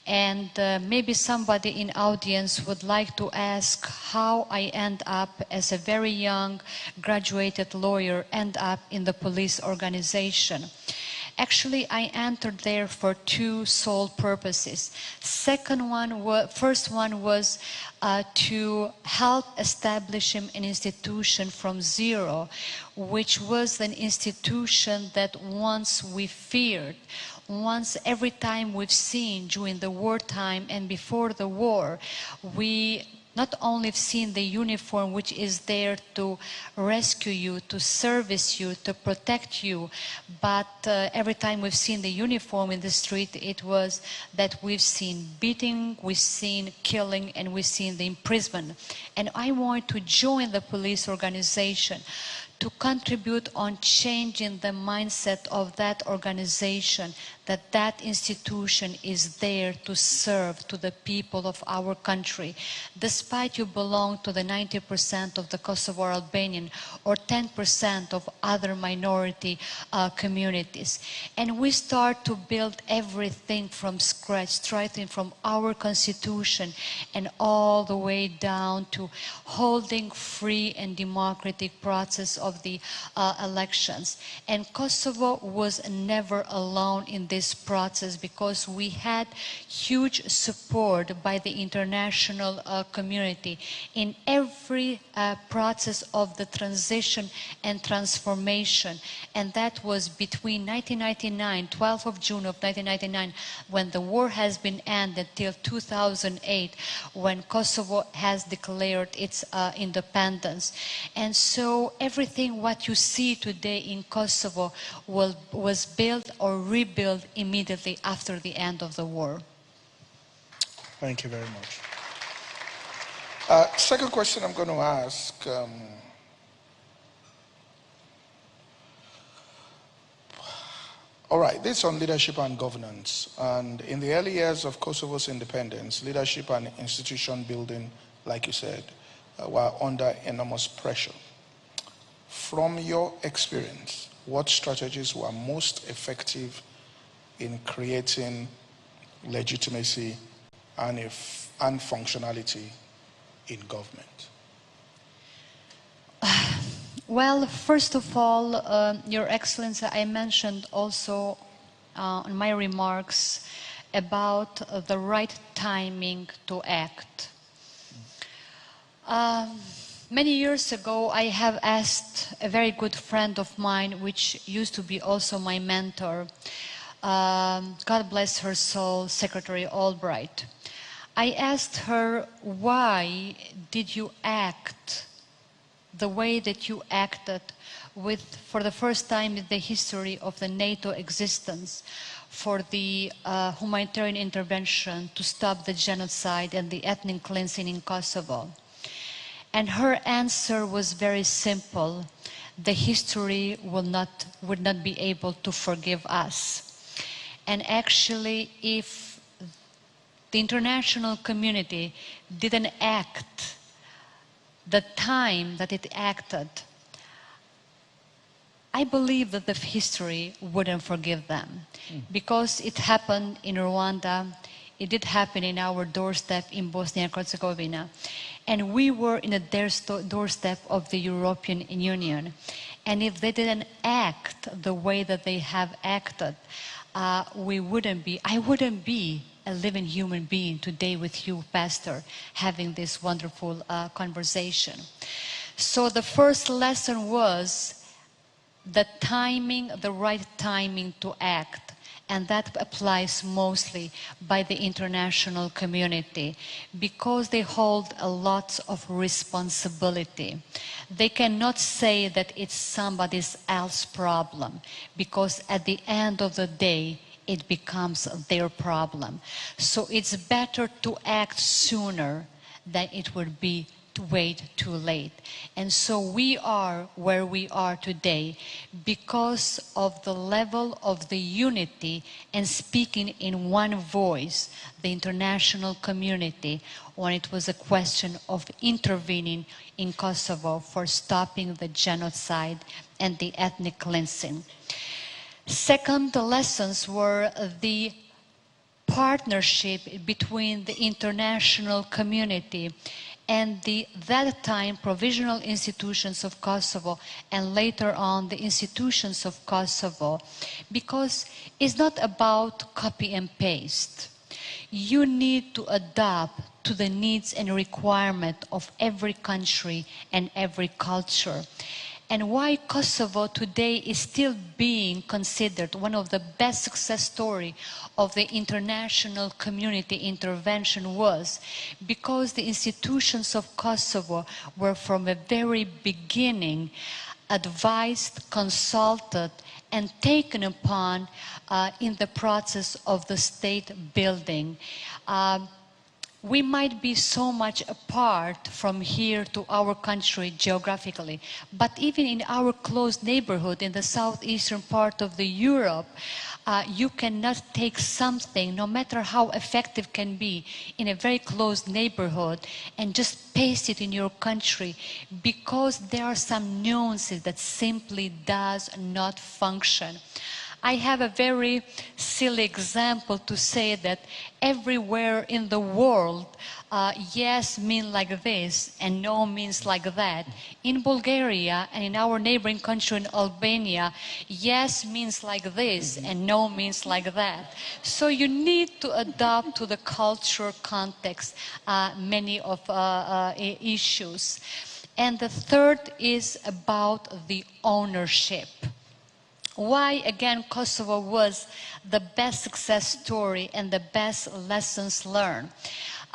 And maybe somebody in audience would like to ask how I end up as a very young graduated lawyer, end up in the police organization. Actually, I entered there for two sole purposes. First one was to help establish an institution from zero, which was an institution that once we feared, once every time we've seen during the wartime and before the war, we not only have seen the uniform which is there to rescue you, to service you, to protect you, but every time we've seen the uniform in the street, it was that we've seen beating, we've seen killing, and we've seen the imprisonment. And I want to join the police organization to contribute on changing the mindset of that organization, that that institution is there to serve to the people of our country. Despite you belong to the 90% of the Kosovo Albanian or 10% of other minority communities. And we start to build everything from scratch, starting from our constitution and all the way down to holding free and democratic process of the elections. And Kosovo was never alone in this process because we had huge support by the international community in every process of the transition and transformation. And that was between 1999, 12th of June of 1999, when the war has been ended, till 2008, when Kosovo has declared its independence. And so everything what you see today in Kosovo was built or rebuilt immediately after the end of the war. Thank you very much. Second question I'm going to ask. All right, this is on leadership and governance. And in the early years of Kosovo's independence, leadership and institution building, like you said, were under enormous pressure. From your experience, what strategies were most effective in creating legitimacy and functionality in government? Well, first of all, Your Excellency, I mentioned also in my remarks about the right timing to act. Many years ago, I have asked a very good friend of mine, which used to be also my mentor, God bless her soul, Secretary Albright. I asked her, why did you act the way that you acted for the first time in the history of the NATO existence, for the humanitarian intervention to stop the genocide and the ethnic cleansing in Kosovo? And her answer was very simple. The history would not be able to forgive us. And actually, if the international community didn't act the time that it acted, I believe that the history wouldn't forgive them. Because it happened in Rwanda, it did happen in our doorstep in Bosnia and Herzegovina. And we were in the doorstep of the European Union. And if they didn't act the way that they have acted, I wouldn't be a living human being today with you, Pastor, having this wonderful conversation. So the first lesson was the timing, the right timing to act. And that applies mostly by the international community because they hold a lot of responsibility. They cannot say that it's somebody else's problem because at the end of the day, it becomes their problem. So it's better to act sooner than it would be to wait too late. And so we are where we are today because of the level of the unity and speaking in one voice, the international community, when it was a question of intervening in Kosovo for stopping the genocide and the ethnic cleansing. Second, the lessons were the partnership between the international community and that time provisional institutions of Kosovo, and later on the institutions of Kosovo, because it's not about copy and paste. You need to adapt to the needs and requirements of every country and every culture. And why Kosovo today is still being considered one of the best success stories of the international community intervention was because the institutions of Kosovo were from the very beginning advised, consulted, and taken upon in the process of the state building. We might be so much apart from here to our country geographically, but even in our close neighborhood in the southeastern part of the Europe, you cannot take something, no matter how effective can be, in a very close neighborhood and just paste it in your country because there are some nuances that simply does not function. I have a very silly example to say that everywhere in the world, yes means like this and no means like that. In Bulgaria and in our neighboring country in Albania, yes means like this and no means like that. So you need to adapt to the culture context many of issues. And the third is about the ownership. Why, again, Kosovo was the best success story and the best lessons learned.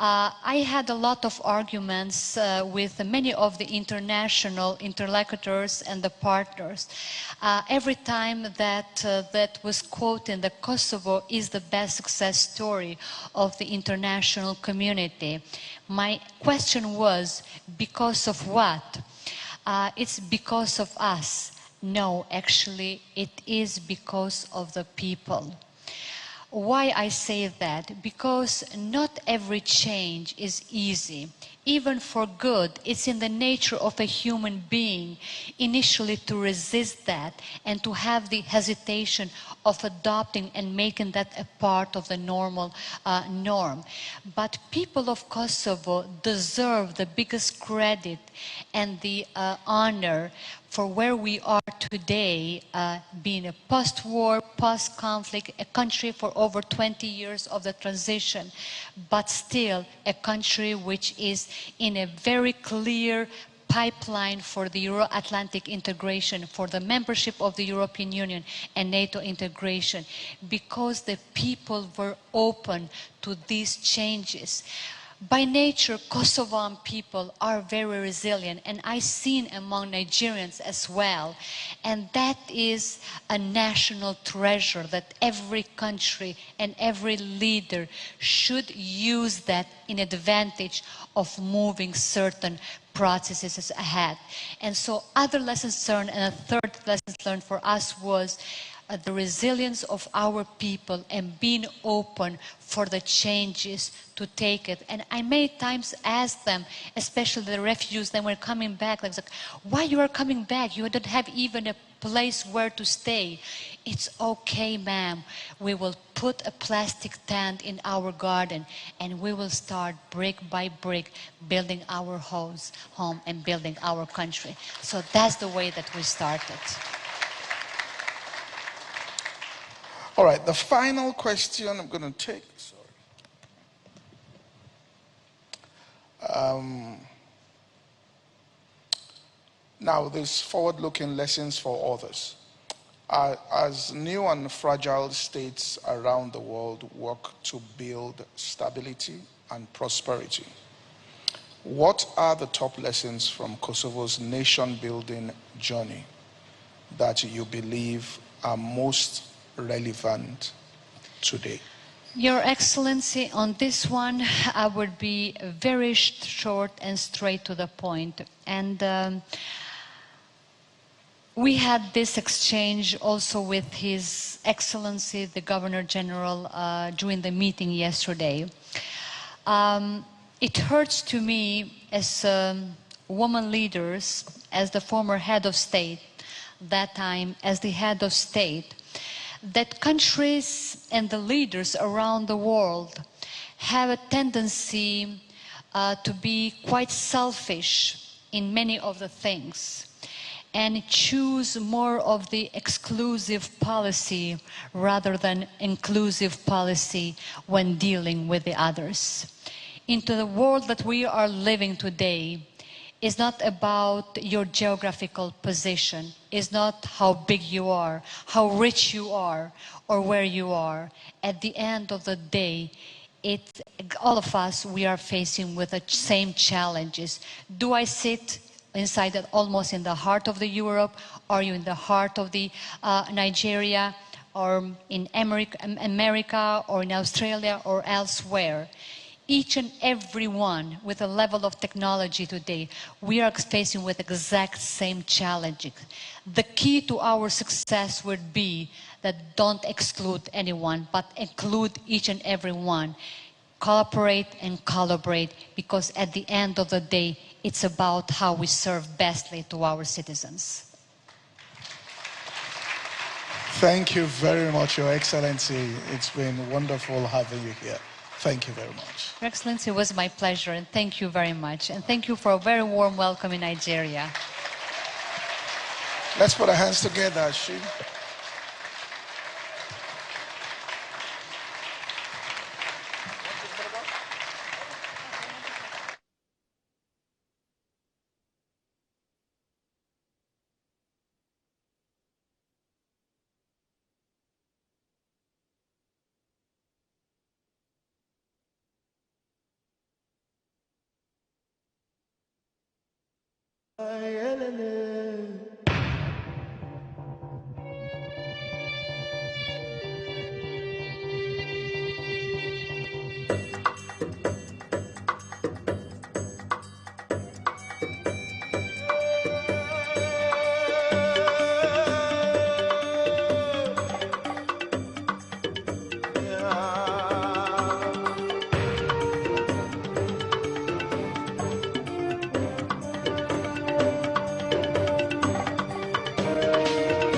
I had a lot of arguments with many of the international interlocutors and the partners. Every time that was quoted, that Kosovo is the best success story of the international community. My question was, because of what? It's because of us. No, actually, it is because of the people. Why I say that? Because not every change is easy. Even for good, it's in the nature of a human being initially to resist that and to have the hesitation of adopting and making that a part of the normal norm. But people of Kosovo deserve the biggest credit and the honor for where we are today, being a post-war, post-conflict, a country for over 20 years of the transition, but still a country which is in a very clear pipeline for the Euro-Atlantic integration, for the membership of the European Union and NATO integration, because the people were open to these changes. By nature, Kosovan people are very resilient, and I've seen among Nigerians as well. And that is a national treasure that every country and every leader should use that in advantage of moving certain processes ahead. And so other lessons learned, and a third lesson learned for us was the resilience of our people and being open for the changes to take it. And I many times ask them, especially the refugees that were coming back, I was like, why you are coming back? You don't have even a place where to stay. It's okay, ma'am. We will put a plastic tent in our garden and we will start brick by brick building our home and building our country. So that's the way that we started. All right, the final question I'm going to take. Now, there's forward-looking lessons for others. As new and fragile states around the world work to build stability and prosperity, what are the top lessons from Kosovo's nation-building journey that you believe are most relevant today? Your Excellency, on this one, I would be very short and straight to the point. And we had this exchange also with His Excellency, the Governor General, during the meeting yesterday. It hurts to me as woman leaders, as the former head of state, that time as the head of state, that countries and the leaders around the world have a tendency to be quite selfish in many of the things and choose more of the exclusive policy rather than inclusive policy when dealing with the others. Into the world that we are living today is not about your geographical position, is not how big you are, how rich you are, or where you are. At the end of the day, all of us, we are facing with the same challenges. Do I sit almost in the heart of the Europe? Are you in the heart of the Nigeria, or in America, or in Australia, or elsewhere? Each and every one with a level of technology today, we are facing with exact same challenges. The key to our success would be that don't exclude anyone, but include each and every one. Cooperate and collaborate, because at the end of the day, it's about how we serve bestly to our citizens. Thank you very much, Your Excellency. It's been wonderful having you here. Thank you very much. Your Excellency, it was my pleasure, and thank you very much. And thank you for a very warm welcome in Nigeria. Let's put our hands together, Ashim.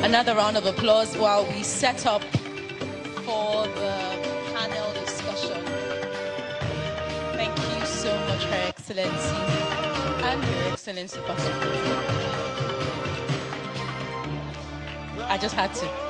Another round of applause while we set up for the panel discussion. Thank you so much, Her Excellency, and Your Excellency, Pastor. I just had to.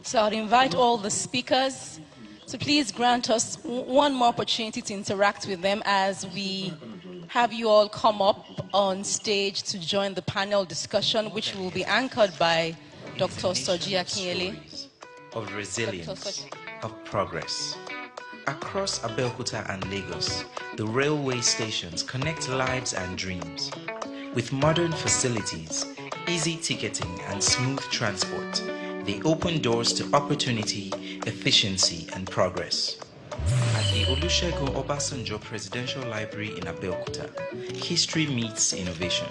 So I'd invite all the speakers to please grant us one more opportunity to interact with them as we have you all come up on stage to join the panel discussion, which will be anchored by Dr. Soji Akinyele. Of resilience, of progress. Across Abeokuta and Lagos, the railway stations connect lives and dreams. With modern facilities, easy ticketing, and smooth transport, they open doors to opportunity, efficiency, and progress. At the Olusegun Obasanjo Presidential Library in Abeokuta, history meets innovation.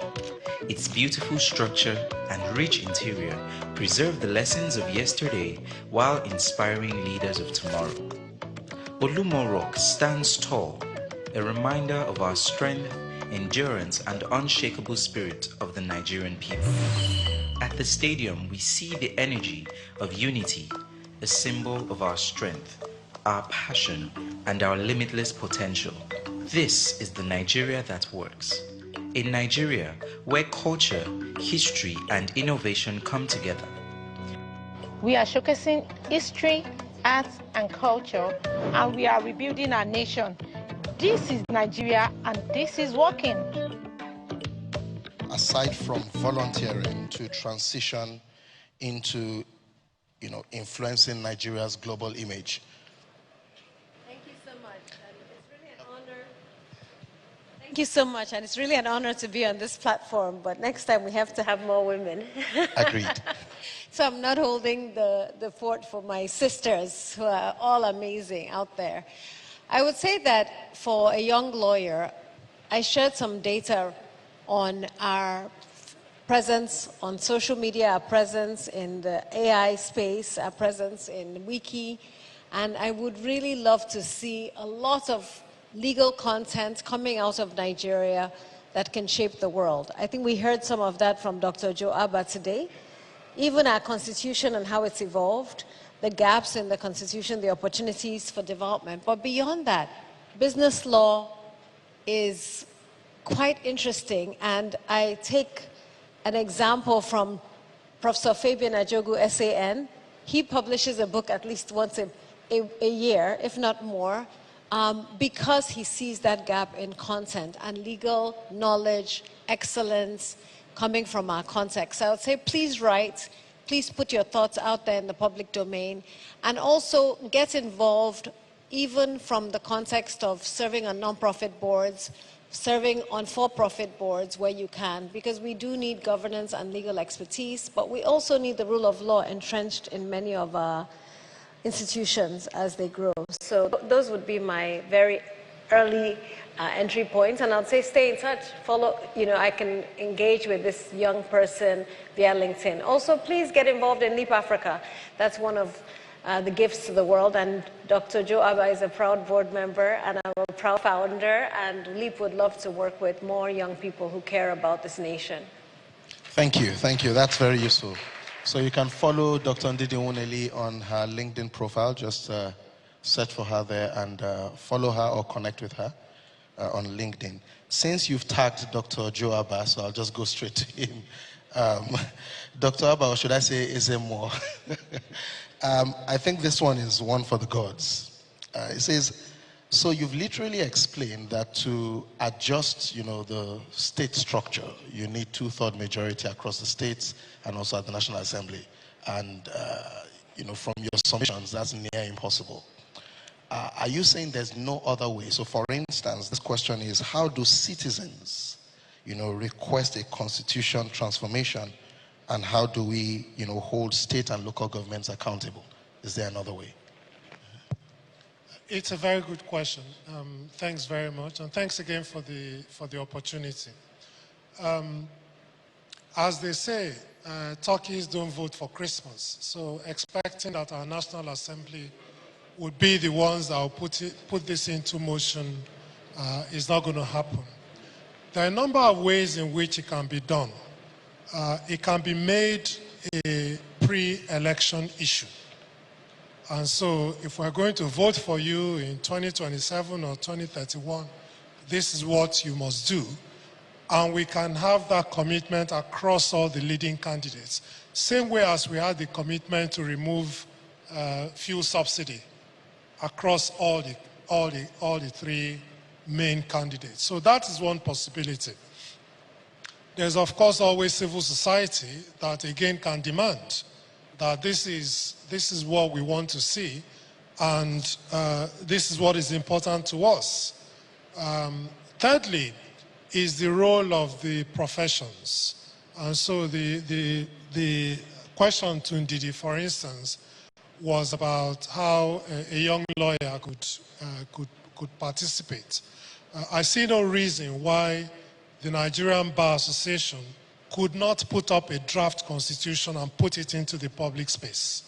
Its beautiful structure and rich interior preserve the lessons of yesterday while inspiring leaders of tomorrow. Olumo Rock stands tall, a reminder of our strength, endurance, and unshakable spirit of the Nigerian people. At the stadium, we see the energy of unity, a symbol of our strength, our passion, and our limitless potential. This is the Nigeria that works. A Nigeria where culture, history, and innovation come together. We are showcasing history, art, and culture, and we are rebuilding our nation. This is Nigeria, and this is working. Aside from volunteering to transition into, influencing Nigeria's global image. Thank you so much. And it's really an honor. Thank Thank you so much, and it's really an honor to be on this platform, but next time we have to have more women. Agreed. So I'm not holding the fort for my sisters, who are all amazing out there. I would say that for a young lawyer, I shared some data on our presence on social media, our presence in the AI space, our presence in Wiki, and I would really love to see a lot of legal content coming out of Nigeria that can shape the world. I think we heard some of that from Dr. Joe Abba today. Even our constitution and how it's evolved, the gaps in the constitution, the opportunities for development. But beyond that, business law is quite interesting, and I take an example from Professor Fabian Ajogu, SAN. He publishes a book at least once a year, if not more, because he sees that gap in content and legal knowledge, excellence coming from our context. So I would say please write, please put your thoughts out there in the public domain, and also get involved even from the context of serving on nonprofit boards, serving on for-profit boards where you can, because we do need governance and legal expertise, but we also need the rule of law entrenched in many of our institutions as they grow. So those would be my very early entry points, and I'd say stay in touch, follow, I can engage with this young person via LinkedIn. Also, please get involved in Leap Africa. That's one of the gifts to the world, and Dr. Joe Abba is a proud board member, and I'm a proud founder, and Leap would love to work with more young people who care about this nation. Thank you, that's very useful. So you can follow Dr. Ndidi Nwuneli on her LinkedIn profile. Just search for her there and follow her or connect with her on LinkedIn. Since you've tagged Dr. Joe Abba, so I'll just go straight to him. Dr. Abba, or should I say Ezemo? I think this one is one for the gods. It says, so you've literally explained that to adjust, the state structure, you need 2/3 majority across the states and also at the National Assembly. And, from your submissions, that's near impossible. Are you saying there's no other way? So for instance, this question is, how do citizens, request a constitution transformation, and how do we, hold state and local governments accountable? Is there another way? It's a very good question. Thanks very much, and thanks again for the opportunity. As they say, turkeys don't vote for Christmas. So expecting that our National Assembly would be the ones that will put this into motion is not going to happen. There are a number of ways in which it can be done. It can be made a pre-election issue. And so if we're going to vote for you in 2027 or 2031, this is what you must do. And we can have that commitment across all the leading candidates. Same way as we had the commitment to remove fuel subsidy across all the three main candidates. So that is one possibility. There's of course always civil society that again can demand that this is what we want to see, and this is what is important to us. Thirdly, is the role of the professions. And so the question to Ndidi, for instance, was about how a young lawyer could participate. I see no reason why the Nigerian Bar Association could not put up a draft constitution and put it into the public space.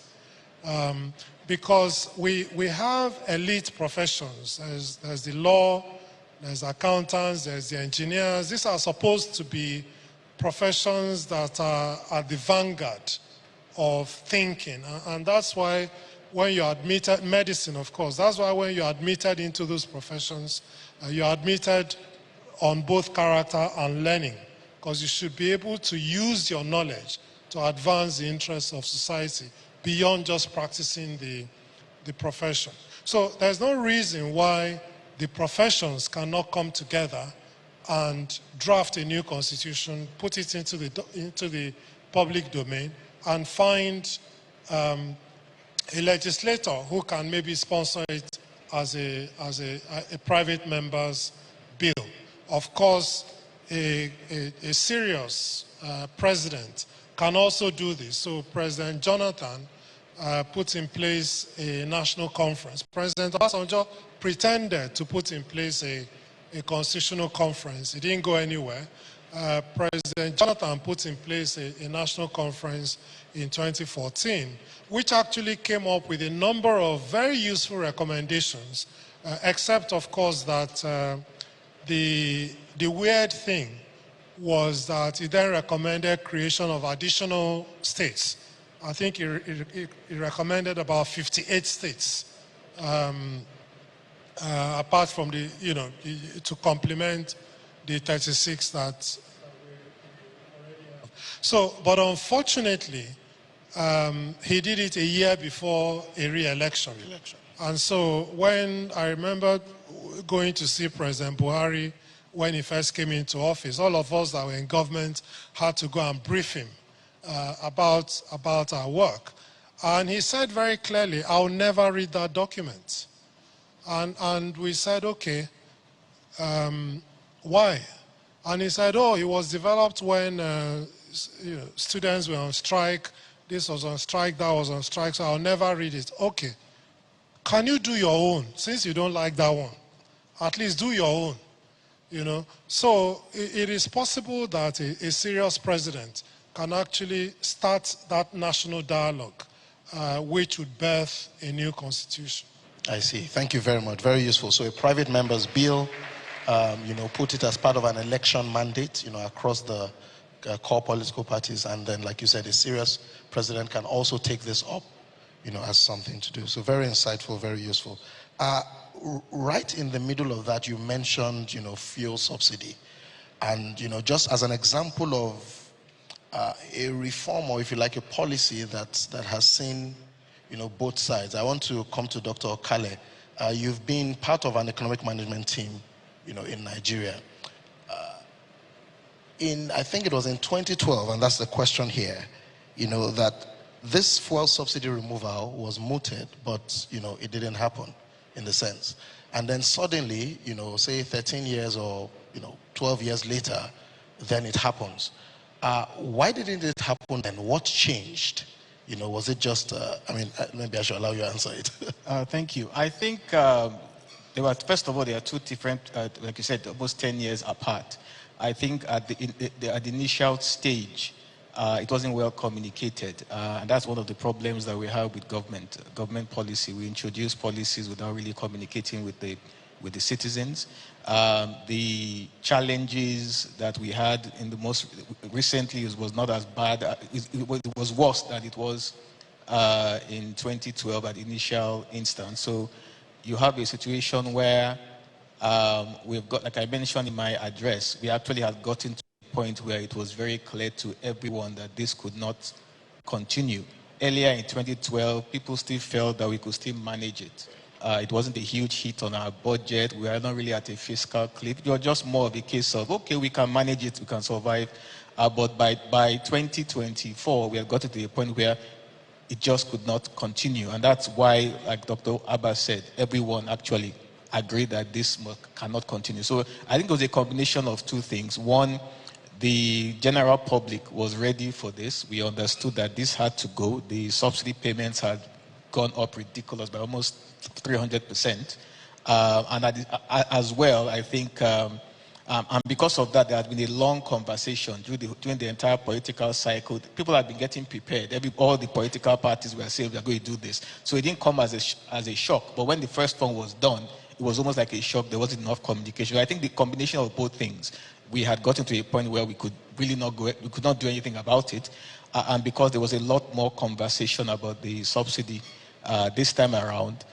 Because we have elite professions. There's the law, there's accountants, there's the engineers. These are supposed to be professions that are at the vanguard of thinking. And that's why when you're admitted, medicine of course, that's why when you're admitted into those professions, you're admitted on both character and learning, because you should be able to use your knowledge to advance the interests of society beyond just practicing the profession. So there's no reason why the professions cannot come together and draft a new constitution, put it into the public domain, and find a legislator who can maybe sponsor it as a private member's bill, of course, a serious president can also do this. So President Jonathan put in place a national conference. President Obasanjo pretended to put in place a constitutional conference. It didn't go anywhere. President Jonathan put in place a national conference in 2014, which actually came up with a number of very useful recommendations, except, of course, that the weird thing was that he then recommended creation of additional states. I think he recommended about 58 states, apart from the, to complement the 36 that. So, but unfortunately, he did it a year before a re-election. And so when I remember going to see President Buhari when he first came into office, all of us that were in government had to go and brief him about our work. And he said very clearly, "I'll never read that document." And we said, okay, why? And he said, oh, it was developed when students were on strike, this was on strike, that was on strike, so I'll never read it. Okay, can you do your own? Since you don't like that one, at least do your own, So it is possible that a serious president can actually start that national dialogue, which would birth a new constitution. I see. Thank you very much. Very useful. So a private member's bill, put it as part of an election mandate, across the core political parties, and then, like you said, a serious president can also take this up, as something to do. So very insightful, very useful. Right in the middle of that, you mentioned, fuel subsidy, and just as an example of a reform, or if you like, a policy that has seen, both sides. I want to come to Dr. Okale. You've been part of an economic management team, in Nigeria. I think it was in 2012, and that's the question here, that this fuel subsidy removal was mooted, but, it didn't happen in the sense. And then suddenly, say 13 years or, 12 years later, then it happens. Why didn't it happen and what changed? Was it just, maybe I should allow you to answer it. Thank you. I think first of all, there are two different, like you said, almost 10 years apart. I think at the initial stage, it wasn't well communicated. And that's one of the problems that we have with government policy. We introduce policies without really communicating with the citizens. The challenges that we had in the most recently was not as bad. It was worse than it was in 2012 at the initial instance. So you have a situation where we've got, like I mentioned in my address, we actually had gotten to a point where it was very clear to everyone that this could not continue. Earlier in 2012, people still felt that we could still manage it. It wasn't a huge hit on our budget. We were not really at a fiscal cliff. It was just more of a case of, okay, we can manage it, we can survive. But by 2024, we had got to a point where it just could not continue. And that's why, like Dr. Abbas said, everyone actually agreed that this cannot continue. So I think it was a combination of two things. One, the general public was ready for this. We understood that this had to go. The subsidy payments had gone up ridiculous by almost 300%. And as well, I think, and because of that, there has been a long conversation during the entire political cycle. People have been getting prepared. All the political parties were saying, we are going to do this. So it didn't come as a shock. But when the first one was done, it was almost like a shock. There wasn't enough communication. I think the combination of both things, we had gotten to a point where we could really we could not do anything about it. And because there was a lot more conversation about the subsidy this time around,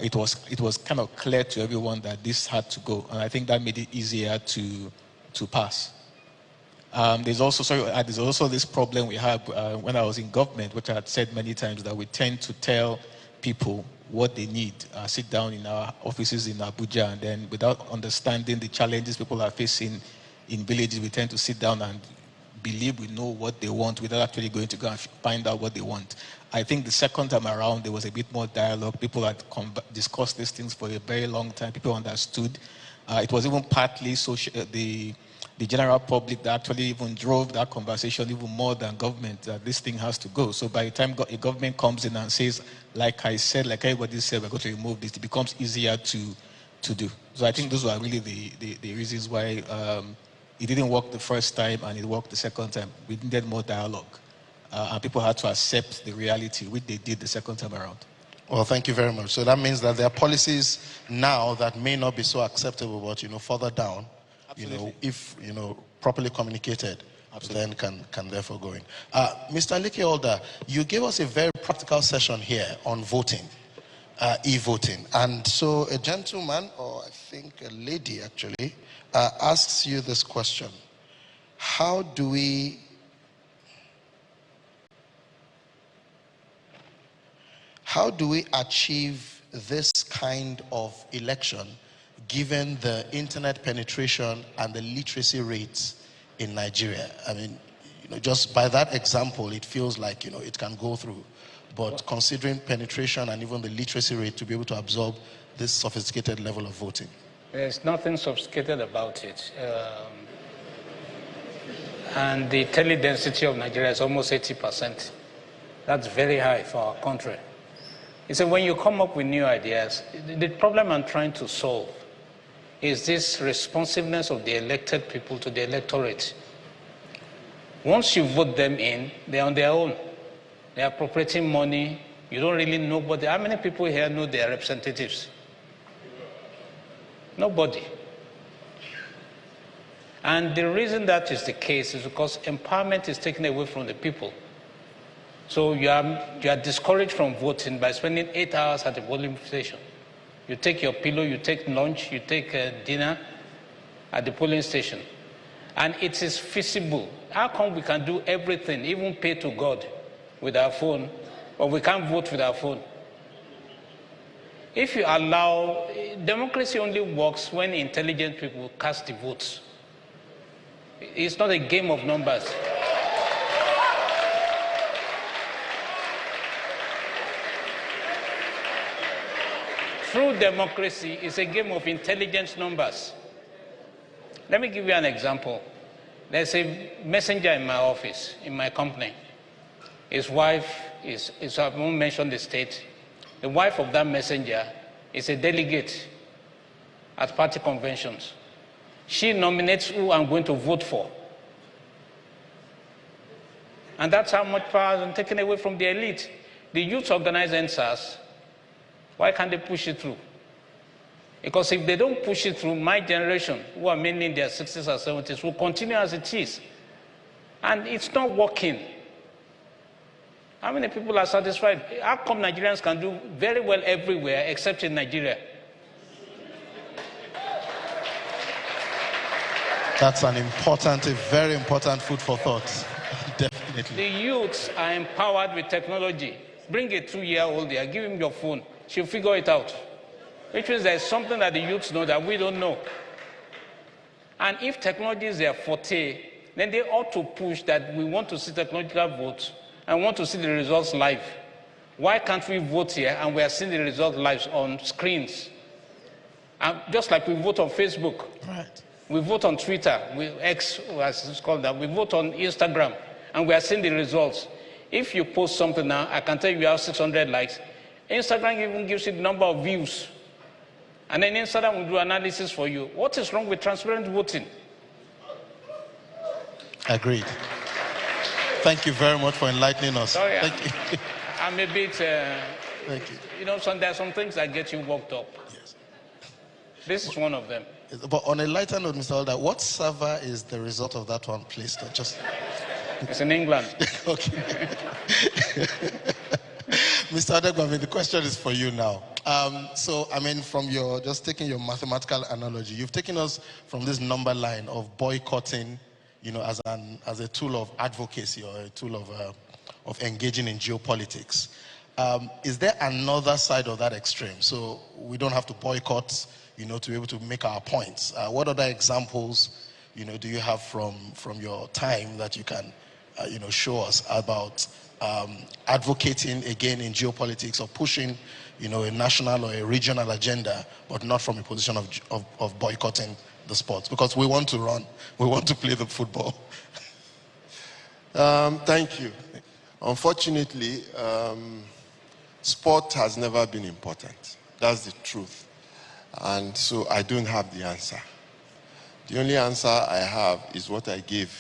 it was kind of clear to everyone that this had to go, and I think that made it easier to pass. There's also this problem we have when I was in government, which I had said many times, that we tend to tell people what they need, sit down in our offices in Abuja, and then without understanding the challenges people are facing in villages, we tend to sit down and believe we know what they want without actually going to go and find out what they want. I think the second time around, there was a bit more dialogue. People had discussed these things for a very long time. People understood. It was even partly the general public that actually even drove that conversation even more than government, that this thing has to go. So by the time a government comes in and says, like I said, like everybody said, we're going to remove this, it becomes easier to do. So I think those were really the reasons why it didn't work the first time and it worked the second time. We needed more dialogue. And people had to accept the reality, which they did the second time around. Well, thank you very much. So that means that there are policies now that may not be so acceptable, but, further down, Absolutely. if, properly communicated, then can therefore go in. Mr. Leke-Older, you gave us a very practical session here on voting, e-voting. And so a gentleman, or I think a lady actually, asks you this question. How do we achieve this kind of election given the internet penetration and the literacy rates in Nigeria? I mean, just by that example, it feels like, it can go through. But considering penetration and even the literacy rate to be able to absorb this sophisticated level of voting. There's nothing sophisticated about it. And the tele-density of Nigeria is almost 80%. That's very high for our country. So when you come up with new ideas, the problem I'm trying to solve is this responsiveness of the elected people to the electorate. Once you vote them in, they're on their own. They're appropriating money. You don't really know nobody. How many people here know their representatives? Nobody. And the reason that is the case is because empowerment is taken away from the people. So you are discouraged from voting by spending 8 hours at the polling station. You take your pillow, you take lunch, you take dinner at the polling station. And it is feasible. How come we can do everything, even pay to God with our phone, but we can't vote with our phone? If you allow, democracy only works when intelligent people cast the votes. It's not a game of numbers. True democracy is a game of intelligence numbers. Let me give you an example. There's a messenger in my office, in my company. His wife I won't mention the state. The wife of that messenger is a delegate at party conventions. She nominates who I'm going to vote for. And that's how much power has been taken away from the elite. The youth organize NSAS. Why can't they push it through? Because if they don't push it through, my generation, who are mainly in their 60s or 70s, will continue as it is. And it's not working. How many people are satisfied? How come Nigerians can do very well everywhere except in Nigeria? That's a very important food for thought. Definitely. The youths are empowered with technology. Bring a 2-year-old there, give him your phone. She'll figure it out. Which means there's something that the youths know that we don't know. And if technology is their forte, then they ought to push that we want to see technological votes and want to see the results live. Why can't we vote here and we are seeing the results live on screens? And just like we vote on Facebook. Right. We vote on Twitter, X, as it's called that. We vote on Instagram, and we are seeing the results. If you post something now, I can tell you have 600 likes. Instagram even gives you the number of views. And then Instagram will do analysis for you. What is wrong with transparent voting? Agreed. Thank you very much for enlightening us. Sorry, Thank you. I'm a bit, Thank you. there are some things that get you worked up. Yes. This is one of them. But on a lighter note, Mr. Older, what server is the result of that one placed on? It's in England. Okay. Mr. Odegbami, the question is for you now. From just taking your mathematical analogy, you've taken us from this number line of boycotting, as a tool of advocacy or a tool of engaging in geopolitics. Is there another side of that extreme? So we don't have to boycott, to be able to make our points. What other examples, do you have from your time that you can, show us about advocating again in geopolitics or pushing, a national or a regional agenda, but not from a position of boycotting the sports, because we want to run, we want to play the football. Thank you. Unfortunately, sport has never been important. That's the truth. And so I don't have the answer. The only answer I have is what I gave,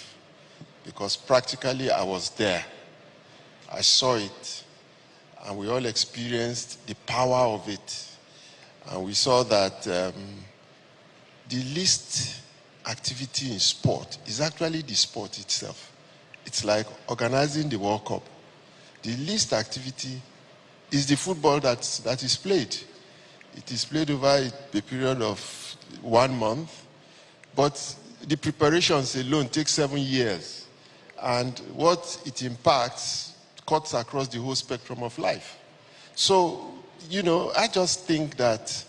because practically I was there. I saw it, and we all experienced the power of it. And we saw that the least activity in sport is actually the sport itself. It's like organizing the World Cup. The least activity is the football that is played. It is played over a period of 1 month, but the preparations alone take 7 years. And what it impacts cuts across the whole spectrum of life. So, I just think that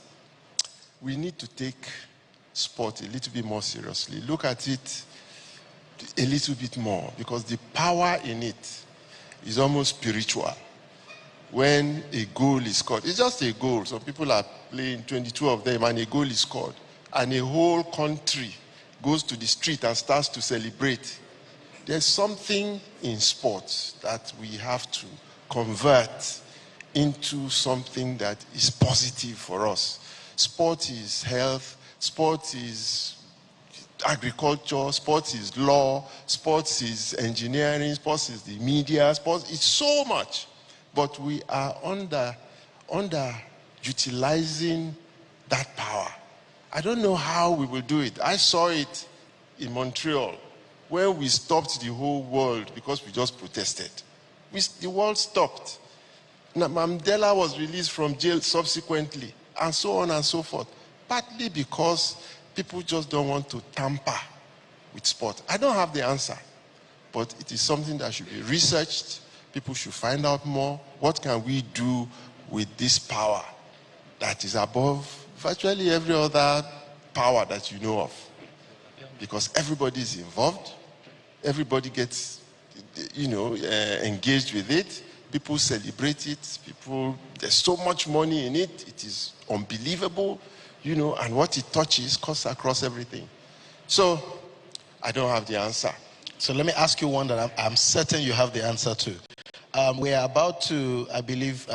we need to take sport a little bit more seriously. Look at it a little bit more, because the power in it is almost spiritual. When a goal is scored, it's just a goal. Some people are playing 22 of them and a goal is scored, and a whole country goes to the street and starts to celebrate. There's something in sports that we have to convert into something that is positive for us. Sport is health, sport is agriculture, sports is law, sports is engineering, sports is the media, sports is so much. But we are under utilizing that power. I don't know how we will do it. I saw it in Montreal, where we stopped the whole world because we just protested. The world stopped. Mandela was released from jail subsequently, and so on and so forth. Partly because people just don't want to tamper with sport. I don't have the answer, but it is something that should be researched. People should find out more. What can we do with this power that is above virtually every other power that you know of? Because everybody is involved. Everybody gets, engaged with it. People celebrate it. There's so much money in it. It is unbelievable, and what it touches cuts across everything. So, I don't have the answer. So let me ask you one that I'm certain you have the answer to. We are about to, I believe,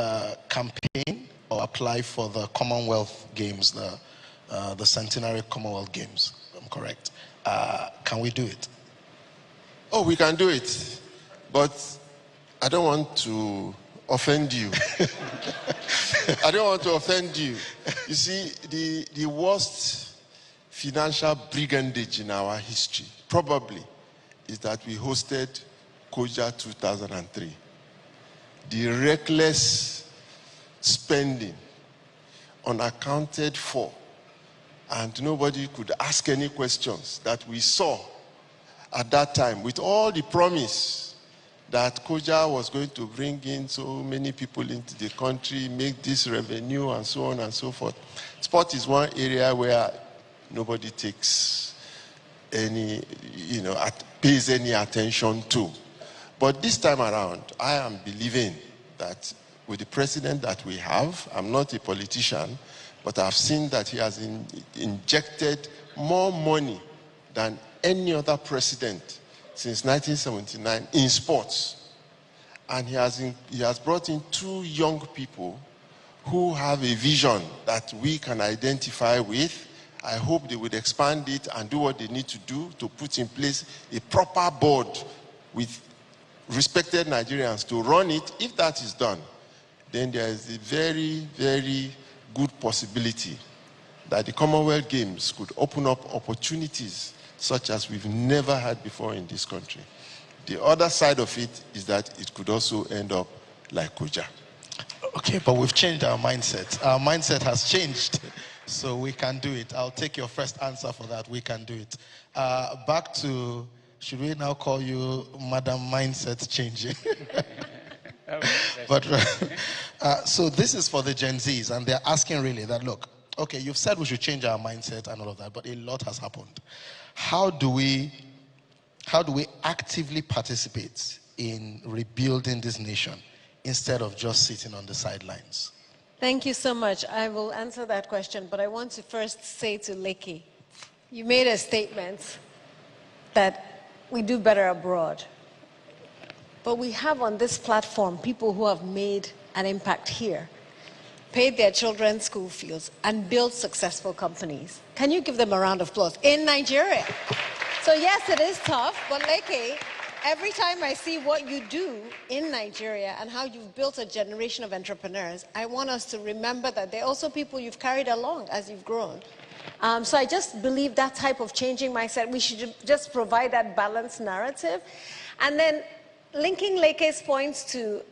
campaign or apply for the Commonwealth Games, the Centenary Commonwealth Games. I'm correct. Can we do it? Oh, we can do it. But I don't want to offend you. I don't want to offend you. You see, the worst financial brigandage in our history, probably, is that we hosted Koja 2003. The reckless spending, unaccounted for, and nobody could ask any questions that we saw at that time, with all the promise that Koja was going to bring in so many people into the country, make this revenue, and so on and so forth. Sport is one area where nobody takes any, pays any attention to. But this time around, I am believing that with the president that we have, I'm not a politician, but I've seen that he has injected more money than any other president since 1979 in sports. And he has brought in 2 young people who have a vision that we can identify with. I hope they would expand it and do what they need to do to put in place a proper board with respected Nigerians to run it. If that is done, then there is a very, very good possibility that the Commonwealth Games could open up opportunities such as we've never had before in this country. The other side of it is that it could also end up like Koja. Okay, but we've changed our mindset. Our mindset has changed, so we can do it. I'll take your first answer for that. We can do it. Back to, should we now call you Madam Mindset Changing? But so this is for the Gen Zs, and they're asking really that, look, okay, you've said we should change our mindset and all of that, but a lot has happened. How do we actively participate in rebuilding this nation instead of just sitting on the sidelines? Thank you so much. I will answer that question, but I want to first say to Lekki, you made a statement that we do better abroad. But we have on this platform people who have made an impact here, paid their children's school fees, and built successful companies. Can you give them a round of applause? In Nigeria. So yes, it is tough, but Lekki, every time I see what you do in Nigeria and how you've built a generation of entrepreneurs, I want us to remember that there are also people you've carried along as you've grown. So I just believe that type of changing mindset, we should just provide that balanced narrative. And then linking Lekki's points to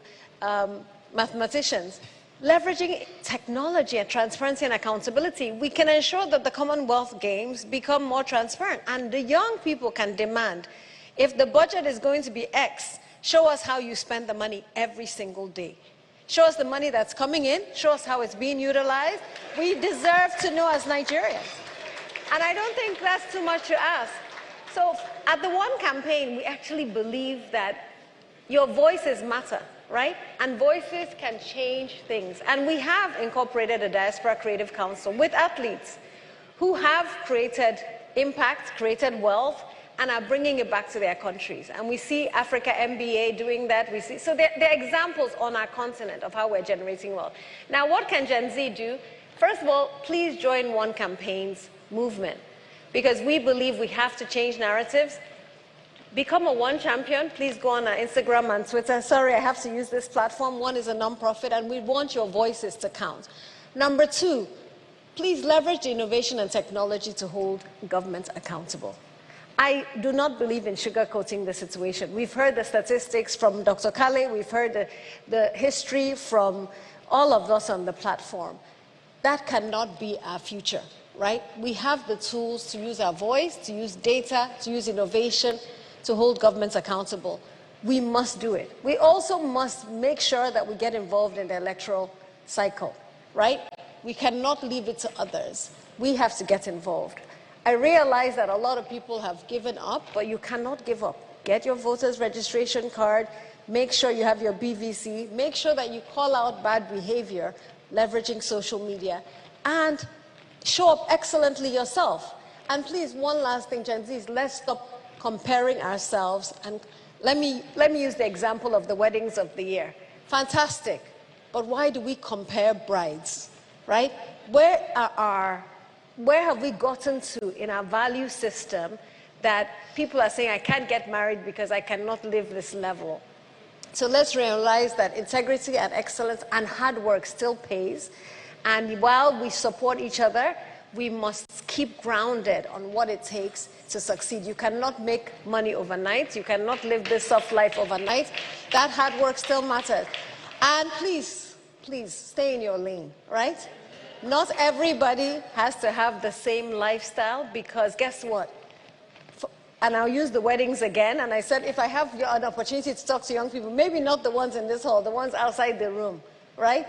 mathematicians, leveraging technology and transparency and accountability, we can ensure that the Commonwealth Games become more transparent. And the young people can demand, if the budget is going to be X, show us how you spend the money every single day. Show us the money that's coming in, show us how it's being utilized. We deserve to know as Nigerians. And I don't think that's too much to ask. So at the One campaign, we actually believe that your voices matter, right? And voices can change things. And we have incorporated a Diaspora Creative Council with athletes who have created impact, created wealth, and are bringing it back to their countries. And we see Africa MBA doing that. So there are examples on our continent of how we're generating wealth. Now, what can Gen Z do? First of all, please join One Campaign's movement, because we believe we have to change narratives. Become a One champion. Please go on our Instagram and Twitter. Sorry, I have to use this platform. One is a nonprofit, and we want your voices to count. Number two, please leverage the innovation and technology to hold governments accountable. I do not believe in sugarcoating the situation. We've heard the statistics from Dr. Kale. We've heard the history from all of us on the platform. That cannot be our future, right? We have the tools to use our voice, to use data, to use innovation, to hold governments accountable. We must do it. We also must make sure that we get involved in the electoral cycle, right? We cannot leave it to others. We have to get involved. I realize that a lot of people have given up, but you cannot give up. Get your voters registration card, make sure you have your BVC, make sure that you call out bad behavior, leveraging social media, and show up excellently yourself. And please, one last thing, Gen Zs, let's stop comparing ourselves. And let me use the example of the weddings of the year. Fantastic, but why do we compare brides, right? Where have we gotten to in our value system that people are saying, I can't get married because I cannot live this level? So let's realize that integrity and excellence and hard work still pays. And while we support each other, we must keep grounded on what it takes to succeed. You cannot make money overnight. You cannot live this soft life overnight. That hard work still matters. And please, please stay in your lane, right? Not everybody has to have the same lifestyle, because guess what? And I'll use the weddings again. And I said, if I have an opportunity to talk to young people, maybe not the ones in this hall, the ones outside the room, right?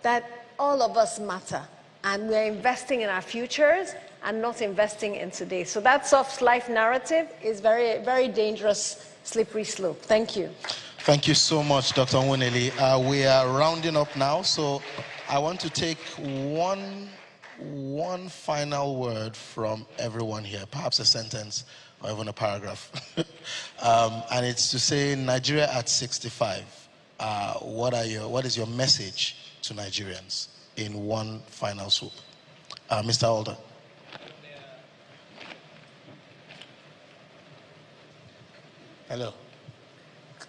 That all of us matter. And we're investing in our futures and not investing in today. So that soft life narrative is very, very dangerous, slippery slope. Thank you. Thank you so much, Dr. Nwuneli. We are rounding up now, so I want to take one final word from everyone here, perhaps a sentence or even a paragraph. And it's to say, Nigeria at 65, what is your message to Nigerians in one final swoop? Mr. Alder. Hello.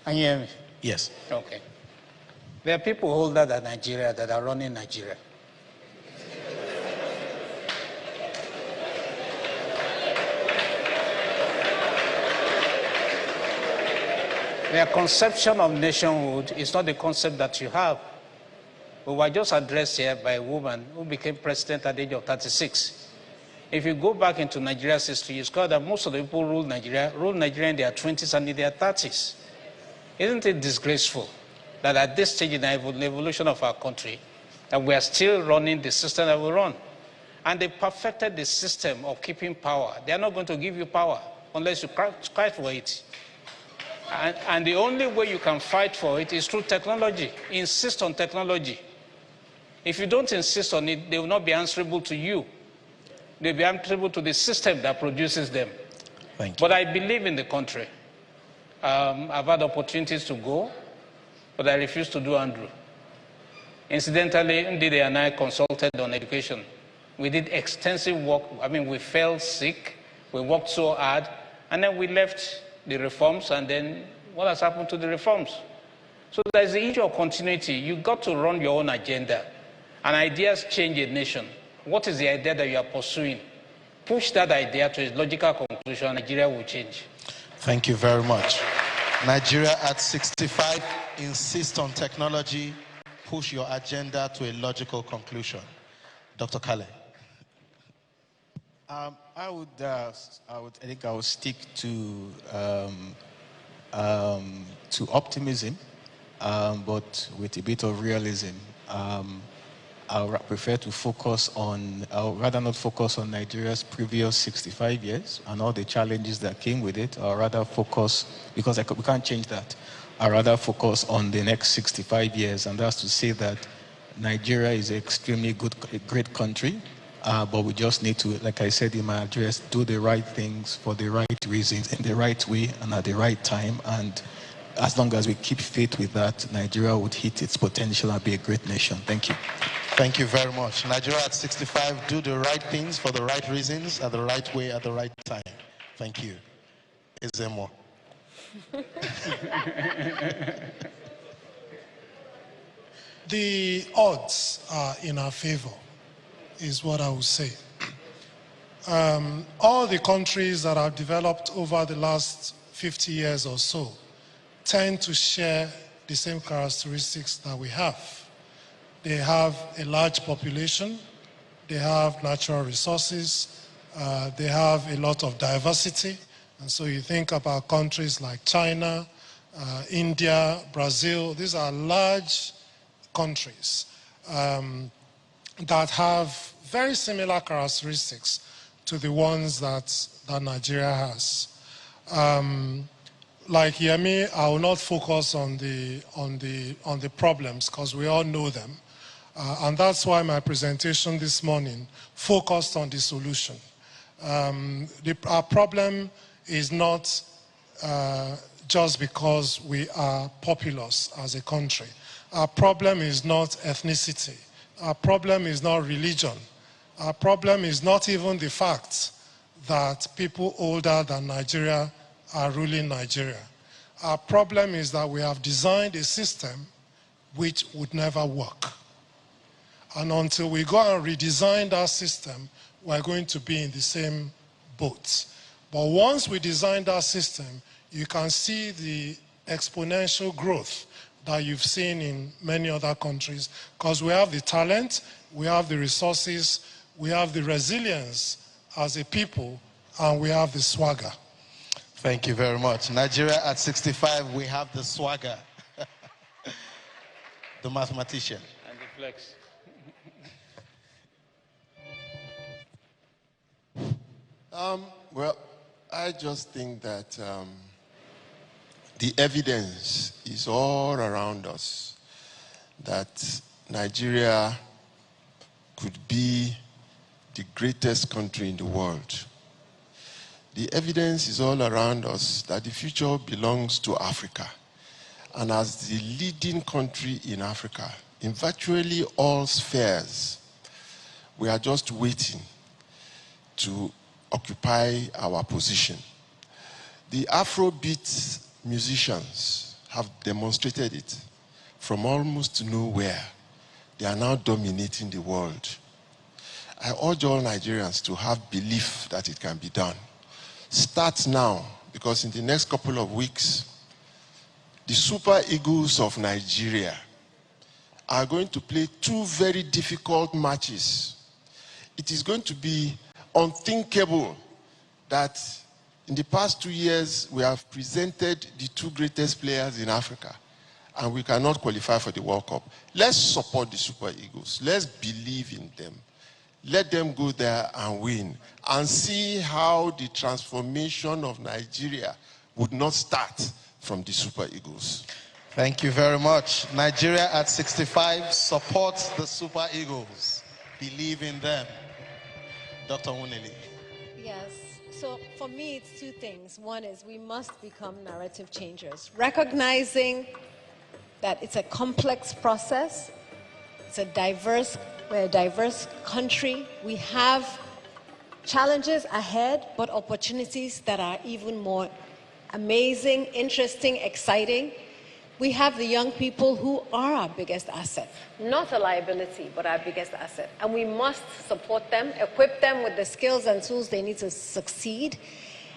Can you hear me? Yes. Okay. There are people older than Nigeria that are running Nigeria. Their conception of nationhood is not the concept that you have. We were just addressed here by a woman who became president at the age of 36. If you go back into Nigeria's history, you discover that most of the people who ruled Nigeria in their 20s and in their 30s. Isn't it disgraceful that at this stage in the evolution of our country, that we are still running the system that we run? And they perfected the system of keeping power. They are not going to give you power unless you fight for it. And the only way you can fight for it is through technology. Insist on technology. If you don't insist on it, they will not be answerable to you. They'll be answerable to the system that produces them. Thank you. But I believe in the country. I've had opportunities to go, but I refuse to do Andrew. Incidentally, Ndidi and I consulted on education. We did extensive work. I mean, we fell sick. We worked so hard. And then we left the reforms. And then what has happened to the reforms? So there's the issue of continuity. You've got to run your own agenda. And ideas change a nation. What is the idea that you are pursuing? Push that idea to its logical conclusion, and Nigeria will change. Thank you very much. Nigeria at 65, insist on technology, push your agenda to a logical conclusion. Dr. Kale. I think I would stick to optimism, but with a bit of realism. I would prefer to focus on, I would rather not focus on Nigeria's previous 65 years and all the challenges that came with it. I would rather focus, because we can't change that, I would rather focus on the next 65 years, and that's to say that Nigeria is an extremely great country, but we just need to, like I said in my address, do the right things for the right reasons, in the right way and at the right time. And as long as we keep faith with that, Nigeria would hit its potential and be a great nation. Thank you. Thank you very much. Nigeria at 65, do the right things for the right reasons, at the right way, at the right time. Thank you. Is there more? The odds are in our favor, is what I would say. All the countries that have developed over the last 50 years or so tend to share the same characteristics that we have. They have a large population, they have natural resources, they have a lot of diversity. And so you think about countries like China, India, Brazil, these are large countries that have very similar characteristics to the ones that Nigeria has. Like Yemi, I will not focus on the problems because we all know them. And that's why my presentation this morning focused on the solution. Our problem is not just because we are populous as a country. Our problem is not ethnicity. Our problem is not religion. Our problem is not even the fact that people older than Nigeria are ruling Nigeria. Our problem is that we have designed a system which would never work. And until we go and redesign that system, we're going to be in the same boat. But once we design that system, you can see the exponential growth that you've seen in many other countries, because we have the talent, we have the resources, we have the resilience as a people, and we have the swagger. Thank you very much. Nigeria at 65, we have the swagger. The mathematician. And the flex. Well, I just think that the evidence is all around us that Nigeria could be the greatest country in the world. The evidence is all around us that the future belongs to Africa. And as the leading country in Africa, in virtually all spheres, we are just waiting to occupy our position. The Afrobeat musicians have demonstrated it from almost nowhere. They are now dominating the world. I urge all Nigerians to have belief that it can be done. Start now, because in the next couple of weeks, the Super Eagles of Nigeria are going to play two very difficult matches. It is going to be unthinkable that in the past 2 years, we have presented the two greatest players in Africa, and we cannot qualify for the World Cup. Let's support the Super Eagles. Let's believe in them. Let them go there and win, and see how the transformation of Nigeria would not start from the Super Eagles. Thank you very much. Nigeria at 65 supports the Super Eagles. Believe in them. Dr. Wuneli. Yes. So for me, it's two things. One is we must become narrative changers, recognizing that it's a complex process. We're a diverse country. We have challenges ahead, but opportunities that are even more amazing, interesting, exciting. We have the young people who are our biggest asset, not a liability, but our biggest asset. And we must support them, equip them with the skills and tools they need to succeed.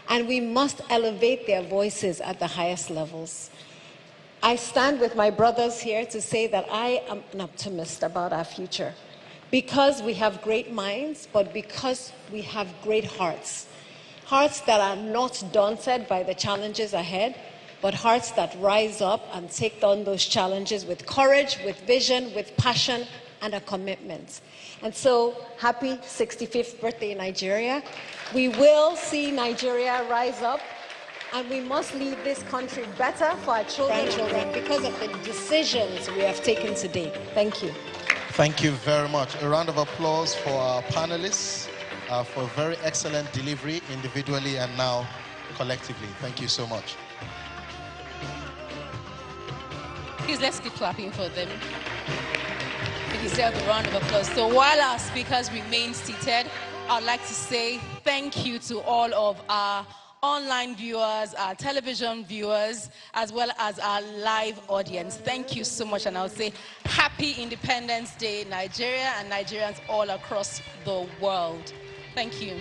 And we must elevate their voices at the highest levels. I stand with my brothers here to say that I am an optimist about our future. Because we have great minds, but because we have great hearts. Hearts that are not daunted by the challenges ahead, but hearts that rise up and take on those challenges with courage, with vision, with passion, and a commitment. And so, happy 65th birthday, Nigeria. We will see Nigeria rise up, and we must leave this country better for our children because of the decisions we have taken today. Thank you. Thank you very much. A round of applause for our panelists for a very excellent delivery, individually and now collectively. Thank you so much. Please, let's keep clapping for them. They deserve a round of applause. So while our speakers remain seated, I'd like to say thank you to all of our online viewers, our television viewers, as well as our live audience. Thank you so much, and I'll say Happy Independence Day, Nigeria and Nigerians all across the world. Thank you.